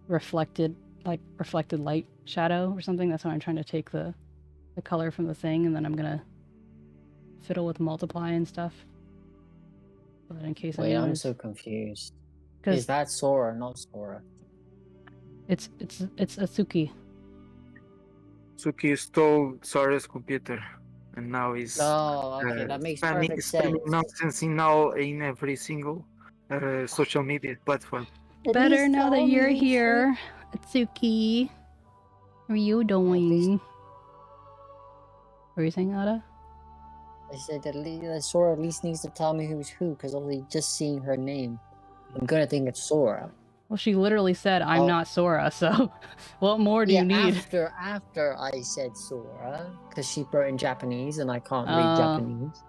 reflected light shadow or something. That's why I'm trying to take the color from the thing, and then I'm gonna fiddle with multiply and stuff. But in case Wait, I'm so confused. Is that Sora, not Sora? It's Atsuki. Suki stole Sora's computer, and now he's okay, that makes perfect sense. Nonsense in every single social media platform. Better now that you're here, Atsuki. How are you doing? What are you saying, Ada? I said that Sora at least needs to tell me who's who, because only just seeing her name, I'm gonna think it's Sora. Well, she literally said, I'm not Sora, so what more do you need? After I said Sora, because she wrote in Japanese and I can't read Japanese.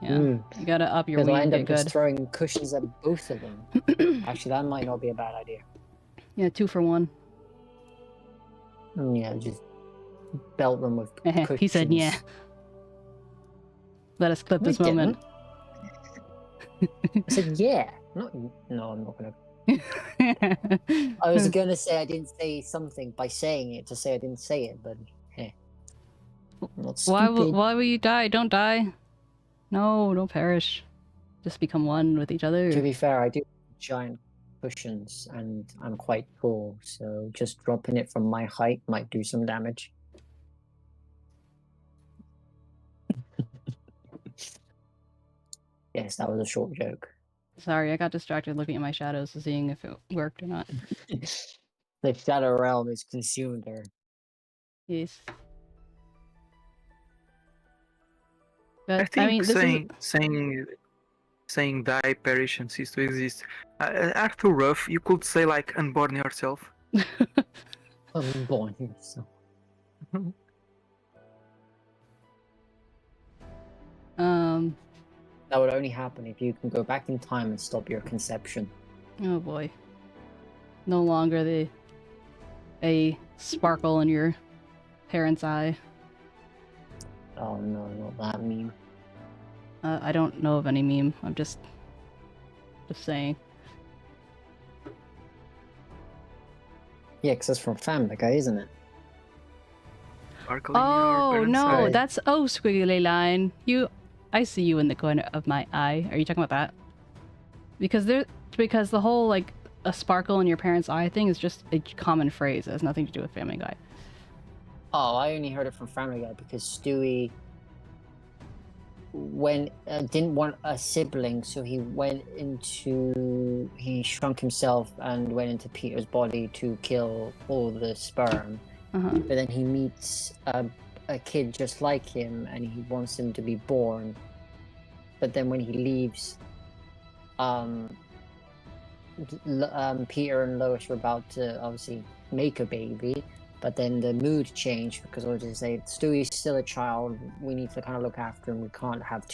Yeah, you gotta up your Because I weed, end up good. just throwing cushions at both of them. Actually, that might not be a bad idea. Yeah, 2 for 1. Yeah, just belt them with cushions. He said, yeah. Let us clip this moment. I said, yeah. No, I'm not gonna. I was gonna say I didn't say something by saying it to say I didn't say it, but hey. Not stupid. Why will you die? Don't die. No, don't perish. Just become one with each other. To be fair, I do have giant cushions and I'm quite tall, so just dropping it from my height might do some damage. Yes, that was a short joke. Sorry, I got distracted looking at my shadows and seeing if it worked or not. The shadow realm is consumed her. Yes. I But, think I mean, saying die, perish, and cease to exist are too rough. You could say like unborn yourself. Unborn yourself. That would only happen if you can go back in time and stop your conception. Oh boy. No longer a sparkle in your parent's eye. Oh no, not that meme. I don't know of any meme. I'm just saying. Yeah, because it's from Family Guy, isn't it? Oh no, that's squiggly line. I see you in the corner of my eye. Are you talking about that? Because the whole like a sparkle in your parent's eye thing is just a common phrase. It has nothing to do with Family Guy. Oh, I only heard it from Family Guy because Stewie didn't want a sibling, so he shrunk himself and went into Peter's body to kill all the sperm. But then he meets a kid just like him and he wants him to be born. But then when he leaves, Peter and Lois were about to obviously make a baby, But then the mood changed because I was just say Stewie's still a child. We need to kind of look after him. We can't have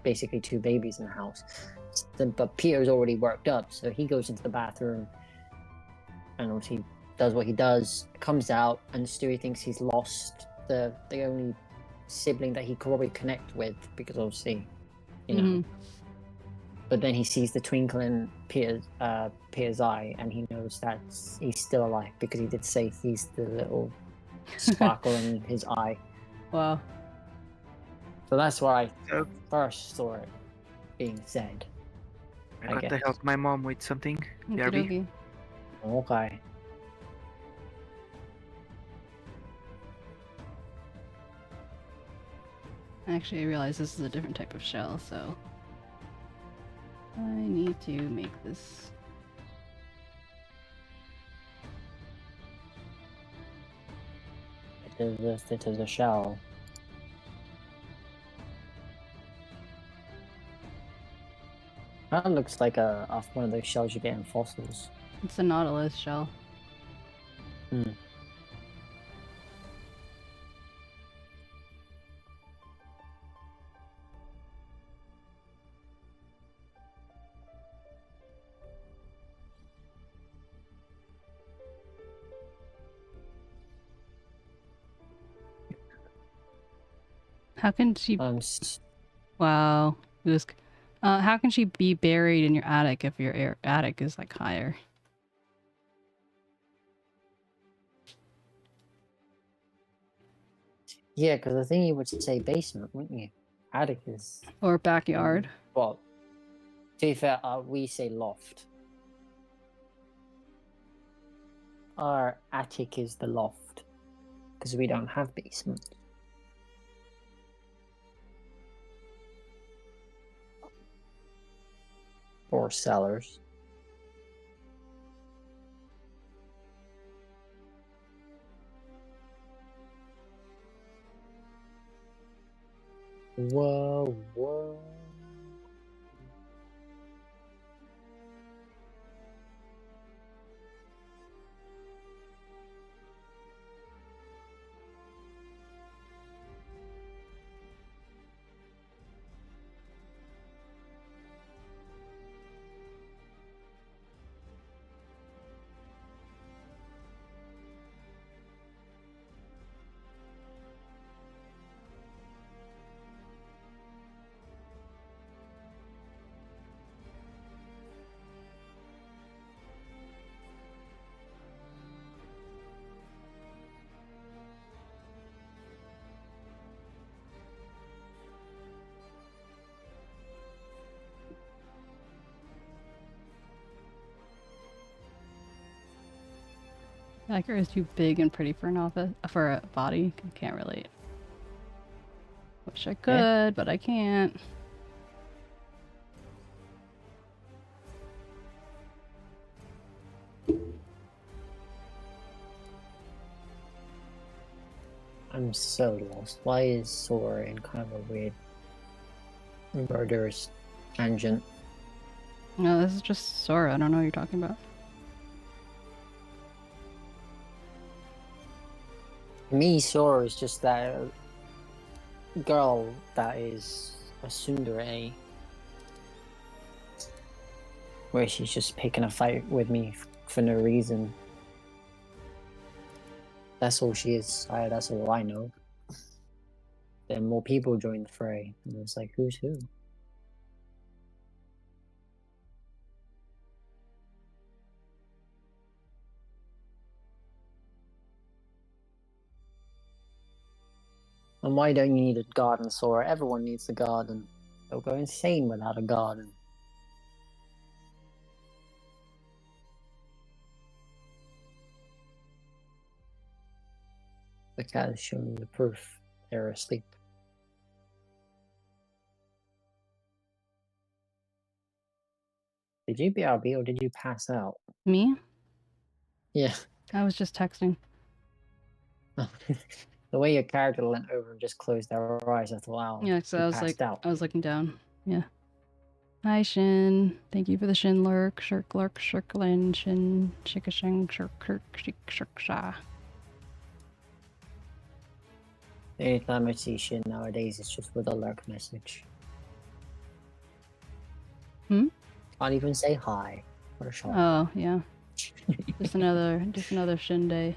basically two babies in the house. But Peter's already worked up, so he goes into the bathroom and obviously does what he does. Comes out, and Stewie thinks he's lost the only sibling that he could probably connect with, because obviously, you know. But then he sees the twinkle in Peter's eye, and he knows that he's still alive, because he did say he's the little sparkle in his eye. Wow. So that's where I first saw it being said. I got to help my mom with something. Okey-dokey. Okay. Actually, I realize this is a different type of shell, so I need to make this. It is a shell. That looks like off one of those shells you get in fossils. It's a nautilus shell. How can she? Wow. How can she be buried in your attic if your attic is like higher? Yeah, because I think you would say basement, wouldn't you? Attic is... Or backyard. Well, to be fair, we say loft. Our attic is the loft, because we don't have basement. Or cellars. Whoa, whoa. Like her is too big and pretty for a body. I can't relate. Wish I could, but I can't. I'm so lost. Why is Sora in kind of a weird murderous tangent? No, this is just Sora. I don't know what you're talking about. To me, Sora is just that girl that is a tsundere, where she's just picking a fight with me for no reason. That's all she is. That's all I know. Then more people joined the fray, and it's like, who's who? And why don't you need a garden, Sora? Everyone needs a garden. They'll go insane without a garden. The cat is showing the proof they're asleep. Did you BRB or did you pass out? Me? Yeah. I was just texting. The way your character leant over and just closed their eyes, I thought, wow. Yeah, so I was out. I was looking down. Yeah. Hi, Shin. Thank you for the Shin lurk. Shirk lurk, shirklin, Shin, shikashing, shirk, shirk, shik, shirk, sha. Anytime I see shit nowadays, it's just with a lurk message. Hmm? Can't even say hi. What a shock. Oh, yeah. Just another shindig.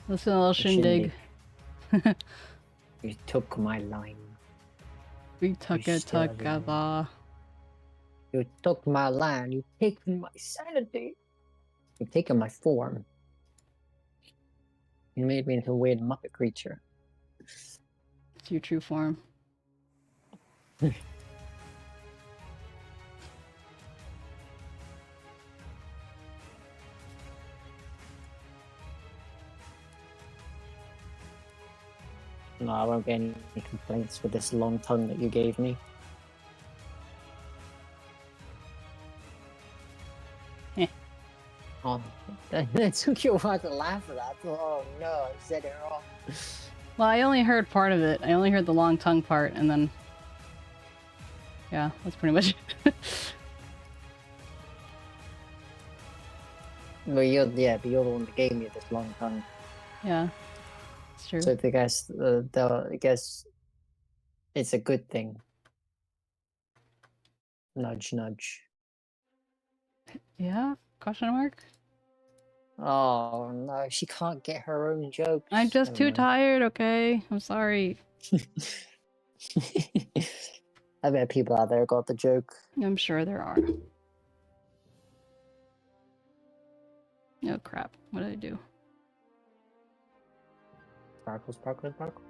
Let's do a little shindig. You took my line. We took You it still together. You took my line. You've taken my sanity. You've taken my form. You made me into a weird Muppet creature. It's your true form. No, I won't get any complaints with this long tongue that you gave me. Heh. Oh, that took you a while to laugh at that. Oh no, I said it wrong. Well, I only heard part of it. I only heard the long tongue part, and then... Yeah, that's pretty much it. But you're the one that gave me this long tongue. Yeah, it's true. So I guess it's a good thing. Nudge, nudge. Yeah? Question mark? Oh no, she can't get her own jokes. I'm just Never too mind. tired, okay? I'm sorry. I bet people out there got the joke. I'm sure there are. Oh crap, what did I do? Sparkle, sparkle, sparkle.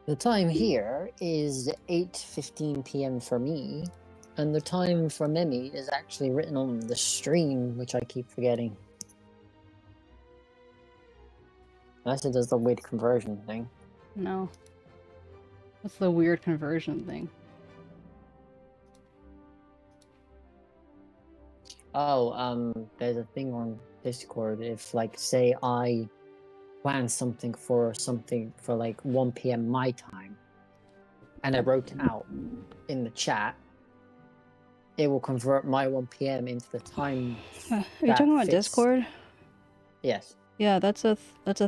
The time here is 8:15 p.m. for me, and the time for Mimi is actually written on the stream, which I keep forgetting. Unless it does the weird conversion thing. No. What's the weird conversion thing? Oh, there's a thing on Discord. If, like, say I plan something for like 1 p.m. my time, and I wrote it out in the chat, it will convert my 1 p.m. into the time. Are you talking about fits. Discord? Yes. Yeah, that's a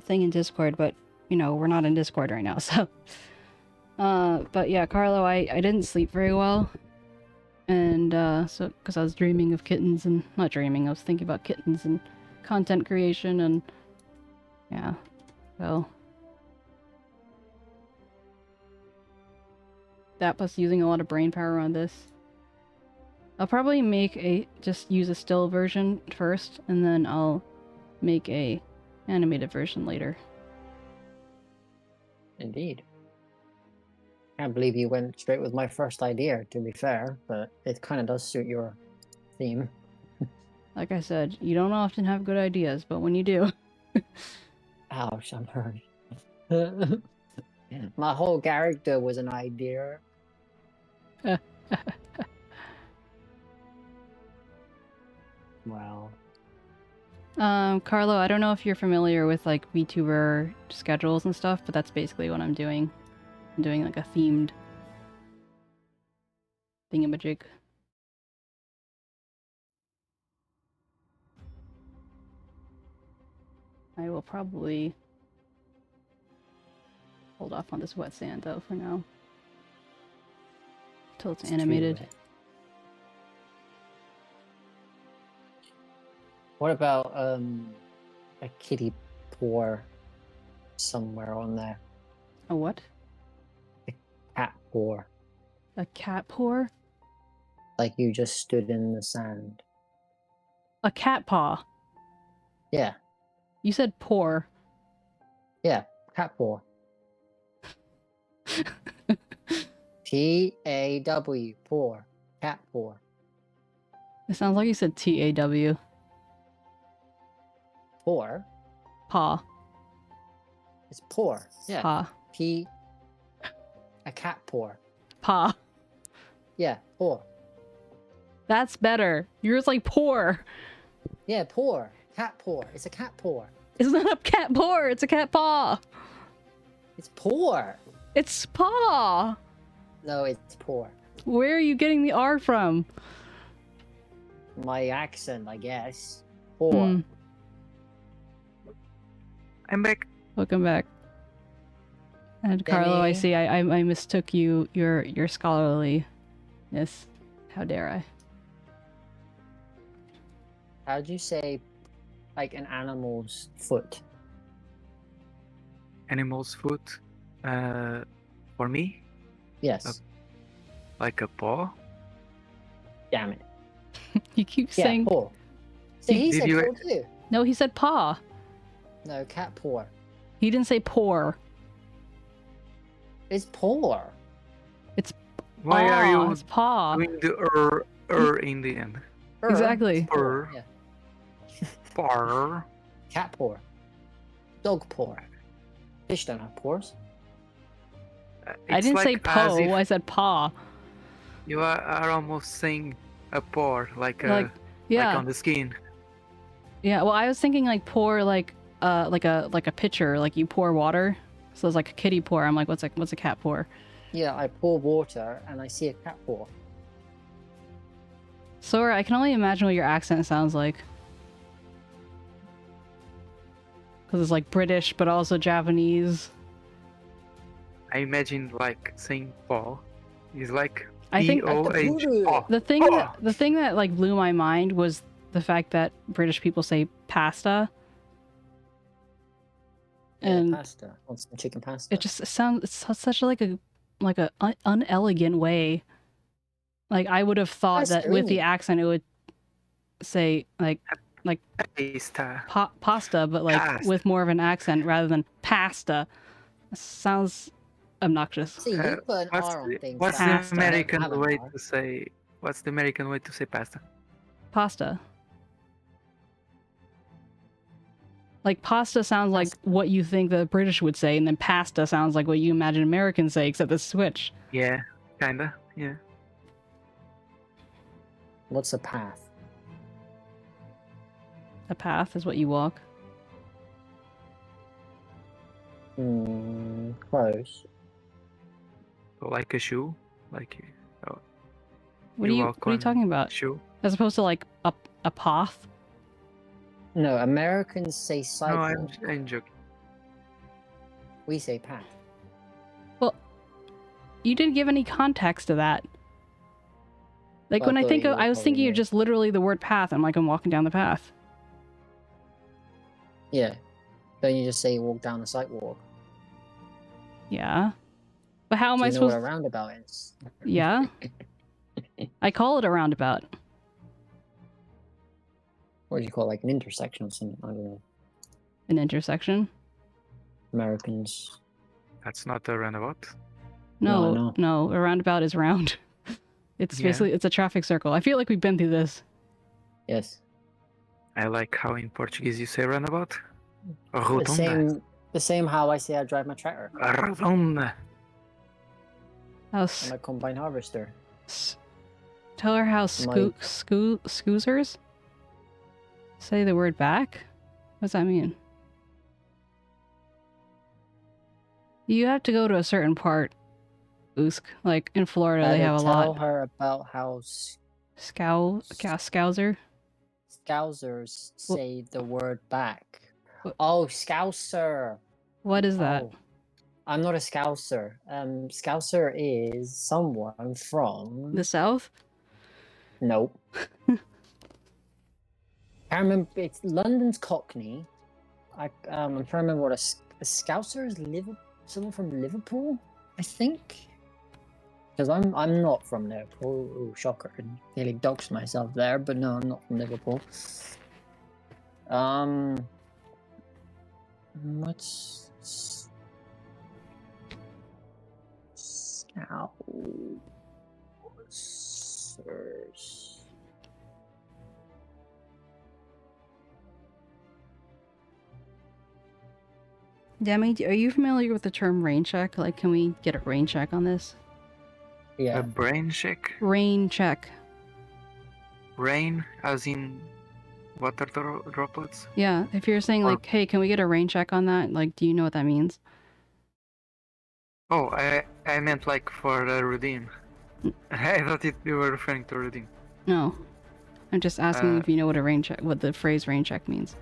thing in Discord, but you know, we're not in Discord right now, so. But yeah, Carlo, I didn't sleep very well, and so because I was dreaming of kittens and not dreaming, I was thinking about kittens and content creation and yeah, so that plus using a lot of brain power on this. I'll probably just use a still version first, and then I'll make a animated version later. Indeed. Can't believe you went straight with my first idea, to be fair, but it kind of does suit your theme. Like I said, you don't often have good ideas, but when you do... Ouch, I'm hurt. My whole character was an idea. Wow. Carlo, I don't know if you're familiar with like VTuber schedules and stuff, but that's basically what I'm doing. I'm doing like a themed thingamajig. I will probably hold off on this wet sand though for now. Until it's animated. What about a kitty paw somewhere on there? A what? Cat paw. A cat paw? Like you just stood in the sand. A cat paw? Yeah. You said paw. Yeah, cat paw. P-A-W, paw. Cat paw. It sounds like you said T-A-W. Paw? Paw. It's paw. Yeah. Paw. A cat paw. Paw. Yeah, paw. That's better. Yours like poor. Yeah, paw. Cat paw. It's a cat paw. It's not a cat paw. It's a cat paw. It's poor. It's paw. No, it's poor. Where are you getting the R from? My accent, I guess. Poor. Hmm. I'm back. Welcome back. And Carlo, I Demi. see. I mistook your scholarliness. How dare I? How'd you say, like, an animal's foot? Animal's foot. For me, Yes. like a paw. Damn it. You keep Yeah, saying paw. See, he Did said you- paw too. no. He said paw. No, cat paw. He didn't say poor. It's paw. Why are Paw, you It's paw. doing the in the end? Exactly. It's paw, yeah. Par. Cat paw. Dog paw. Fish don't have paws. I didn't say po. I said paw. You are almost saying a paw, like Yeah. on the skin. Yeah. Well, I was thinking like pour like a pitcher, like you pour water. So it's like a kitty pour. I'm like, what's a cat pour? Yeah, I pour water and I see a cat paw. Sora, I can only imagine what your accent sounds like. Because it's like British, but also Japanese. I imagine like saying paw is like I think P-O-H. paw. the thing that like blew my mind was the fact that British people say pasta. And pasta. Want some chicken pasta? it just sounds it's such like a unelegant way. Like I would have thought that with the accent it would say like Pasta. pasta, but like Pasta. with more of an accent rather than pasta. Sounds obnoxious. See, you put an What's R on the, things. what's that the don't have American an way R. to say? What's the American way to say pasta? Pasta. Like pasta sounds like what you think the British would say, and then pasta sounds like what you imagine Americans say, except the switch. Yeah, kinda. Yeah. What's a path? A path is what you walk. Close. Like a shoe, like What You are walk you on talking about? shoe. As opposed to like a path. No, Americans say No, sidewalk. I'm joking. We say path. You didn't give any context to that. Like I when I thought think you of, were I was probably thinking of right. just literally the word path. I'm like, I'm walking down the path. Yeah. Don't you just say you walk down the sidewalk? Yeah. But how am Do I you know what supposed a roundabout is? Yeah. I call it a roundabout. What do you call it, like an intersection or something? I don't know. An intersection. Americans. That's not a roundabout. No, I No, know. no, a roundabout is round. It's Yeah. basically, it's a traffic circle. I feel like we've been through this. Yes. I like how in Portuguese you say roundabout. The Rotunda. same how I say I drive my tractor. Rotunda. How I'm a combine harvester. tell her how scoozers say the word back? What does that mean? You have to go to a certain part, Usk. Like in Florida, they have a Tell lot. her about how Scouser. Scousers say the word back. What- Oh, Scouser. What is that? Oh, I'm not a Scouser. Scouser is someone from. The South? Nope. I remember it's London's Cockney. I'm trying to remember what a Scouser is. Someone from Liverpool, I think. Because I'm not from Liverpool. Ooh, shocker! Nearly doxed myself there, but no, I'm not from Liverpool. What's Scousers? Demi, are you familiar with the term rain check? Like, can we get a rain check on this? Yeah. A brain check. Rain check. Rain, as in water droplets. Yeah, if you're saying Or- like, hey, can we get a rain check on that? Like, do you know what that means? Oh, I meant like for redeem. I thought you were referring to redeem. No. I'm just asking Uh, if you know what a rain check, what the phrase rain check means.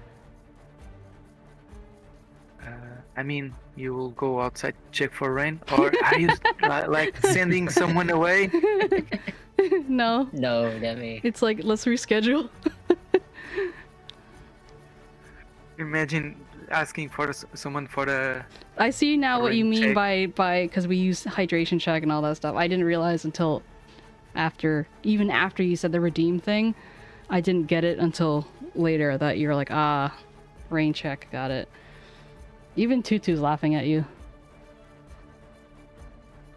I mean, you will go outside check for rain, or are you like sending someone away? No. No, Demi. It's like, let's reschedule. Imagine asking for someone for a. I see now what you Rain mean check. by because we use hydration check and all that stuff. I didn't realize until even after you said the redeem thing, I didn't get it until later that you were like, ah, rain check, got it. Even Tutu's laughing at you.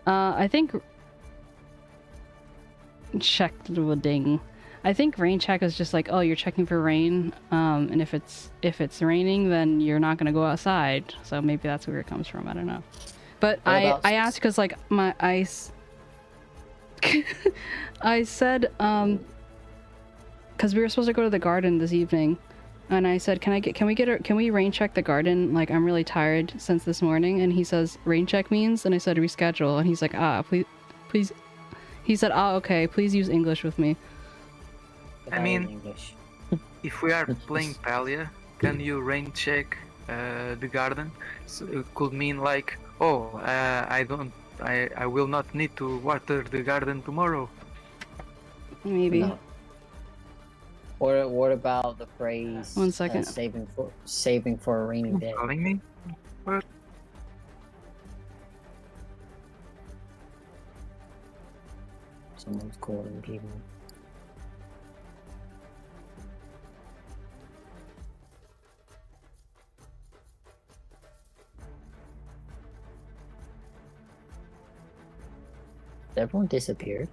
I think ding. I think rain check is just like, oh, you're checking for rain, and if it's raining, then you're not gonna go outside. So maybe that's where it comes from. I don't know. But I asked because like my ice. I said because we were supposed to go to the garden this evening, and I said, can we rain check the garden? Like, I'm really tired since this morning. And he says rain check means, and I said reschedule, and he's like, please. He said, okay, please use English with me. I mean, English. if we are playing Palia, can you rain check the garden? So it could mean like, oh, I will not need to water the garden tomorrow. Maybe. No. Or what about the phrase? 1 second. Saving for a rainy day. Calling me? What? Someone's calling people. Everyone disappeared.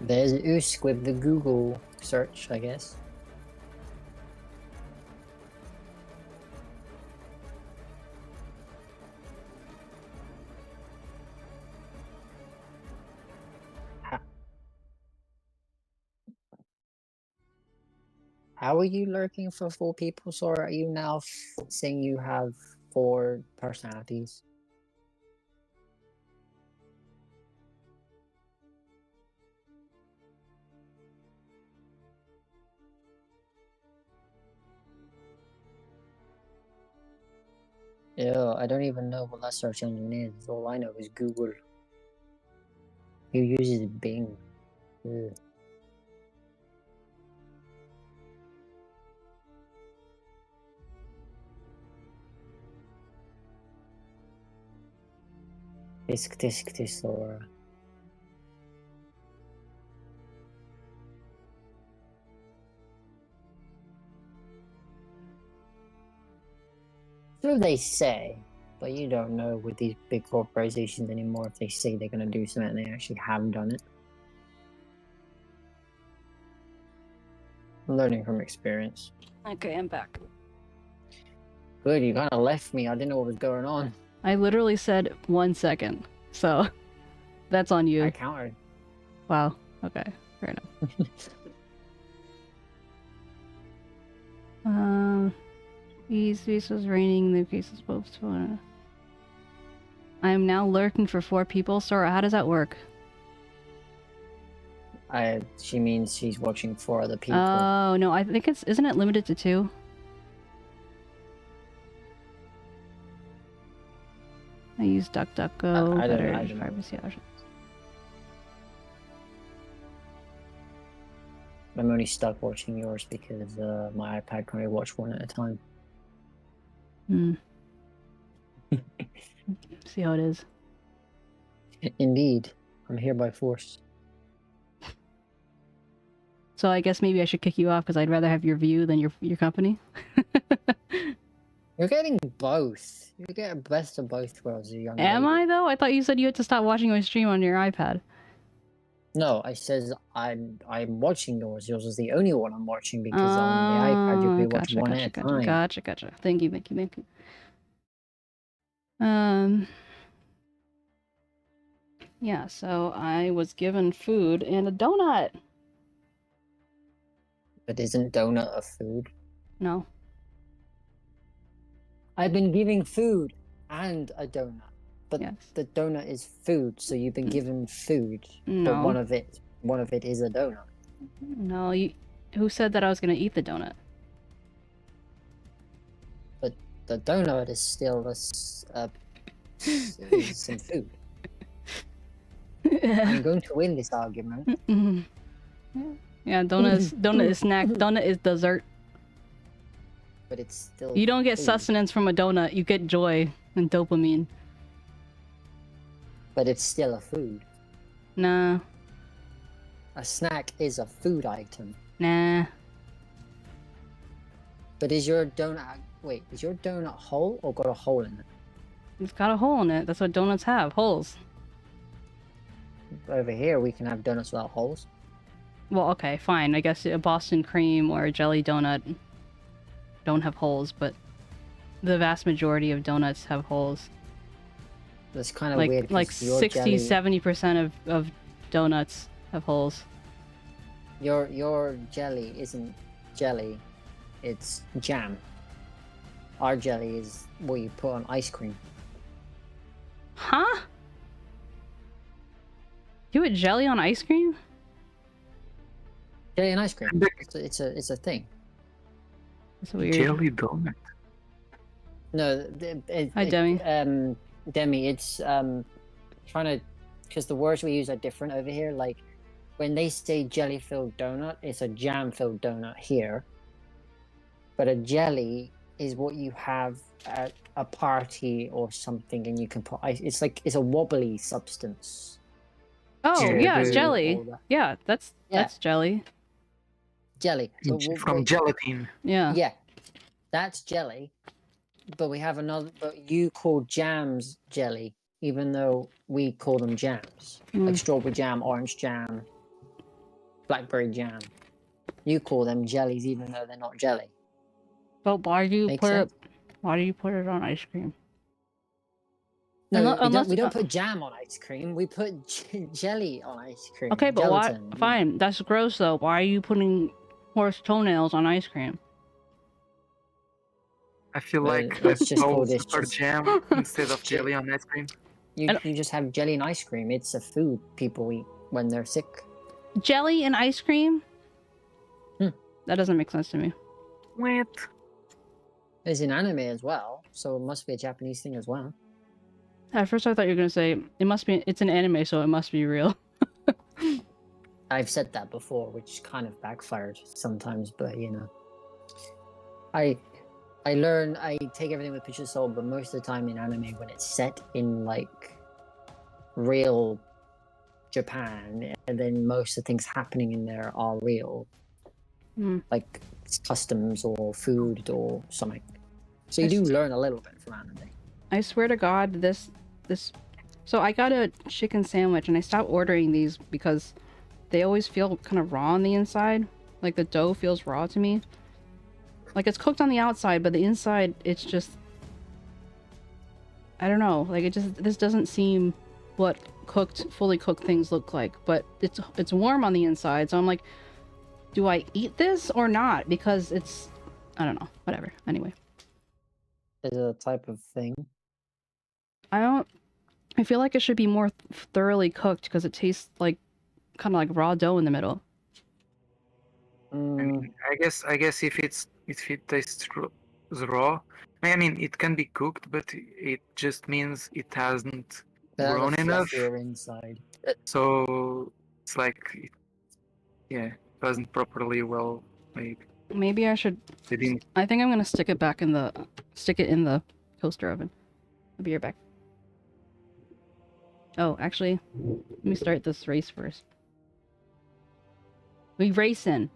There's 𝗟𝗶𝗀𝗀𝘀 with the Google search, I guess. How are you lurking for 4 people? So are you now saying you have 4 personalities? Yeah, I don't even know what that search engine is. All I know is Google. Who uses Bing? Ugh. tisk or so they say, but you don't know with these big corporations anymore if they say they're gonna do something and they actually have done it. I'm learning from experience. Okay, I'm back. Good, you kind of left me. I didn't know what was going on. I literally said 1 second, so that's on you. I counted. Wow. Okay, fair enough. This was raining. The cases both. I am now lurking for 4 people. Sora, how does that work? She means she's watching 4 other people. Oh no, I think isn't it limited to 2? I use DuckDuckGo. I don't better know. privacy options. I'm only stuck watching yours because my iPad can only watch 1 at a time. See how it is. Indeed, I'm here by force. So I guess maybe I should kick you off because I'd rather have your view than your company. You're getting both. You get best of both worlds. Am I though? I thought you said you had to stop watching my stream on your iPad. No, I says I'm watching yours. Yours is the only one I'm watching because on the iPad you can watch one at a time. Gotcha. Thank you. Yeah, so I was given food and a donut. But isn't donut a food? No. I've been giving food and a donut. But Yes. the donut is food, so you've been given food. No. But one of it is a donut. No, who said that I was gonna eat the donut? But the donut is still is some food. I'm going to win this argument. Yeah, donut is snack. Donut is dessert. But it's still. You don't get food. sustenance from a donut. You get joy and dopamine. But it's still a food. Nah. A snack is a food item. Nah. But is your donut... Wait, is your donut whole or got a hole in it? It's got a hole in it. That's what donuts have. Holes. Over here, we can have donuts without holes. Well, okay, fine. I guess a Boston cream or a jelly donut don't have holes, but the vast majority of donuts have holes. That's kind of weird. Like 60-70% of donuts have holes. Your jelly isn't jelly, it's jam. Our jelly is what you put on ice cream. Huh? You put jelly on ice cream? Jelly and ice cream. It's a thing. That's weird. Jelly donut. No, Hi, Demi. Demi, it's trying to, because the words we use are different over here. Like when they say jelly-filled donut, it's a jam-filled donut here. But a jelly is what you have at a party or something, and you can put ice. It's a wobbly substance. Oh yeah, jelly. All that. Yeah, that's jelly. Jelly. From gelatin. Yeah. Yeah, that's jelly. But we have another. But you call jams jelly, even though we call them jams, like strawberry jam, orange jam, blackberry jam. You call them jellies, even though they're not jelly. But why do you Makes put sense? it? Why do you put it on ice cream? No, Unless- we don't put jam on ice cream. We put jelly on ice cream. Okay, but Gelatin. why? Fine, that's gross though. Why are you putting horse toenails on ice cream? I feel like let's just call holes this for just- jam instead of jelly on ice cream. You just have jelly and ice cream. It's a food people eat when they're sick. Jelly and ice cream? Hmm. That doesn't make sense to me. What? It's in anime as well, so it must be a Japanese thing as well. At first, I thought you were gonna say it must be. It's an anime, so it must be real. I've said that before, which kind of backfired sometimes, but you know. I take everything with a pinch of salt, but most of the time in anime, when it's set in like real Japan, and then most of the things happening in there are real, like customs or food or something. So you do learn a little bit from anime. I swear to God, this. So I got a chicken sandwich, and I stopped ordering these because they always feel kind of raw on the inside. Like the dough feels raw to me. Like it's cooked on the outside, but the inside, it's just, I don't know. Like this doesn't seem what fully cooked things look like. But it's warm on the inside, so I'm like, do I eat this or not? Because it's, I don't know. Whatever. Anyway. Is it a type of thing? I feel like it should be more thoroughly cooked because it tastes like kind of like raw dough in the middle. I mean, I guess if it tastes raw, I mean it can be cooked, but it just means it hasn't grown enough. Inside. So it's like, it wasn't properly well made. Maybe I should. They didn't. I think I'm gonna stick it in the toaster oven. I'll be right back. Oh, actually, let me start this race first. We racing.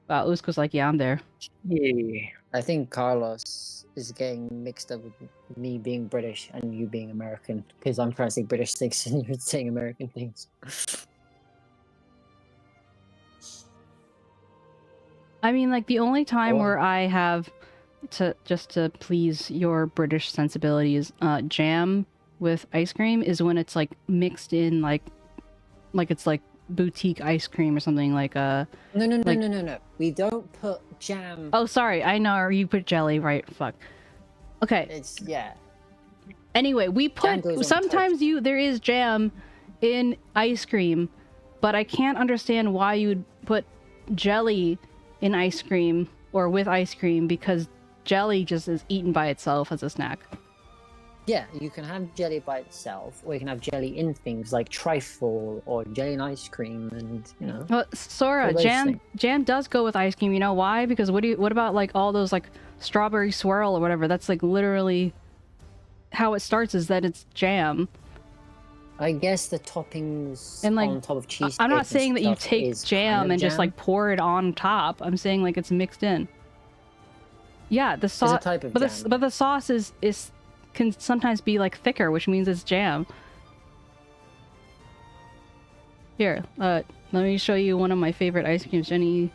Wow, Usko's like, yeah, I'm there. Yeah. I think Carlos is getting mixed up with me being British and you being American, because I'm trying to say British things and you're saying American things. I mean, like, the only time where I have to please your British sensibilities, jam with ice cream is when it's like mixed in like it's like boutique ice cream or something like No. We don't put jam. Oh, sorry. I know you put jelly, right? Fuck. Okay. It's yeah. Anyway, we put sometimes there is jam in ice cream, but I can't understand why you would put jelly in ice cream or with ice cream, because jelly just is eaten by itself as a snack. Yeah, you can have jelly by itself, or you can have jelly in things like trifle or jelly and ice cream, and you know. Well, Sora, jam does go with ice cream. You know why? Because what about like all those like strawberry swirl or whatever? That's like literally how it starts, is that it's jam. I guess the toppings and like, on top of cheesecake. I'm not saying that you take jam kind of and just like pour it on top. I'm saying like it's mixed in. Yeah, the sauce. It's a type of jam. But the sauce can sometimes be like thicker, which means it's jam. Here, let me show you one of my favorite ice creams, Jenny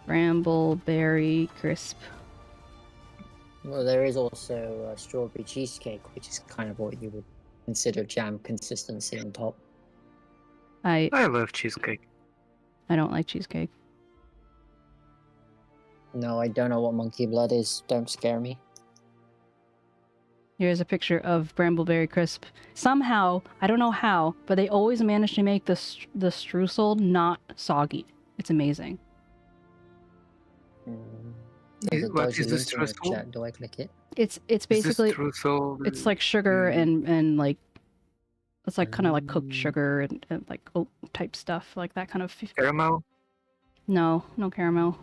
Brambleberry Crisp. Well, there is also strawberry cheesecake, which is kind of what you would consider jam consistency on top. I love cheesecake. I don't like cheesecake. No, I don't know what monkey blood is. Don't scare me. Here's a picture of Brambleberry Crisp. Somehow, I don't know how, but they always manage to make the streusel not soggy. It's amazing. What is the streusel? Do I click it? It's basically it's like sugar and like it's like kind of like cooked sugar and like oat type stuff, like that kind of caramel. No caramel.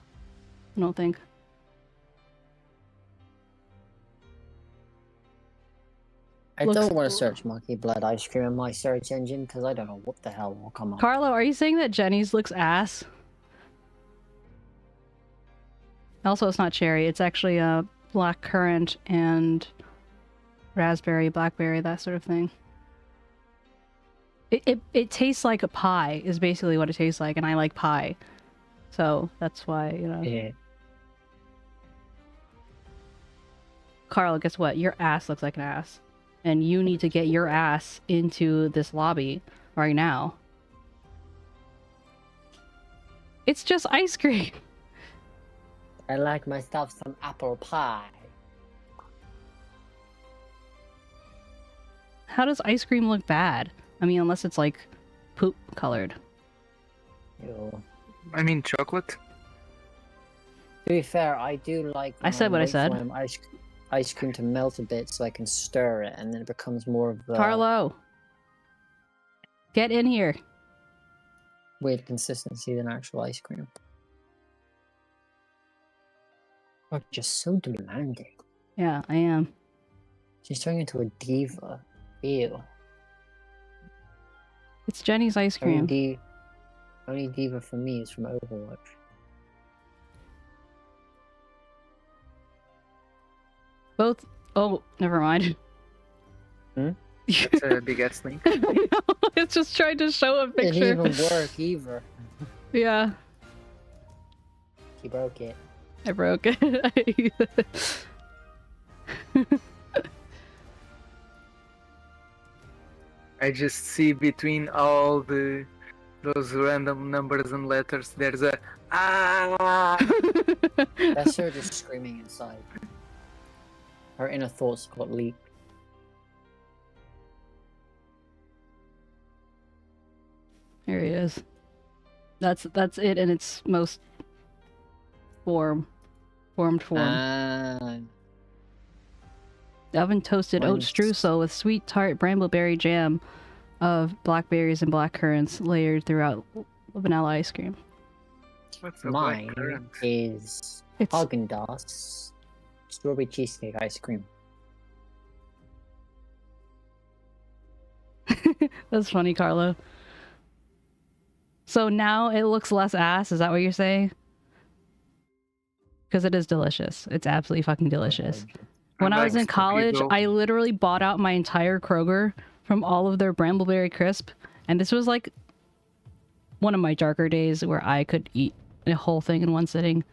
I don't think. I don't want to search monkey blood ice cream in my search engine because I don't know what the hell will come up. Carlo, are you saying that Jenny's looks ass? Also, it's not cherry. It's actually a black currant and raspberry, blackberry, that sort of thing. It tastes like a pie, is basically what it tastes like, and I like pie. So that's why, you know. Yeah. Carlo, guess what? Your ass looks like an ass. And you need to get your ass into this lobby right now. It's just ice cream. I like myself some apple pie. How does ice cream look bad? I mean, unless it's like poop colored. Ew. I mean, chocolate. To be fair, I do like. I said what I said. Ice cream to melt a bit so I can stir it, and then it becomes more of a Carlo, get in here. Weird consistency than actual ice cream. Oh, just so demanding. Yeah, I am. She's turning into a diva. Ew. It's Jenny's ice cream. Only diva for me is from Overwatch. Both. Oh, never mind. That's a big ass link. I know. It's just trying to show a picture. It didn't even work either. Yeah. She broke it. I broke it. I just see between all those random numbers and letters, there's a ah. That's her just screaming inside. Her inner thoughts got leaked. Here he is. That's it in its most formed form. Oven toasted oat streusel with sweet tart brambleberry jam of blackberries and black currants layered throughout vanilla ice cream. Mine is Haagen-Dazs strawberry cheesecake ice cream. That's funny, Carlo. So now it looks less ass, is that what you're saying? Because it is delicious. It's absolutely fucking delicious. When I was in college, I literally bought out my entire Kroger from all of their Brambleberry Crisp. And this was like one of my darker days where I could eat a whole thing in one sitting.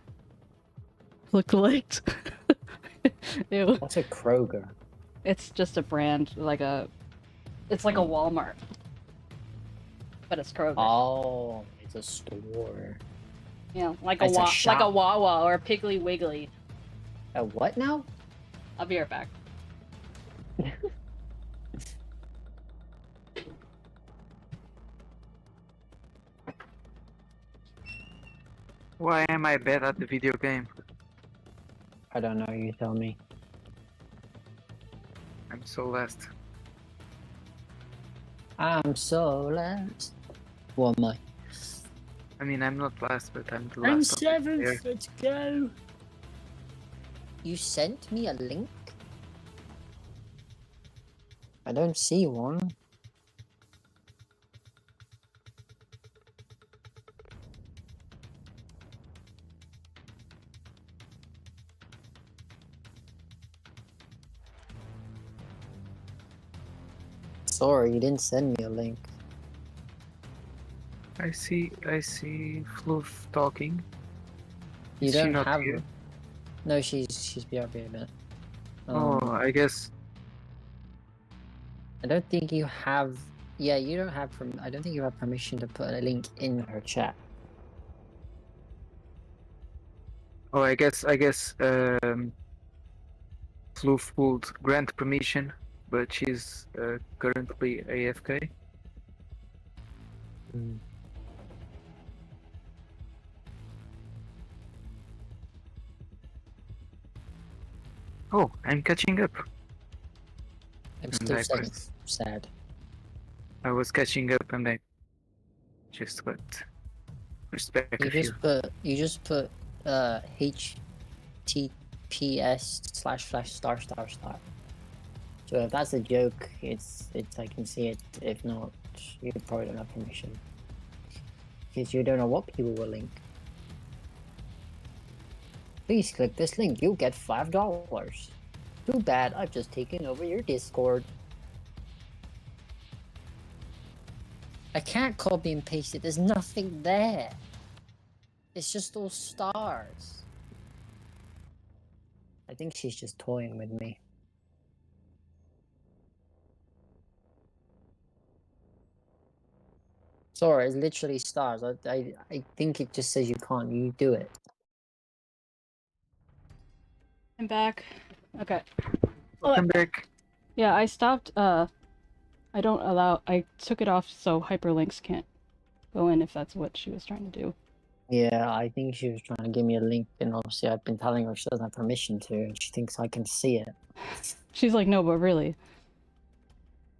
Look licked. What's a Kroger? It's just a brand, like a It's like a Walmart, but it's Kroger. Oh, it's a store. Yeah, like It's a like a shop. Wawa or a Piggly Wiggly. A what now? I'll be right back. Why am I bad at the video game? I don't know, you tell me. I'm so last. I'm so last. What am I? I mean, I'm not last, but I'm the I'm last. of the player. 7th, let's go! You sent me a link? I don't see one. Sorry, you didn't send me a link. I see Fluff talking. You Is she don't not have. here? No, she's BRB a bit. Oh, I guess. I don't think you have. Yeah, you don't have. I don't think you have permission to put a link in her chat. Oh, I guess. Fluff would grant permission, but she's currently AFK. Oh, I'm catching up. I'm And still I saying pressed- sad. I was catching up and I just got respect a few. You just put HTTPS//. So if that's a joke, it's I can see it. If not, you probably don't have permission. Because you don't know what people will link. Please click this link, you'll get $5. Too bad, I've just taken over your Discord. I can't copy and paste it, there's nothing there. It's just all stars. I think she's just toying with me. Sorry, it's literally stars. I think it just says you can't. You do it. I'm back. Okay. Welcome back. Yeah, I stopped, I took it off so hyperlinks can't go in if that's what she was trying to do. Yeah, I think she was trying to give me a link, and obviously I've been telling her she doesn't have permission to, and she thinks I can see it. She's like, no, but really.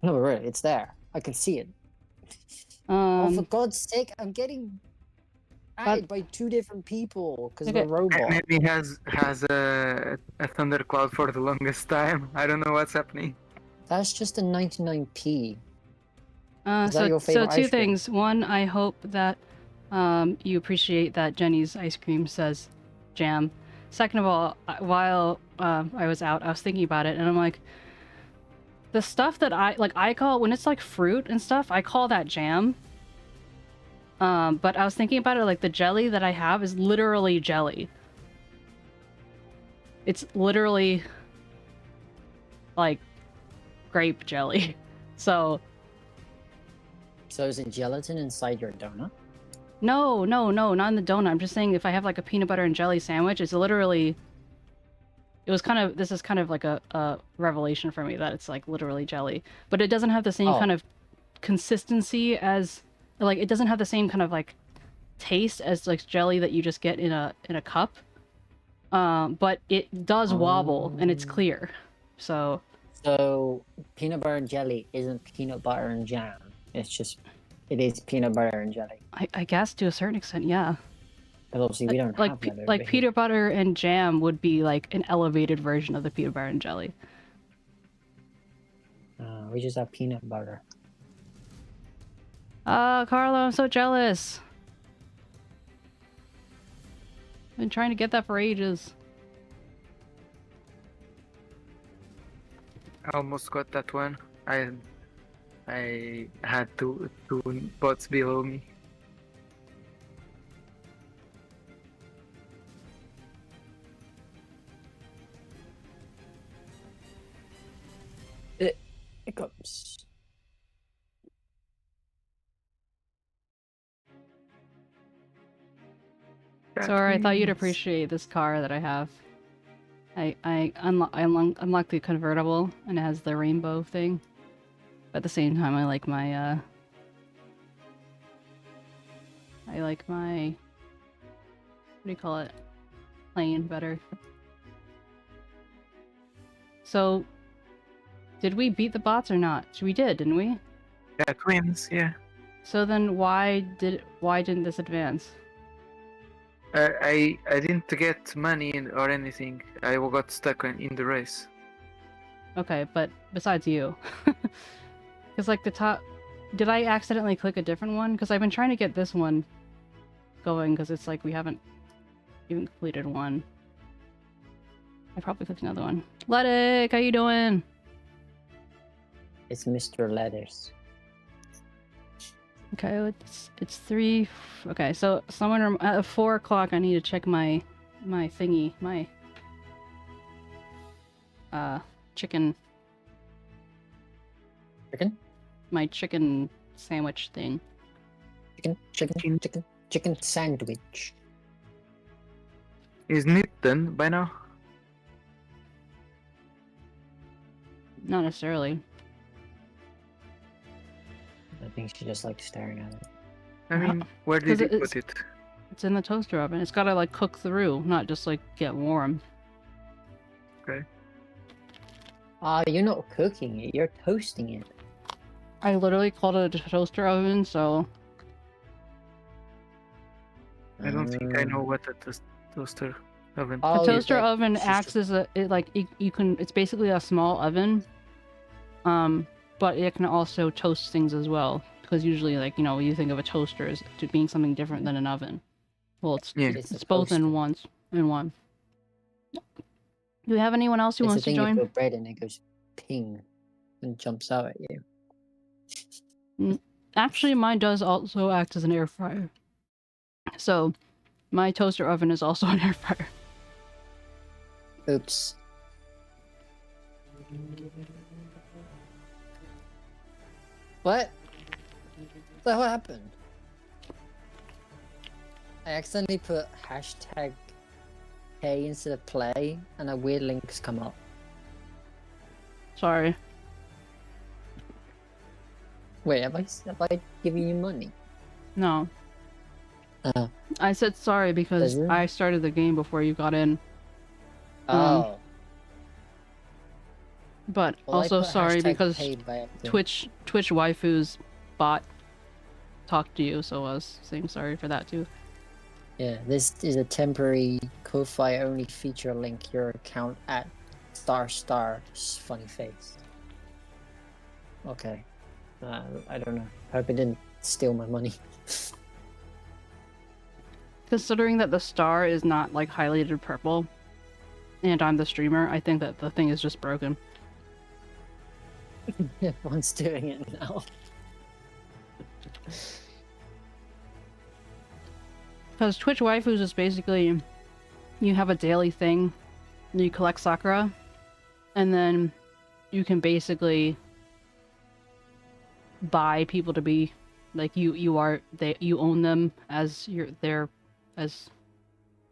No, but really, it's there. I can see it. Oh, for God's sake, I'm getting added by 2 different people because of a robot. Maybe has a thundercloud for the longest time. I don't know what's happening. That's just a 99p. Is that so your favorite two ice cream? things. One, I hope that you appreciate that Jenny's ice cream says jam. Second of all, while I was out, I was thinking about it, and I'm like, the stuff that I call, when it's like fruit and stuff, I call that jam. But I was thinking about it, like the jelly that I have is literally jelly. It's literally like grape jelly. So is it gelatin inside your donut? no, not in the donut. I'm just saying if I have like a peanut butter and jelly sandwich, it's literally, this is kind of like a revelation for me that it's like literally jelly. But it doesn't have the same kind of consistency as, like, it doesn't have the same kind of like taste as like jelly that you just get in a cup. But it does wobble and it's clear. So peanut butter and jelly isn't peanut butter and jam. It is peanut butter and jelly. I guess to a certain extent, yeah. But obviously we don't have that over here. Peanut butter and jam would be like an elevated version of the peanut butter and jelly. We just have peanut butter. Carlo, I'm so jealous. I've been trying to get that for ages. I almost got that one. I had two bots below me. Hiccups. That Sorry, I thought you'd means- appreciate this car that I have. I unlocked the convertible, and it has the rainbow thing. But at the same time, I like my what do you call it? Plane better. So, did we beat the bots or not? We did, didn't we? Yeah, twins. Yeah. So then why didn't this advance? I didn't get money or anything. I got stuck in the race. Okay, but besides you. Because like the top... Did I accidentally click a different one? Because I've been trying to get this one going because it's like we haven't even completed one. I probably clicked another one. Letic, how you doing? It's Mr. Letters. Okay, it's 3... Okay, so someone at 4 o'clock I need to check my thingy, my chicken... Chicken? My chicken sandwich thing. Chicken sandwich. Isn't it done by now? Not necessarily. I think she just likes staring at it. I mean, where did 'Cause you it's- put it? It's in the toaster oven. It's gotta like cook through, not just like get warm. Okay. You're not cooking it, you're toasting it. I literally called it a toaster oven, so I don't think I know what a toaster oven. Oh, the toaster like, oven it's acts just- as you can. It's basically a small oven, but it can also toast things as well. Because usually, like you think of a toaster as to being something different than an oven. Well, it's Yeah. It's a both in toaster. one. Do we have anyone else who It's the wants to thing you join? put bread in, it goes ping and jumps out at you. Actually, mine does also act as an air fryer. So, my toaster oven is also an air fryer. Oops. What? The hell happened? I accidentally put hashtag K instead of play, and a weird link's come up. Sorry. Wait, have I given you money? No. Uh, I said sorry because Does it? I started the game before you got in. oh. But Well, I also put sorry hashtag because paid by accident. Twitch waifu's bot talked to you, so I was saying sorry for that too. Yeah, this is a temporary Ko-Fi only feature link your account at ** funny face. Okay. I don't know. Hope it didn't steal my money. Considering that the star is not like highlighted purple, and I'm the streamer, I think that the thing is just broken. Everyone's doing it now. Because Twitch waifus is basically, you have a daily thing, and you collect Sakura, and then you can basically buy people to be like you own them as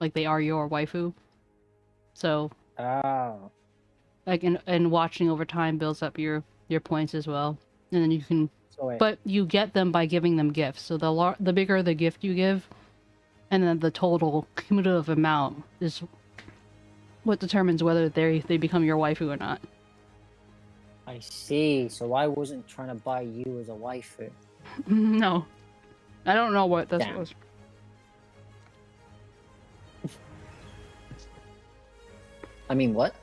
like they are your waifu. So Oh. like and watching over time builds up your points as well, and then you can. So wait. But you get them by giving them gifts. So the bigger the gift you give, and then the total cumulative amount is what determines whether they become your waifu or not. I see. So I wasn't trying to buy you as a waifu. No, I don't know what this Damn. was. I mean, what?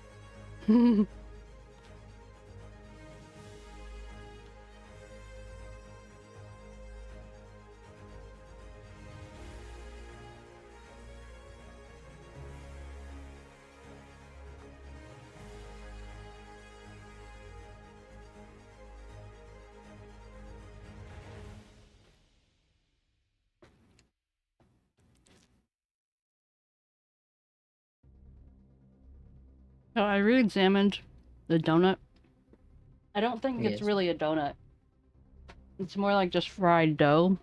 So I re-examined the donut. I don't think it's Yes. really a donut. It's more like just fried dough.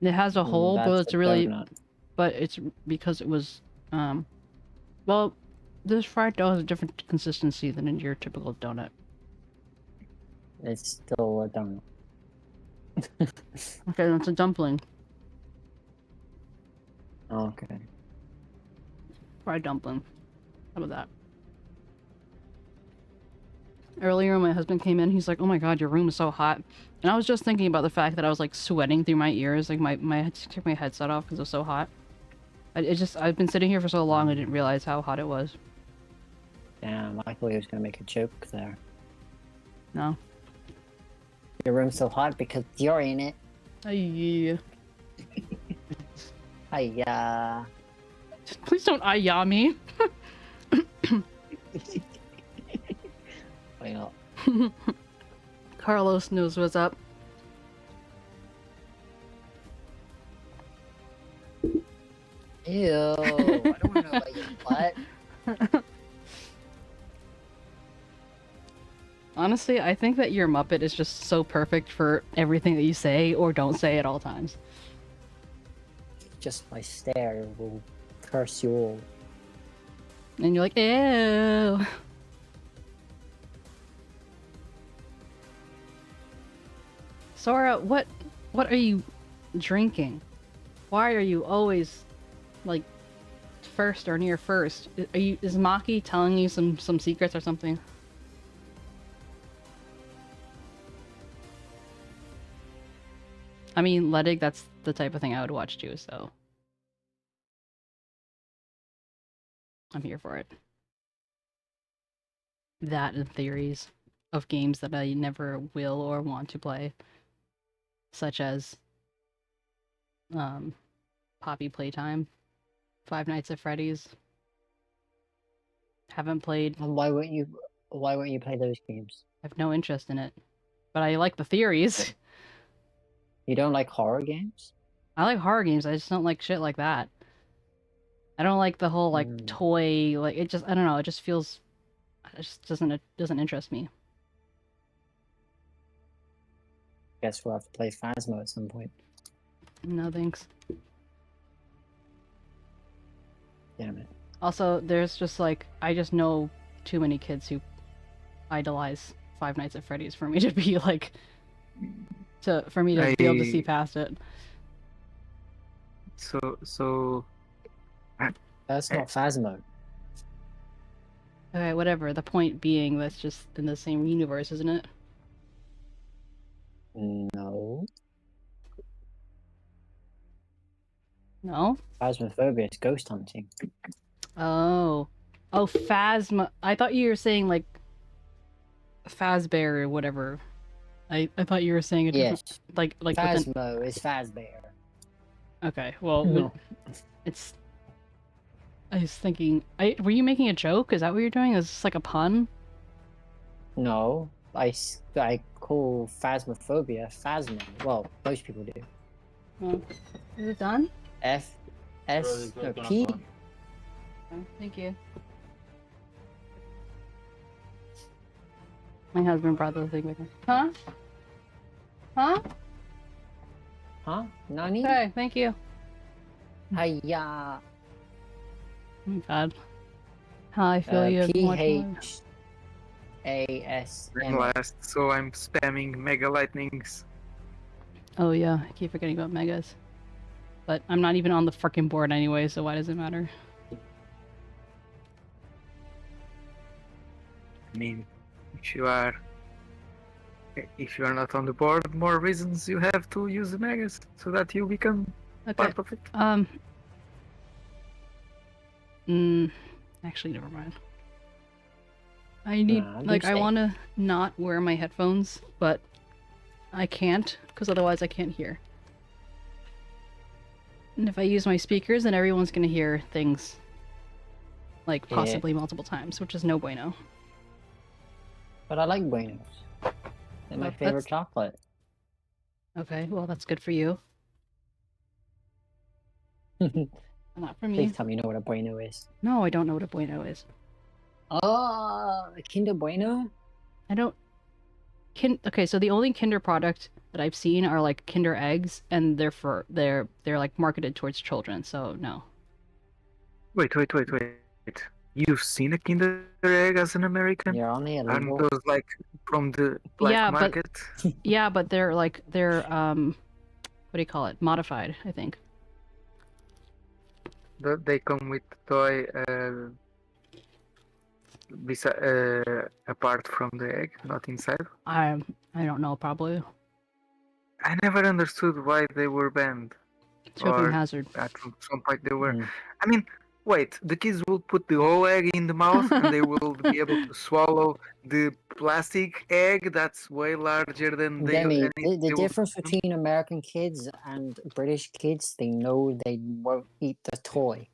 It has a hole, but That's it's a really, donut. but it's because it was, well, this fried dough has a different consistency than in your typical donut. It's still a donut. Okay, that's a dumpling. Okay. Fried dumpling. How about that? Earlier, my husband came in, he's like, oh my god, your room is so hot. And I was just thinking about the fact that I was like sweating through my ears, like I took my headset off because it was so hot. I've been sitting here for so long, I didn't realize how hot it was. Damn, I thought he was gonna make a joke there. No. Your room's so hot because you're in it. Aye. Hiya. Please don't ayah me. Why not? Carlos knows what's up. Ew, I don't want to know about your butt. Honestly, I think that your Muppet is just so perfect for everything that you say or don't say at all times. Just my stare will curse you all. And you're like, ew. Sora, what are you drinking? Why are you always like first or near first? Is Maki telling you some secrets or something? I mean, Ledig, that's the type of thing I would watch too, so I'm here for it. That and theories of games that I never will or want to play, such as Poppy Playtime, Five Nights at Freddy's. Haven't played. And why won't you play those games? I have no interest in it, but I like the theories. You don't like horror games? I like horror games. I just don't like shit like that. I don't like the whole like toy, like it just, I don't know, it just feels, it just doesn't interest me. Guess we'll have to play Phasmo at some point. No thanks. Damn it. Also, there's just like, I just know too many kids who idolize Five Nights at Freddy's for me to be like, for me to be able to see past it. So That's not Phasmo. Okay, whatever. The point being, that's just in the same universe, isn't it? No. No? Phasmophobia is ghost hunting. Oh. Oh, Phasma. I thought you were saying like Fazbear or whatever. I thought you were saying a different, Yes. like Phasmo is Fazbear. Okay, well, No. it's. I was thinking. Were you making a joke? Is that what you're doing? Is this like a pun? No, I call Phasmophobia Phasmo. Well, most people do. Oh. Is it done? P. Oh, thank you. My husband brought the thing with him. Huh? Huh? Huh? Nani? Okay, thank you. Hiya. Oh my god. How I feel you have much more. PHASM. last, so I'm spamming mega lightnings. Oh yeah, I keep forgetting about megas. But I'm not even on the frickin' board anyway, so why does it matter? I mean, if you are not on the board, more reasons you have to use the megas so that you become Okay. part of it. Actually, never mind. I need, I want to not wear my headphones, but I can't, because otherwise I can't hear. And if I use my speakers, then everyone's going to hear things, like, possibly multiple times, which is no bueno. But I like Buenos. They're my favorite chocolate. Okay, well, that's good for you. Not for me. Please tell me you know what a Bueno is. No, I don't know what a bueno is. Oh, a Kinder Bueno? I don't... Okay, so the only Kinder product that I've seen are like Kinder eggs, and they're like marketed towards children. So no. Wait. You've seen a Kinder Egg as an American? You're only Aren't illegal. those like from the black Yeah, but- market? Yeah, but they're what do you call it? Modified, I think. They come with toy apart from the egg, not inside. I don't know, probably. I never understood why they were banned. Choking Or hazard. At some point they were. Mm. I mean, wait, the kids will put the whole egg in the mouth and they will be able to swallow the plastic egg that's way larger than Demi, they the will- difference between American kids and British kids, they know they won't eat the toy.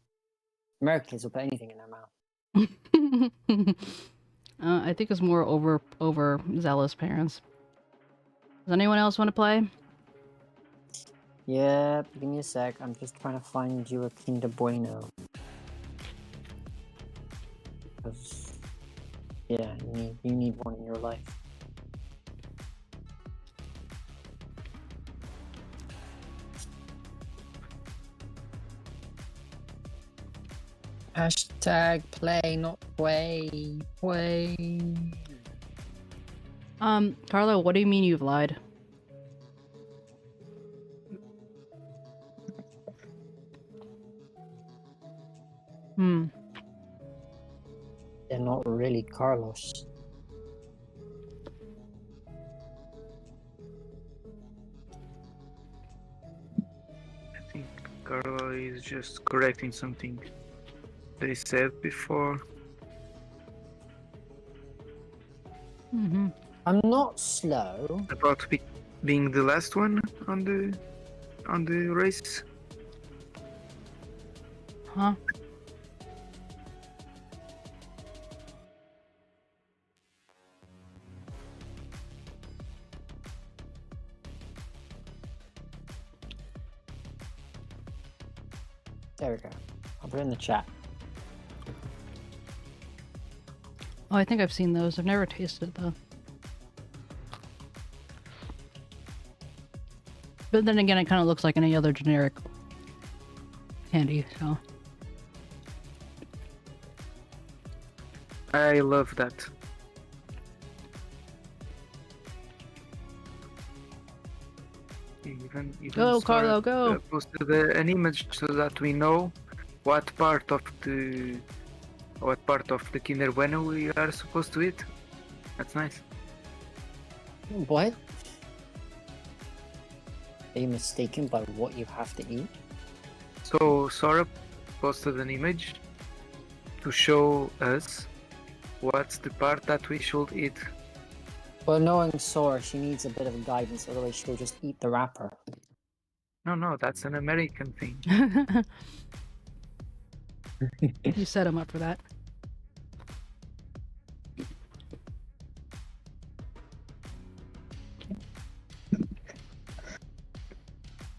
American kids will put anything in their mouth. I think it's more over zealous parents. Does anyone else want to play? Yeah, give me a sec. I'm just trying to find you a Kinder Bueno. 'Cause, yeah, you need one in your life. Hashtag play, not play. Play. Carlo, what do you mean you've lied? They're not really Carlos. I think Carlo is just correcting something they said before. Mm-hmm. I'm not slow. About being the last one on the race. Huh? There we go. I'll put it in the chat. Oh, I think I've seen those. I've never tasted it though. But then again, it kind of looks like any other generic candy, so. I love that. Even Go, started, Carlo, go! Posted an image so that we know what part of the Kinder Bueno we are supposed to eat. That's nice. What? Are you mistaken by what you have to eat? So Sora posted an image to show us what's the part that we should eat. Well, knowing Sora, she needs a bit of guidance, otherwise she'll just eat the wrapper. No, that's an American thing. You set him up for that.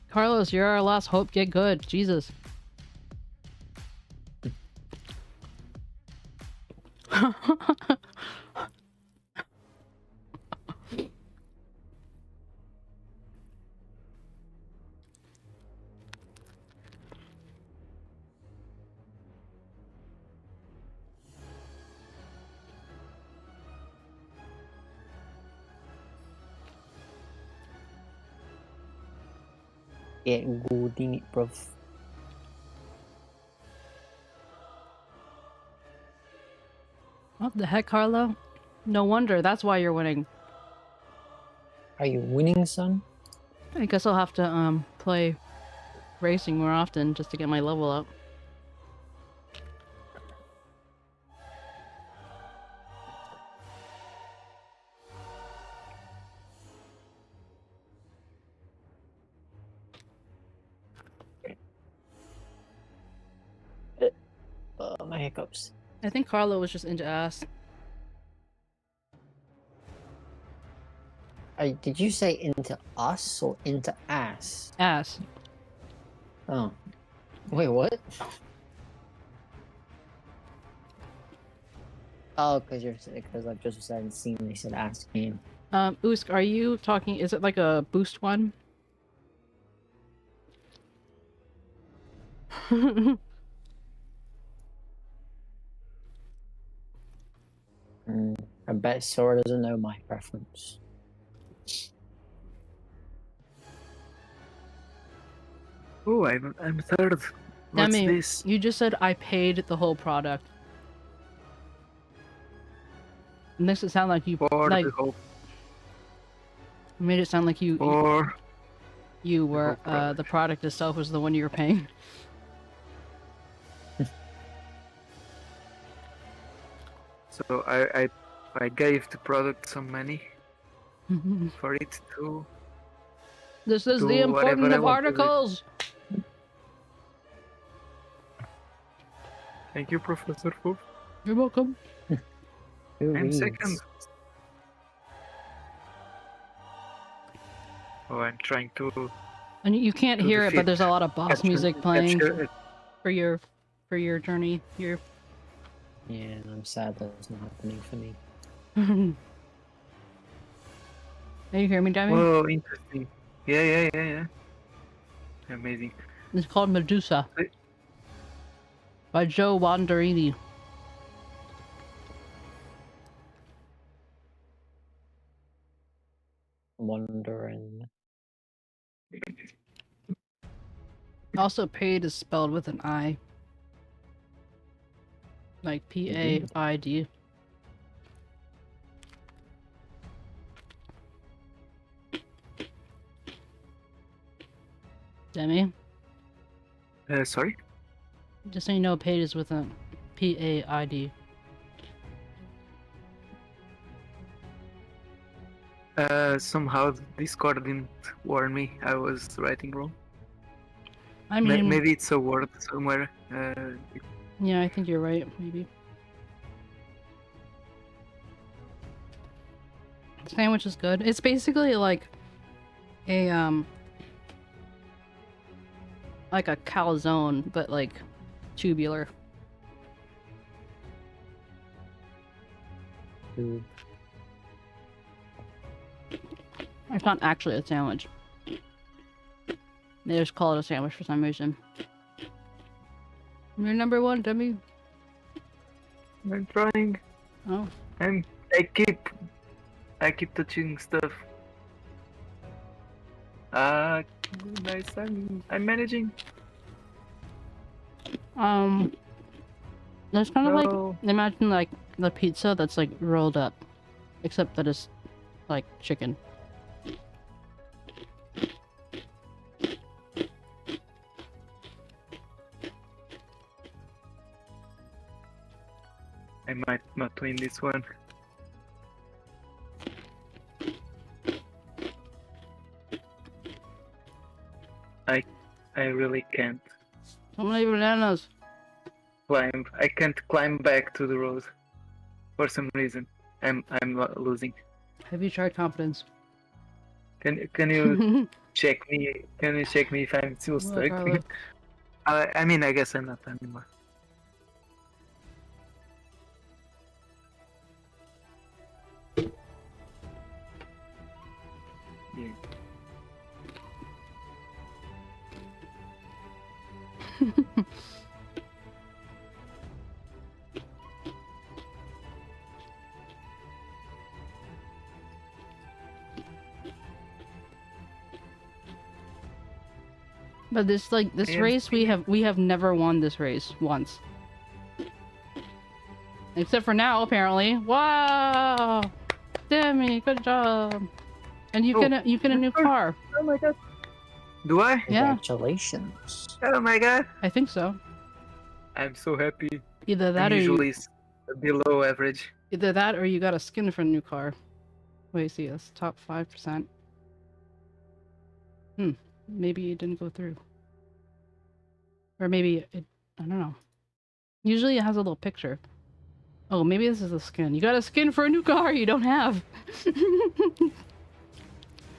Carlos, you're our last hope. Get good. Jesus. Get good in it, bruv. What the heck, Carlo? No wonder. That's why you're winning. Are you winning, son? I guess I'll have to play racing more often just to get my level up. My hiccups. I think Carlo was just into ass. Did you say into us or into ass? Ass. Oh. Wait, what? Oh, because I've just seen they said ass game. Usk, are you talking? Is it like a boost one? I bet Sora doesn't know my preference. Oh, I'm third. What's Demi, this? you just said I paid the whole product. It makes it sound like you For like the whole. made it sound like you For were product. the product itself was the one you were paying. So I gave the product some money for it to. This is Do the whatever important I of want with it. articles. Thank you, Professor Foof. You're welcome. Who I'm reads? second. Oh, I'm trying to. And you can't To hear it, but defeat there's a lot of boss music playing capture- for your journey here. Yeah, I'm sad that's not happening for me. Can you hear me, Demi? Whoa, interesting. Yeah. Amazing. It's called Medusa Hey. by 𝗟𝗶හි𝗸𝘀. Wondering. Also, paid is spelled with an I. Like P-A-I-D. Demi? Sorry. Just so you know, paid is with a P-A-I-D. Somehow Discord didn't warn me I was writing wrong. I mean, Maybe it's a word somewhere. yeah, I think you're right, maybe. Sandwich is good. It's basically like a like a calzone, but like tubular. Who? It's not actually a sandwich. They just call it a sandwich for some reason. You're number one, Demi. I'm trying. Oh. I keep touching stuff. Nice. I'm managing. It's kind of No. like, imagine like the pizza that's like rolled up, except that it's like chicken. I might not win this one. I really can't So many bananas. climb. I can't climb back to the road for some reason. I'm losing. Have you tried confidence? Can you check me? Can you check me if I'm still Look, stuck? I look. I mean, I guess I'm not anymore. Yeah. But this Yeah, race we have never won this race once. Except for now, apparently. Wow! Demi, good job. And you Oh, get a new car. Oh my god. Do I? Yeah. Congratulations. Oh my god. I think so. I'm so happy. Either that I'm or usually below average. either that or you got a skin for a new car. Wait, see, that's top 5%. Maybe it didn't go through. Or maybe it, I don't know. Usually it has a little picture. Oh, maybe this is a skin. You got a skin for a new car you don't have.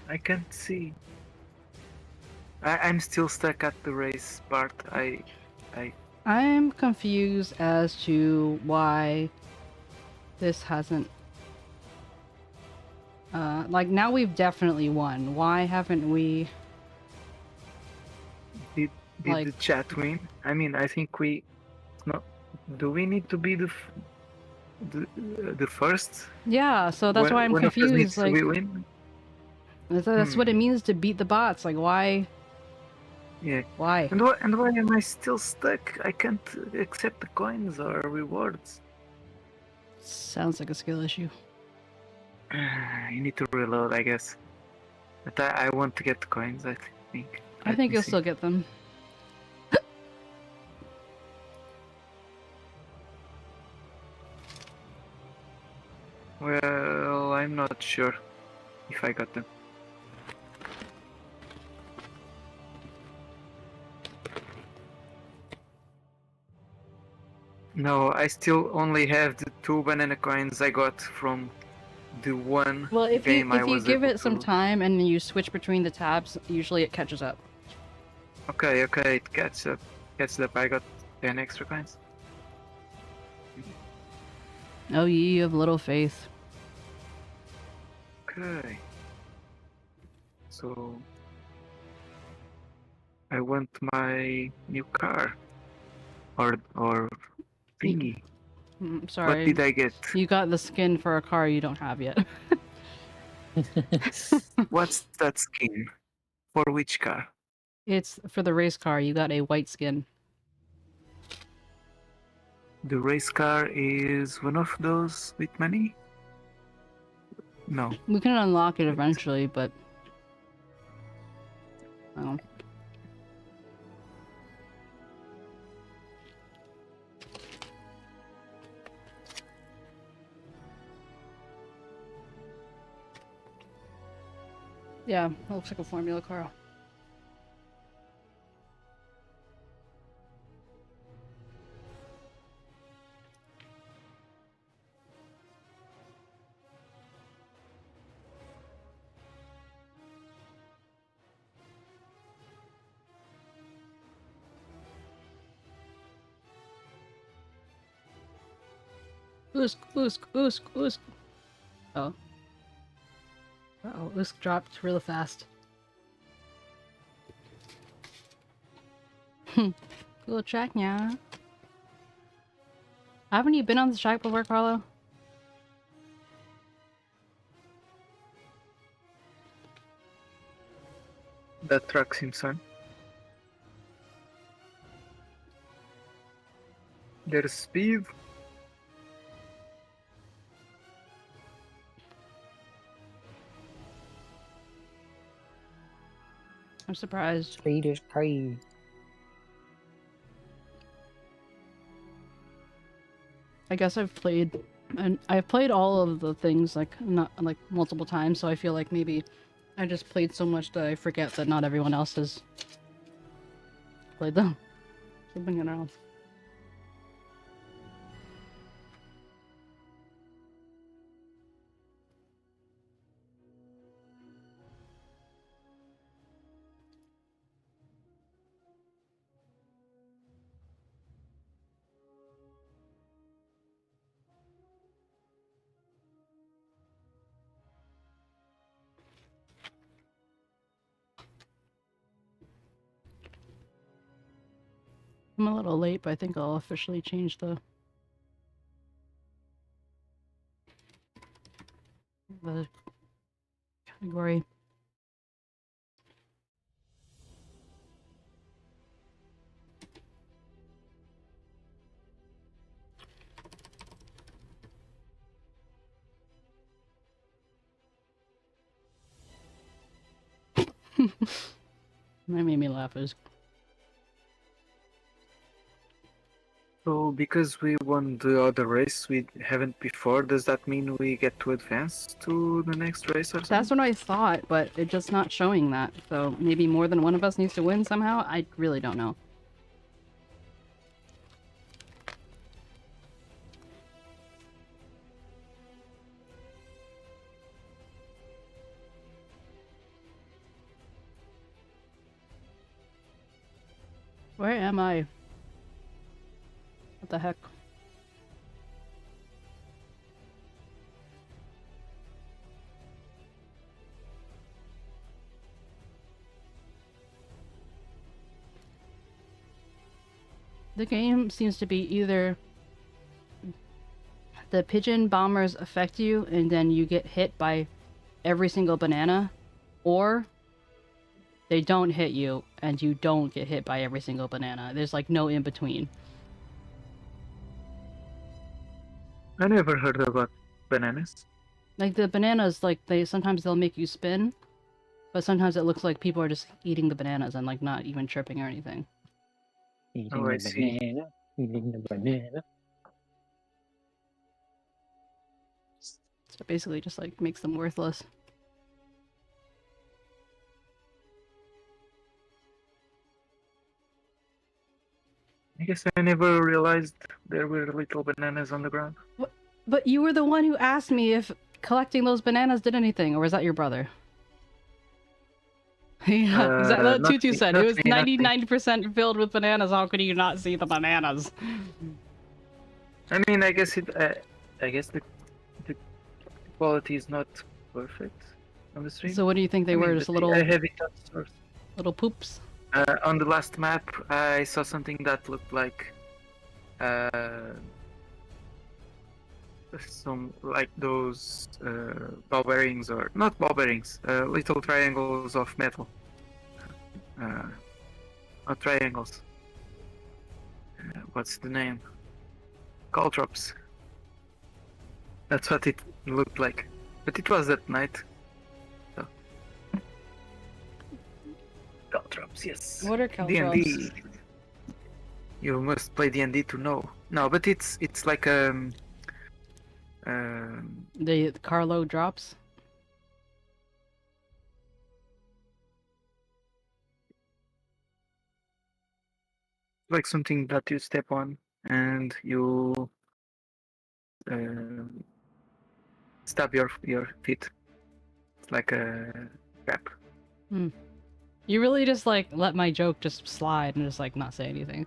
I can't see. I'm still stuck at the race part. I'm confused as to why this hasn't Like, now we've definitely won. Why haven't we... Did Like- the chat win? I mean, I think we. No, do we need to be the first? Yeah, so that's why I'm One of us needs confused. to Like, be win? that's what it means to beat the bots. Like, why? Yeah. Why? And why am I still stuck? I can't accept the coins or rewards. Sounds like a skill issue. You need to reload, I guess. But I want to get the coins, I think. I Let think me you'll see. still get them. Well, I'm not sure if I got them. No, I still only have the 2 banana coins I got from the one Well, if game I you was give able it some to... time and then you switch between the tabs, usually it catches up. Okay, it catches up. I got 10 extra coins. Oh, ye of little faith. Okay. So... I want my new car. Or thingy. Sorry. What did I get? You got the skin for a car you don't have yet. What's that skin? For which car? It's for the race car. You got a white skin. The race car is one of those with money? No. We can unlock it eventually, but... Oh. Yeah, it looks like a Formula car. Usk. Oh. Uh-oh, Usk dropped real fast. Cool track, yeah. Haven't you been on the track before, Carlo? That truck seems fun. There's speed. I'm surprised. Speed is crazy. I guess I've played all of the things like not like multiple times, so I feel like maybe I just played so much that I forget that not everyone else has played them. Something around. I'm a little late, but I think I'll officially change the category. That made me laugh. So because we won the other race we haven't before, does that mean we get to advance to the next race or something? That's what I thought, but it's just not showing that. So maybe more than one of us needs to win somehow? I really don't know. Where am I? What the heck? The game seems to be either the pigeon bombers affect you and then you get hit by every single banana, or they don't hit you and you don't get hit by every single banana. There's like no in between. I never heard about bananas. Like the bananas, like sometimes they'll make you spin, but sometimes it looks like people are just eating the bananas and like not even tripping or anything. Eating I the see. banana. Eating the banana. So it basically just like makes them worthless. I guess I never realized there were little bananas on the ground. But you were the one who asked me if collecting those bananas did anything, or was that your brother? Yeah, exactly. What not Tutu me- said. not It was me, not me. 99% filled with bananas. How could you not see the bananas? I mean, I guess the quality is not perfect on the stream. So what do you think they I mean, were? Just but little I have it on source. little poops? On the last map, I saw something that looked like some like those ball bearings, or not ball bearings, little triangles of metal. Not triangles. What's the name? Caltrops. That's what it looked like, but it was at night. So. Caltrops, yes. What are caltrops? D&D. You must play D&D to know. No, but it's like The Carlo drops? like something that you step on and you stab your feet. It's like a trap. You really just like let my joke just slide and just like not say anything.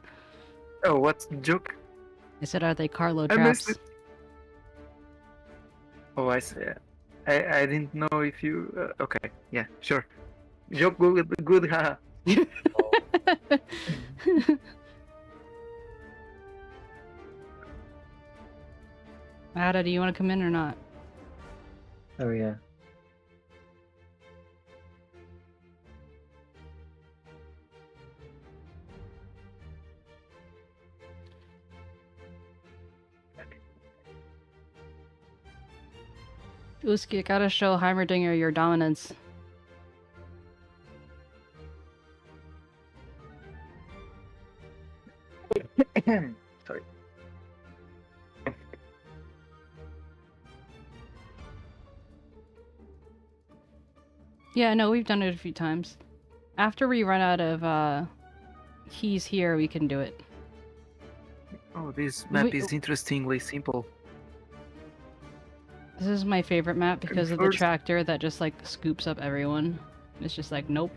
Oh, what's the joke? I said, are they Carlo I missed traps? it. Oh, I see. I didn't know if you. Okay, yeah, sure. Joke good, haha. Ada, do you want to come in or not? Oh yeah. Łuski, gotta show Heimerdinger your dominance. Sorry. Yeah, no, we've done it a few times. After we run out of keys here, we can do it. Oh, this map We- is interestingly simple. This is my favorite map because of the first- tractor that just like scoops up everyone. It's just like, nope.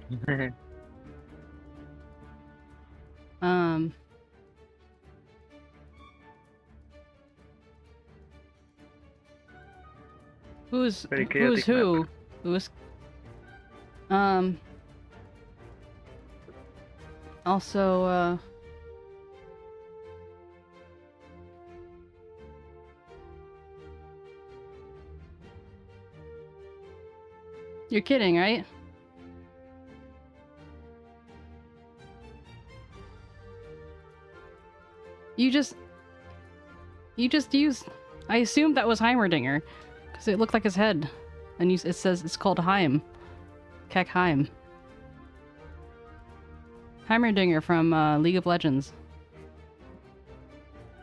Who's Very who's chaotic who? map. Who's also you're kidding, right? You just used. I assumed that was Heimerdinger, because it looked like his head, and it says it's called Heim, Kekheim. Heimerdinger from League of Legends.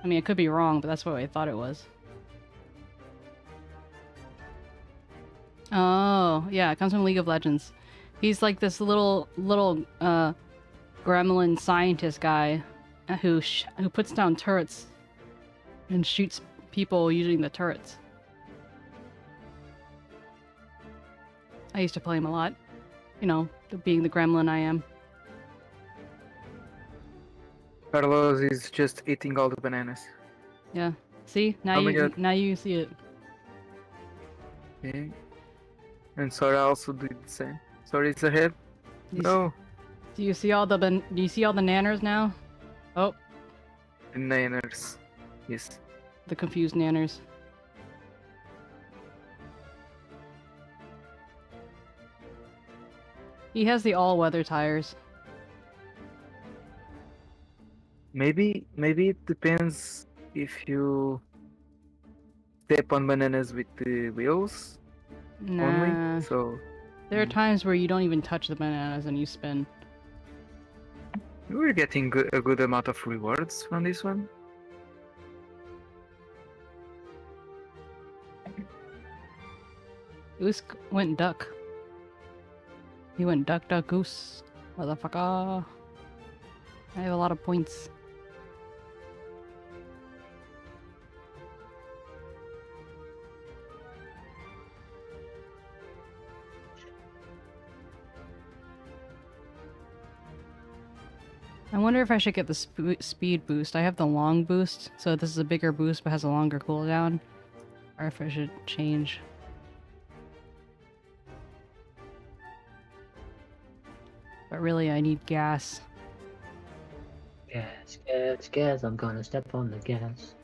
I mean, I could be wrong, but that's what I thought it was. Oh, yeah, it comes from League of Legends. He's like this little gremlin scientist guy who puts down turrets and shoots people using the turrets. I used to play him a lot. You know, being the gremlin I am. Carlos is just eating all the bananas. Yeah. See? Now Oh my you God. now you see it. Okay. And Sora also did the same. Sora is ahead. You No. Do you see all the do you see all the nanners now? Oh. Nanners. Yes. The confused nanners. He has the all-weather tires. Maybe it depends if you step on bananas with the wheels Nah. only. So There are times where you don't even touch the bananas and you spin. we're getting a good amount of rewards from this one. Goose went duck. He went duck, duck, goose. Motherfucker. I have a lot of points. I wonder if I should get the speed boost. I have the long boost, so this is a bigger boost but has a longer cooldown. Or if I should change. But really, I need gas. Gas, gas, gas. I'm gonna step on the gas.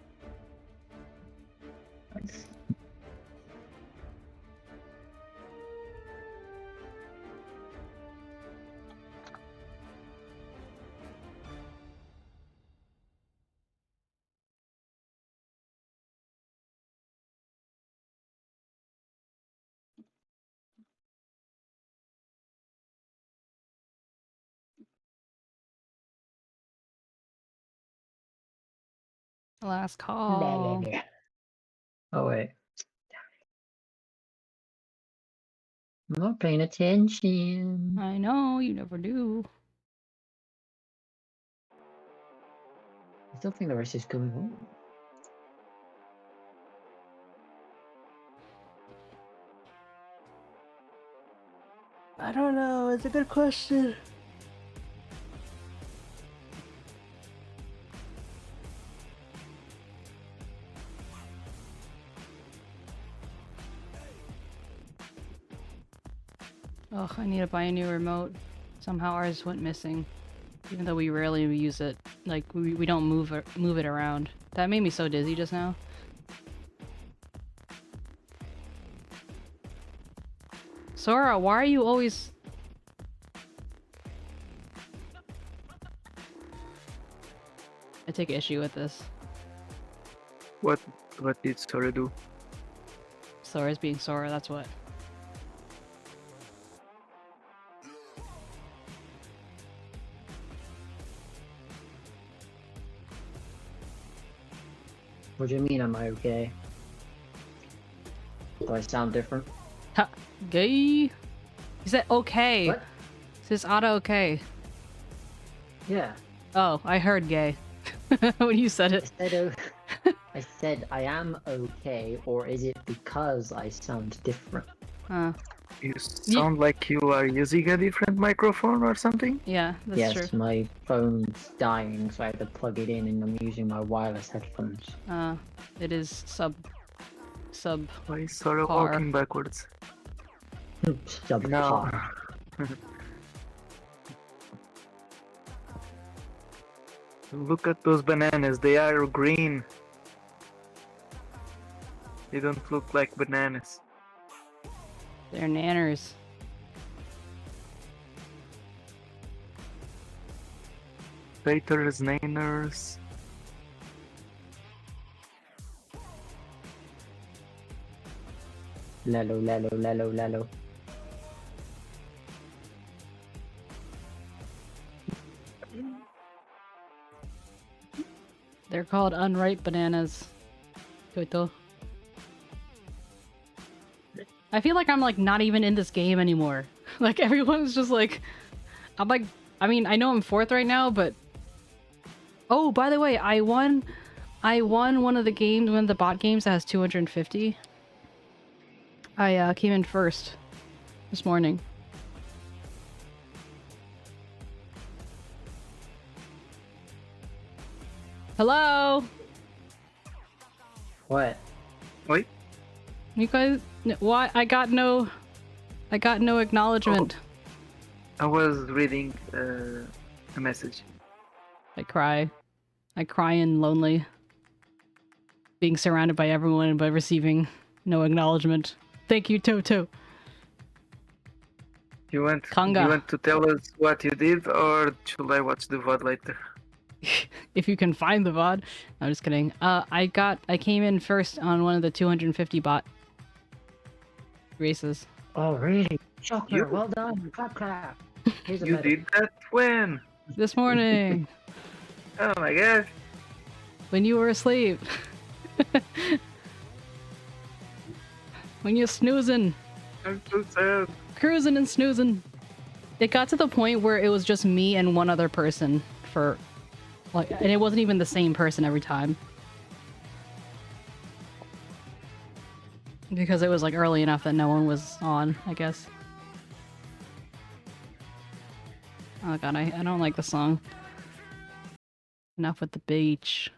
Last call. Oh wait. I'm not paying attention. I know, you never do. I still think the race is going on. I don't know, it's a good question. Ugh, I need to buy a new remote. Somehow ours went missing. Even though we rarely use it. Like, we don't move it around. That made me so dizzy just now. Sora, why are you always... I take issue with this. What did Sora do? Sora's being Sora, that's what. What do you mean, am I okay? Do I sound different? Ha! Gay! He said okay! What? Says auto okay. Yeah. Oh, I heard gay. when you said it. I said I am okay, or is it because I sound different? You sound like you are using a different microphone or something? Yeah, that's Yes, true. my phone's dying, so I had to plug it in, and I'm using my wireless headphones. It is sub. Why is Sora Par. walking backwards? Subpar. No. Look at those bananas, they are green. They don't look like bananas. They're nanners. Taters, nanners. Lalo, lalo, lalo, lalo. They're called unripe bananas. Toto. I feel like I'm like not even in this game anymore. Like everyone's just like, I'm like, I mean, I know I'm 4th right now, but oh, by the way, I won one of the games, one of the bot games that has 250. I came in 1st this morning. Hello? What? Wait. You guys, why? I got no acknowledgement. I was reading a message. I cry. I cry and lonely. Being surrounded by everyone but receiving no acknowledgement. Thank you, Toto. Do you want to tell us what you did, or should I watch the VOD later? If you can find the VOD. I'm just kidding. I came in first on one of the 250 bot races. Oh, really? Shocker, well done. Clap, clap. Here's a You medal. did that when? This morning. Oh my god. When you were asleep. When you're snoozing. I'm so sad. Cruising and snoozing. It got to the point where it was just me and one other person for like, and it wasn't even the same person every time. Because it was like early enough that no one was on, I guess. Oh god, I don't like the song. Enough with the beach.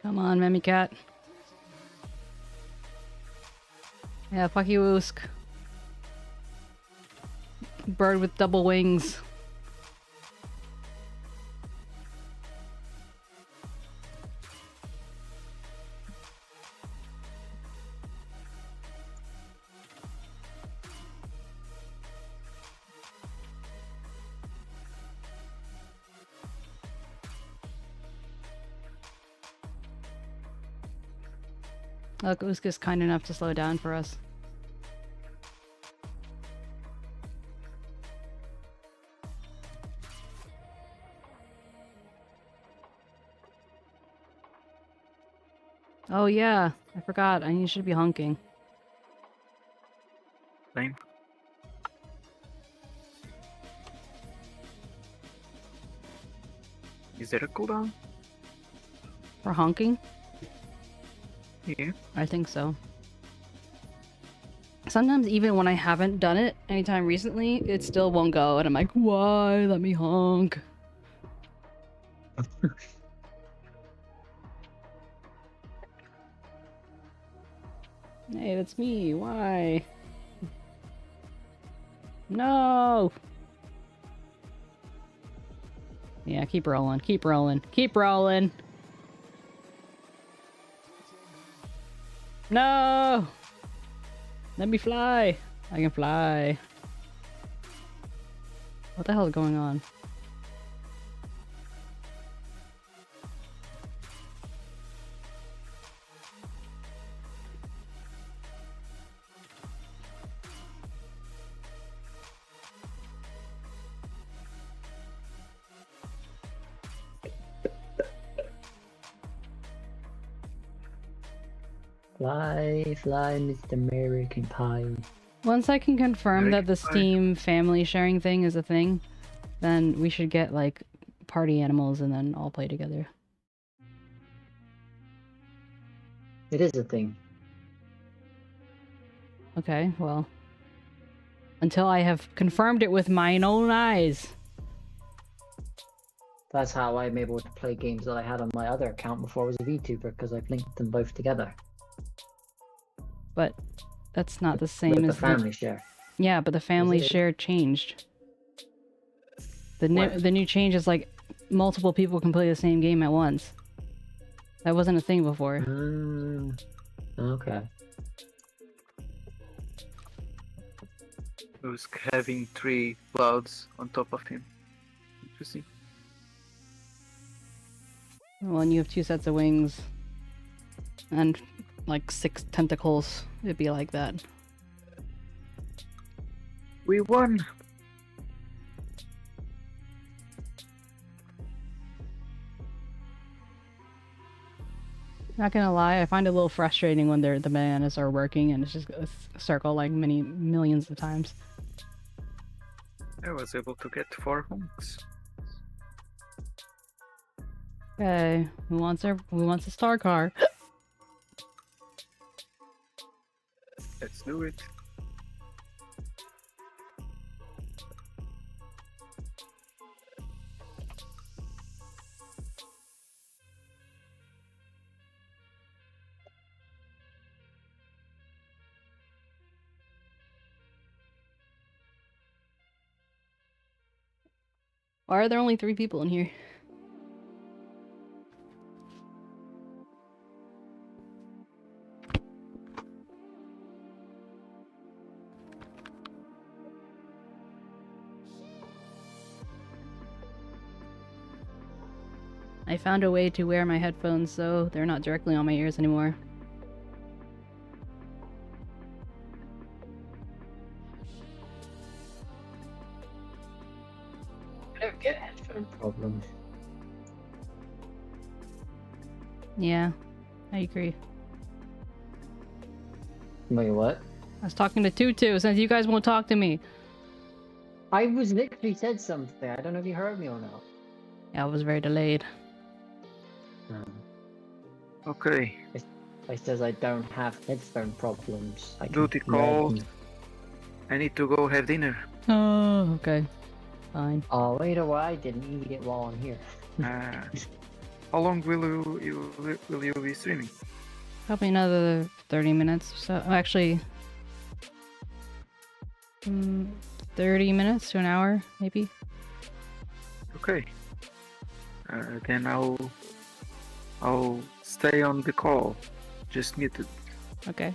Come on, Memmy Cat. Yeah, 𝗟𝗶𝗶𝗀𝘀. Bird with double wings. Look, 𝗟𝗶's kind enough to slow down for us. Oh yeah, I forgot. I should be honking. Same. Is there a cooldown? For honking? Yeah. I think so. Sometimes even when I haven't done it anytime recently, it still won't go, and I'm like, why? Let me honk. Hey, that's me. Why? No! Yeah, keep rolling. Keep rolling. Keep rolling. No! Let me fly. I can fly. What the hell is going on? Fly, fly, Mr. American Pie. Once I can confirm that the American Pie. Steam family sharing thing is a thing, then we should get like party animals and then all play together. It is a thing. Okay, well. Until I have confirmed it with mine own eyes. That's how I'm able to play games that I had on my other account before I was a VTuber, because I've linked them both together. But that's not the same With as the family share. Yeah, but the family it? share changed. The What? new change is like multiple people can play the same game at once. That wasn't a thing before. Okay. Who's having 3 clouds on top of him. Interesting. Well, and you have 2 sets of wings and like 6 tentacles. It'd be like that. We won! Not gonna lie, I find it a little frustrating when the bananas are working and it's just a circle like many millions of times. I was able to get 4 honks. Okay, who wants a star car? Let's do it. Why are there only 3 people in here? I found a way to wear my headphones so they're not directly on my ears anymore. I don't get headphone problems. Yeah, I agree. Wait, what? I was talking to Tutu since you guys won't talk to me. I was literally said something. I don't know if you heard me or not. Yeah, I was very delayed. Okay. It says I don't have headphone problems. I can Duty wear call. them. I need to go have dinner. Oh, okay. Fine. Oh, wait a while. I didn't eat it while I'm here. How long will you be streaming? Probably another 30 minutes. So actually, 30 minutes to an hour, maybe. Okay. Then I'll stay on the call. Just muted. Okay.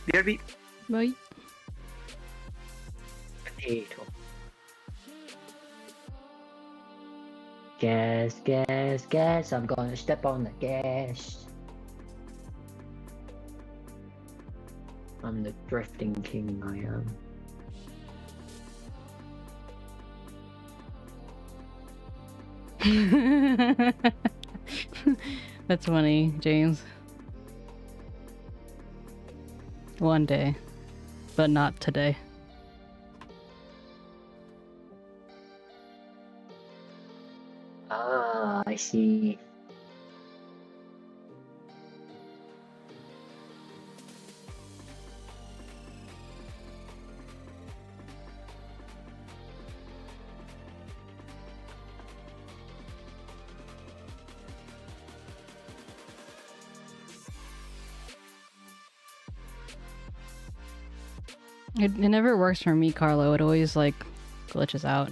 BRB. Bye. Potato. Gas, gas, gas. I'm gonna step on the gas. I'm the drifting king, I am. That's funny, James. One day, but not today. Ah, I see. It never works for me, Carlo. It always like glitches out.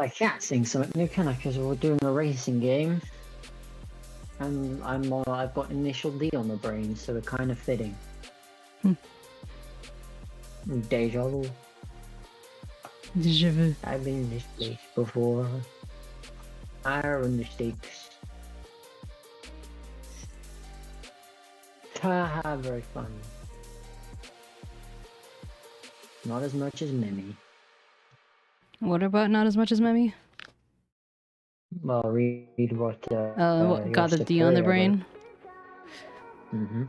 I can't sing something new, can I? Because we're doing a racing game, and I've got initial D on the brain, so we're kind of fitting. Deja vu. Deja vu. I've been in this place before. Iron mistakes. Haha, very fun. Not as much as Mimi. What about not as much as Memi? Well, read what. Got the D on the brain. Mm-hmm.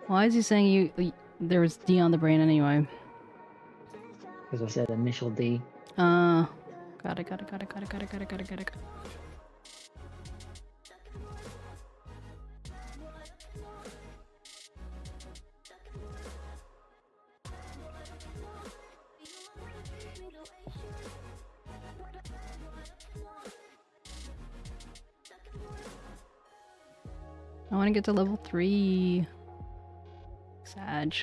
Why is he saying there was D on the brain anyway? Because I said initial D. Got it. I want to get to level 3. Sag.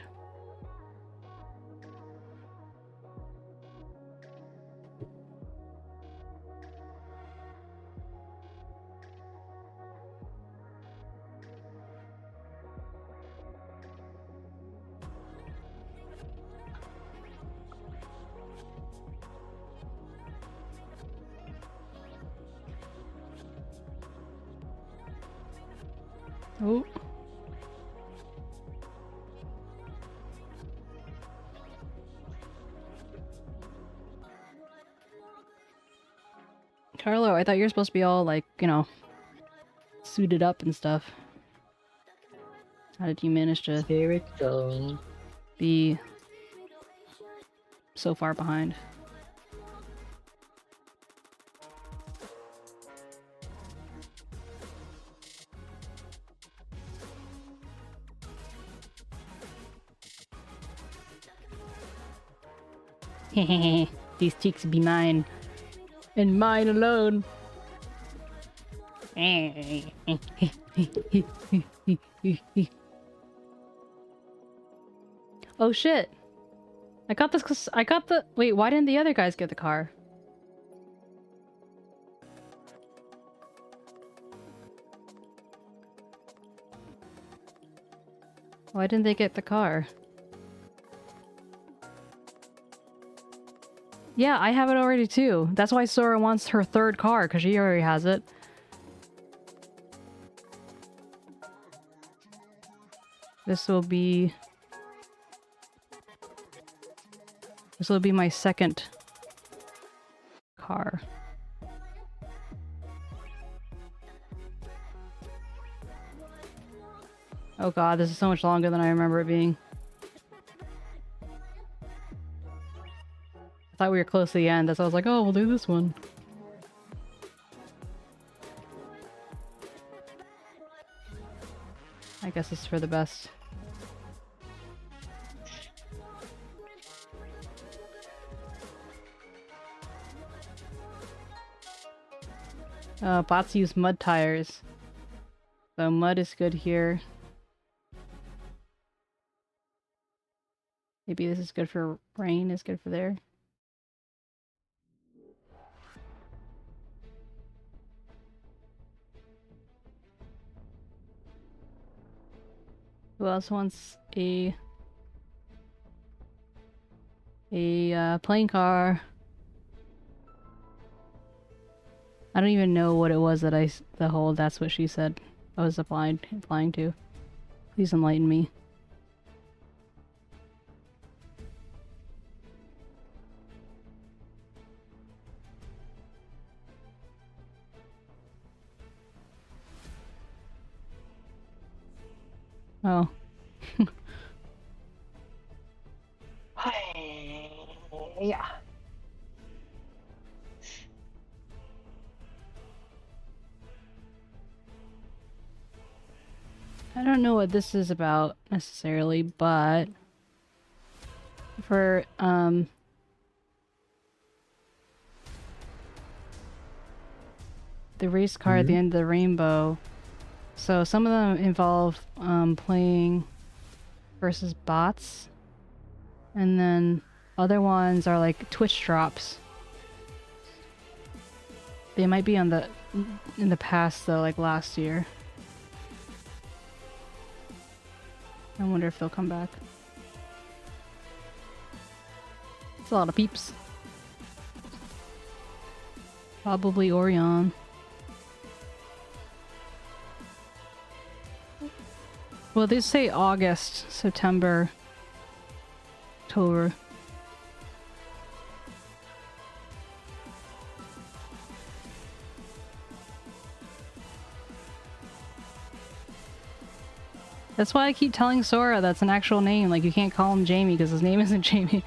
Oh. Carlo, I thought you were supposed to be all, like, you know, suited up and stuff. How did you manage to Here it goes. be so far behind? These cheeks be mine. And mine alone. Oh shit. I got this 'cause I got the- wait, why didn't the other guys get the car? Why didn't they get the car? Yeah, I have it already too. That's why Sora wants her third car, because she already has it. This will be my second car. Oh god, this is so much longer than I remember it being. I thought we were close to the end, so I was like, oh, we'll do this one. I guess it's for the best. Bots use mud tires. So mud is good here. Maybe this is good for rain, is good for there. Who else wants a plane car? I don't even know what it was that the whole "that's what she said" I was applying to. Please enlighten me. Oh. Yeah. I don't know what this is about necessarily, but for the race car at the end of the rainbow, so some of them involve playing versus bots, and then other ones are like Twitch drops. They might be in the past though, like last year. I wonder if they'll come back. It's a lot of peeps. Probably Orion. Well, they say August, September, October. That's why I keep telling Sora that's an actual name. Like, you can't call him Jamie because his name isn't Jamie.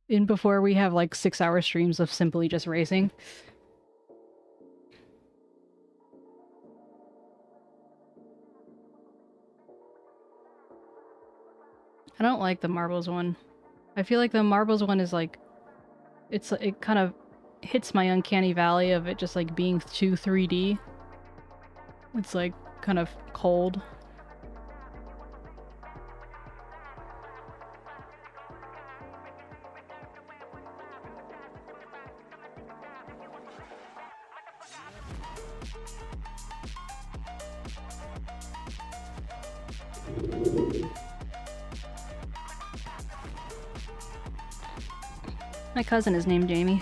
In before we have like 6-hour streams of simply just racing. I don't like the marbles one. I feel like the marbles one is like, it kind of hits my uncanny valley of it just like being too 3D. It's like kind of cold. My cousin is named Jamie.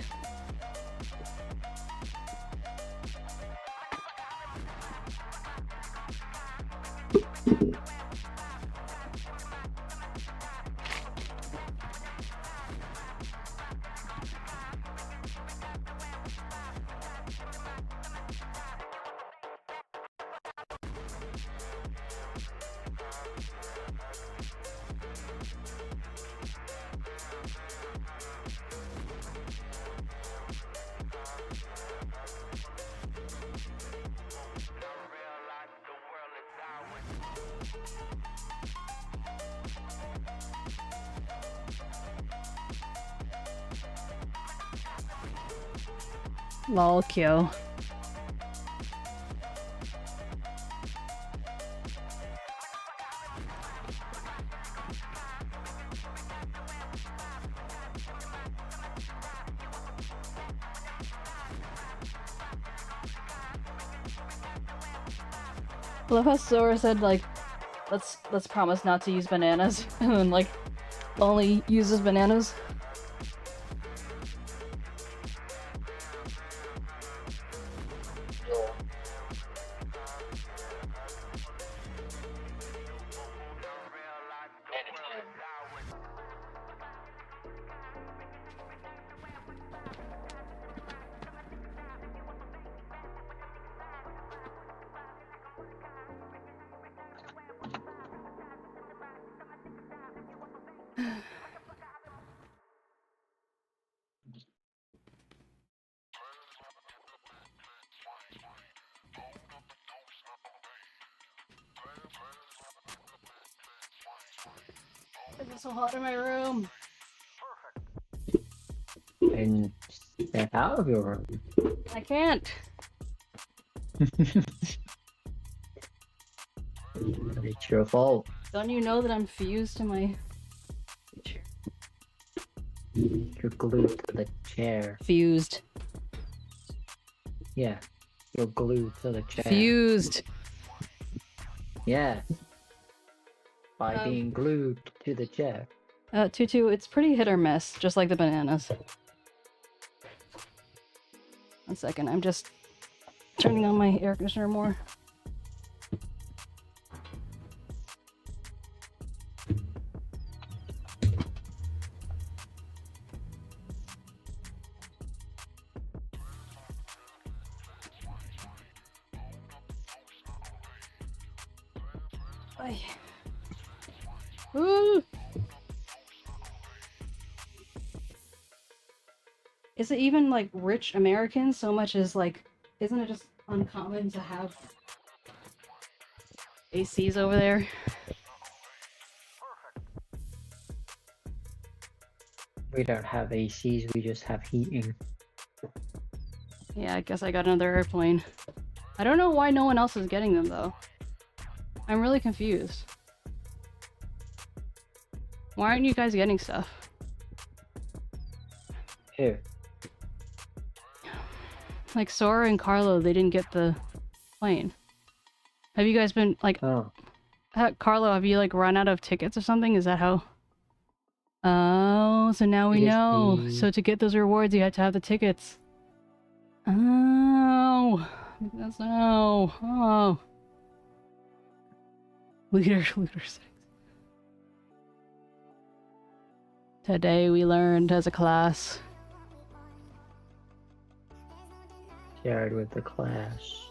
𝗟𝗶𝗀𝘀. I love how Sora said, like, let's promise not to use bananas, and then, like, only uses bananas. It's so hot in my room. And step out of your room. I can't. It's your fault. Don't you know that I'm fused to my chair? You're glued to the chair. Fused. Yeah. You're glued to the chair. Fused. Yeah. By being glued to the chair. Tutu, it's pretty hit or miss, just like the bananas. 1 second, I'm just turning on my air conditioner more. Ay. Ooh. Is it even like rich Americans so much as like, isn't it just uncommon to have ACs over there? We don't have ACs, we just have heating. Yeah, I guess I got another airplane. I don't know why no one else is getting them though. I'm really confused. Why aren't you guys getting stuff? Who? Like Sora and Carlo, they didn't get the plane. Have you guys been like, Carlo, have you like run out of tickets or something? Is that how? Oh, so now we know. So to get those rewards, you had to have the tickets. Oh, that's no. Oh. Leader 6. Today we learned as a class. Shared with the class.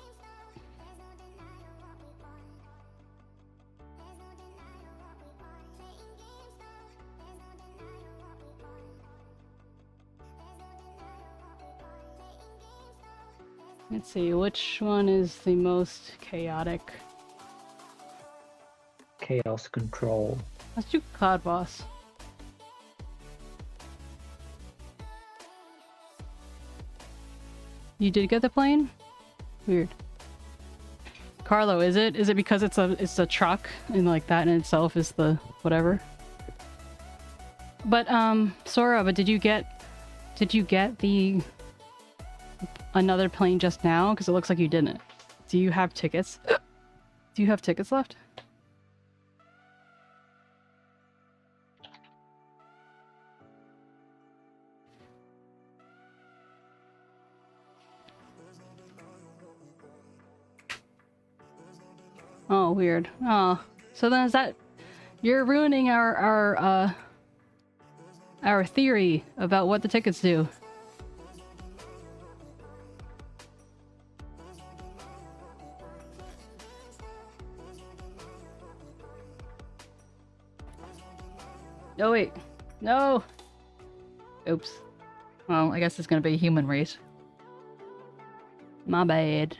Let's see, which one is the most chaotic? Chaos control. Let's do Cloud Boss. You did get the plane? Weird. Carlo, is it? Is it because it's a truck and like that in itself is the whatever? But Sora, but did you get the another plane just now? Because it looks like you didn't. Do you have tickets? Do you have tickets left? Oh, weird. Oh, so then is that you're ruining our theory about what the tickets do? Oh wait, no. Oops. Well, I guess it's gonna be a human race. My bad.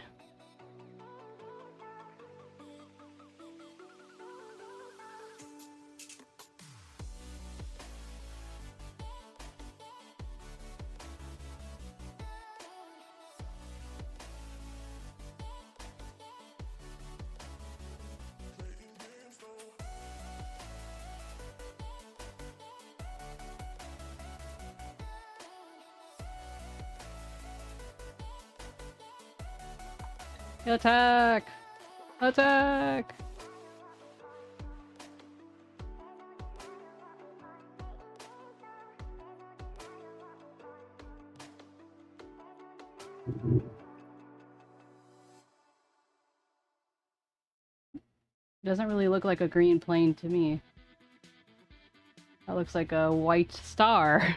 Attack! Attack! Doesn't really look like a green plane to me. That looks like a white star.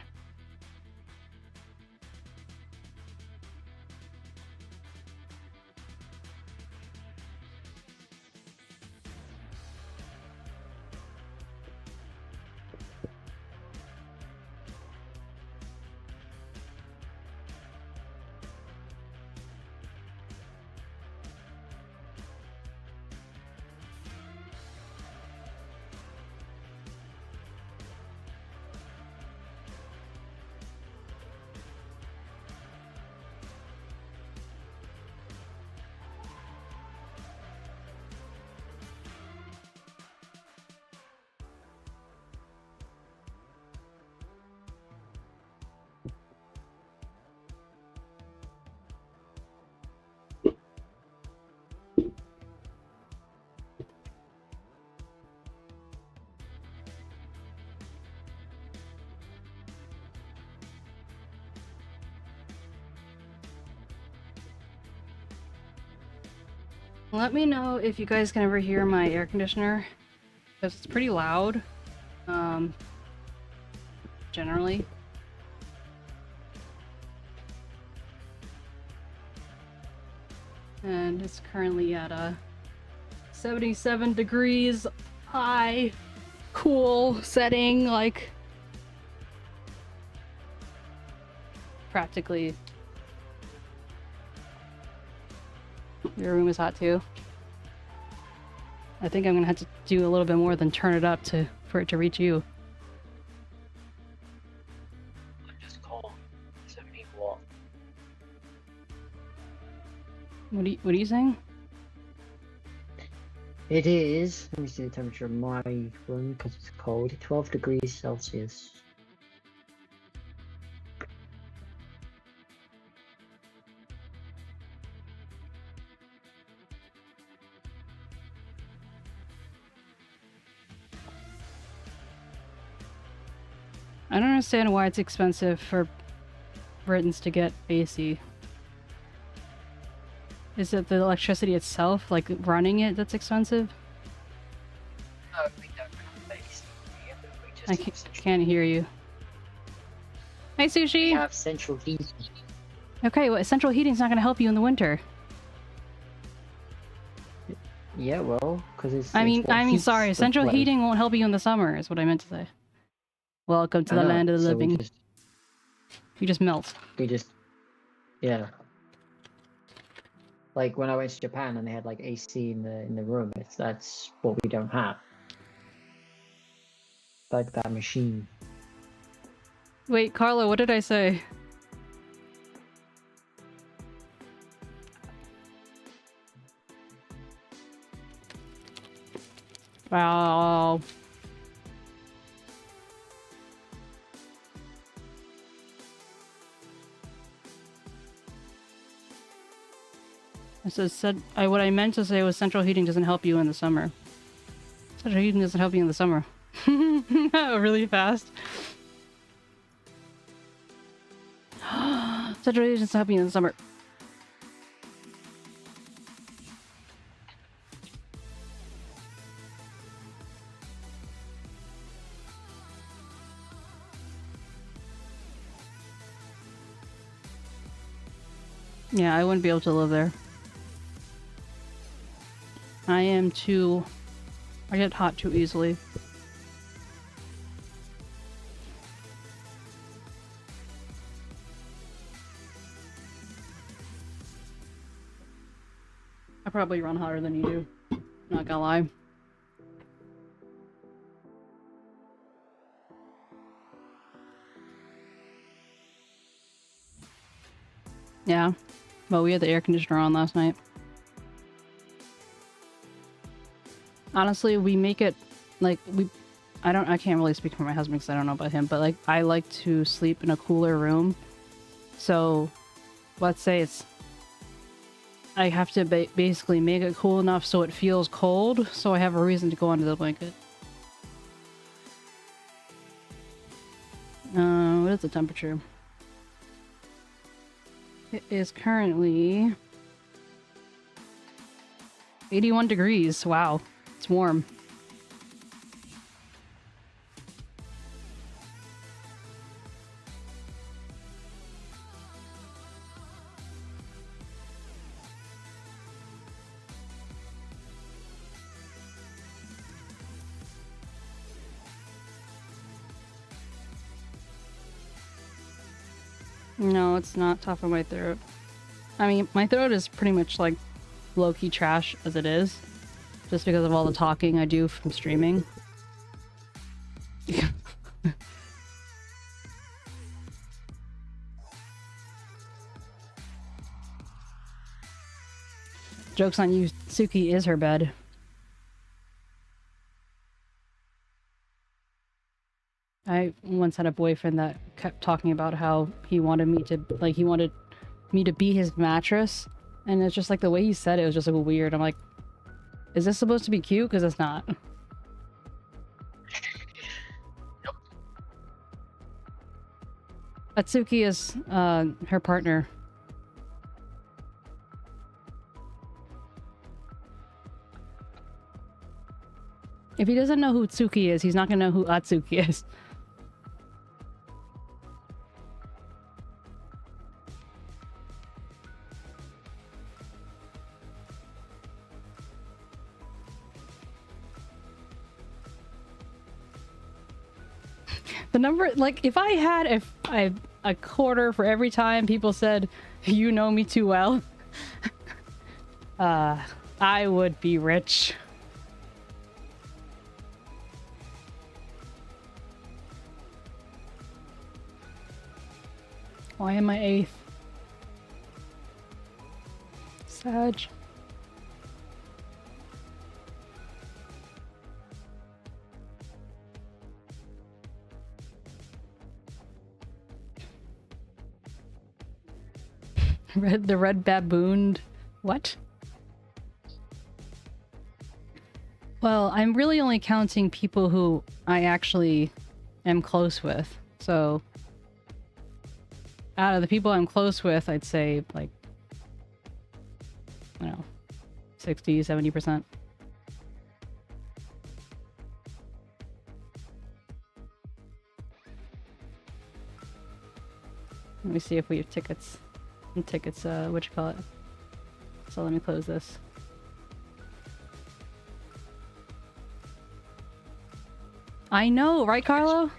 Let me know if you guys can ever hear my air conditioner, because it's pretty loud, generally. And it's currently at a 77 degrees high, cool setting, like practically. Your room is hot too. I think I'm gonna have to do a little bit more than turn it up for it to reach you. I'm just cold. 70 watt. What are you saying? It is. Let me see the temperature of my room because it's cold. 12 degrees Celsius. I don't understand why it's expensive for Britons to get AC. Is it the electricity itself, like running it, that's expensive? No, we don't have AC. I can't hear you. Hi, Sushi! We have central heating. Okay, well, central heating's not going to help you in the winter. Yeah, well, because it's... I mean, sorry, central heating won't help you in the summer, is what I meant to say. Welcome to the land of the living. You just melt. Yeah. Like when I went to Japan and they had like AC in the room, that's what we don't have. Like that machine. Wait, Carla, what did I say? Wow. What I meant to say was central heating doesn't help you in the summer. Central heating doesn't help you in the summer. Really fast. Central heating doesn't help you in the summer. Yeah, I wouldn't be able to live there. I get hot too easily. I probably run hotter than you do. Not gonna lie. Yeah. Well, we had the air conditioner on last night. Honestly, we make it like I can't really speak for my husband because I don't know about him, but like I like to sleep in a cooler room. So let's say it's I have to basically make it cool enough so it feels cold, so I have a reason to go under the blanket. What is the temperature? It is currently 81 degrees. Wow, it's warm. No, it's not tough on my throat. I mean, my throat is pretty much like low-key trash as it is, just because of all the talking I do from streaming. Joke's on you, Suki is her bed. I once had a boyfriend that kept talking about how he wanted me to, like, he wanted me to be his mattress. And it's just like the way he said it was just like weird. I'm like, is this supposed to be cute? Because it's not. Atsuki is her partner. If he doesn't know who Tsuki is, he's not gonna know who Atsuki is. The number, like, if I had a quarter for every time people said, "You know me too well," I would be rich. Why am I 8th? Sag. The red babooned. What? Well, I'm really only counting people who I actually am close with. So, out of the people I'm close with, I'd say, like, I don't know, 60, 70%. Let me see if we have tickets. Tickets, what you call it. So let me close this. I know, right, Carlo?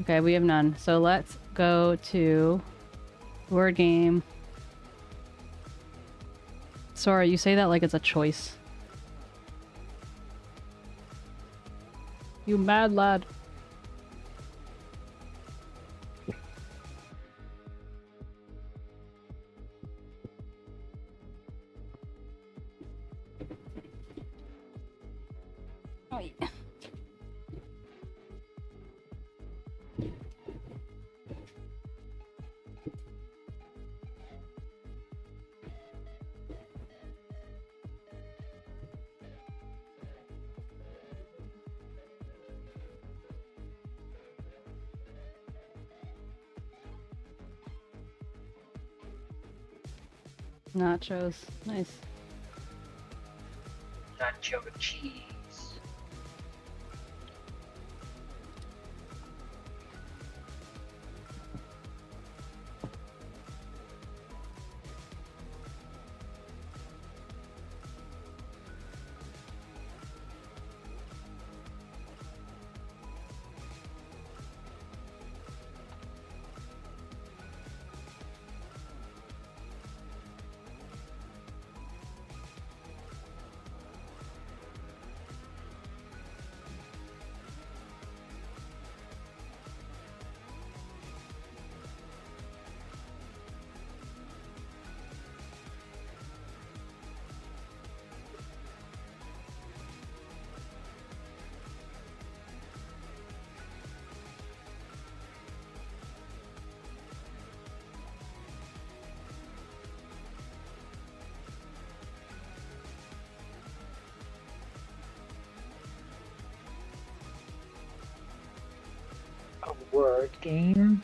Okay, we have none. So let's go to word game. Sorry, you say that like it's a choice. You mad lad. Nachos. Nice. Nacho cheese. A word game?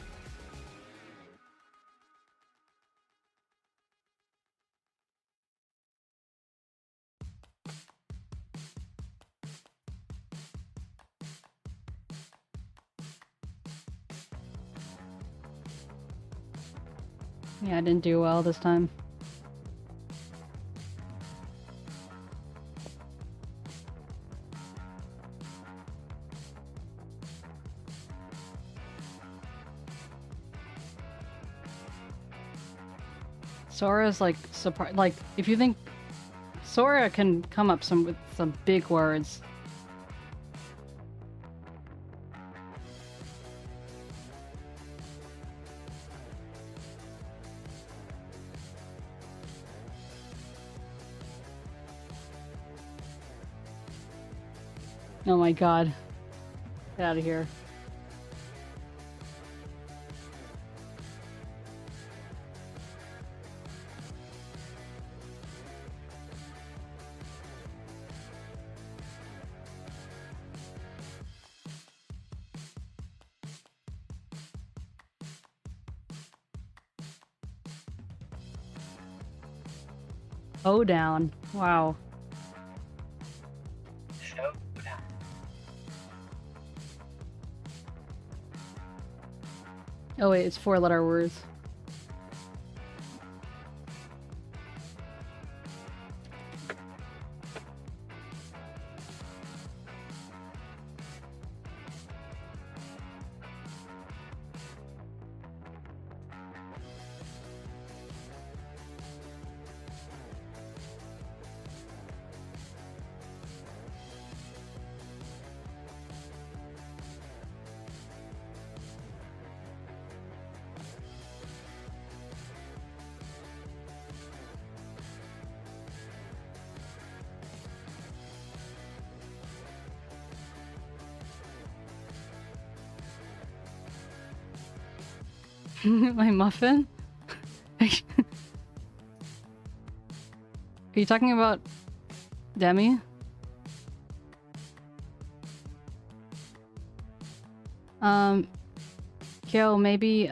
Yeah, I didn't do well this time. Sora's like surprise. Like if you think Sora can come up with some big words. Oh my god. Get out of here. Oh, down. Wow. Oh wait, it's 4-letter words. My muffin? Are you talking about Demi? Kyo, maybe,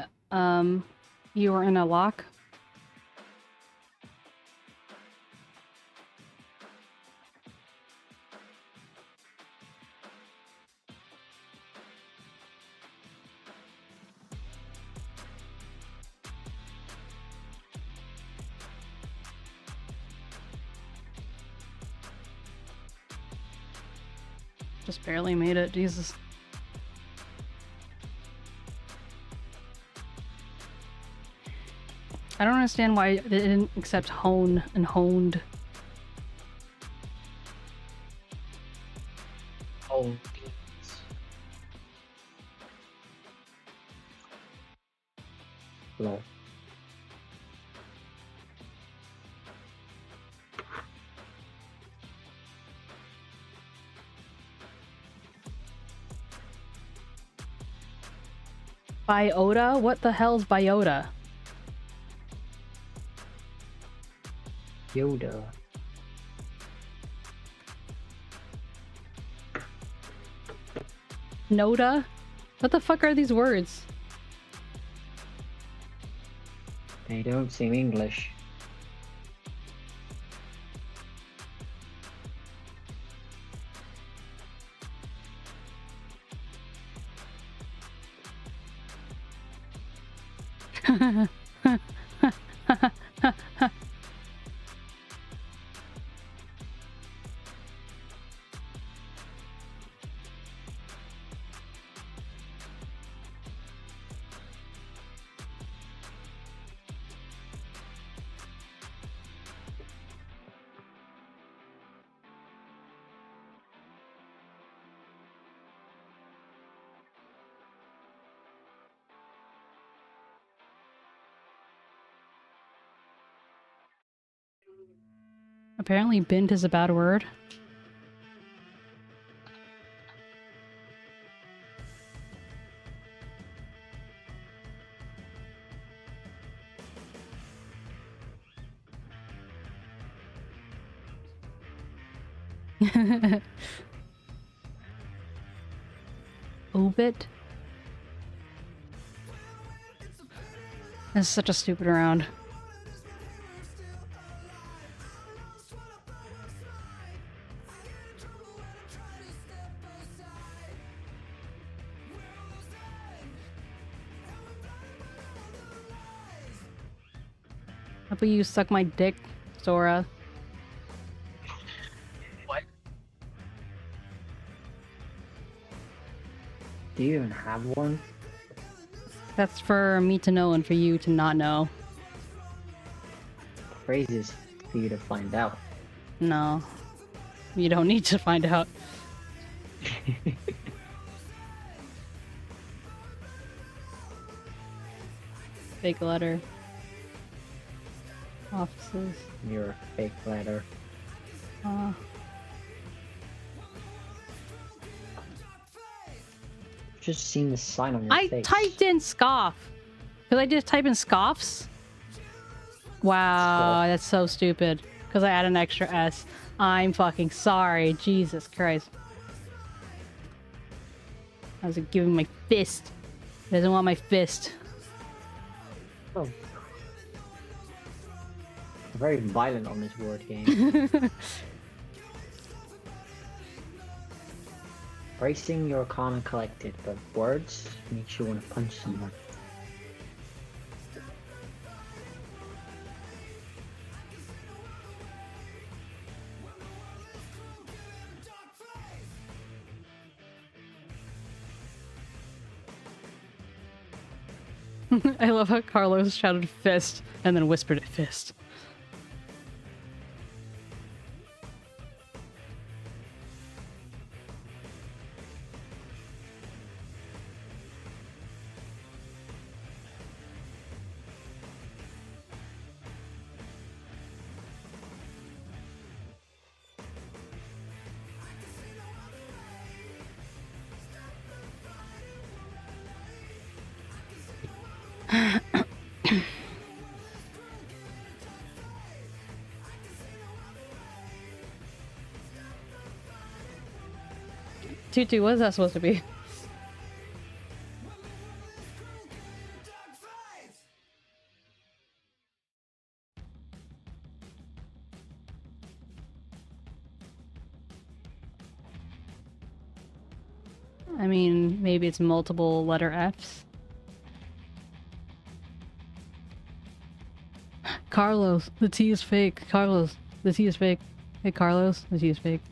you were in a lock? Just barely made it, Jesus. I don't understand why they didn't accept hone and honed. Oh. No. Biota? What the hell's biota? Yoda. Noda? What the fuck are these words? They don't seem English. Apparently bint is a bad word. Obit? It's such a stupid round. How about you suck my dick, Sora? What? Do you even have one? That's for me to know and for you to not know. Phrases for you to find out. No. You don't need to find out. Fake letter. Offices. You're a fake letter. Just seen the sign on your I face. typed in scoff. Because I just type in scoffs. Wow, that's so stupid. Because I add an extra S. I'm fucking sorry. Jesus Christ. I was giving my fist. He doesn't want my fist. Oh. Very violent on this word game. Bracing, you're calm and collected, but words makes you want to punch someone. I love how Carlos shouted fist and then whispered it fist. Tutu, what is that supposed to be? I mean, maybe it's multiple letter Fs. Carlos, the T is fake. Carlos, the T is fake. Hey Carlos, the T is fake.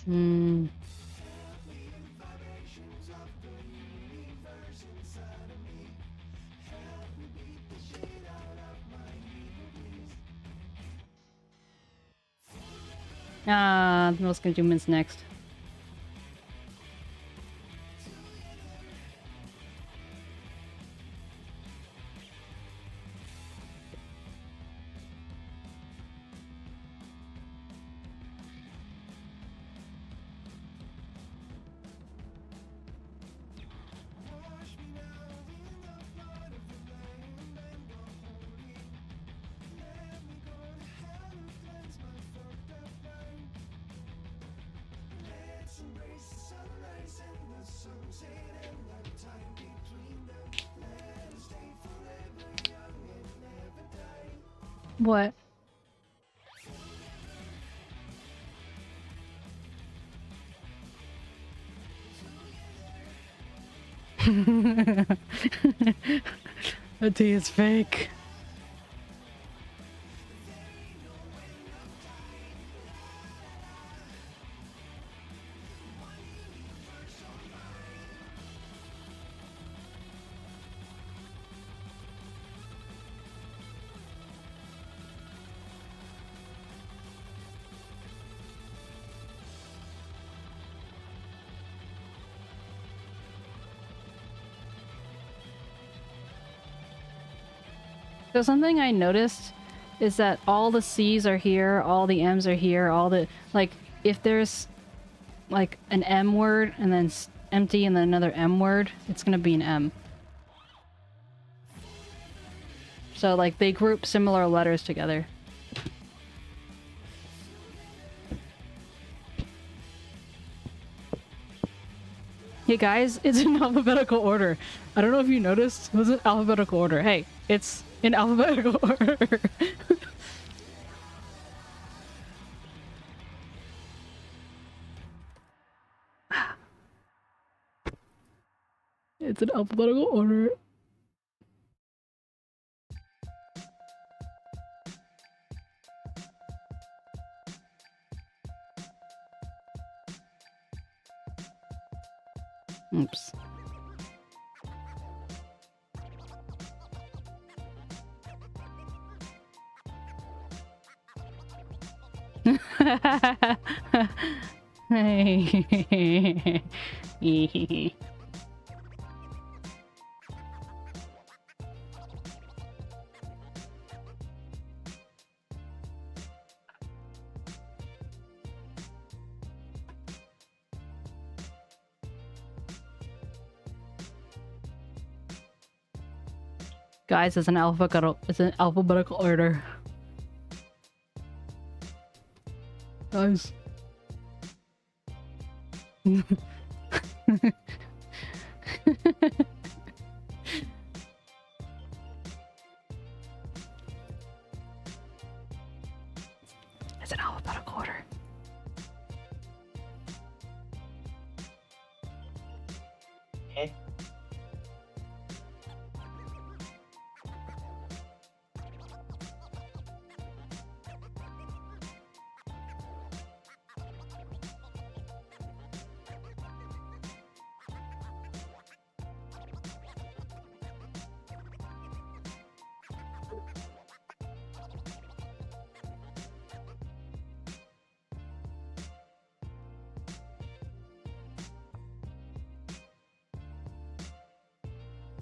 Hmm. I was gonna do mince next. What? The tea is fake. So something I noticed is that all the C's are here, all the M's are here, all the, like, if there's like an M word and then empty and then another M word, it's gonna be an M. So like they group similar letters together. Hey guys, it's in alphabetical order. I don't know if you noticed. It was in alphabetical order. Hey, it's in alphabetical order. It's in alphabetical order. Oops. Hey. Guys, it's an alphabetical order. Guys. It's an alphabetical order. Okay.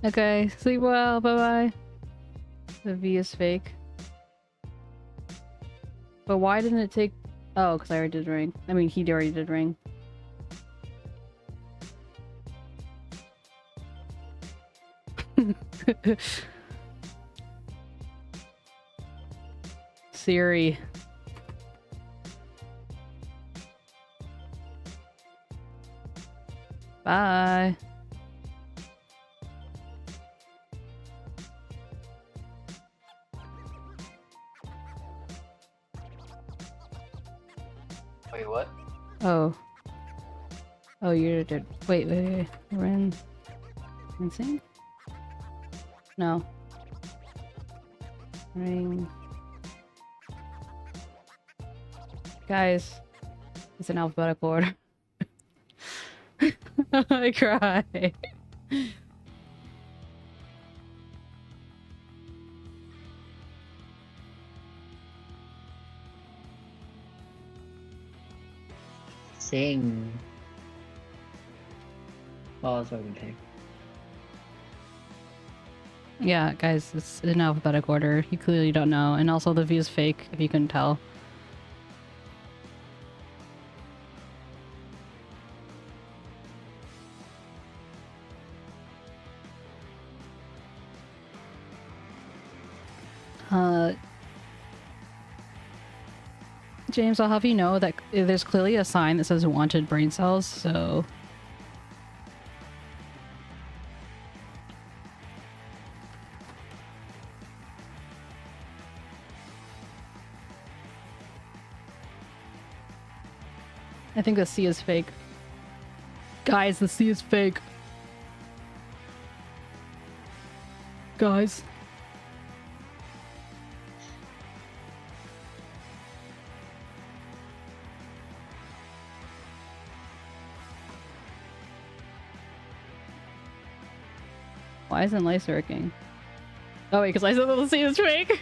Okay, sleep well, bye-bye. The V is fake. But why didn't it take... Oh, because I already did ring. I mean, he already did ring. Siri. Bye. Wait, what? Oh. Oh, you did. Wait. Rinsing? No. Ring. Guys, it's in alphabetical order. I cry. Sing. Oh, that's okay. Yeah, guys, it's in alphabetical order. You clearly don't know. And also the V is fake, if you couldn't tell. James, I'll have you know that there's clearly a sign that says wanted brain cells, so... I think the C is fake. Guys, the C is fake. Guys. Why isn't Lice working? Oh wait, because I said the C is fake.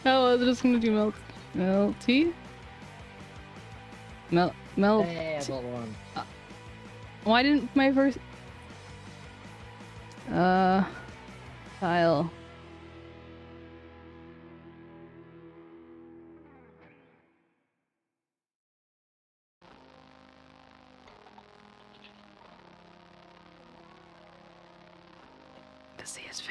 Oh, I was just gonna do melty? Melt. Hey, I got one. Why didn't my first... Tile. The sea is fake.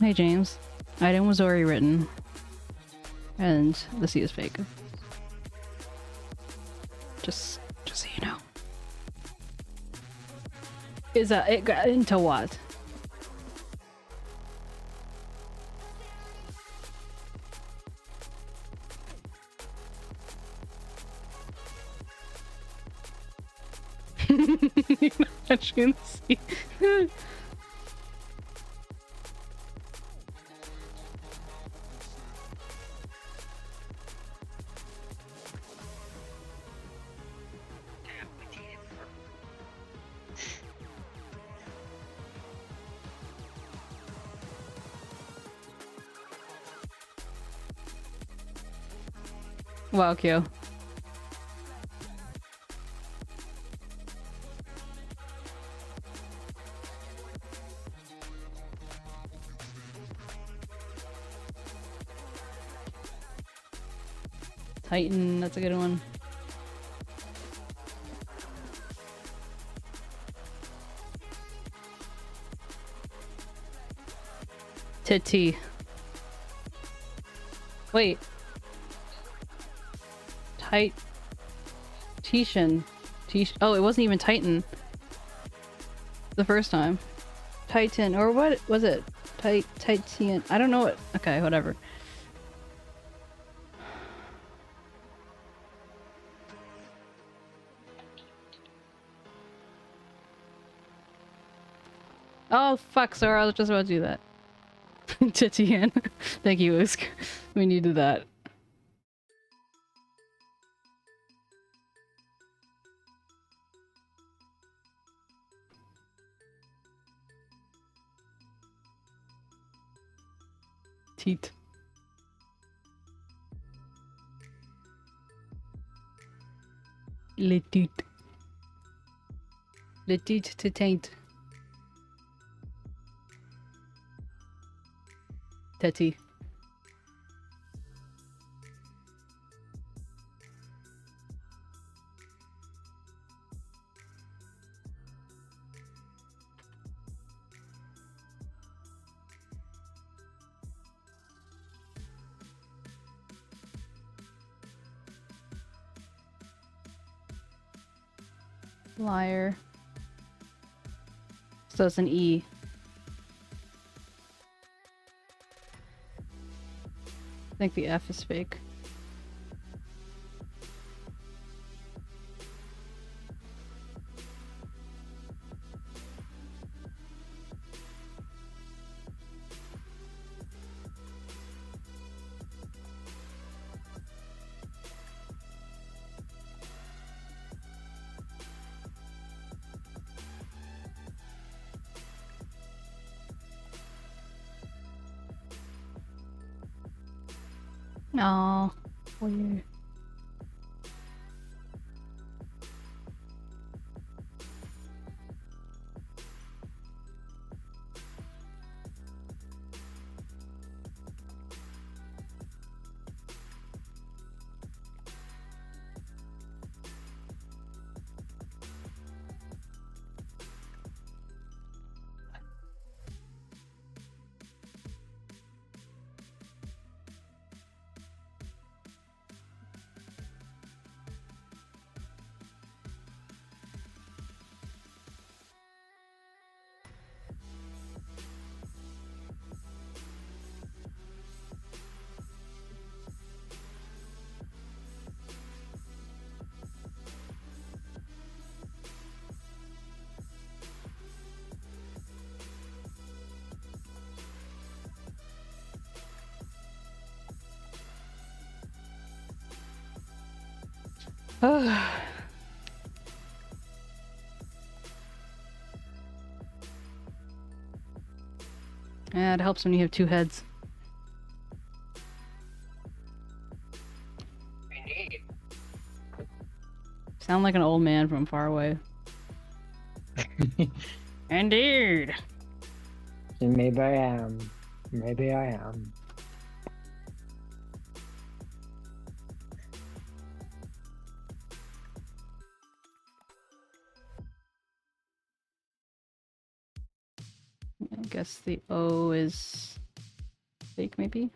Hey James, item was already written, and the sea is fake. Just so you know. Is that it? Got into what? Imagine the sea. Wow, Kyo. Titan, that's a good one. Titty. Wait. Tishan. Oh, it wasn't even Titan. The first time. Titan, or what was it? Titan. I don't know what. Okay, whatever. Oh, fuck, sorry, I was just about to do that. Titian. Thank you, Usk. We needed that. Teat. Le teat. Le teat to taint. Tetty. Liar. So it's an E. I think the F is fake. Aw, weird. Yeah, it helps when you have two heads. Indeed. Sound like an old man from far away. Indeed. Maybe I am. Maybe I am. I guess the O is fake, maybe?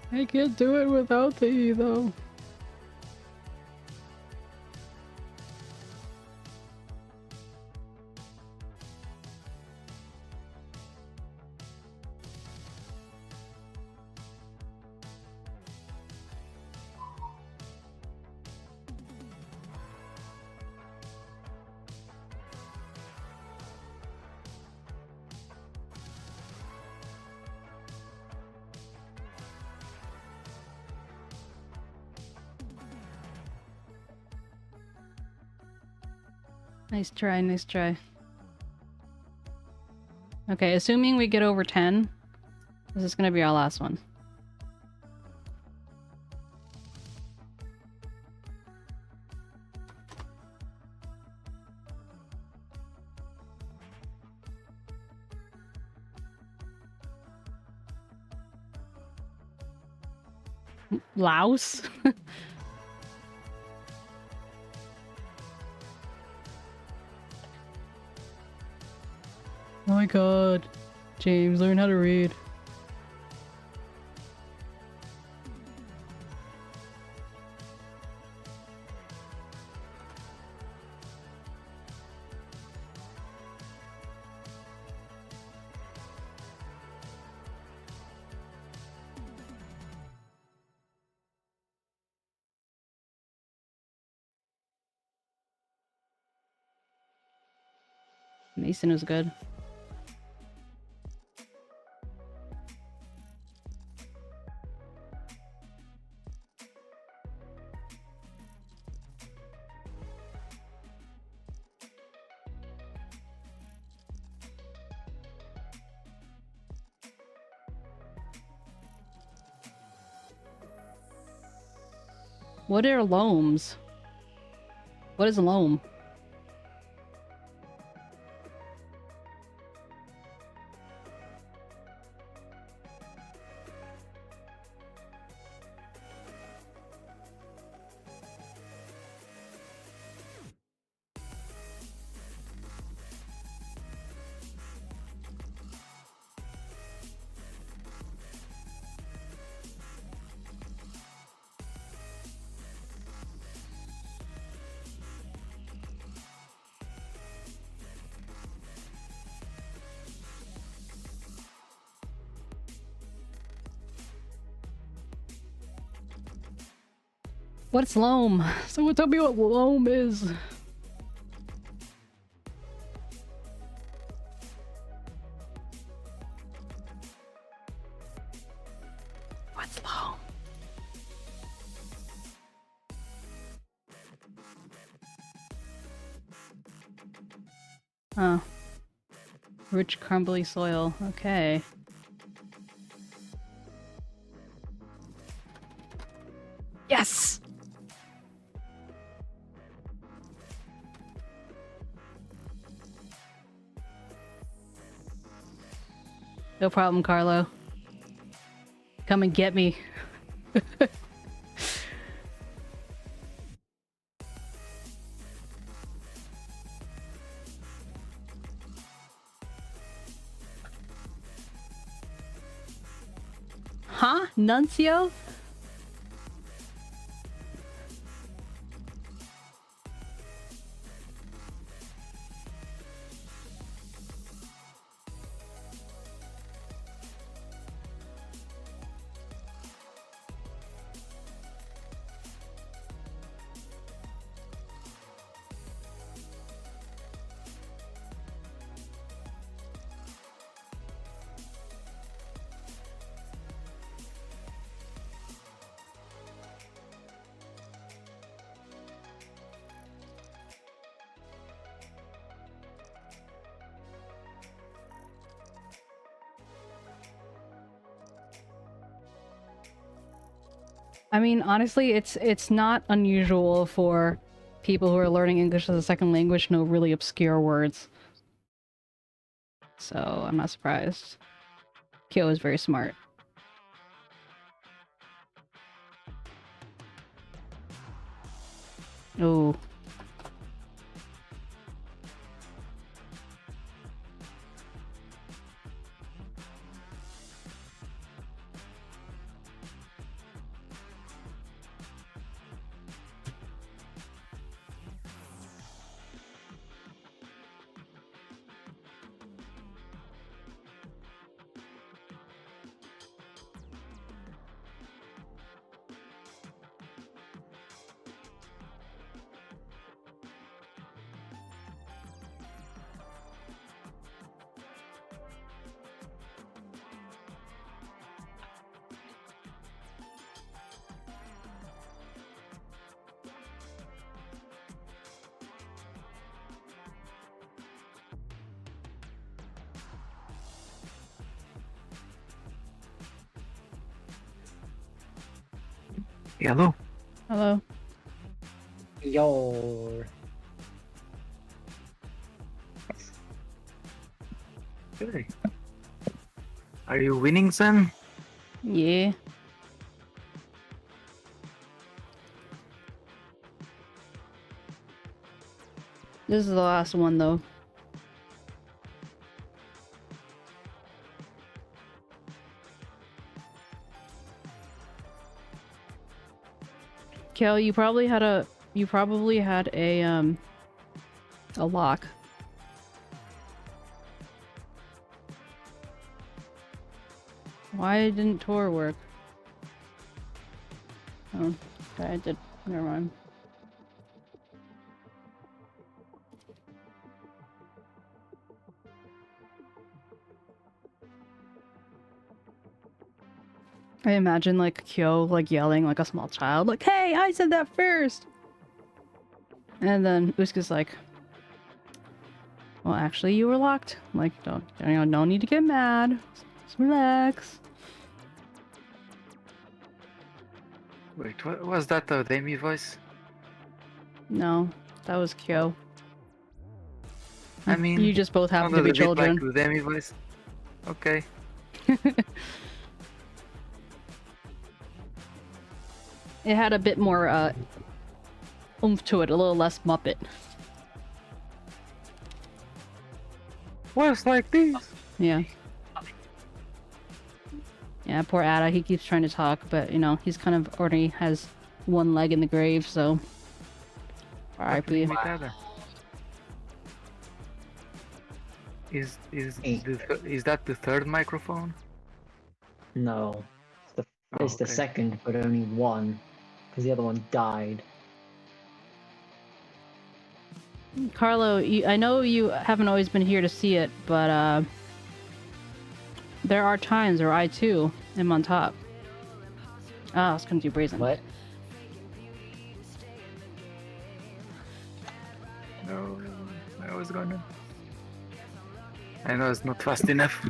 I can't do it without the E, though. Nice try, nice try. Okay, assuming we get over 10, this is gonna be our last one. Laos? Oh my god. James, learn how to read. Mason is good. What are loams? What is a loam? What's loam? Someone tell me what loam is. What's loam? Oh. Rich crumbly soil. Okay. No problem, Carlo. Come and get me. Huh? Nuncio? I mean, honestly, it's not unusual for people who are learning English as a second language to know really obscure words. So I'm not surprised. Kyo is very smart. Oh. Hello. Hello. Yo. Hey. Are you winning, son? Yeah. This is the last one, though. Kel, you probably had a lock. Why didn't Tor work? Oh, okay, I did. Never mind. I imagine like Kyo like yelling like a small child, like, "Hey, I said that first!" And then 𝗟𝗏's like, "Well, actually, you were locked. Like, don't need to get mad. Just relax." Wait, what was that a Demi voice? No, that was Kyo. I mean, you just both happen to sounded be a bit children. like the Demi voice. Okay. It had a bit more oomph to it, a little less Muppet. What's like this? Yeah. Yeah, poor Ada, he keeps trying to talk, but you know, he's kind of already has one leg in the grave, so R.I.P. Is that the third microphone? No. It's the okay. second, but only one. Because the other one died. Carlo, I know you haven't always been here to see it, but there are times where I too am on top. Ah, I was gonna do brazen. What? No, I was gonna. I know it's not fast enough.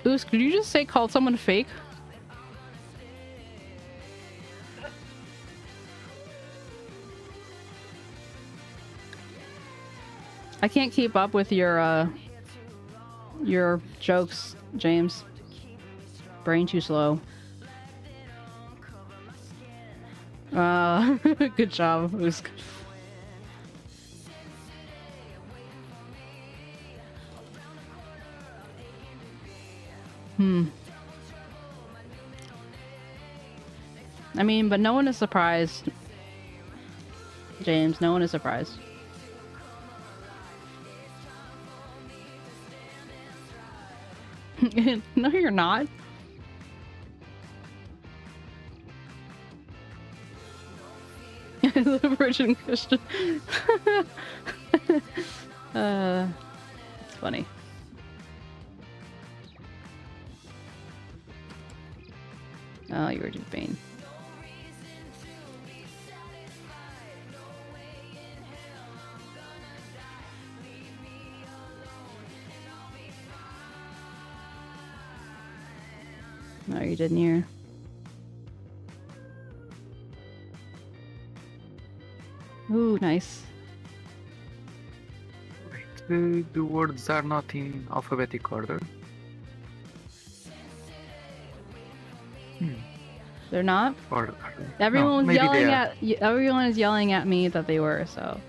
𝗟𝗏, could you just say call someone fake? I can't keep up with your jokes, James. Brain too slow. Good job. It was... I mean, but no one is surprised. James, no one is surprised. No, you're not. The Virgin Christian. It's funny. Oh, you were just Bane. No, you didn't hear. Ooh, nice. Wait, the words are not in alphabetic order. They're not? Or Everyone's maybe yelling they are. everyone is yelling at me that they were, so.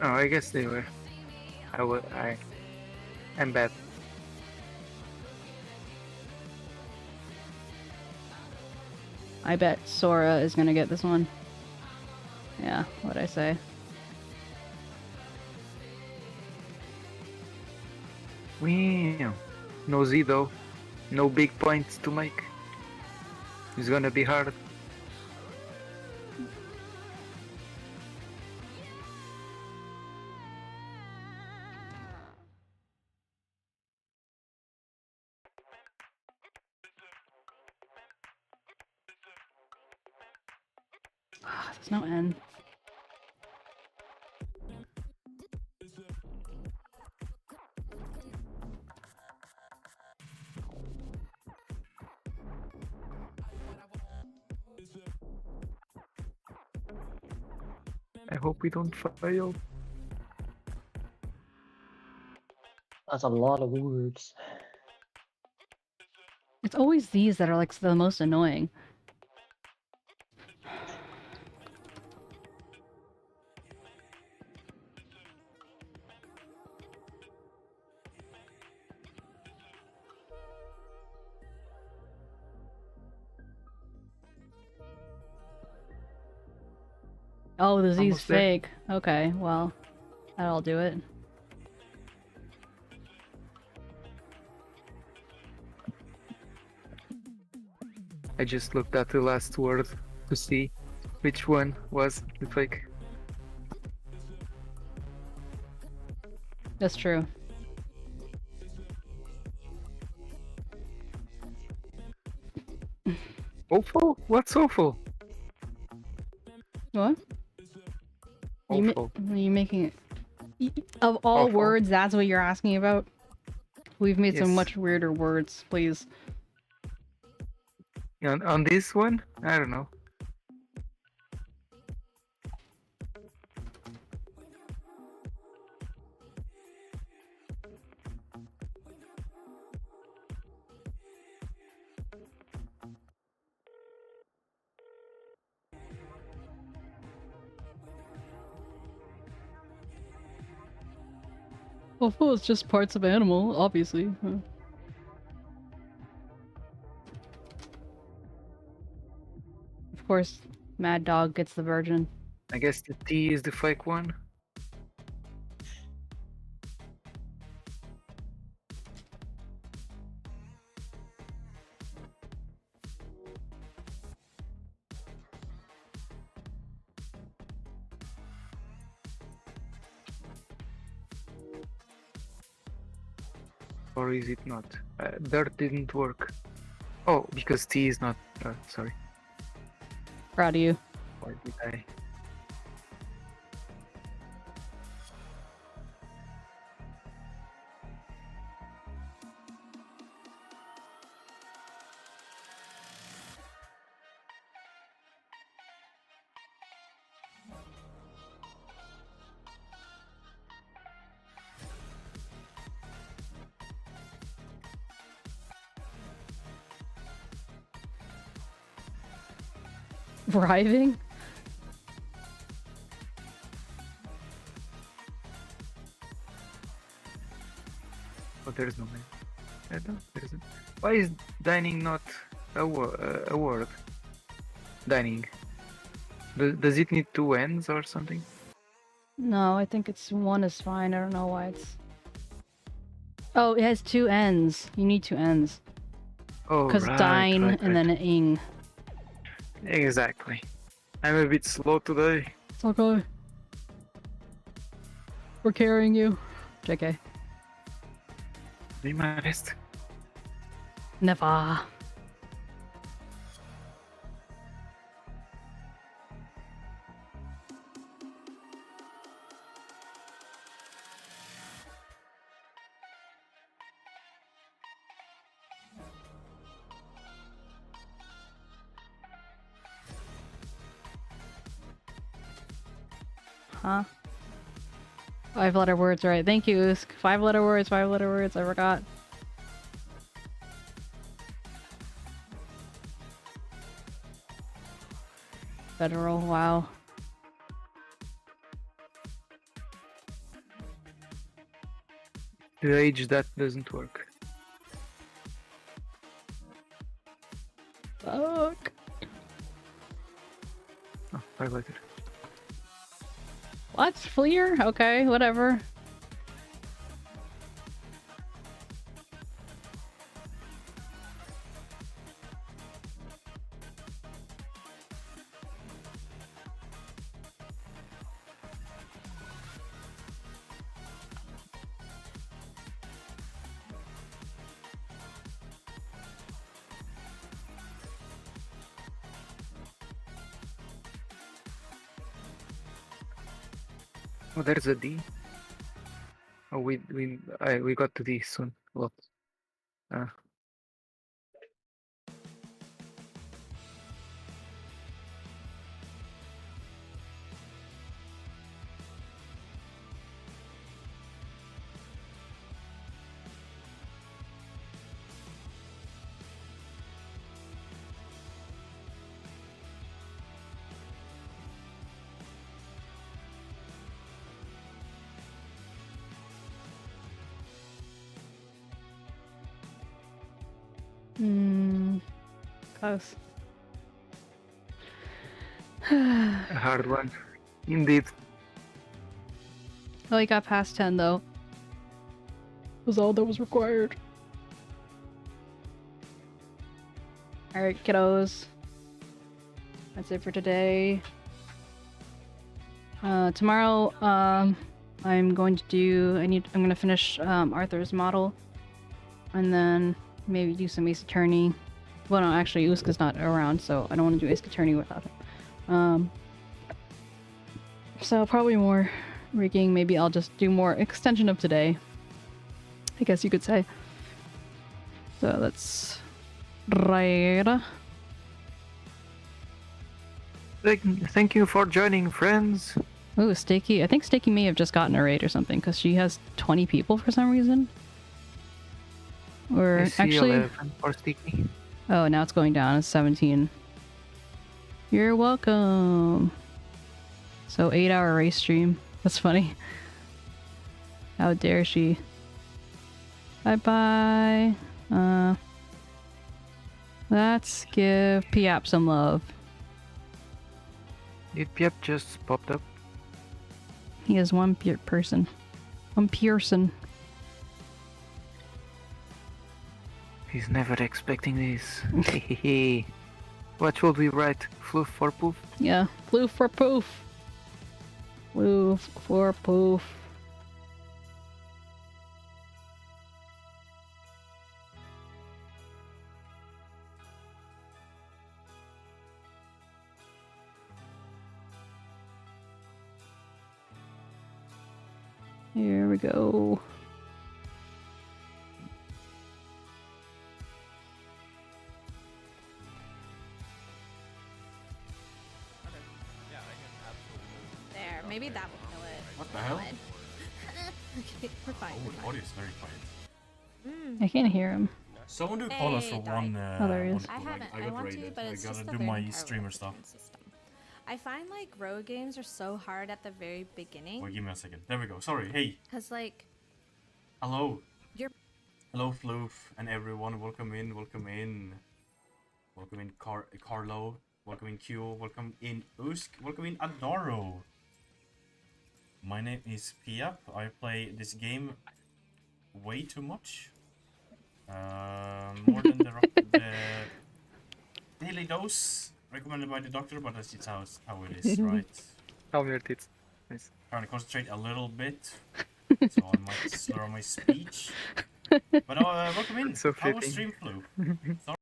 Oh, I guess they were. I'm bad. I bet Sora is gonna get this one. Yeah, what'd I say? Wow. No Z though. No big points to make. It's gonna be hard. There's no N. I hope we don't fail. That's a lot of words. It's always these that are like the most annoying. Oh, the Z's Almost there. fake. Okay, well, that'll do it. I just looked at the last word to see which one was the fake. That's true. Awful? What's awful? What? Awful. Are you making it? Of all Awful. words, that's what you're asking about? We've made some Yes. much weirder words, please. On this one? I don't know. Well, it's just parts of animal, obviously. Huh. Of course, Mad Dog gets the virgin. I guess the T is the fake one. Or is it not? Dirt didn't work. Oh, because T is not. Sorry. Proud of you. Why did I? Thriving? Oh, there is no man. No, there isn't. Why is dining not a word? Dining. Does it need two ends or something? No, I think it's one is fine. I don't know why it's... Oh, it has two ends. You need two ends. Oh, Because right, dine right, and right. then an ing. Exactly. I'm a bit slow today. It's okay. We're carrying you. JK. Do my best. Never. Huh? 5-letter words, right. Thank you, Usk. 5-letter words, 5-letter words, I forgot. Federal, wow. The age that doesn't work. Fuck. Oh, 5 later. What? Fleer? Okay, whatever. Oh, there's a D. Oh, we got to D soon. What? Close. A hard one. Indeed. Oh, he got past 10 though. Was all that was required. Alright, kiddos. That's it for today. Tomorrow, I'm going to do... I'm gonna finish Arthur's model. And then maybe do some Ace Attorney. Well, no, actually, Uska's not around, so I don't want to do Ace Attorney without him. So probably more rigging. Maybe I'll just do more extension of today, I guess you could say. So that's right. Thank you for joining, friends. Ooh, 𝗟𝗶. I think 𝗟𝗶 may have just gotten a raid or something because she has 20 people for some reason. Or I see actually, 11 for 𝗟𝗶. oh, now it's going down. It's 17. You're welcome. So 8-hour race stream. That's funny. How dare she? Bye bye. Let's give 𝗶𝗶 some love. Did Piep just popped up? He is one person. One person. He's never expecting this. Hehehe. What should we write? Fluff for poof? Yeah, blue for poof. Blue for poof. Here we go. There, maybe that will kill it. What the hell? Okay, we're fine. Oh, We're the fine. audio is very quiet. I can't hear him. Someone do call us for Hey, one. Doin. Oh, there he is. one I call. haven't. I I got want to, raided. but I it's gotta just the do very my entire streamer world stuff. system. I find like road games are so hard at the very beginning. Wait, give me a second. There we go. Sorry. Hey. Cause like. Hello. You're. Hello, Floof, and everyone. Welcome in. Welcome in. Welcome in, Carlo. Welcome in, Q. Welcome in, Usk. Welcome in, Adoro. My name is 𝗶𝗶𝗶𝗀𝘀. I play this game way too much. More than the daily dose recommended by the doctor, but that's just how it is, right? Calm your tits. Nice. Trying to concentrate a little bit, so I might slur my speech. But welcome in. So How was fitting. stream flu?